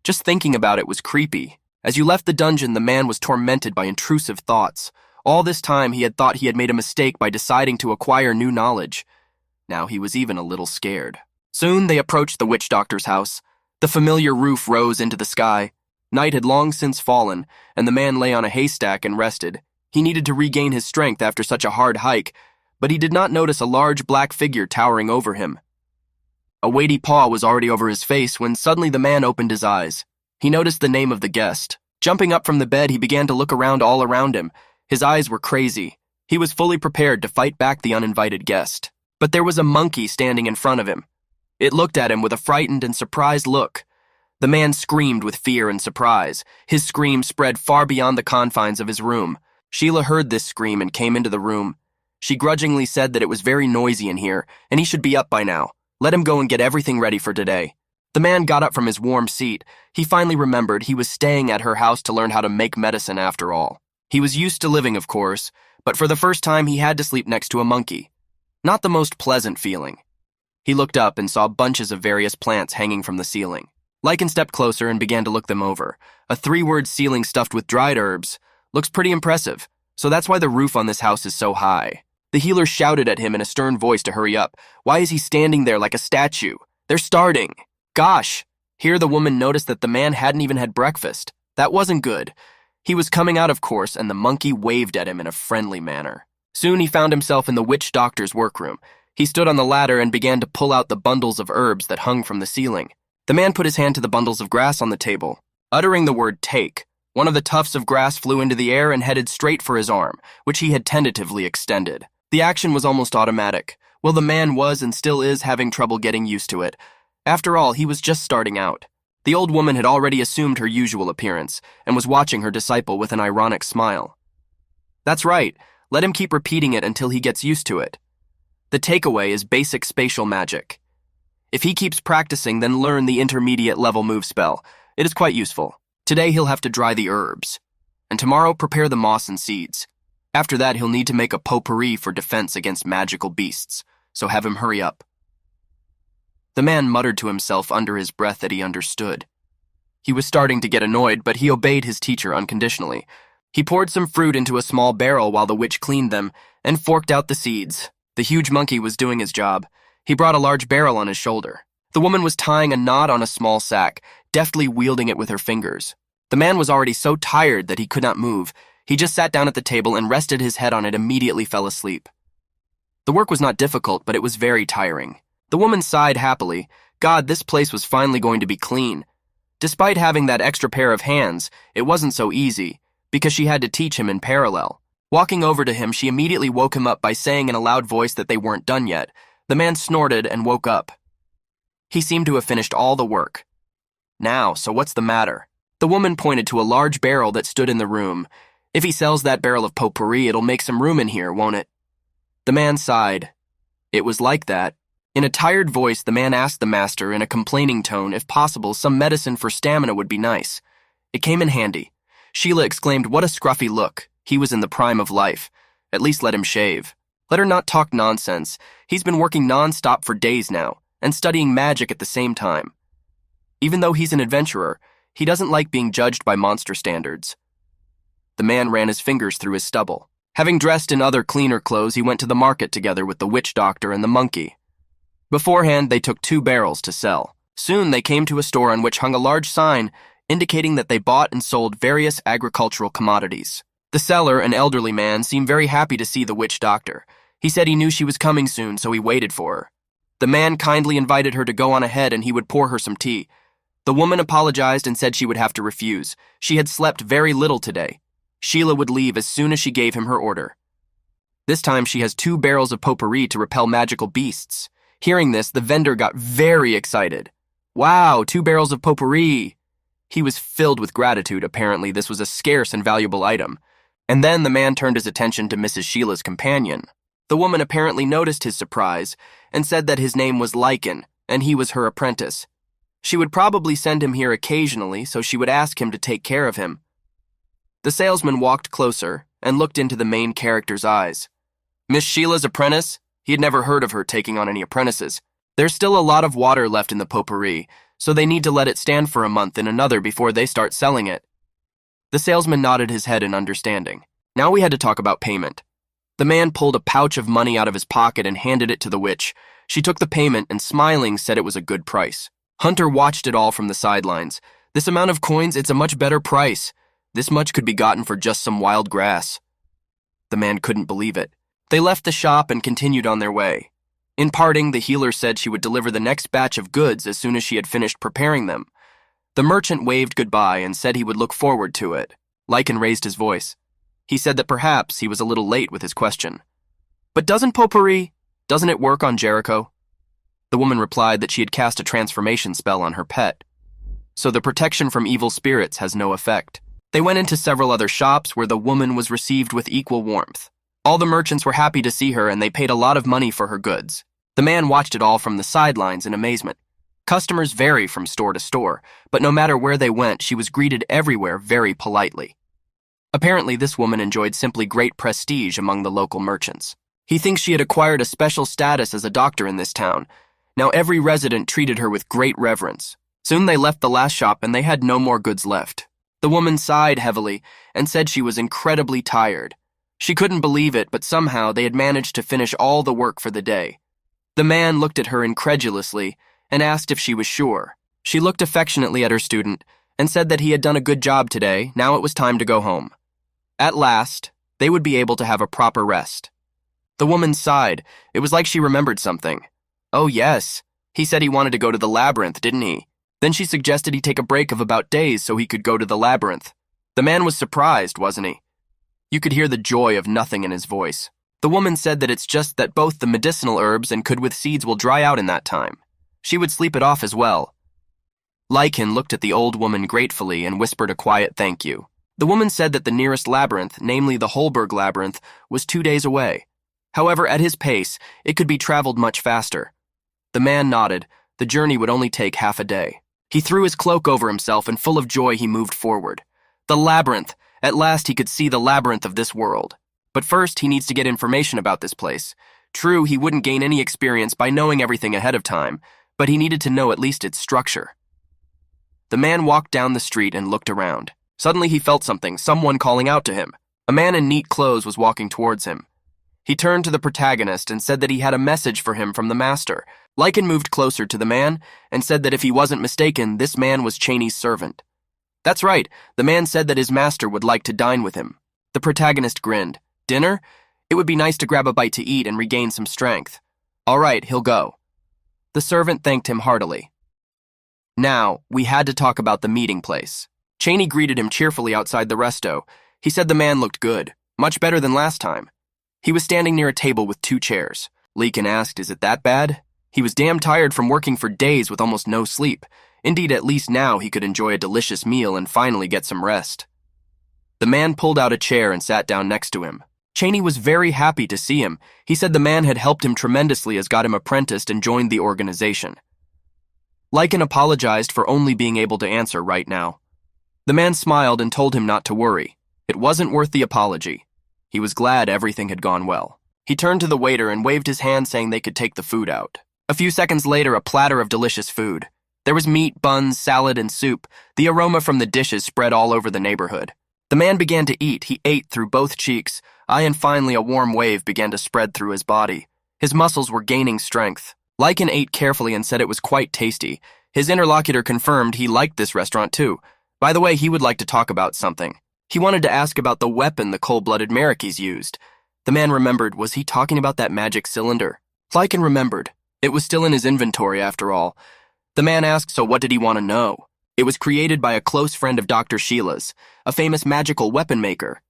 Just thinking about it was creepy. As you left the dungeon, the man was tormented by intrusive thoughts. All this time, he had thought he had made a mistake by deciding to acquire new knowledge. Now he was even a little scared. Soon they approached the witch doctor's house. The familiar roof rose into the sky. Night had long since fallen, and the man lay on a haystack and rested. He needed to regain his strength after such a hard hike, but he did not notice a large black figure towering over him. A weighty paw was already over his face when suddenly the man opened his eyes. He noticed the name of the guest. Jumping up from the bed, he began to look around all around him. His eyes were crazy. He was fully prepared to fight back the uninvited guest. But there was a monkey standing in front of him. It looked at him with a frightened and surprised look. The man screamed with fear and surprise. His scream spread far beyond the confines of his room. Sheila heard this scream and came into the room. She grudgingly said that it was very noisy in here, and he should be up by now. Let him go and get everything ready for today. The man got up from his warm seat. He finally remembered he was staying at her house to learn how to make medicine after all. He was used to living, of course, but for the first time he had to sleep next to a monkey. Not the most pleasant feeling. He looked up and saw bunches of various plants hanging from the ceiling. Lecan stepped closer and began to look them over. A 3-word ceiling stuffed with dried herbs. Looks pretty impressive, so that's why the roof on this house is so high. The healer shouted at him in a stern voice to hurry up. Why is he standing there like a statue? They're starting. Gosh! Here the woman noticed that the man hadn't even had breakfast. That wasn't good. He was coming out, of course, and the monkey waved at him in a friendly manner. Soon he found himself in the witch doctor's workroom. He stood on the ladder and began to pull out the bundles of herbs that hung from the ceiling. The man put his hand to the bundles of grass on the table. Uttering the word take, one of the tufts of grass flew into the air and headed straight for his arm, which he had tentatively extended. The action was almost automatic. Well, the man was and still is having trouble getting used to it. After all, he was just starting out. The old woman had already assumed her usual appearance and was watching her disciple with an ironic smile. That's right, let him keep repeating it until he gets used to it. The takeaway is basic spatial magic. If he keeps practicing, then learn the intermediate level move spell. It is quite useful. Today he'll have to dry the herbs, and tomorrow prepare the moss and seeds. After that he'll need to make a potpourri for defense against magical beasts, so have him hurry up. The man muttered to himself under his breath that he understood. He was starting to get annoyed, but he obeyed his teacher unconditionally. He poured some fruit into a small barrel while the witch cleaned them and forked out the seeds. The huge monkey was doing his job. He brought a large barrel on his shoulder. The woman was tying a knot on a small sack, deftly wielding it with her fingers. The man was already so tired that he could not move. He just sat down at the table and rested his head on it, immediately fell asleep. The work was not difficult, but it was very tiring. The woman sighed happily. God, this place was finally going to be clean. Despite having that extra pair of hands, it wasn't so easy, because she had to teach him in parallel. Walking over to him, she immediately woke him up by saying in a loud voice that they weren't done yet. The man snorted and woke up. He seemed to have finished all the work. Now, so what's the matter? The woman pointed to a large barrel that stood in the room. If he sells that barrel of potpourri, it'll make some room in here, won't it? The man sighed. It was like that. In a tired voice, the man asked the master in a complaining tone if possible some medicine for stamina would be nice. It came in handy. Sheila exclaimed, what a scruffy look. He was in the prime of life. At least let him shave. Let her not talk nonsense. He's been working non-stop for days now, and studying magic at the same time. Even though he's an adventurer, he doesn't like being judged by monster standards. The man ran his fingers through his stubble. Having dressed in other cleaner clothes, he went to the market together with the witch doctor and the monkey. Beforehand, they took 2 barrels to sell. Soon they came to a store on which hung a large sign indicating that they bought and sold various agricultural commodities. The seller, an elderly man, seemed very happy to see the witch doctor. He said he knew she was coming soon, so he waited for her. The man kindly invited her to go on ahead and he would pour her some tea. The woman apologized and said she would have to refuse. She had slept very little today. Sheila would leave as soon as she gave him her order. This time she has 2 barrels of potpourri to repel magical beasts. Hearing this, the vendor got very excited. Wow, 2 barrels of potpourri! He was filled with gratitude. Apparently this was a scarce and valuable item. And then the man turned his attention to Mrs. Sheila's companion. The woman apparently noticed his surprise and said that his name was Lecan and he was her apprentice. She would probably send him here occasionally, so she would ask him to take care of him. The salesman walked closer and looked into the main character's eyes. Miss Sheila's apprentice? He had never heard of her taking on any apprentices. There's still a lot of water left in the potpourri, so they need to let it stand for a month in another before they start selling it. The salesman nodded his head in understanding. Now we had to talk about payment. The man pulled a pouch of money out of his pocket and handed it to the witch. She took the payment and, smiling, said it was a good price. Hunter watched it all from the sidelines. This amount of coins, it's a much better price. This much could be gotten for just some wild grass. The man couldn't believe it. They left the shop and continued on their way. In parting, the healer said she would deliver the next batch of goods as soon as she had finished preparing them. The merchant waved goodbye and said he would look forward to it. Lecan raised his voice. He said that perhaps he was a little late with his question. But doesn't it work on Jericho? The woman replied that she had cast a transformation spell on her pet, so the protection from evil spirits has no effect. They went into several other shops where the woman was received with equal warmth. All the merchants were happy to see her and they paid a lot of money for her goods. The man watched it all from the sidelines in amazement. Customers vary from store to store, but no matter where they went, she was greeted everywhere very politely. Apparently, this woman enjoyed simply great prestige among the local merchants. He thinks she had acquired a special status as a doctor in this town. Now every resident treated her with great reverence. Soon they left the last shop and they had no more goods left. The woman sighed heavily and said she was incredibly tired. She couldn't believe it, but somehow they had managed to finish all the work for the day. The man looked at her incredulously and asked if she was sure. She looked affectionately at her student and said that he had done a good job today. Now it was time to go home. At last, they would be able to have a proper rest. The woman sighed. It was like she remembered something. Oh yes, he said he wanted to go to the labyrinth, didn't he? Then she suggested he take a break of about days so he could go to the labyrinth. The man was surprised, wasn't he? You could hear the joy of nothing in his voice. The woman said that it's just that both the medicinal herbs and good with seeds will dry out in that time. She would sleep it off as well. Lecan looked at the old woman gratefully and whispered a quiet thank you. The woman said that the nearest labyrinth, namely the Holberg labyrinth, was 2 days away. However, at his pace, it could be traveled much faster. The man nodded. The journey would only take half a day. He threw his cloak over himself and full of joy he moved forward. The labyrinth! At last he could see the labyrinth of this world. But first he needs to get information about this place. True, he wouldn't gain any experience by knowing everything ahead of time, but he needed to know at least its structure. The man walked down the street and looked around. Suddenly he felt something, someone calling out to him. A man in neat clothes was walking towards him. He turned to the protagonist and said that he had a message for him from the master. Lecan moved closer to the man and said that if he wasn't mistaken, this man was Cheney's servant. That's right, the man said that his master would like to dine with him. The protagonist grinned. Dinner? It would be nice to grab a bite to eat and regain some strength. All right, he'll go. The servant thanked him heartily. Now, we had to talk about the meeting place. Cheney greeted him cheerfully outside the resto. He said the man looked good, much better than last time. He was standing near a table with 2 chairs. Lecan asked, is it that bad? He was damn tired from working for days with almost no sleep. Indeed, at least now he could enjoy a delicious meal and finally get some rest. The man pulled out a chair and sat down next to him. Cheney was very happy to see him. He said the man had helped him tremendously as got him apprenticed and joined the organization. Lecan apologized for only being able to answer right now. The man smiled and told him not to worry. It wasn't worth the apology. He was glad everything had gone well. He turned to the waiter and waved his hand saying they could take the food out. A few seconds later, a platter of delicious food. There was meat, buns, salad, and soup. The aroma from the dishes spread all over the neighborhood. The man began to eat. He ate through both cheeks. And finally a warm wave began to spread through his body. His muscles were gaining strength. Lecan ate carefully and said it was quite tasty. His interlocutor confirmed he liked this restaurant too. By the way, he would like to talk about something. He wanted to ask about the weapon the cold-blooded Marikis used. The man remembered, was he talking about that magic cylinder? Lecan remembered. It was still in his inventory after all. The man asked, so what did he want to know? It was created by a close friend of Dr. Sheila's, a famous magical weapon maker.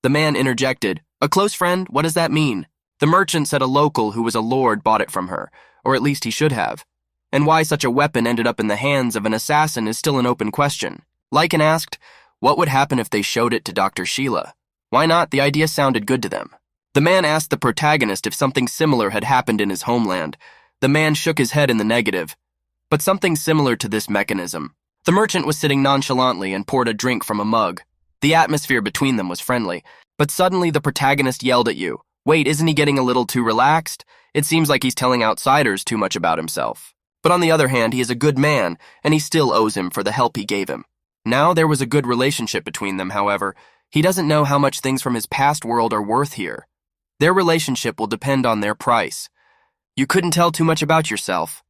The man interjected, a close friend? What does that mean? The merchant said a local who was a lord bought it from her, or at least he should have. And why such a weapon ended up in the hands of an assassin is still an open question. Lecan asked, what would happen if they showed it to Dr. Sheila? Why not? The idea sounded good to them. The man asked the protagonist if something similar had happened in his homeland. The man shook his head in the negative. But something similar to this mechanism. The merchant was sitting nonchalantly and poured a drink from a mug. The atmosphere between them was friendly. But suddenly the protagonist yelled at you. Wait, isn't he getting a little too relaxed? It seems like he's telling outsiders too much about himself. But on the other hand, he is a good man, and he still owes him for the help he gave him. Now there was a good relationship between them, however. He doesn't know how much things from his past world are worth here. Their relationship will depend on their price. You couldn't tell too much about yourself.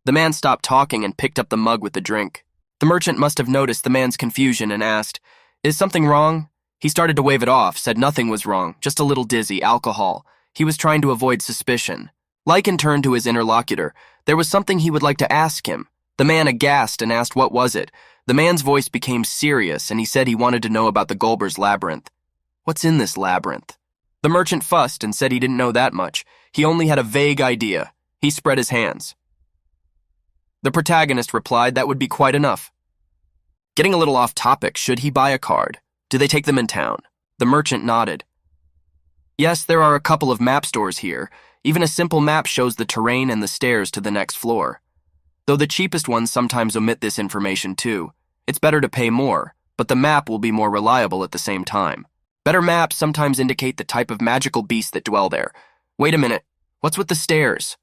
The man stopped talking and picked up the mug with the drink. The merchant must have noticed the man's confusion and asked, "Is something wrong?" He started to wave it off, said nothing was wrong, just a little dizzy, alcohol. He was trying to avoid suspicion. Lecan turned to his interlocutor. There was something he would like to ask him. The man aghast and asked what was it. The man's voice became serious, and he said he wanted to know about the Gulber's labyrinth. What's in this labyrinth? The merchant fussed and said he didn't know that much. He only had a vague idea. He spread his hands. The protagonist replied that would be quite enough. Getting a little off topic, should he buy a card? Do they take them in town? The merchant nodded. Yes, there are a couple of map stores here. Even a simple map shows the terrain and the stairs to the next floor. Though the cheapest ones sometimes omit this information too. It's better to pay more, but the map will be more reliable at the same time. Better maps sometimes indicate the type of magical beasts that dwell there. Wait a minute, what's with the stairs?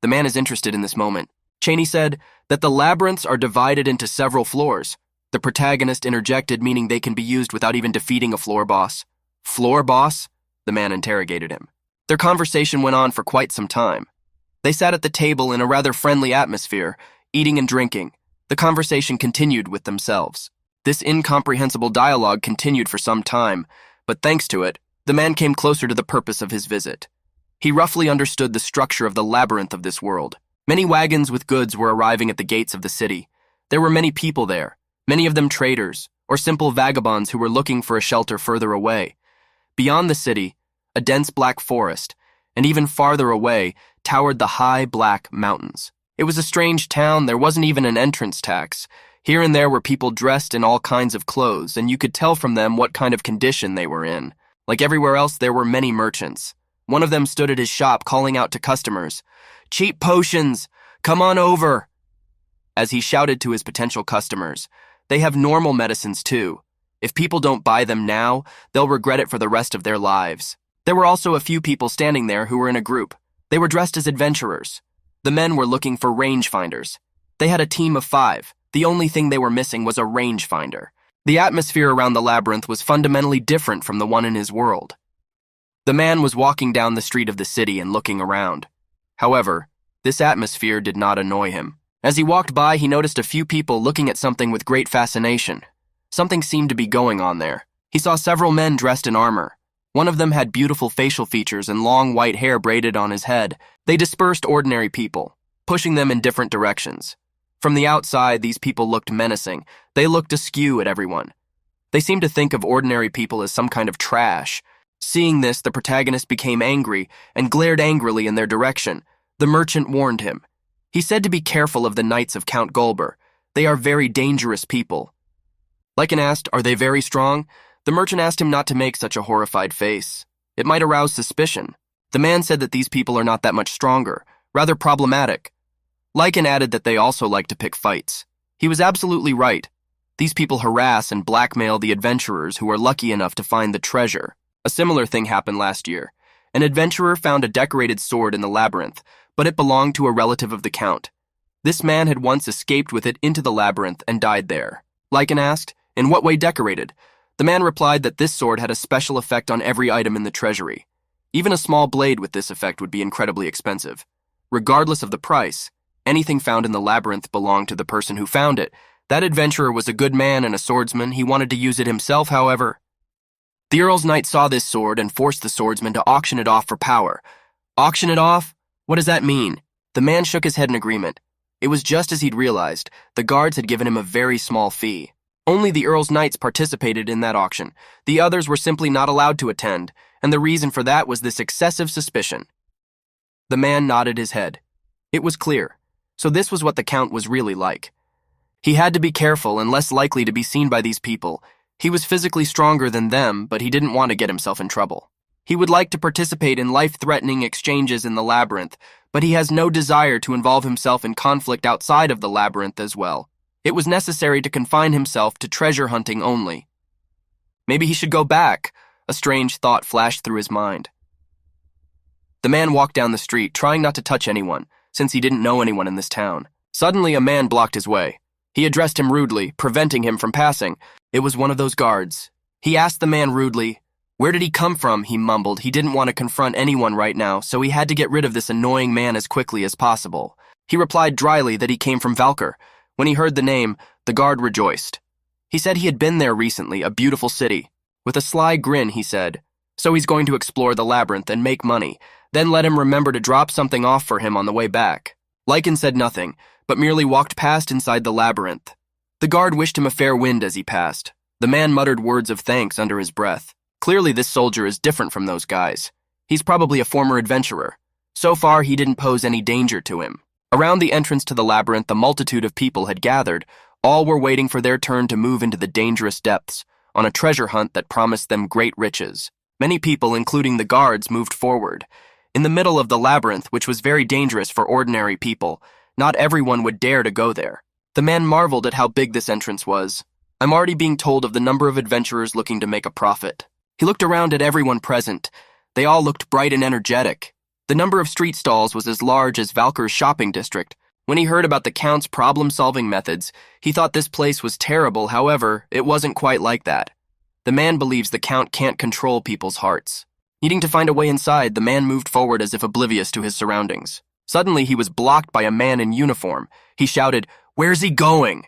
The man is interested in this moment. Cheney said that the labyrinths are divided into several floors. The protagonist interjected, meaning they can be used without even defeating a floor boss. Floor boss? The man interrogated him. Their conversation went on for quite some time. They sat at the table in a rather friendly atmosphere, eating and drinking. The conversation continued with themselves. This incomprehensible dialogue continued for some time, but thanks to it, the man came closer to the purpose of his visit. He roughly understood the structure of the labyrinth of this world. Many wagons with goods were arriving at the gates of the city. There were many people there, many of them traders, or simple vagabonds who were looking for a shelter further away. Beyond the city, a dense black forest, and even farther away, towered the high black mountains. It was a strange town. There wasn't even an entrance tax. Here and there were people dressed in all kinds of clothes, and you could tell from them what kind of condition they were in. Like everywhere else, there were many merchants. One of them stood at his shop calling out to customers, "Cheap potions! Come on over!" As he shouted to his potential customers, they have normal medicines too. If people don't buy them now, they'll regret it for the rest of their lives. There were also a few people standing there who were in a group. They were dressed as adventurers. The men were looking for rangefinders. They had a team of 5. The only thing they were missing was a rangefinder. The atmosphere around the labyrinth was fundamentally different from the one in his world. The man was walking down the street of the city and looking around. However, this atmosphere did not annoy him. As he walked by, he noticed a few people looking at something with great fascination. Something seemed to be going on there. He saw several men dressed in armor. One of them had beautiful facial features and long white hair braided on his head. They dispersed ordinary people, pushing them in different directions. From the outside, these people looked menacing. They looked askew at everyone. They seemed to think of ordinary people as some kind of trash. Seeing this, the protagonist became angry and glared angrily in their direction. The merchant warned him. He said to be careful of the knights of Count Gulber. They are very dangerous people. Lecan asked, "Are they very strong?" The merchant asked him not to make such a horrified face. It might arouse suspicion. The man said that these people are not that much stronger, rather problematic. Lecan added that they also like to pick fights. He was absolutely right. These people harass and blackmail the adventurers who are lucky enough to find the treasure. A similar thing happened last year. An adventurer found a decorated sword in the labyrinth, but it belonged to a relative of the Count. This man had once escaped with it into the labyrinth and died there. Lecan asked, "In what way decorated?" The man replied that this sword had a special effect on every item in the treasury. Even a small blade with this effect would be incredibly expensive. Regardless of the price, anything found in the labyrinth belonged to the person who found it. That adventurer was a good man and a swordsman. He wanted to use it himself, however. The Earl's Knight saw this sword and forced the swordsman to auction it off for power. Auction it off? What does that mean? The man shook his head in agreement. It was just as he'd realized. The guards had given him a very small fee. Only the Earl's Knights participated in that auction. The others were simply not allowed to attend, and the reason for that was this excessive suspicion. The man nodded his head. It was clear. So this was what the Count was really like. He had to be careful and less likely to be seen by these people. He was physically stronger than them, but he didn't want to get himself in trouble. He would like to participate in life-threatening exchanges in the labyrinth, but he has no desire to involve himself in conflict outside of the labyrinth as well. It was necessary to confine himself to treasure hunting only. Maybe he should go back. A strange thought flashed through his mind. The man walked down the street, trying not to touch anyone, since he didn't know anyone in this town. Suddenly, a man blocked his way. He addressed him rudely, preventing him from passing. It was one of those guards. He asked the man rudely, "Where did he come from?" He mumbled. He didn't want to confront anyone right now, so he had to get rid of this annoying man as quickly as possible. He replied dryly that he came from Valkyr. When he heard the name, the guard rejoiced. He said he had been there recently, a beautiful city. With a sly grin, he said, "So he's going to explore the labyrinth and make money. Then let him remember to drop something off for him on the way back." Lecan said nothing, but merely walked past inside the labyrinth. The guard wished him a fair wind as he passed. The man muttered words of thanks under his breath. Clearly, this soldier is different from those guys. He's probably a former adventurer. So far, he didn't pose any danger to him. Around the entrance to the labyrinth, a multitude of people had gathered. All were waiting for their turn to move into the dangerous depths, on a treasure hunt that promised them great riches. Many people, including the guards, moved forward. In the middle of the labyrinth, which was very dangerous for ordinary people, not everyone would dare to go there. The man marveled at how big this entrance was. "I'm already being told of the number of adventurers looking to make a profit." He looked around at everyone present. They all looked bright and energetic. The number of street stalls was as large as Valkyr's shopping district. When he heard about the Count's problem-solving methods, he thought this place was terrible. However, it wasn't quite like that. The man believes the Count can't control people's hearts. Needing to find a way inside, the man moved forward as if oblivious to his surroundings. Suddenly, he was blocked by a man in uniform. He shouted, "Where's he going?"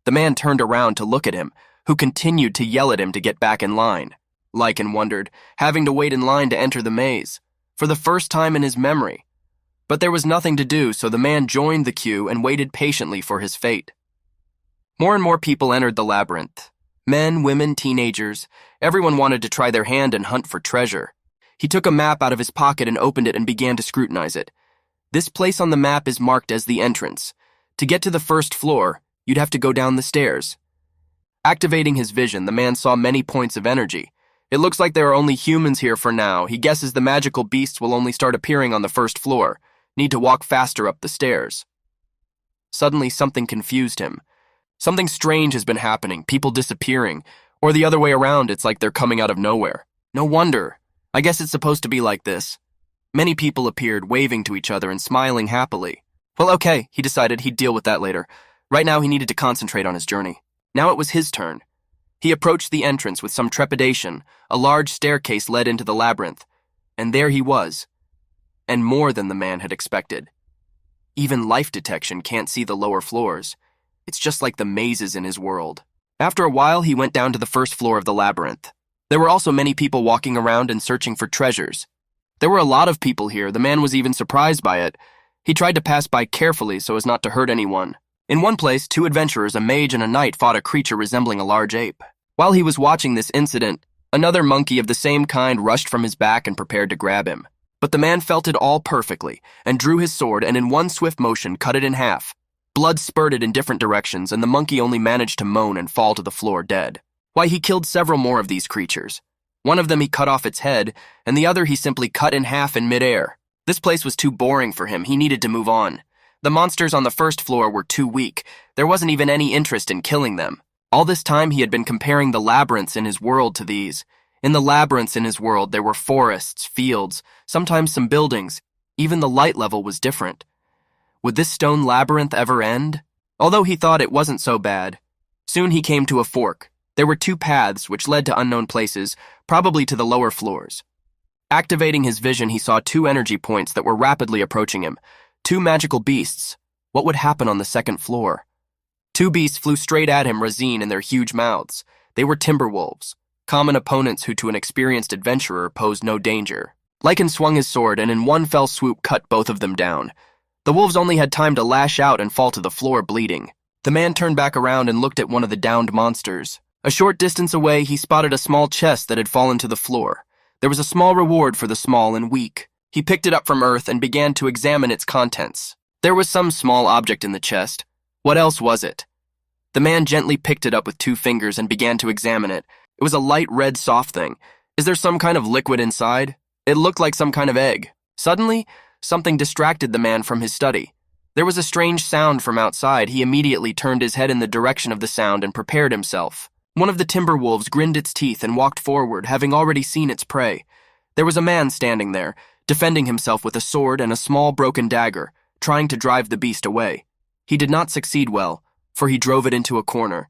The man turned around to look at him, who continued to yell at him to get back in line. Lecan wondered, having to wait in line to enter the maze, for the first time in his memory. But there was nothing to do, so the man joined the queue and waited patiently for his fate. More and more people entered the labyrinth. Men, women, teenagers. Everyone wanted to try their hand and hunt for treasure. He took a map out of his pocket and opened it and began to scrutinize it. This place on the map is marked as the entrance. To get to the first floor, you'd have to go down the stairs. Activating his vision, the man saw many points of energy. It looks like there are only humans here for now. He guesses the magical beasts will only start appearing on the first floor. Need to walk faster up the stairs. Suddenly, something confused him. Something strange has been happening, people disappearing. Or the other way around, it's like they're coming out of nowhere. No wonder. I guess it's supposed to be like this. Many people appeared, waving to each other and smiling happily. Well, okay, he decided he'd deal with that later. Right now, he needed to concentrate on his journey. Now it was his turn. He approached the entrance with some trepidation. A large staircase led into the labyrinth. And there he was. And more than the man had expected. Even life detection can't see the lower floors. It's just like the mazes in his world. After a while, he went down to the first floor of the labyrinth. There were also many people walking around and searching for treasures. There were a lot of people here. The man was even surprised by it. He tried to pass by carefully so as not to hurt anyone. In one place, two adventurers, a mage and a knight, fought a creature resembling a large ape. While he was watching this incident, another monkey of the same kind rushed from his back and prepared to grab him. But the man felt it all perfectly and drew his sword and in one swift motion cut it in half. Blood spurted in different directions and the monkey only managed to moan and fall to the floor dead. Why, he killed several more of these creatures. One of them he cut off its head, and the other he simply cut in half in midair. This place was too boring for him. He needed to move on. The monsters on the first floor were too weak. There wasn't even any interest in killing them. All this time he had been comparing the labyrinths in his world to these. In the labyrinths in his world, there were forests, fields, sometimes some buildings. Even the light level was different. Would this stone labyrinth ever end? Although he thought it wasn't so bad. Soon he came to a fork. There were two paths which led to unknown places, probably to the lower floors. Activating his vision, he saw two energy points that were rapidly approaching him. Two magical beasts. What would happen on the second floor? Two beasts flew straight at him, Razine in their huge mouths. They were timber wolves, common opponents who to an experienced adventurer posed no danger. Lecan swung his sword and in one fell swoop cut both of them down. The wolves only had time to lash out and fall to the floor bleeding. The man turned back around and looked at one of the downed monsters. A short distance away, he spotted a small chest that had fallen to the floor. There was a small reward for the small and weak. He picked it up from earth and began to examine its contents. There was some small object in the chest. What else was it? The man gently picked it up with 2 fingers and began to examine it. It was a light red soft thing. Is there some kind of liquid inside? It looked like some kind of egg. Suddenly, something distracted the man from his study. There was a strange sound from outside. He immediately turned his head in the direction of the sound and prepared himself. One of the timber wolves grinned its teeth and walked forward, having already seen its prey. There was a man standing there, defending himself with a sword and a small broken dagger, trying to drive the beast away. He did not succeed well, for he drove it into a corner.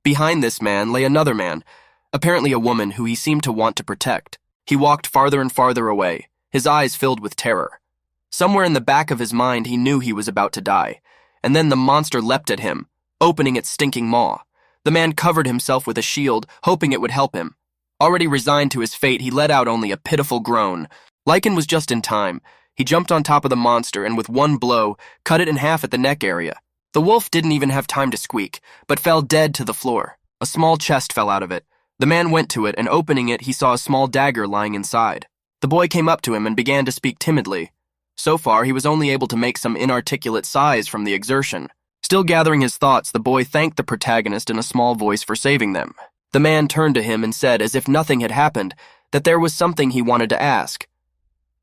Behind this man lay another man, apparently a woman who he seemed to want to protect. He walked farther and farther away, his eyes filled with terror. Somewhere in the back of his mind he knew he was about to die, and then the monster leapt at him, opening its stinking maw. The man covered himself with a shield, hoping it would help him. Already resigned to his fate, he let out only a pitiful groan. Lecan was just in time. He jumped on top of the monster and with one blow, cut it in half at the neck area. The wolf didn't even have time to squeak, but fell dead to the floor. A small chest fell out of it. The man went to it, and opening it, he saw a small dagger lying inside. The boy came up to him and began to speak timidly. So far, he was only able to make some inarticulate sighs from the exertion. Still gathering his thoughts, the boy thanked the protagonist in a small voice for saving them. The man turned to him and said, as if nothing had happened, that there was something he wanted to ask.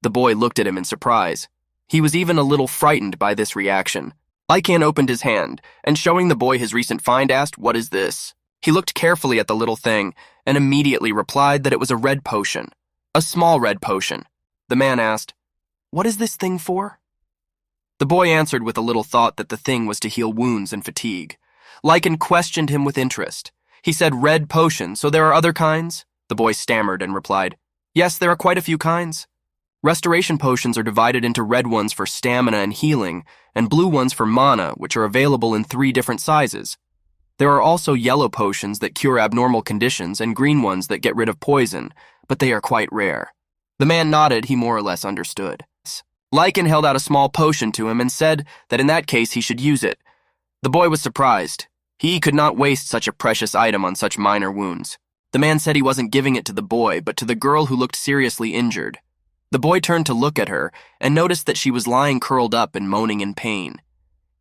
The boy looked at him in surprise. He was even a little frightened by this reaction. Lecan opened his hand, and showing the boy his recent find, asked, "What is this?" He looked carefully at the little thing, and immediately replied that it was a red potion. A small red potion. The man asked, "What is this thing for?" The boy answered with a little thought that the thing was to heal wounds and fatigue. Lecan questioned him with interest. He said, "Red potion, so there are other kinds?" The boy stammered and replied, "Yes, there are quite a few kinds. Restoration potions are divided into red ones for stamina and healing, and blue ones for mana, which are available in 3 different sizes. There are also yellow potions that cure abnormal conditions and green ones that get rid of poison, but they are quite rare." The man nodded. He more or less understood. Lecan held out a small potion to him and said that in that case he should use it. The boy was surprised. He could not waste such a precious item on such minor wounds. The man said he wasn't giving it to the boy, but to the girl who looked seriously injured. The boy turned to look at her and noticed that she was lying curled up and moaning in pain.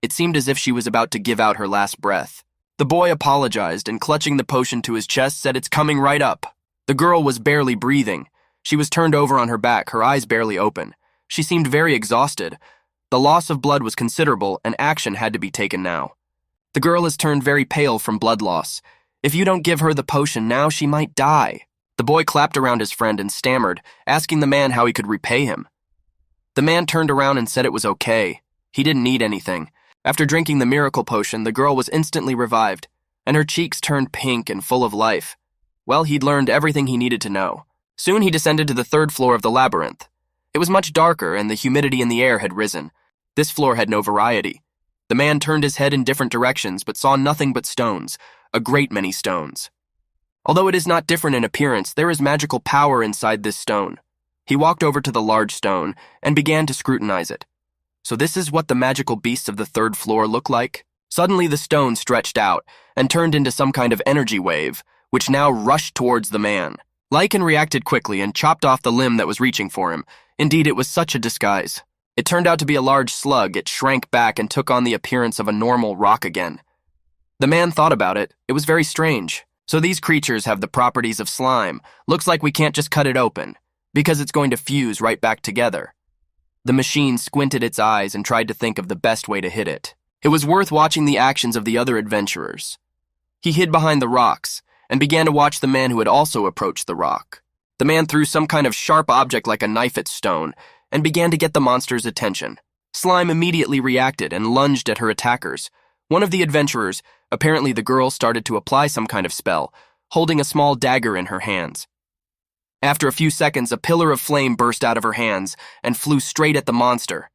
It seemed as if she was about to give out her last breath. The boy apologized and, clutching the potion to his chest, said, "It's coming right up." The girl was barely breathing. She was turned over on her back, her eyes barely open. She seemed very exhausted. The loss of blood was considerable, and action had to be taken now. "The girl has turned very pale from blood loss. If you don't give her the potion now, she might die." The boy clapped around his friend and stammered, asking the man how he could repay him. The man turned around and said it was okay. He didn't need anything. After drinking the miracle potion, the girl was instantly revived, and her cheeks turned pink and full of life. Well, he'd learned everything he needed to know. Soon he descended to the 3rd floor of the labyrinth. It was much darker, and the humidity in the air had risen. This floor had no variety. The man turned his head in different directions, but saw nothing but stones, a great many stones. Although it is not different in appearance, there is magical power inside this stone. He walked over to the large stone and began to scrutinize it. So this is what the magical beasts of the 3rd floor look like? Suddenly the stone stretched out and turned into some kind of energy wave, which now rushed towards the man. Lecan reacted quickly and chopped off the limb that was reaching for him. Indeed, it was such a disguise. It turned out to be a large slug. It shrank back and took on the appearance of a normal rock again. The man thought about it. It was very strange. So these creatures have the properties of slime. Looks like we can't just cut it open, because it's going to fuse right back together. The machine squinted its eyes and tried to think of the best way to hit it. It was worth watching the actions of the other adventurers. He hid behind the rocks and began to watch the man who had also approached the rock. The man threw some kind of sharp object like a knife at stone and began to get the monster's attention. Slime immediately reacted and lunged at her attackers. One of the adventurers, apparently the girl, started to apply some kind of spell, holding a small dagger in her hands. After a few seconds, a pillar of flame burst out of her hands and flew straight at the monster.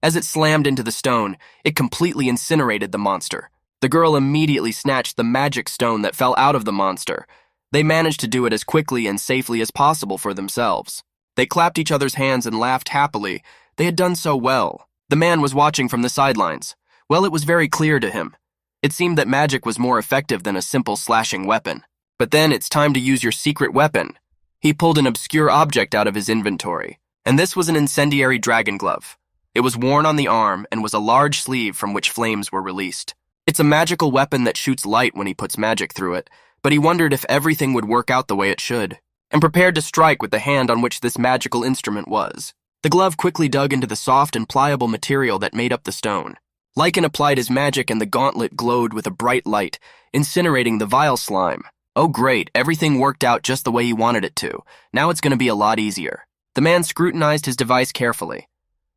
As it slammed into the stone, it completely incinerated the monster. The girl immediately snatched the magic stone that fell out of the monster. They managed to do it as quickly and safely as possible for themselves. They clapped each other's hands and laughed happily. They had done so well. The man was watching from the sidelines. Well, it was very clear to him. It seemed that magic was more effective than a simple slashing weapon. But then it's time to use your secret weapon. He pulled an obscure object out of his inventory, and this was an incendiary dragon glove. It was worn on the arm and was a large sleeve from which flames were released. It's a magical weapon that shoots light when he puts magic through it, but he wondered if everything would work out the way it should. and prepared to strike with the hand on which this magical instrument was. The glove quickly dug into the soft and pliable material that made up the stone. Lecan applied his magic and the gauntlet glowed with a bright light, incinerating the vile slime. Oh great, everything worked out just the way he wanted it to. Now it's going to be a lot easier. The man scrutinized his device carefully.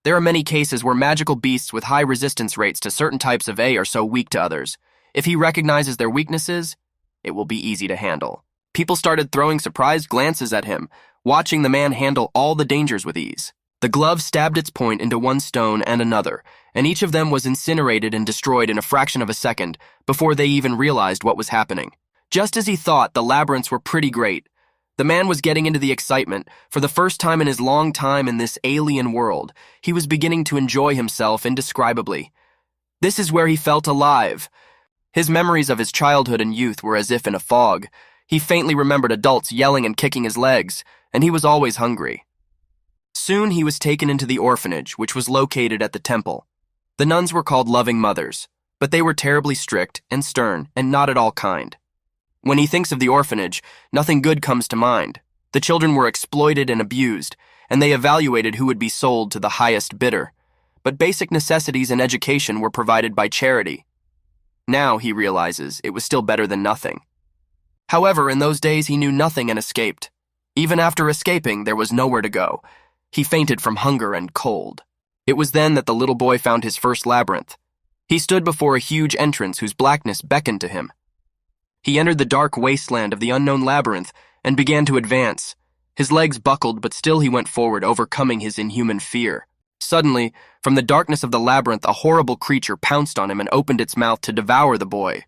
There are many cases where magical beasts with high resistance rates to certain types of A are so weak to others. If he recognizes their weaknesses, it will be easy to handle. People started throwing surprised glances at him, watching the man handle all the dangers with ease. The glove stabbed its point into one stone and another, and each of them was incinerated and destroyed in a fraction of a second before they even realized what was happening. Just as he thought, the labyrinths were pretty great. The man was getting into the excitement. For the first time in his long time in this alien world, he was beginning to enjoy himself indescribably. This is where he felt alive. His memories of his childhood and youth were as if in a fog. He faintly remembered adults yelling and kicking his legs, and he was always hungry. Soon he was taken into the orphanage, which was located at the temple. The nuns were called loving mothers, but they were terribly strict and stern and not at all kind. When he thinks of the orphanage, nothing good comes to mind. The children were exploited and abused, and they evaluated who would be sold to the highest bidder. But basic necessities and education were provided by charity. Now, he realizes, it was still better than nothing. However, in those days he knew nothing and escaped. Even after escaping, there was nowhere to go. He fainted from hunger and cold. It was then that the little boy found his first labyrinth. He stood before a huge entrance whose blackness beckoned to him. He entered the dark wasteland of the unknown labyrinth and began to advance. His legs buckled, but still he went forward, overcoming his inhuman fear. Suddenly, from the darkness of the labyrinth, a horrible creature pounced on him and opened its mouth to devour the boy.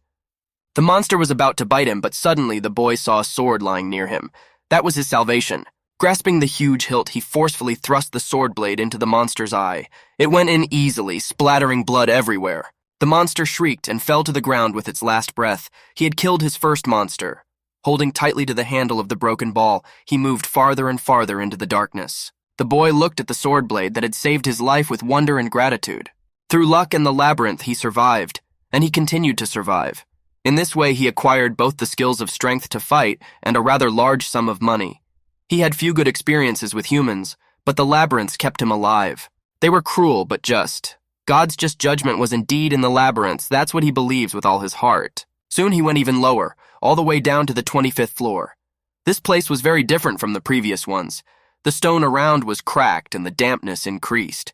The monster was about to bite him, but suddenly the boy saw a sword lying near him. That was his salvation. Grasping the huge hilt, he forcefully thrust the sword blade into the monster's eye. It went in easily, splattering blood everywhere. The monster shrieked and fell to the ground with its last breath. He had killed his first monster. Holding tightly to the handle of the broken ball, he moved farther and farther into the darkness. The boy looked at the sword blade that had saved his life with wonder and gratitude. Through luck and the labyrinth, he survived, and he continued to survive. In this way, he acquired both the skills of strength to fight and a rather large sum of money. He had few good experiences with humans, but the labyrinths kept him alive. They were cruel but just. God's just judgment was indeed in the labyrinths. That's what he believes with all his heart. Soon he went even lower, all the way down to the 25th floor. This place was very different from the previous ones. The stone around was cracked and the dampness increased.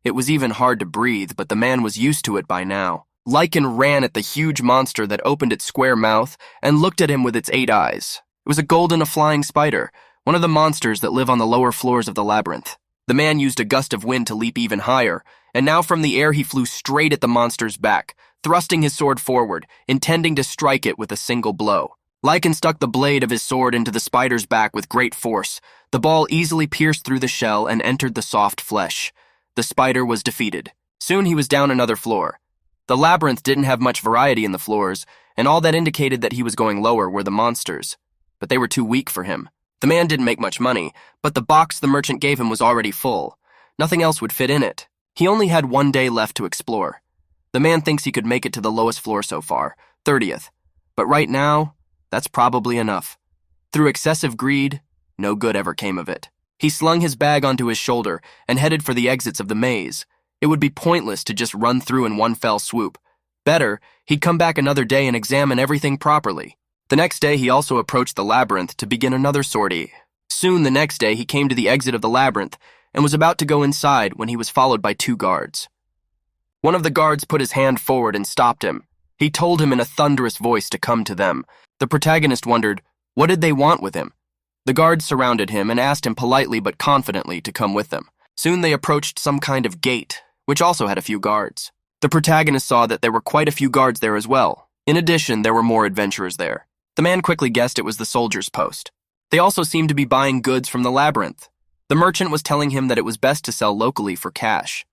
It was even hard to breathe, but the man was used to it by now. Lecan ran at the huge monster that opened its square mouth and looked at him with its 8 eyes. It was a golden flying spider, one of the monsters that live on the lower floors of the labyrinth. The man used a gust of wind to leap even higher, and now from the air he flew straight at the monster's back, thrusting his sword forward, intending to strike it with a single blow. Lecan stuck the blade of his sword into the spider's back with great force. The ball easily pierced through the shell and entered the soft flesh. The spider was defeated. Soon he was down another floor. The labyrinth didn't have much variety in the floors, and all that indicated that he was going lower were the monsters. But they were too weak for him. The man didn't make much money, but the box the merchant gave him was already full. Nothing else would fit in it. He only had 1 day left to explore. The man thinks he could make it to the lowest floor so far, 30th. But right now, that's probably enough. Through excessive greed, no good ever came of it. He slung his bag onto his shoulder and headed for the exits of the maze. It would be pointless to just run through in one fell swoop. Better, he'd come back another day and examine everything properly. The next day, he also approached the labyrinth to begin another sortie. Soon the next day, he came to the exit of the labyrinth and was about to go inside when he was followed by 2 guards. One of the guards put his hand forward and stopped him. He told him in a thunderous voice to come to them. The protagonist wondered, what did they want with him? The guards surrounded him and asked him politely but confidently to come with them. Soon they approached some kind of gate, which also had a few guards. The protagonist saw that there were quite a few guards there as well. In addition, there were more adventurers there. The man quickly guessed it was the soldier's post. They also seemed to be buying goods from the labyrinth. The merchant was telling him that it was best to sell locally for cash.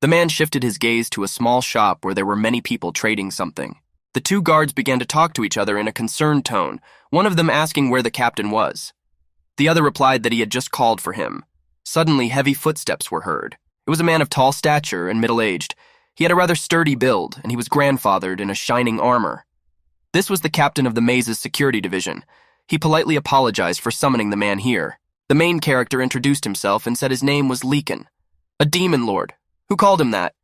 The man shifted his gaze to a small shop where there were many people trading something. The 2 guards began to talk to each other in a concerned tone, one of them asking where the captain was. The other replied that he had just called for him. Suddenly, heavy footsteps were heard. It was a man of tall stature and middle-aged. He had a rather sturdy build, and he was grandfathered in a shining armor. This was the captain of the maze's security division. He politely apologized for summoning the man here. The main character introduced himself and said his name was Lecan, a demon lord. Who called him that?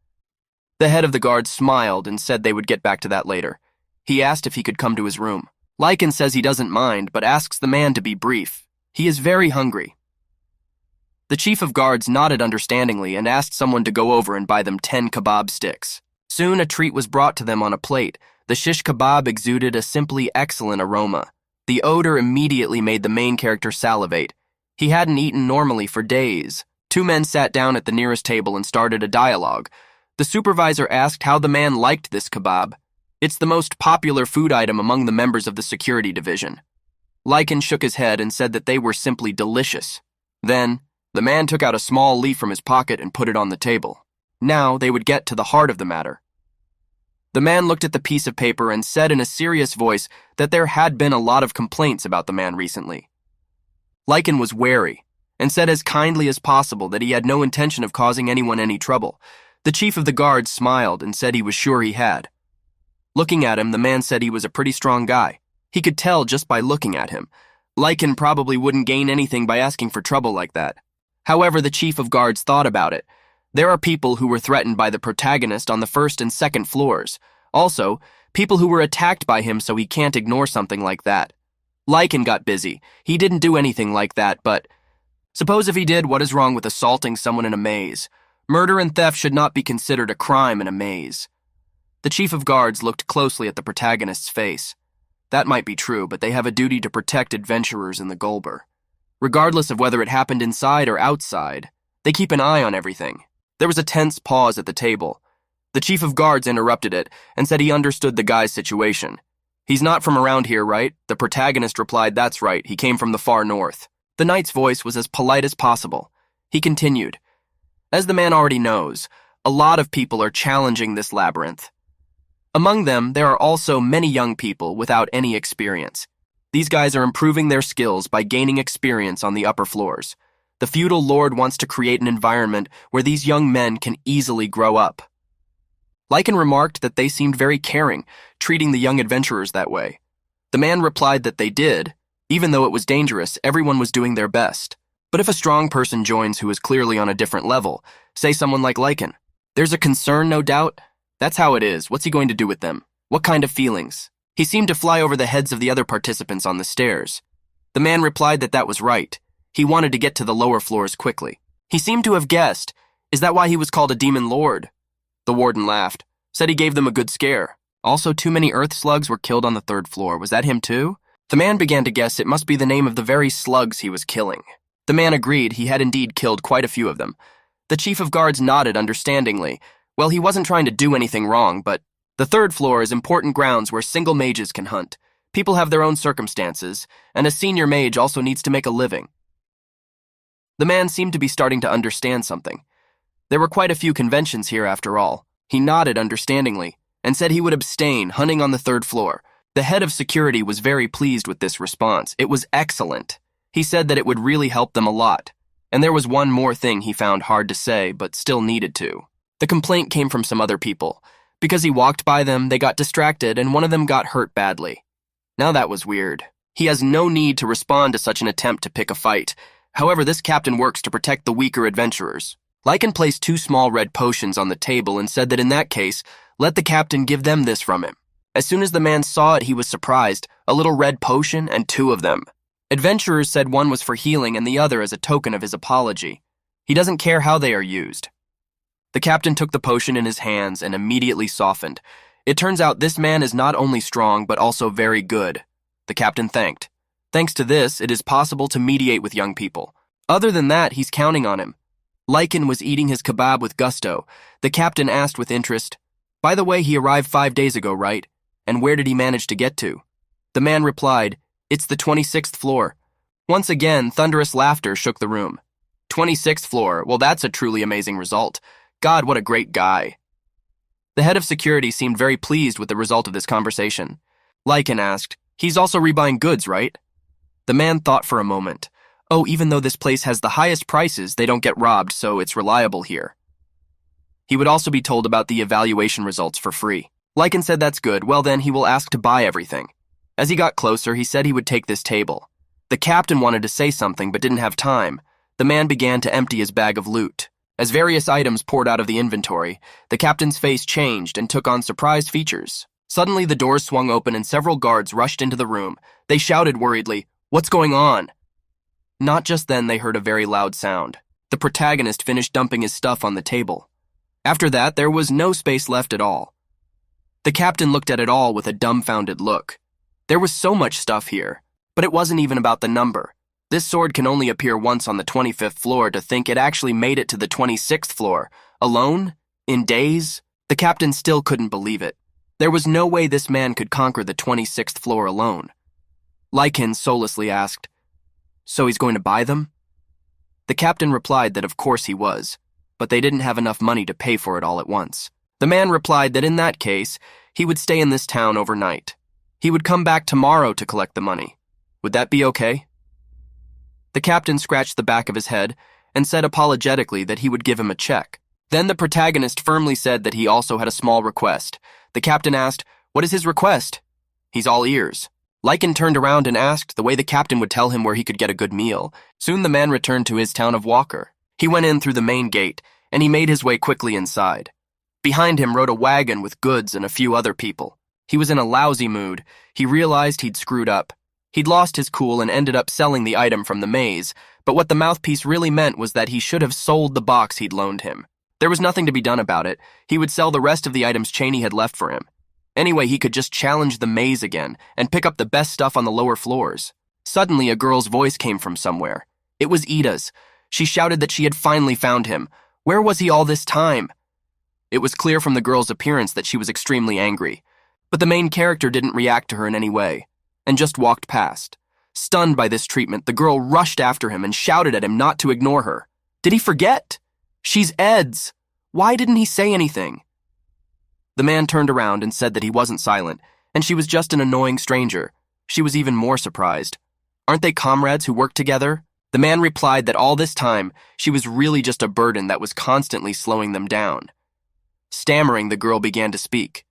The head of the guard smiled and said they would get back to that later. He asked if he could come to his room. Lecan says he doesn't mind, but asks the man to be brief. He is very hungry. The chief of guards nodded understandingly and asked someone to go over and buy them 10 kebab sticks. Soon a treat was brought to them on a plate. The shish kebab exuded a simply excellent aroma. The odor immediately made the main character salivate. He hadn't eaten normally for days. 2 men sat down at the nearest table and started a dialogue. The supervisor asked how the man liked this kebab. It's the most popular food item among the members of the security division. Lecan shook his head and said that they were simply delicious. Then, the man took out a small leaf from his pocket and put it on the table. Now they would get to the heart of the matter. The man looked at the piece of paper and said in a serious voice that there had been a lot of complaints about the man recently. Lecan was wary and said as kindly as possible that he had no intention of causing anyone any trouble. The chief of the guards smiled and said he was sure he had. Looking at him, the man said he was a pretty strong guy. He could tell just by looking at him. Lecan probably wouldn't gain anything by asking for trouble like that. However, the chief of guards thought about it. There are people who were threatened by the protagonist on the 1st and 2nd floors. Also, people who were attacked by him, so he can't ignore something like that. Lecan got busy. He didn't do anything like that, but suppose if he did, what is wrong with assaulting someone in a maze? Murder and theft should not be considered a crime in a maze. The chief of guards looked closely at the protagonist's face. That might be true, but they have a duty to protect adventurers in the Gulber. Regardless of whether it happened inside or outside, they keep an eye on everything. There was a tense pause at the table. The chief of guards interrupted it and said he understood the guy's situation. He's not from around here, right? The protagonist replied, that's right, he came from the far north. The knight's voice was as polite as possible. He continued, as the man already knows, a lot of people are challenging this labyrinth. Among them, there are also many young people without any experience. These guys are improving their skills by gaining experience on the upper floors. The feudal lord wants to create an environment where these young men can easily grow up. Lecan remarked that they seemed very caring, treating the young adventurers that way. The man replied that they did. Even though it was dangerous, everyone was doing their best. But if a strong person joins who is clearly on a different level, say someone like Lecan, there's a concern, no doubt. That's how it is. What's he going to do with them? What kind of feelings? He seemed to fly over the heads of the other participants on the stairs. The man replied that that was right. He wanted to get to the lower floors quickly. He seemed to have guessed. Is that why he was called a demon lord? The warden laughed, said he gave them a good scare. Also, too many earth slugs were killed on the 3rd floor. Was that him too? The man began to guess it must be the name of the very slugs he was killing. The man agreed he had indeed killed quite a few of them. The chief of guards nodded understandingly. Well, he wasn't trying to do anything wrong, but the 3rd floor is important grounds where single mages can hunt. People have their own circumstances, and a senior mage also needs to make a living. The man seemed to be starting to understand something. There were quite a few conventions here after all. He nodded understandingly and said he would abstain hunting on the 3rd floor. The head of security was very pleased with this response. It was excellent. He said that it would really help them a lot. And there was one more thing he found hard to say, but still needed to. The complaint came from some other people. Because he walked by them, they got distracted and one of them got hurt badly. Now that was weird. He has no need to respond to such an attempt to pick a fight. However, this captain works to protect the weaker adventurers. Lecan placed 2 small red potions on the table and said that in that case, let the captain give them this from him. As soon as the man saw it, he was surprised. A little red potion and 2 of them. Adventurers said one was for healing and the other as a token of his apology. He doesn't care how they are used. The captain took the potion in his hands and immediately softened. It turns out this man is not only strong, but also very good. The captain thanked. Thanks to this, it is possible to mediate with young people. Other than that, he's counting on him. Lecan was eating his kebab with gusto. The captain asked with interest, by the way, he arrived 5 days ago, right? And where did he manage to get to? The man replied, it's the 26th floor. Once again, thunderous laughter shook the room. 26th floor, well, that's a truly amazing result. God, what a great guy. The head of security seemed very pleased with the result of this conversation. Lecan asked, he's also rebuying goods, right? The man thought for a moment. Oh, even though this place has the highest prices, they don't get robbed, so it's reliable here. He would also be told about the evaluation results for free. Lecan said that's good. Well then, he will ask to buy everything. As he got closer, he said he would take this table. The captain wanted to say something but didn't have time. The man began to empty his bag of loot. As various items poured out of the inventory, the captain's face changed and took on surprised features. Suddenly, the doors swung open and several guards rushed into the room. They shouted worriedly, "What's going on?" Not just then they heard a very loud sound. The protagonist finished dumping his stuff on the table. After that, there was no space left at all. The captain looked at it all with a dumbfounded look. There was so much stuff here, but it wasn't even about the number. This sword can only appear once on the 25th floor. To think it actually made it to the 26th floor. Alone? In days? The captain still couldn't believe it. There was no way this man could conquer the 26th floor alone. Lecan soullessly asked, "So he's going to buy them?" The captain replied that of course he was, but they didn't have enough money to pay for it all at once. The man replied that in that case, he would stay in this town overnight. He would come back tomorrow to collect the money. Would that be okay? The captain scratched the back of his head and said apologetically that he would give him a check. Then the protagonist firmly said that he also had a small request. The captain asked, "What is his request?" "He's all ears." Lecan turned around and asked the way the captain would tell him where he could get a good meal. Soon the man returned to his town of Walker. He went in through the main gate, and he made his way quickly inside. Behind him rode a wagon with goods and a few other people. He was in a lousy mood. He realized he'd screwed up. He'd lost his cool and ended up selling the item from the maze, but what the mouthpiece really meant was that he should have sold the box he'd loaned him. There was nothing to be done about it. He would sell the rest of the items Cheney had left for him. Anyway, he could just challenge the maze again and pick up the best stuff on the lower floors. Suddenly, a girl's voice came from somewhere. It was Ida's. She shouted that she had finally found him. Where was he all this time? It was clear from the girl's appearance that she was extremely angry. But the main character didn't react to her in any way, and just walked past. Stunned by this treatment, the girl rushed after him and shouted at him not to ignore her. Did he forget? She's Ed's. Why didn't he say anything? The man turned around and said that he wasn't silent, and she was just an annoying stranger. She was even more surprised. Aren't they comrades who work together? The man replied that all this time, she was really just a burden that was constantly slowing them down. Stammering, the girl began to speak.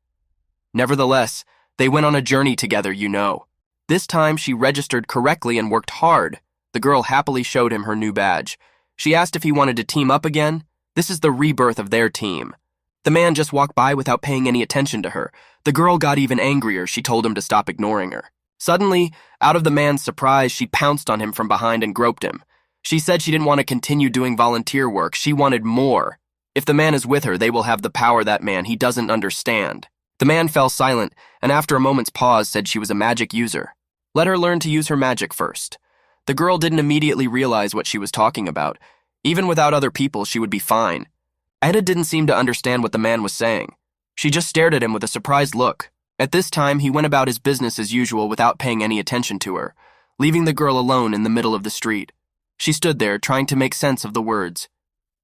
Nevertheless, they went on a journey together, you know. This time, she registered correctly and worked hard. The girl happily showed him her new badge. She asked if he wanted to team up again. This is the rebirth of their team. The man just walked by without paying any attention to her. The girl got even angrier. She told him to stop ignoring her. Suddenly, out of the man's surprise, she pounced on him from behind and groped him. She said she didn't want to continue doing volunteer work. She wanted more. If the man is with her, they will have the power that man he doesn't understand. The man fell silent, and after a moment's pause said she was a magic user. Let her learn to use her magic first. The girl didn't immediately realize what she was talking about. Even without other people, she would be fine. Eda didn't seem to understand what the man was saying. She just stared at him with a surprised look. At this time, he went about his business as usual without paying any attention to her, leaving the girl alone in the middle of the street. She stood there, trying to make sense of the words.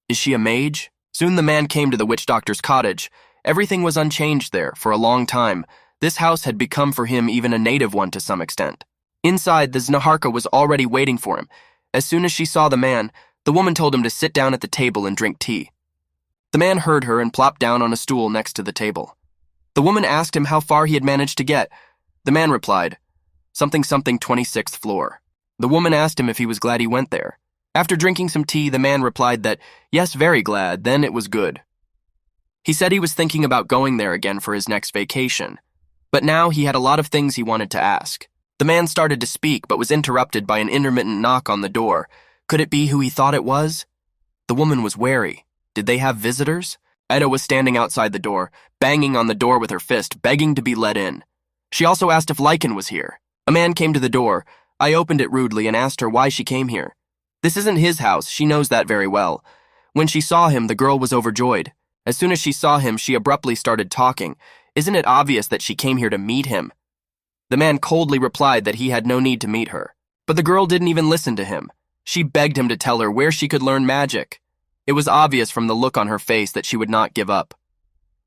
Is she a mage? Soon the man came to the witch doctor's cottage. Everything was unchanged there for a long time. This house had become for him even a native one to some extent. Inside, the Znaharka was already waiting for him. As soon as she saw the man, the woman told him to sit down at the table and drink tea. The man heard her and plopped down on a stool next to the table. The woman asked him how far he had managed to get. The man replied, something 26th floor. The woman asked him if he was glad he went there. After drinking some tea, the man replied that, yes, very glad, then it was good. He said he was thinking about going there again for his next vacation. But now he had a lot of things he wanted to ask. The man started to speak, but was interrupted by an intermittent knock on the door. Could it be who he thought it was? The woman was wary. Did they have visitors? Eda was standing outside the door, banging on the door with her fist, begging to be let in. She also asked if Lecan was here. A man came to the door. I opened it rudely and asked her why she came here. This isn't his house, she knows that very well. When she saw him, the girl was overjoyed. As soon as she saw him, she abruptly started talking. Isn't it obvious that she came here to meet him? The man coldly replied that he had no need to meet her. But the girl didn't even listen to him. She begged him to tell her where she could learn magic. It was obvious from the look on her face that she would not give up.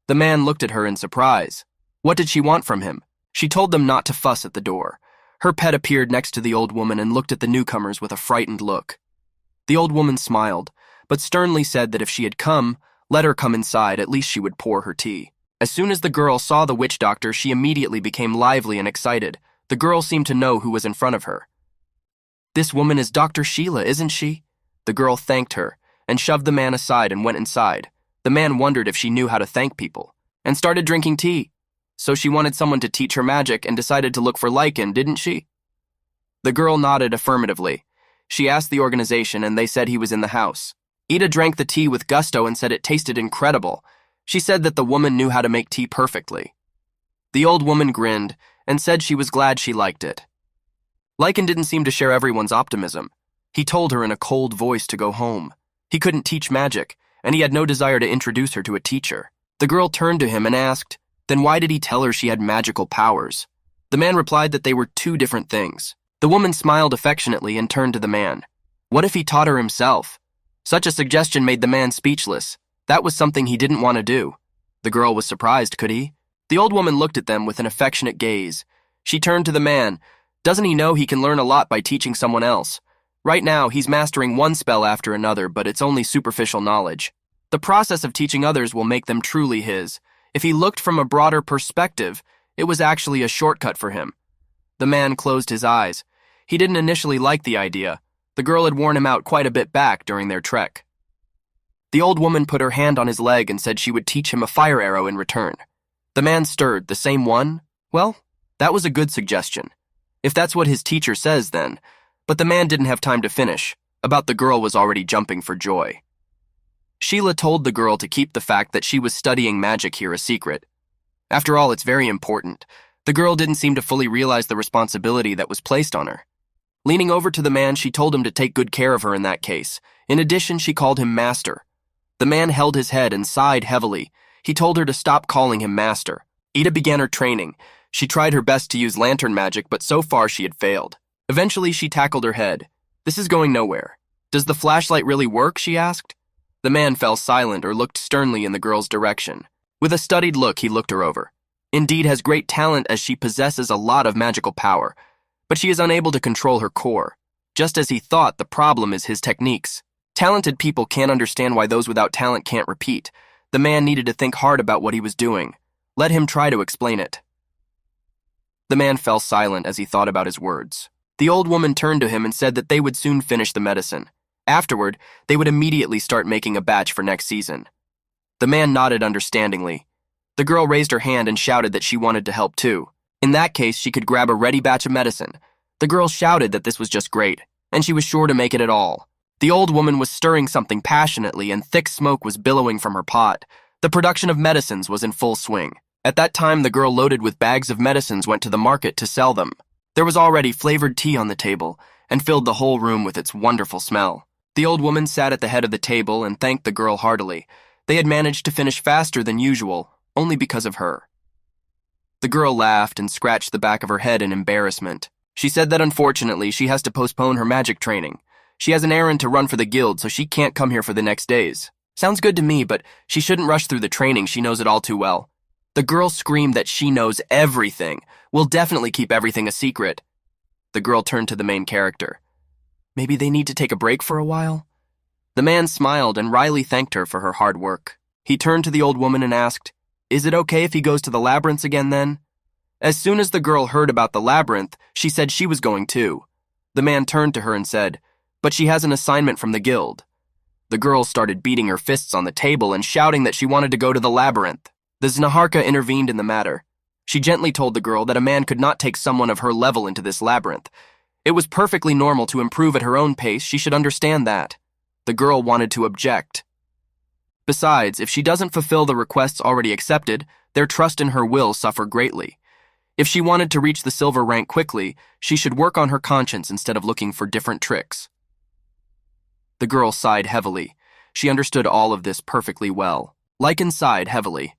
The man looked at her in surprise. What did she want from him? She told them not to fuss at the door. Her pet appeared next to the old woman and looked at the newcomers with a frightened look. The old woman smiled, but sternly said that if she had come, let her come inside, at least she would pour her tea. As soon as the girl saw the witch doctor, she immediately became lively and excited. The girl seemed to know who was in front of her. "This woman is Dr. Sheila, isn't she?" The girl thanked her and shoved the man aside and went inside. The man wondered if she knew how to thank people and started drinking tea. So she wanted someone to teach her magic and decided to look for Lecan, didn't she? The girl nodded affirmatively. She asked the organization and they said he was in the house. Ida drank the tea with gusto and said it tasted incredible. She said that the woman knew how to make tea perfectly. The old woman grinned and said she was glad she liked it. Lecan didn't seem to share everyone's optimism. He told her in a cold voice to go home. He couldn't teach magic, and he had no desire to introduce her to a teacher. The girl turned to him and asked, then why did he tell her she had magical powers? The man replied that they were two different things. The woman smiled affectionately and turned to the man. What if he taught her himself? Such a suggestion made the man speechless. That was something he didn't want to do. The girl was surprised, could he? The old woman looked at them with an affectionate gaze. She turned to the man. Doesn't he know he can learn a lot by teaching someone else? Right now, he's mastering one spell after another, but it's only superficial knowledge. The process of teaching others will make them truly his. If he looked from a broader perspective, it was actually a shortcut for him. The man closed his eyes. He didn't initially like the idea. The girl had worn him out quite a bit back during their trek. The old woman put her hand on his leg and said she would teach him a fire arrow in return. The man stirred. The same one? Well, that was a good suggestion. If that's what his teacher says, then. But the man didn't have time to finish. About the girl was already jumping for joy. Sheila told the girl to keep the fact that she was studying magic here a secret. After all, it's very important. The girl didn't seem to fully realize the responsibility that was placed on her. Leaning over to the man, she told him to take good care of her in that case. In addition, she called him Master. The man held his head and sighed heavily. He told her to stop calling him Master. Ida began her training. She tried her best to use lantern magic, but so far she had failed. Eventually, she tackled her head. This is going nowhere. Does the flashlight really work? She asked. The man fell silent or looked sternly in the girl's direction. With a studied look, he looked her over. Indeed has great talent as she possesses a lot of magical power, but she is unable to control her core. Just as he thought, the problem is his techniques. Talented people can't understand why those without talent can't repeat. The man needed to think hard about what he was doing. Let him try to explain it. The man fell silent as he thought about his words. The old woman turned to him and said that they would soon finish the medicine. Afterward, they would immediately start making a batch for next season. The man nodded understandingly. The girl raised her hand and shouted that she wanted to help too. In that case, she could grab a ready batch of medicine. The girl shouted that this was just great, and she was sure to make it at all. The old woman was stirring something passionately, and thick smoke was billowing from her pot. The production of medicines was in full swing. At that time, the girl loaded with bags of medicines went to the market to sell them. There was already flavored tea on the table, and filled the whole room with its wonderful smell. The old woman sat at the head of the table and thanked the girl heartily. They had managed to finish faster than usual, only because of her. The girl laughed and scratched the back of her head in embarrassment. She said that unfortunately she has to postpone her magic training. She has an errand to run for the guild, so she can't come here for the next days. Sounds good to me, but she shouldn't rush through the training. She knows it all too well. The girl screamed that she knows everything. We'll definitely keep everything a secret. The girl turned to the main character. Maybe they need to take a break for a while? The man smiled and wryly thanked her for her hard work. He turned to the old woman and asked, "Is it okay if he goes to the labyrinths again then?" As soon as the girl heard about the labyrinth, she said she was going too. The man turned to her and said, "But she has an assignment from the guild." The girl started beating her fists on the table and shouting that she wanted to go to the labyrinth. The Znaharka intervened in the matter. She gently told the girl that a man could not take someone of her level into this labyrinth. It was perfectly normal to improve at her own pace. She should understand that. The girl wanted to object. Besides, if she doesn't fulfill the requests already accepted, their trust in her will suffer greatly. If she wanted to reach the silver rank quickly, she should work on her conscience instead of looking for different tricks. The girl sighed heavily. She understood all of this perfectly well. Lecan sighed heavily.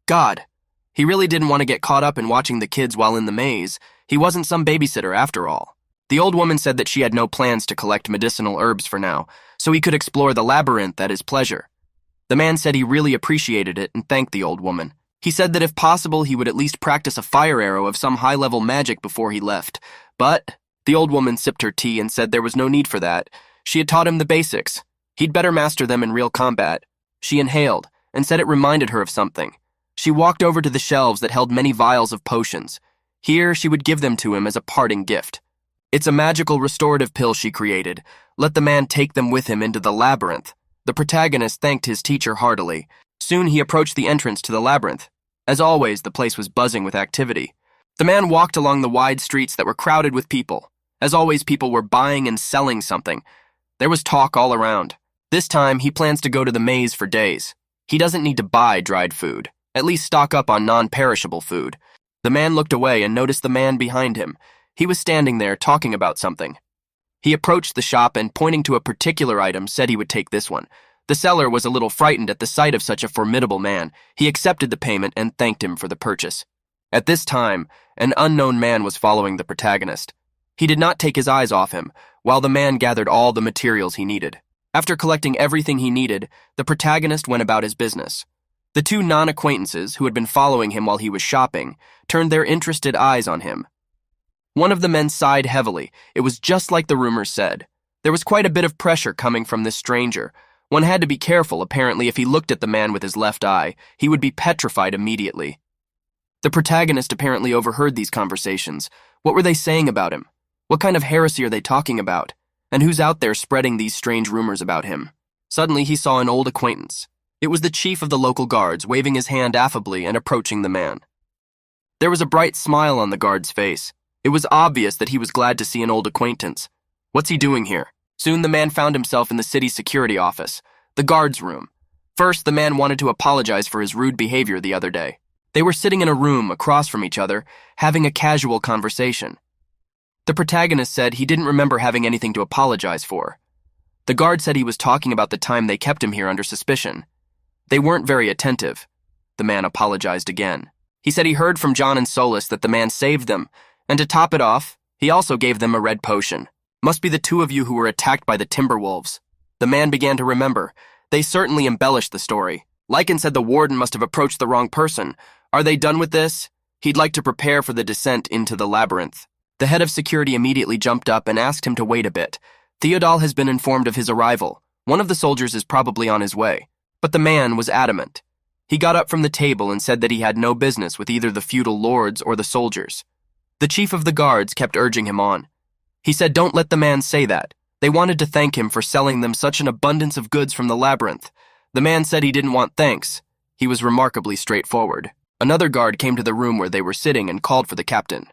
God, he really didn't want to get caught up in watching the kids while in the maze. He wasn't some babysitter after all. The old woman said that she had no plans to collect medicinal herbs for now, so he could explore the labyrinth at his pleasure. The man said he really appreciated it and thanked the old woman. He said that if possible, he would at least practice a fire arrow of some high-level magic before he left. But the old woman sipped her tea and said there was no need for that. She had taught him the basics. He'd better master them in real combat. She inhaled and said it reminded her of something. She walked over to the shelves that held many vials of potions. Here, she would give them to him as a parting gift. It's a magical restorative pill she created. Let the man take them with him into the labyrinth. The protagonist thanked his teacher heartily. Soon he approached the entrance to the labyrinth. As always, the place was buzzing with activity. The man walked along the wide streets that were crowded with people. As always, people were buying and selling something. There was talk all around. This time, he plans to go to the maze for days. He doesn't need to buy dried food. At least stock up on non-perishable food. The man looked away and noticed the man behind him. He was standing there talking about something. He approached the shop and, pointing to a particular item, said he would take this one. The seller was a little frightened at the sight of such a formidable man. He accepted the payment and thanked him for the purchase. At this time, an unknown man was following the protagonist. He did not take his eyes off him, while the man gathered all the materials he needed. After collecting everything he needed, the protagonist went about his business. The two non-acquaintances, who had been following him while he was shopping, turned their interested eyes on him. One of the men sighed heavily. It was just like the rumors said. There was quite a bit of pressure coming from this stranger. One had to be careful. Apparently, if he looked at the man with his left eye, he would be petrified immediately. The protagonist apparently overheard these conversations. What were they saying about him? What kind of heresy are they talking about? And who's out there spreading these strange rumors about him? Suddenly, he saw an old acquaintance. It was the chief of the local guards, waving his hand affably and approaching the man. There was a bright smile on the guard's face. It was obvious that he was glad to see an old acquaintance. What's he doing here? Soon the man found himself in the city's security office, the guard's room. First, the man wanted to apologize for his rude behavior the other day. They were sitting in a room across from each other, having a casual conversation. The protagonist said he didn't remember having anything to apologize for. The guard said he was talking about the time they kept him here under suspicion. They weren't very attentive. The man apologized again. He said he heard from John and Solus that the man saved them, and to top it off, he also gave them a red potion. Must be the two of you who were attacked by the Timberwolves. The man began to remember. They certainly embellished the story. Lecan said the warden must have approached the wrong person. Are they done with this? He'd like to prepare for the descent into the labyrinth. The head of security immediately jumped up and asked him to wait a bit. Theodol has been informed of his arrival. One of the soldiers is probably on his way. But the man was adamant. He got up from the table and said that he had no business with either the feudal lords or the soldiers. The chief of the guards kept urging him on. He said, "Don't let the man say that." They wanted to thank him for selling them such an abundance of goods from the labyrinth. The man said he didn't want thanks. He was remarkably straightforward. Another guard came to the room where they were sitting and called for the captain.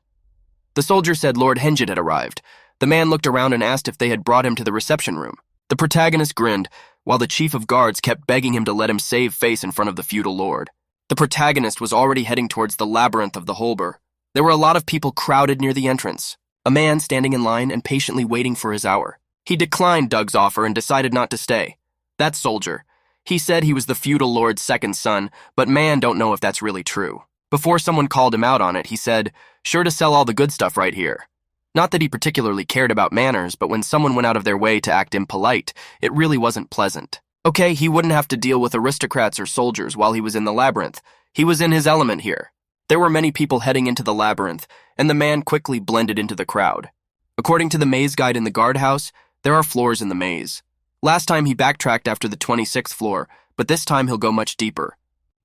The soldier said Lord Hengit had arrived. The man looked around and asked if they had brought him to the reception room. The protagonist grinned, while the chief of guards kept begging him to let him save face in front of the feudal lord. The protagonist was already heading towards the labyrinth of the Holber. There were a lot of people crowded near the entrance. A man standing in line and patiently waiting for his hour. He declined Doug's offer and decided not to stay. That soldier. He said he was the feudal lord's second son, but man, don't know if that's really true. Before someone called him out on it, he said, "Sure to sell all the good stuff right here." Not that he particularly cared about manners, but when someone went out of their way to act impolite, it really wasn't pleasant. Okay, he wouldn't have to deal with aristocrats or soldiers while he was in the labyrinth. He was in his element here. There were many people heading into the labyrinth, and the man quickly blended into the crowd. According to the maze guide in the guardhouse, there are floors in the maze. Last time he backtracked after the 26th floor, but this time he'll go much deeper.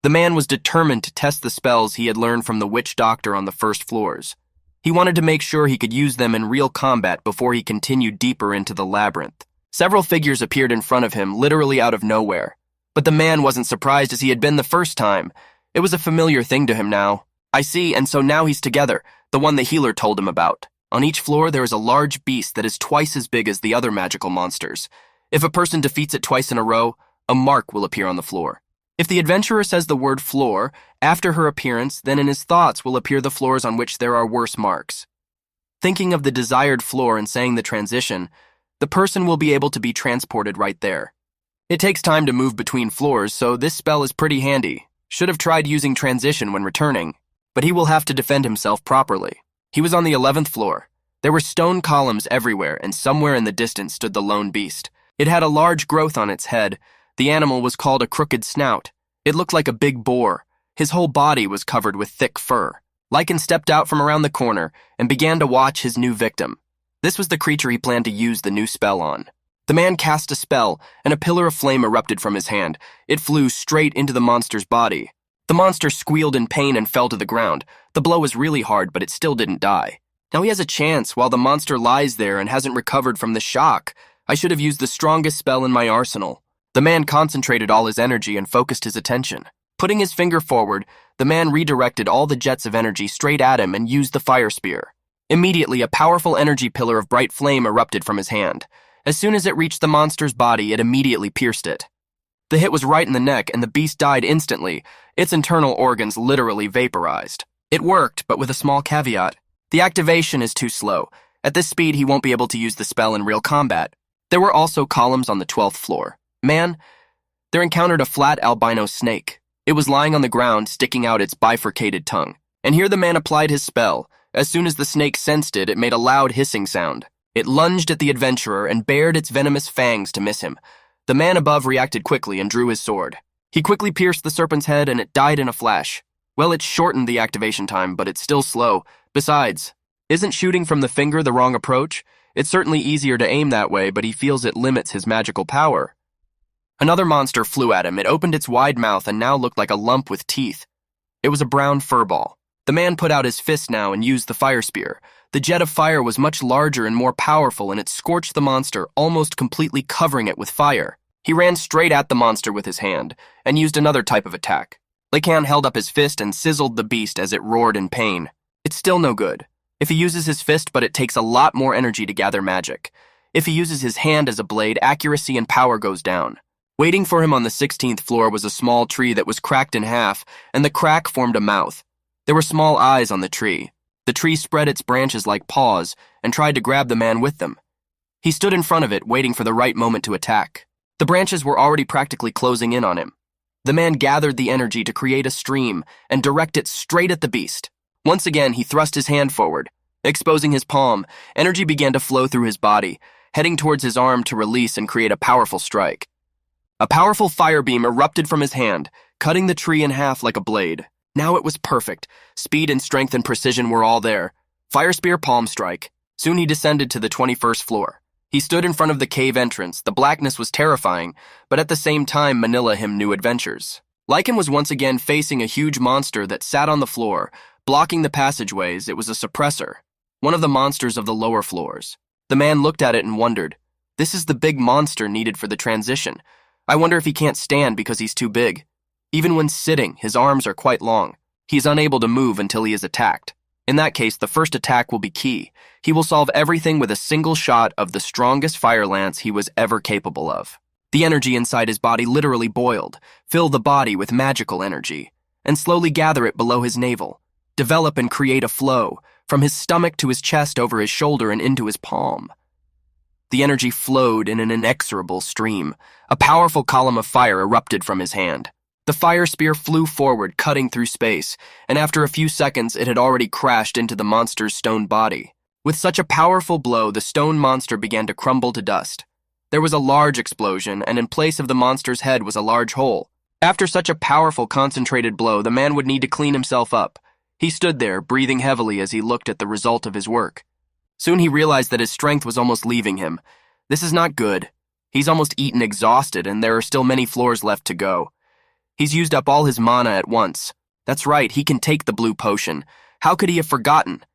The man was determined to test the spells he had learned from the witch doctor on the first floors. He wanted to make sure he could use them in real combat before he continued deeper into the labyrinth. Several figures appeared in front of him, literally out of nowhere. But the man wasn't surprised as he had been the first time. It was a familiar thing to him now. I see, and so now he's together, the one the healer told him about. On each floor there is a large beast that is twice as big as the other magical monsters. If a person defeats it twice in a row, a mark will appear on the floor. If the adventurer says the word floor after her appearance, then in his thoughts will appear the floors on which there are worse marks. Thinking of the desired floor and saying the transition, the person will be able to be transported right there. It takes time to move between floors, so this spell is pretty handy. Should have tried using transition when returning, but he will have to defend himself properly. He was on the 11th floor. There were stone columns everywhere, and somewhere in the distance stood the lone beast. It had a large growth on its head. The animal was called a crooked snout. It looked like a big boar. His whole body was covered with thick fur. Lecan stepped out from around the corner and began to watch his new victim. This was the creature he planned to use the new spell on. The man cast a spell, and a pillar of flame erupted from his hand. It flew straight into the monster's body. The monster squealed in pain and fell to the ground. The blow was really hard, but it still didn't die. Now he has a chance while the monster lies there and hasn't recovered from the shock. I should have used the strongest spell in my arsenal. The man concentrated all his energy and focused his attention. Putting his finger forward, the man redirected all the jets of energy straight at him and used the fire spear. Immediately, a powerful energy pillar of bright flame erupted from his hand. As soon as it reached the monster's body, it immediately pierced it. The hit was right in the neck, and the beast died instantly. Its internal organs literally vaporized. It worked, but with a small caveat. The activation is too slow. At this speed, he won't be able to use the spell in real combat. There were also columns on the 12th floor. Man, there encountered a flat albino snake. It was lying on the ground, sticking out its bifurcated tongue. And here the man applied his spell. As soon as the snake sensed it, it made a loud hissing sound. It lunged at the adventurer and bared its venomous fangs to miss him. The man above reacted quickly and drew his sword. He quickly pierced the serpent's head and it died in a flash. Well, it shortened the activation time, but it's still slow. Besides, isn't shooting from the finger the wrong approach? It's certainly easier to aim that way, but he feels it limits his magical power. Another monster flew at him. It opened its wide mouth and now looked like a lump with teeth. It was a brown furball. The man put out his fist now and used the fire spear. The jet of fire was much larger and more powerful, and it scorched the monster, almost completely covering it with fire. He ran straight at the monster with his hand and used another type of attack. Lecan held up his fist and sizzled the beast as it roared in pain. It's still no good. If he uses his fist, but it takes a lot more energy to gather magic. If he uses his hand as a blade, accuracy and power goes down. Waiting for him on the 16th floor was a small tree that was cracked in half, and the crack formed a mouth. There were small eyes on the tree. The tree spread its branches like paws and tried to grab the man with them. He stood in front of it, waiting for the right moment to attack. The branches were already practically closing in on him. The man gathered the energy to create a stream and direct it straight at the beast. Once again, he thrust his hand forward. Exposing his palm, energy began to flow through his body, heading towards his arm to release and create a powerful strike. A powerful fire beam erupted from his hand, cutting the tree in half like a blade. Now it was perfect. Speed and strength and precision were all there. Fire spear, palm strike. Soon he descended to the 21st floor. He stood in front of the cave entrance. The blackness was terrifying, but at the same time Manila him new adventures. Lecan was once again facing a huge monster that sat on the floor, blocking the passageways. It was a suppressor, one of the monsters of the lower floors. The man looked at it and wondered, this is the big monster needed for the transition. I wonder if he can't stand because he's too big. Even when sitting, his arms are quite long. He's unable to move until he is attacked. In that case, the first attack will be key. He will solve everything with a single shot of the strongest fire lance he was ever capable of. The energy inside his body literally boiled, fill the body with magical energy, and slowly gather it below his navel, develop and create a flow, from his stomach to his chest over his shoulder and into his palm. The energy flowed in an inexorable stream. A powerful column of fire erupted from his hand. The fire spear flew forward, cutting through space, and after a few seconds it had already crashed into the monster's stone body. With such a powerful blow, the stone monster began to crumble to dust. There was a large explosion, and in place of the monster's head was a large hole. After such a powerful, concentrated blow, the man would need to clean himself up. He stood there, breathing heavily as he looked at the result of his work. Soon he realized that his strength was almost leaving him. This is not good. He's almost eaten exhausted, and there are still many floors left to go. He's used up all his mana at once. That's right, he can take the blue potion. How could he have forgotten?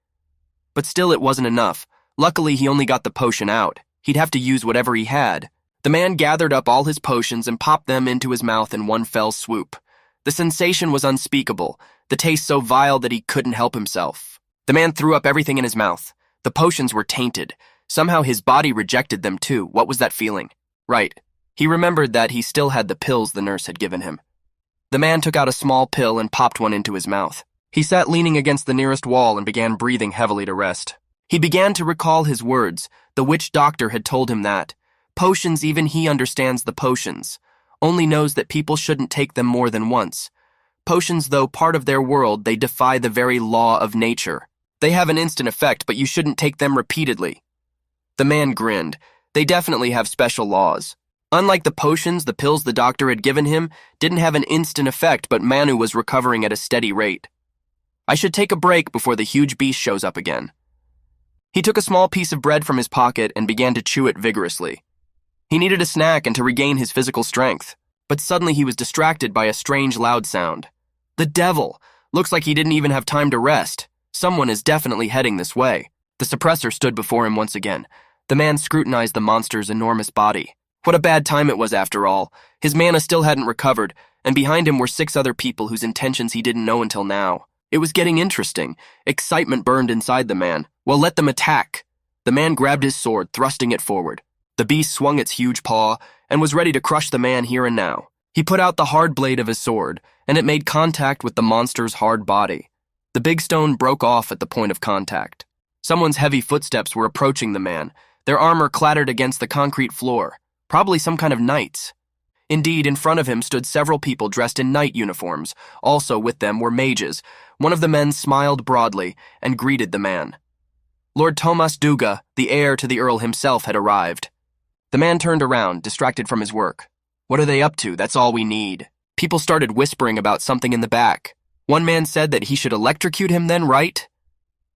But still it wasn't enough. Luckily, he only got the potion out. He'd have to use whatever he had. The man gathered up all his potions and popped them into his mouth in one fell swoop. The sensation was unspeakable, the taste so vile that he couldn't help himself. The man threw up everything in his mouth. The potions were tainted. Somehow his body rejected them too. What was that feeling? Right. He remembered that he still had the pills the nurse had given him. The man took out a small pill and popped one into his mouth. He sat leaning against the nearest wall and began breathing heavily to rest. He began to recall his words. The witch doctor had told him that. Potions, even he understands the potions. Only knows that people shouldn't take them more than once. Potions, though part of their world, they defy the very law of nature. They have an instant effect, but you shouldn't take them repeatedly. The man grinned. They definitely have special laws. Unlike the potions, the pills the doctor had given him didn't have an instant effect, but Manu was recovering at a steady rate. I should take a break before the huge beast shows up again. He took a small piece of bread from his pocket and began to chew it vigorously. He needed a snack and to regain his physical strength, but suddenly he was distracted by a strange loud sound. The devil! Looks like he didn't even have time to rest. Someone is definitely heading this way. The suppressor stood before him once again. The man scrutinized the monster's enormous body. What a bad time it was after all. His mana still hadn't recovered, and behind him were 6 other people whose intentions he didn't know until now. It was getting interesting. Excitement burned inside the man. Well, let them attack. The man grabbed his sword, thrusting it forward. The beast swung its huge paw and was ready to crush the man here and now. He put out the hard blade of his sword, and it made contact with the monster's hard body. The big stone broke off at the point of contact. Someone's heavy footsteps were approaching the man. Their armor clattered against the concrete floor, probably some kind of knights. Indeed, in front of him stood several people dressed in knight uniforms. Also with them were mages. One of the men smiled broadly and greeted the man. Lord Thomas Duga, the heir to the Earl himself, had arrived. The man turned around, distracted from his work. What are they up to? That's all we need. People started whispering about something in the back. One man said that he should electrocute him then, right?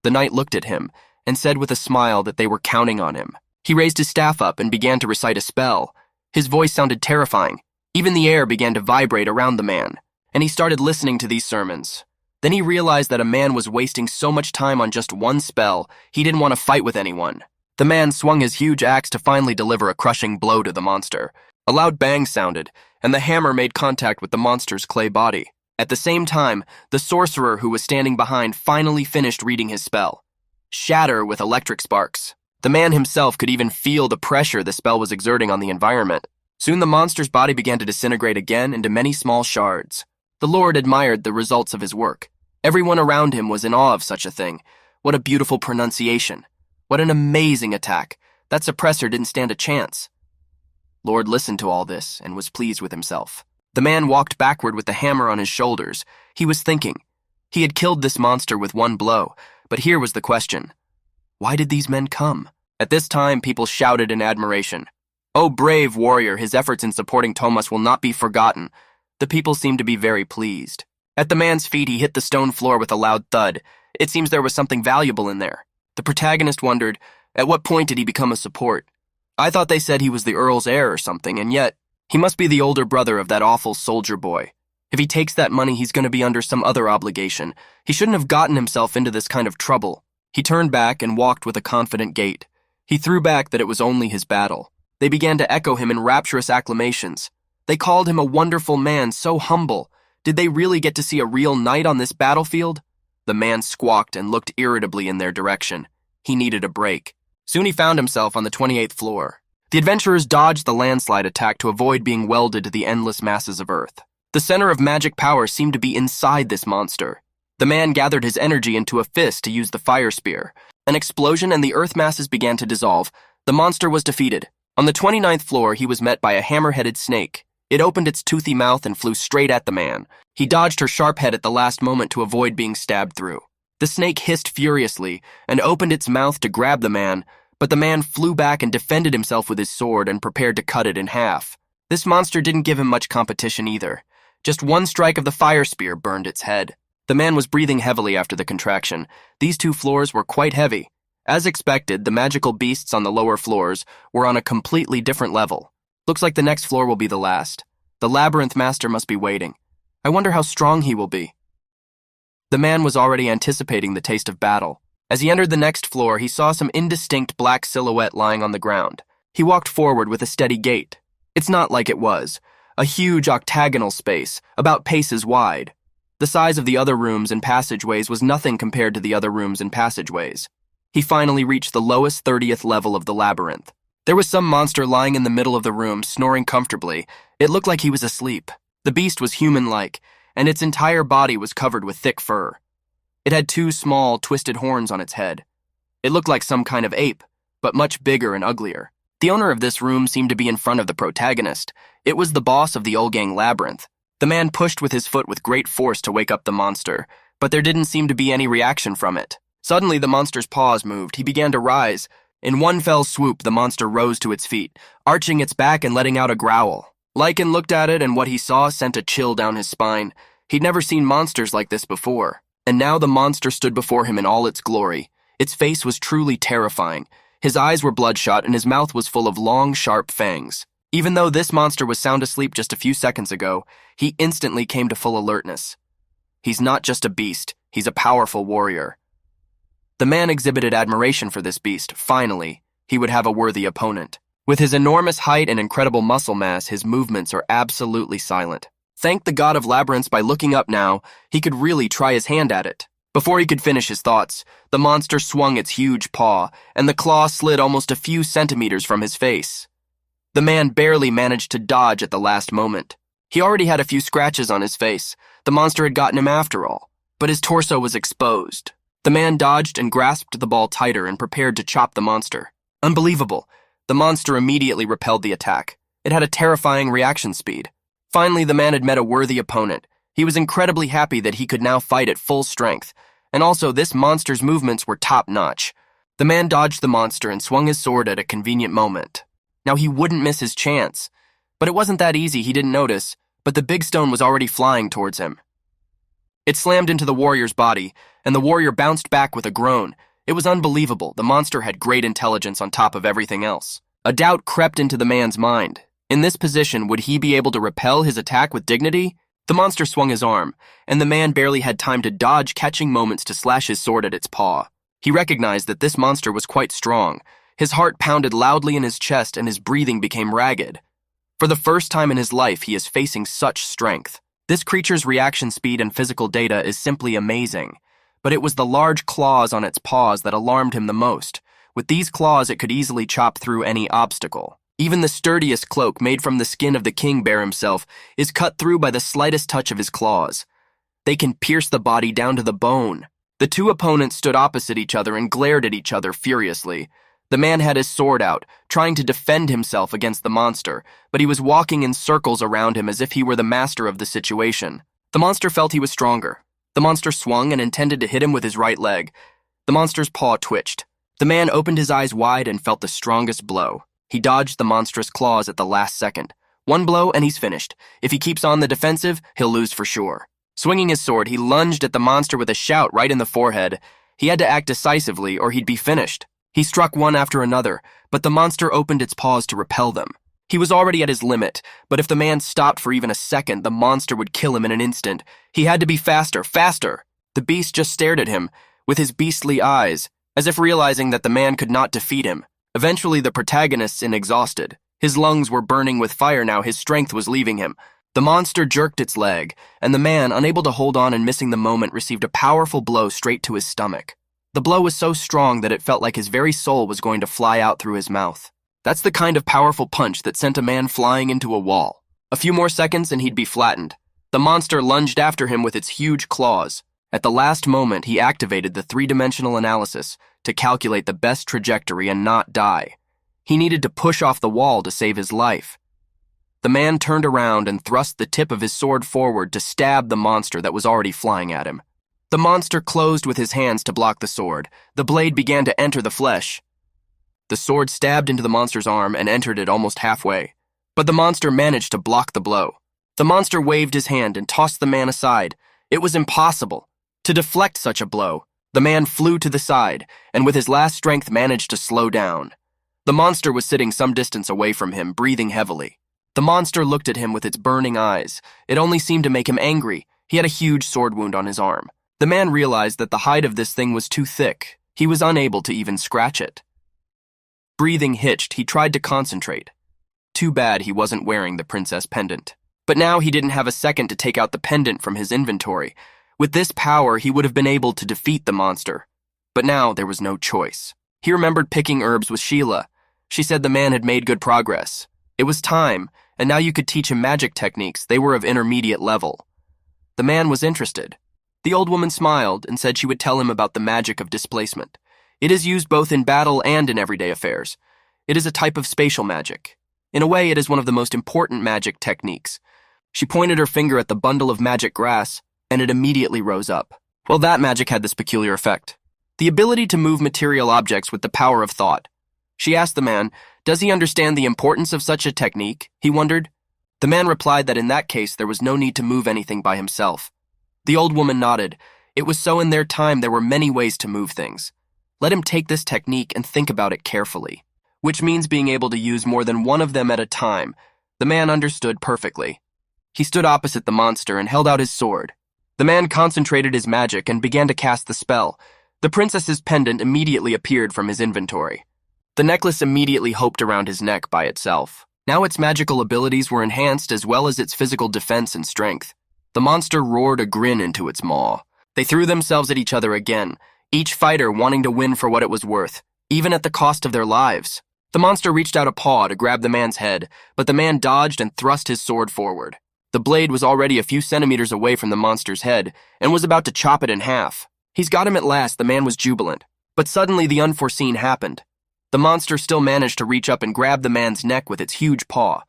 The knight looked at him and said with a smile that they were counting on him. He raised his staff up and began to recite a spell. His voice sounded terrifying. Even the air began to vibrate around the man, and he started listening to these sermons. Then he realized that a man was wasting so much time on just one spell, he didn't want to fight with anyone. The man swung his huge axe to finally deliver a crushing blow to the monster. A loud bang sounded, and the hammer made contact with the monster's clay body. At the same time, the sorcerer who was standing behind finally finished reading his spell. Shatter with electric sparks. The man himself could even feel the pressure the spell was exerting on the environment. Soon the monster's body began to disintegrate again into many small shards. The Lord admired the results of his work. Everyone around him was in awe of such a thing. What a beautiful pronunciation. What an amazing attack. That suppressor didn't stand a chance. Lord listened to all this and was pleased with himself. The man walked backward with the hammer on his shoulders. He was thinking. He had killed this monster with one blow, but here was the question. Why did these men come? At this time, people shouted in admiration. "Oh, brave warrior, his efforts in supporting Thomas will not be forgotten." The people seemed to be very pleased. At the man's feet, he hit the stone floor with a loud thud. It seems there was something valuable in there. The protagonist wondered, at what point did he become a support? I thought they said he was the Earl's heir or something, and yet, he must be the older brother of that awful soldier boy. If he takes that money, he's going to be under some other obligation. He shouldn't have gotten himself into this kind of trouble. He turned back and walked with a confident gait. He threw back that it was only his battle. They began to echo him in rapturous acclamations. They called him a wonderful man, so humble. Did they really get to see a real knight on this battlefield? The man squawked and looked irritably in their direction. He needed a break. Soon he found himself on the 28th floor. The adventurers dodged the landslide attack to avoid being welded to the endless masses of Earth. The center of magic power seemed to be inside this monster. The man gathered his energy into a fist to use the fire spear. An explosion and the Earth masses began to dissolve. The monster was defeated. On the 29th floor, he was met by a hammer-headed snake. It opened its toothy mouth and flew straight at the man. He dodged her sharp head at the last moment to avoid being stabbed through. The snake hissed furiously and opened its mouth to grab the man, but the man flew back and defended himself with his sword and prepared to cut it in half. This monster didn't give him much competition either. Just one strike of the fire spear burned its head. The man was breathing heavily after the contraction. These 2 floors were quite heavy. As expected, the magical beasts on the lower floors were on a completely different level. Looks like the next floor will be the last. The labyrinth master must be waiting. I wonder how strong he will be. The man was already anticipating the taste of battle. As he entered the next floor, he saw some indistinct black silhouette lying on the ground. He walked forward with a steady gait. It's not like it was. A huge octagonal space, about paces wide. The size of the other rooms and passageways was nothing compared to the other rooms and passageways. He finally reached the lowest 30th level of the labyrinth. There was some monster lying in the middle of the room, snoring comfortably. It looked like he was asleep. The beast was human-like, and its entire body was covered with thick fur. It had 2 small, twisted horns on its head. It looked like some kind of ape, but much bigger and uglier. The owner of this room seemed to be in front of the protagonist. It was the boss of the Olgang Labyrinth. The man pushed with his foot with great force to wake up the monster, but there didn't seem to be any reaction from it. Suddenly, the monster's paws moved. He began to rise. In one fell swoop, the monster rose to its feet, arching its back and letting out a growl. Lecan looked at it, and what he saw sent a chill down his spine. He'd never seen monsters like this before. And now the monster stood before him in all its glory. Its face was truly terrifying. His eyes were bloodshot, and his mouth was full of long, sharp fangs. Even though this monster was sound asleep just a few seconds ago, he instantly came to full alertness. He's not just a beast, he's a powerful warrior. The man exhibited admiration for this beast. Finally, he would have a worthy opponent. With his enormous height and incredible muscle mass, his movements are absolutely silent. Thank the god of labyrinths, by looking up now, he could really try his hand at it. Before he could finish his thoughts, the monster swung its huge paw, and the claw slid almost a few centimeters from his face. The man barely managed to dodge at the last moment. He already had a few scratches on his face. The monster had gotten him after all, but his torso was exposed. The man dodged and grasped the ball tighter and prepared to chop the monster. Unbelievable. The monster immediately repelled the attack. It had a terrifying reaction speed. Finally, the man had met a worthy opponent. He was incredibly happy that he could now fight at full strength, and also this monster's movements were top-notch. The man dodged the monster and swung his sword at a convenient moment. Now he wouldn't miss his chance. But it wasn't that easy, he didn't notice, but the big stone was already flying towards him. It slammed into the warrior's body, and the warrior bounced back with a groan. It was unbelievable. The monster had great intelligence on top of everything else. A doubt crept into the man's mind. In this position, would he be able to repel his attack with dignity? The monster swung his arm, and the man barely had time to dodge catching moments to slash his sword at its paw. He recognized that this monster was quite strong. His heart pounded loudly in his chest and his breathing became ragged. For the first time in his life, he is facing such strength. This creature's reaction speed and physical data is simply amazing. But it was the large claws on its paws that alarmed him the most. With these claws, it could easily chop through any obstacle. Even the sturdiest cloak, made from the skin of the king bear himself, is cut through by the slightest touch of his claws. They can pierce the body down to the bone. The two opponents stood opposite each other and glared at each other furiously. The man had his sword out, trying to defend himself against the monster, but he was walking in circles around him as if he were the master of the situation. The monster felt he was stronger. The monster swung and intended to hit him with his right leg. The monster's paw twitched. The man opened his eyes wide and felt the strongest blow. He dodged the monstrous claws at the last second. One blow and he's finished. If he keeps on the defensive, he'll lose for sure. Swinging his sword, he lunged at the monster with a shout right in the forehead. He had to act decisively or he'd be finished. He struck one after another, but the monster opened its paws to repel them. He was already at his limit, but if the man stopped for even a second, the monster would kill him in an instant. He had to be faster, faster! The beast just stared at him, with his beastly eyes, as if realizing that the man could not defeat him. Eventually, the protagonist exhausted. His lungs were burning with fire now, his strength was leaving him. The monster jerked its leg, and the man, unable to hold on and missing the moment, received a powerful blow straight to his stomach. The blow was so strong that it felt like his very soul was going to fly out through his mouth. That's the kind of powerful punch that sent a man flying into a wall. A few more seconds and he'd be flattened. The monster lunged after him with its huge claws. At the last moment, he activated the three-dimensional analysis to calculate the best trajectory and not die. He needed to push off the wall to save his life. The man turned around and thrust the tip of his sword forward to stab the monster that was already flying at him. The monster closed with his hands to block the sword. The blade began to enter the flesh. The sword stabbed into the monster's arm and entered it almost halfway. But the monster managed to block the blow. The monster waved his hand and tossed the man aside. It was impossible to deflect such a blow. The man flew to the side, and with his last strength managed to slow down. The monster was sitting some distance away from him, breathing heavily. The monster looked at him with its burning eyes. It only seemed to make him angry. He had a huge sword wound on his arm. The man realized that the hide of this thing was too thick. He was unable to even scratch it. Breathing hitched, he tried to concentrate. Too bad he wasn't wearing the princess pendant. But now he didn't have a second to take out the pendant from his inventory. With this power, he would have been able to defeat the monster. But now there was no choice. He remembered picking herbs with Sheila. She said the man had made good progress. It was time, and now you could teach him magic techniques. They were of intermediate level. The man was interested. The old woman smiled and said she would tell him about the magic of displacement. It is used both in battle and in everyday affairs. It is a type of spatial magic. In a way, it is one of the most important magic techniques. She pointed her finger at the bundle of magic grass, and it immediately rose up. Well, that magic had this peculiar effect. The ability to move material objects with the power of thought. She asked the man, does he understand the importance of such a technique? He wondered. The man replied that in that case there was no need to move anything by himself. The old woman nodded. It was so in their time there were many ways to move things. Let him take this technique and think about it carefully, which means being able to use more than one of them at a time. The man understood perfectly. He stood opposite the monster and held out his sword. The man concentrated his magic and began to cast the spell. The princess's pendant immediately appeared from his inventory. The necklace immediately hopped around his neck by itself. Now its magical abilities were enhanced as well as its physical defense and strength. The monster roared a grin into its maw. They threw themselves at each other again, each fighter wanting to win for what it was worth, even at the cost of their lives. The monster reached out a paw to grab the man's head, but the man dodged and thrust his sword forward. The blade was already a few centimeters away from the monster's head and was about to chop it in half. He's got him at last, the man was jubilant. But suddenly the unforeseen happened. The monster still managed to reach up and grab the man's neck with its huge paw.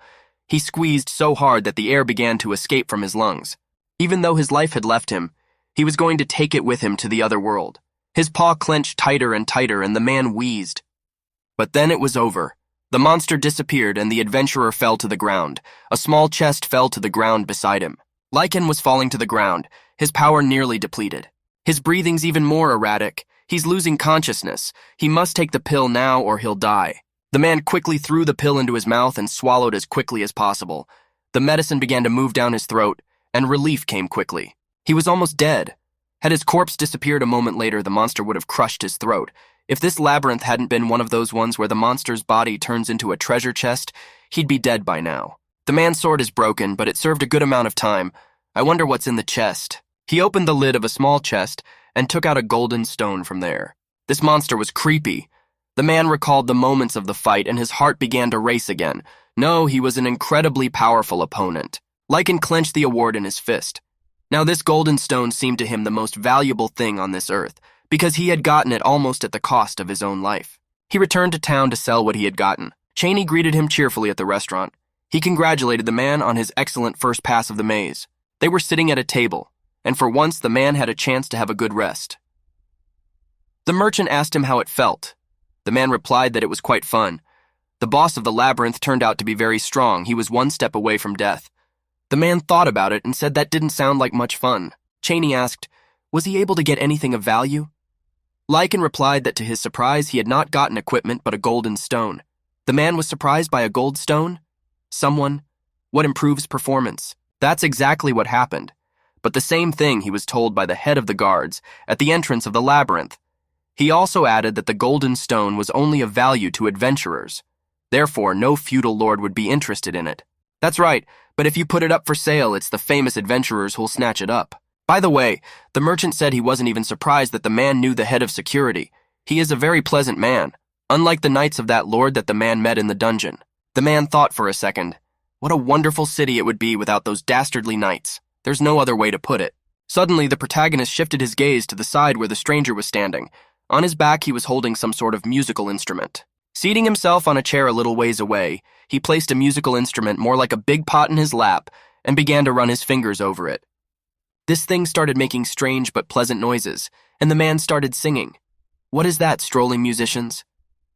He squeezed so hard that the air began to escape from his lungs. Even though his life had left him, he was going to take it with him to the other world. His paw clenched tighter and tighter, and the man wheezed. But then it was over. The monster disappeared, and the adventurer fell to the ground. A small chest fell to the ground beside him. Lecan was falling to the ground, his power nearly depleted. His breathing's even more erratic. He's losing consciousness. He must take the pill now or he'll die. The man quickly threw the pill into his mouth and swallowed as quickly as possible. The medicine began to move down his throat, and relief came quickly. He was almost dead. Had his corpse disappeared a moment later, the monster would have crushed his throat. If this labyrinth hadn't been one of those ones where the monster's body turns into a treasure chest, he'd be dead by now. The man's sword is broken, but it served a good amount of time. I wonder what's in the chest. He opened the lid of a small chest and took out a golden stone from there. This monster was creepy. The man recalled the moments of the fight and his heart began to race again. No, he was an incredibly powerful opponent. Lecan clenched the award in his fist. Now this golden stone seemed to him the most valuable thing on this earth, because he had gotten it almost at the cost of his own life. He returned to town to sell what he had gotten. Cheney greeted him cheerfully at the restaurant. He congratulated the man on his excellent first pass of the maze. They were sitting at a table, and for once the man had a chance to have a good rest. The merchant asked him how it felt. The man replied that it was quite fun. The boss of the labyrinth turned out to be very strong. He was one step away from death. The man thought about it and said that didn't sound like much fun. Cheney asked, was he able to get anything of value? Lecan replied that to his surprise he had not gotten equipment but a golden stone. The man was surprised by a gold stone? Someone? What improves performance? That's exactly what happened. But the same thing he was told by the head of the guards at the entrance of the labyrinth. He also added that the golden stone was only of value to adventurers. Therefore, no feudal lord would be interested in it. That's right, but if you put it up for sale, it's the famous adventurers who'll snatch it up. By the way, the merchant said he wasn't even surprised that the man knew the head of security. He is a very pleasant man, unlike the knights of that lord that the man met in the dungeon. The man thought for a second. What a wonderful city it would be without those dastardly knights. There's no other way to put it. Suddenly, the protagonist shifted his gaze to the side where the stranger was standing. On his back, he was holding some sort of musical instrument. Seating himself on a chair a little ways away, he placed a musical instrument more like a big pot in his lap and began to run his fingers over it. This thing started making strange but pleasant noises, and the man started singing. What is that, strolling musicians?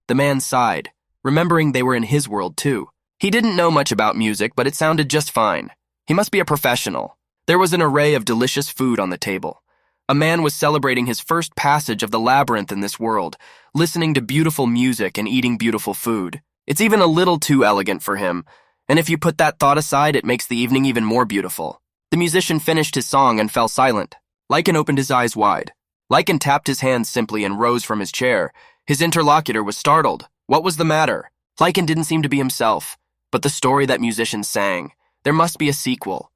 The man sighed, remembering they were in his world too. He didn't know much about music, but it sounded just fine. He must be a professional. There was an array of delicious food on the table. A man was celebrating his first passage of the labyrinth in this world, listening to beautiful music and eating beautiful food. It's even a little too elegant for him, and if you put that thought aside, it makes the evening even more beautiful. The musician finished his song and fell silent. Lecan opened his eyes wide. Lecan tapped his hands simply and rose from his chair. His interlocutor was startled. What was the matter? Lecan didn't seem to be himself, but the story that musician sang. There must be a sequel.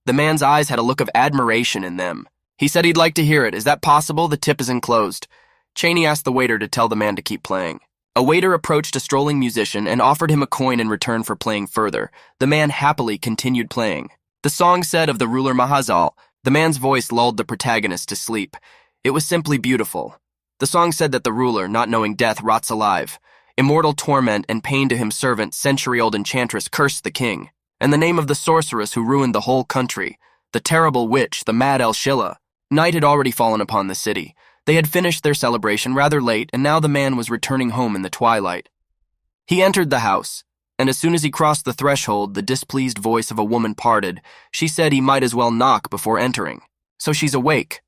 The man's eyes had a look of admiration in them. He said he'd like to hear it. Is that possible? The tip is enclosed. Cheney asked the waiter to tell the man to keep playing. A waiter approached a strolling musician and offered him a coin in return for playing further. The man happily continued playing. The song said of the ruler Mahazal. The man's voice lulled the protagonist to sleep. It was simply beautiful. The song said that the ruler, not knowing death, rots alive. Immortal torment and pain to him servant, century-old enchantress cursed the king. And the name of the sorceress who ruined the whole country, the terrible witch, the mad Elshilla. Night had already fallen upon the city. They had finished their celebration rather late, and now the man was returning home in the twilight. He entered the house, and as soon as he crossed the threshold, the displeased voice of a woman parted. She said he might as well knock before entering. So she's awake.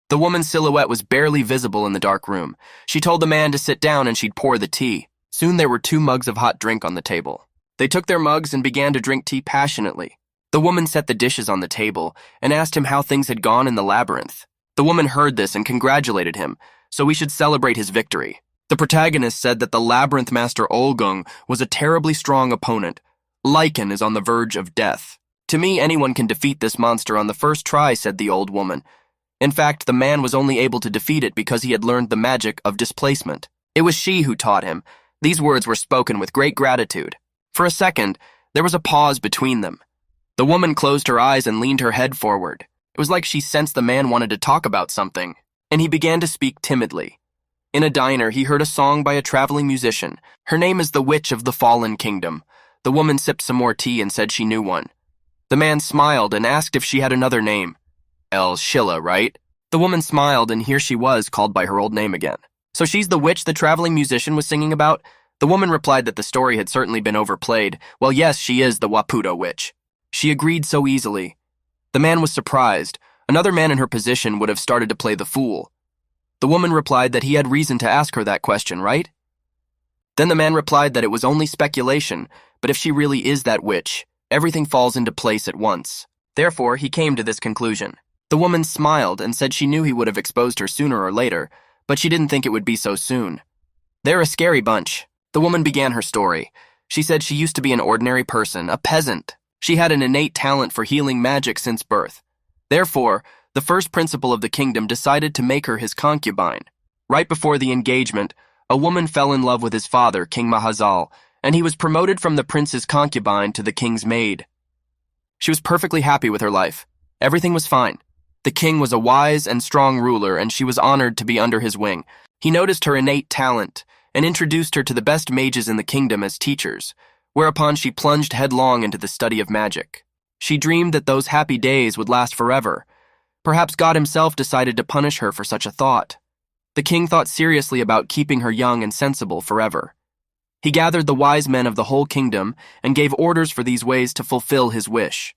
The woman's silhouette was barely visible in the dark room. She told the man to sit down and she'd pour the tea. Soon there were 2 mugs of hot drink on the table. They took their mugs and began to drink tea passionately. The woman set the dishes on the table and asked him how things had gone in the labyrinth. The woman heard this and congratulated him, so we should celebrate his victory. The protagonist said that the labyrinth master Olgung was a terribly strong opponent. Lecan is on the verge of death. To me, anyone can defeat this monster on the first try, said the old woman. In fact, the man was only able to defeat it because he had learned the magic of displacement. It was she who taught him. These words were spoken with great gratitude. For a second, there was a pause between them. The woman closed her eyes and leaned her head forward. It was like she sensed the man wanted to talk about something, and he began to speak timidly. In a diner, he heard a song by a traveling musician. Her name is the Witch of the Fallen Kingdom. The woman sipped some more tea and said she knew one. The man smiled and asked if she had another name. El Shilla, right? The woman smiled, and here she was, called by her old name again. So she's the witch the traveling musician was singing about? The woman replied that the story had certainly been overplayed. Well, yes, she is the Waputo witch. She agreed so easily. The man was surprised. Another man in her position would have started to play the fool. The woman replied that he had reason to ask her that question, right? Then the man replied that it was only speculation, but if she really is that witch, everything falls into place at once. Therefore, he came to this conclusion. The woman smiled and said she knew he would have exposed her sooner or later, but she didn't think it would be so soon. They're a scary bunch. The woman began her story. She said she used to be an ordinary person, a peasant. She had an innate talent for healing magic since birth. Therefore, the first principal of the kingdom decided to make her his concubine. Right before the engagement, a woman fell in love with his father, King Mahazal, and he was promoted from the prince's concubine to the king's maid. She was perfectly happy with her life. Everything was fine. The king was a wise and strong ruler, and she was honored to be under his wing. He noticed her innate talent and introduced her to the best mages in the kingdom as teachers, whereupon she plunged headlong into the study of magic. She dreamed that those happy days would last forever. Perhaps God himself decided to punish her for such a thought. The king thought seriously about keeping her young and sensible forever. He gathered the wise men of the whole kingdom and gave orders for these ways to fulfill his wish.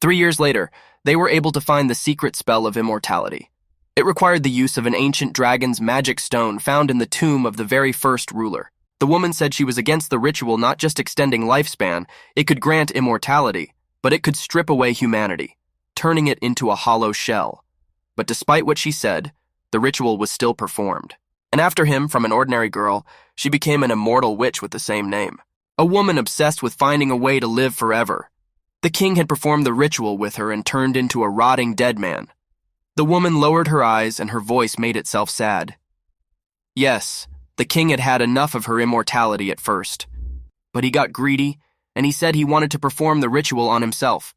3 years later, they were able to find the secret spell of immortality. It required the use of an ancient dragon's magic stone found in the tomb of the very first ruler. The woman said she was against the ritual not just extending lifespan, it could grant immortality, but it could strip away humanity, turning it into a hollow shell. But despite what she said, the ritual was still performed. And after him, from an ordinary girl, she became an immortal witch with the same name. A woman obsessed with finding a way to live forever. The king had performed the ritual with her and turned into a rotting dead man. The woman lowered her eyes and her voice made itself sad. Yes, the king had had enough of her immortality at first. But he got greedy, and he said he wanted to perform the ritual on himself.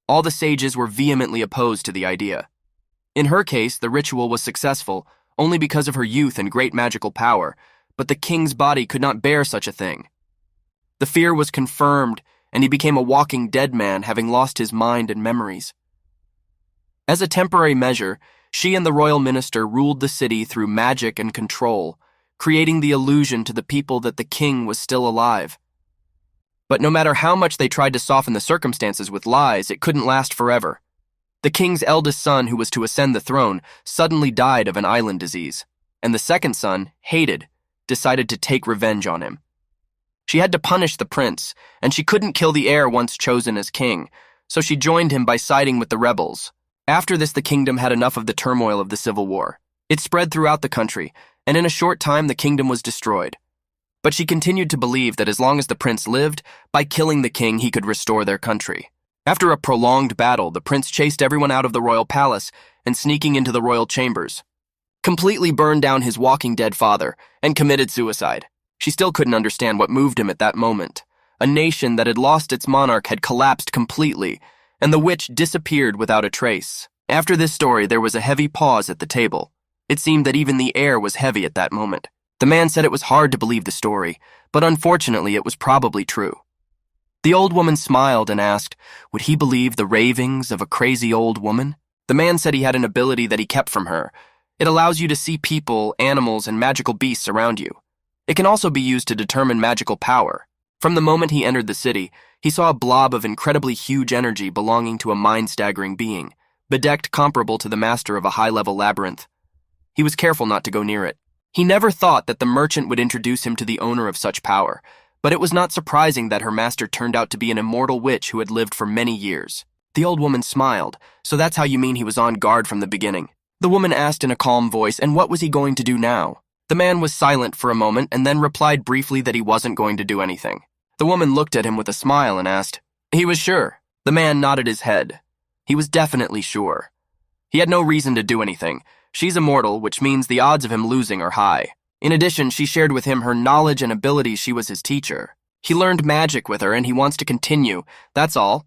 All the sages were vehemently opposed to the idea. In her case, the ritual was successful only because of her youth and great magical power, but the king's body could not bear such a thing. The fear was confirmed, and he became a walking dead man, having lost his mind and memories. As a temporary measure, she and the royal minister ruled the city through magic and control, creating the illusion to the people that the king was still alive. But no matter how much they tried to soften the circumstances with lies, it couldn't last forever. The king's eldest son, who was to ascend the throne, suddenly died of an island disease, and the second son, hated, decided to take revenge on him. She had to punish the prince, and she couldn't kill the heir once chosen as king, so she joined him by siding with the rebels. After this, the kingdom had enough of the turmoil of the civil war. It spread throughout the country, and in a short time the kingdom was destroyed. But she continued to believe that as long as the prince lived, by killing the king he could restore their country. After a prolonged battle, the prince chased everyone out of the royal palace and, sneaking into the royal chambers, completely burned down his walking dead father and committed suicide. She still couldn't understand what moved him at that moment. A nation that had lost its monarch had collapsed completely, and the witch disappeared without a trace. After this story, there was a heavy pause at the table. It seemed that even the air was heavy at that moment. The man said it was hard to believe the story, but unfortunately it was probably true. The old woman smiled and asked, would he believe the ravings of a crazy old woman? The man said he had an ability that he kept from her. It allows you to see people, animals, and magical beasts around you. It can also be used to determine magical power. From the moment he entered the city, he saw a blob of incredibly huge energy belonging to a mind-staggering being, bedecked comparable to the master of a high-level labyrinth. He was careful not to go near it. He never thought that the merchant would introduce him to the owner of such power, but it was not surprising that her master turned out to be an immortal witch who had lived for many years. The old woman smiled. So that's how you mean he was on guard from the beginning? The woman asked in a calm voice, and what was he going to do now? The man was silent for a moment and then replied briefly that he wasn't going to do anything. The woman looked at him with a smile and asked, "He was sure?" The man nodded his head. He was definitely sure. He had no reason to do anything. She's immortal, which means the odds of him losing are high. In addition, she shared with him her knowledge and abilities. She was his teacher. He learned magic with her, and he wants to continue. That's all.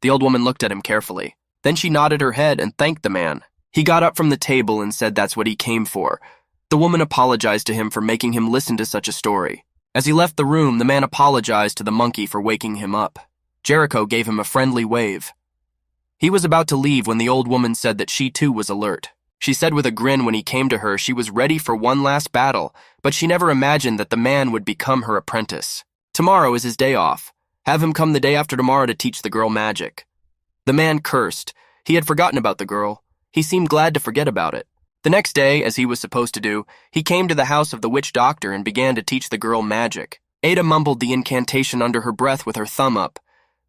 The old woman looked at him carefully. Then she nodded her head and thanked the man. He got up from the table and said that's what he came for. The woman apologized to him for making him listen to such a story. As he left the room, the man apologized to the monkey for waking him up. Jericho gave him a friendly wave. He was about to leave when the old woman said that she too was alert. She said with a grin when he came to her she was ready for one last battle, but she never imagined that the man would become her apprentice. Tomorrow is his day off. Have him come the day after tomorrow to teach the girl magic. The man cursed. He had forgotten about the girl. He seemed glad to forget about it. The next day, as he was supposed to do, he came to the house of the witch doctor and began to teach the girl magic. Ada mumbled the incantation under her breath with her thumb up.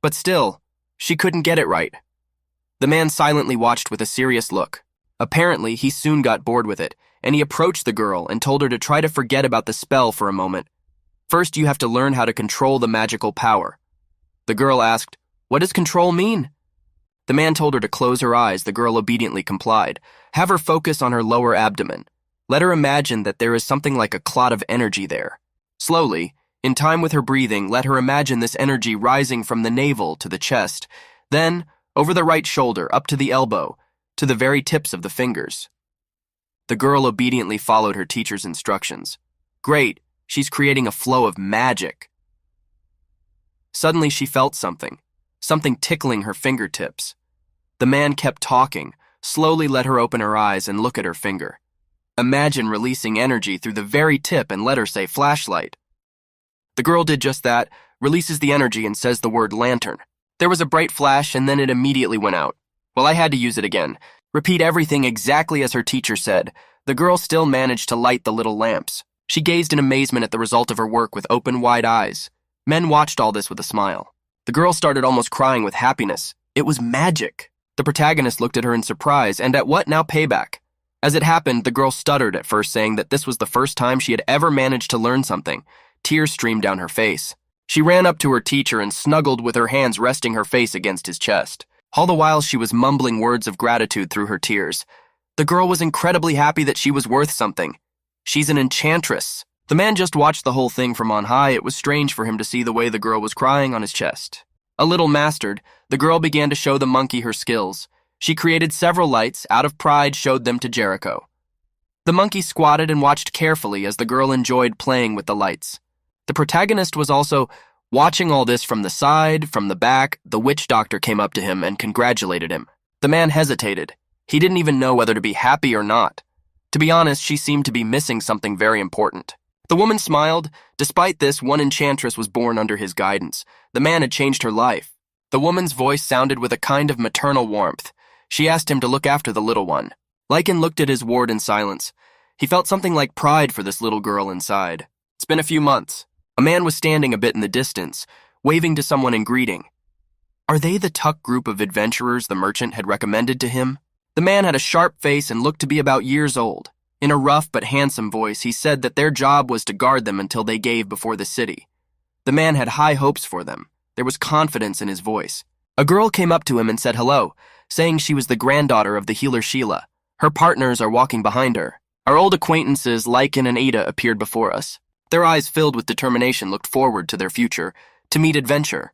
But still, she couldn't get it right. The man silently watched with a serious look. Apparently, he soon got bored with it, and he approached the girl and told her to try to forget about the spell for a moment. First, you have to learn how to control the magical power. The girl asked, "What does control mean?" The man told her to close her eyes. The girl obediently complied. Have her focus on her lower abdomen. Let her imagine that there is something like a clot of energy there. Slowly, in time with her breathing, let her imagine this energy rising from the navel to the chest, then over the right shoulder, up to the elbow, to the very tips of the fingers. The girl obediently followed her teacher's instructions. Great, she's creating a flow of magic. Suddenly she felt something tickling her fingertips. The man kept talking, slowly let her open her eyes and look at her finger. Imagine releasing energy through the very tip and let her say flashlight. The girl did just that, releases the energy and says the word lantern. There was a bright flash and then it immediately went out. Well, I had to use it again. Repeat everything exactly as her teacher said. The girl still managed to light the little lamps. She gazed in amazement at the result of her work with open, wide eyes. Men watched all this with a smile. The girl started almost crying with happiness. It was magic. The protagonist looked at her in surprise, and at what now payback? As it happened, the girl stuttered at first, saying that this was the first time she had ever managed to learn something. Tears streamed down her face. She ran up to her teacher and snuggled with her hands resting her face against his chest. All the while she was mumbling words of gratitude through her tears. The girl was incredibly happy that she was worth something. She's an enchantress. The man just watched the whole thing from on high. It was strange for him to see the way the girl was crying on his chest. A little mastered, the girl began to show the monkey her skills. She created several lights, out of pride showed them to Jericho. The monkey squatted and watched carefully as the girl enjoyed playing with the lights. The protagonist was also watching all this from the side, from the back. The witch doctor came up to him and congratulated him. The man hesitated. He didn't even know whether to be happy or not. To be honest, she seemed to be missing something very important. The woman smiled. Despite this, one enchantress was born under his guidance. The man had changed her life. The woman's voice sounded with a kind of maternal warmth. She asked him to look after the little one. Lecan looked at his ward in silence. He felt something like pride for this little girl inside. It's been a few months. A man was standing a bit in the distance, waving to someone in greeting. Are they the Tuck group of adventurers the merchant had recommended to him? The man had a sharp face and looked to be about years old. In a rough but handsome voice, he said that their job was to guard them until they gave before the city. The man had high hopes for them. There was confidence in his voice. A girl came up to him and said hello, saying she was the granddaughter of the healer Sheila. Her partners are walking behind her. Our old acquaintances, Lecan and Ada, appeared before us. Their eyes filled with determination looked forward to their future, to meet adventure.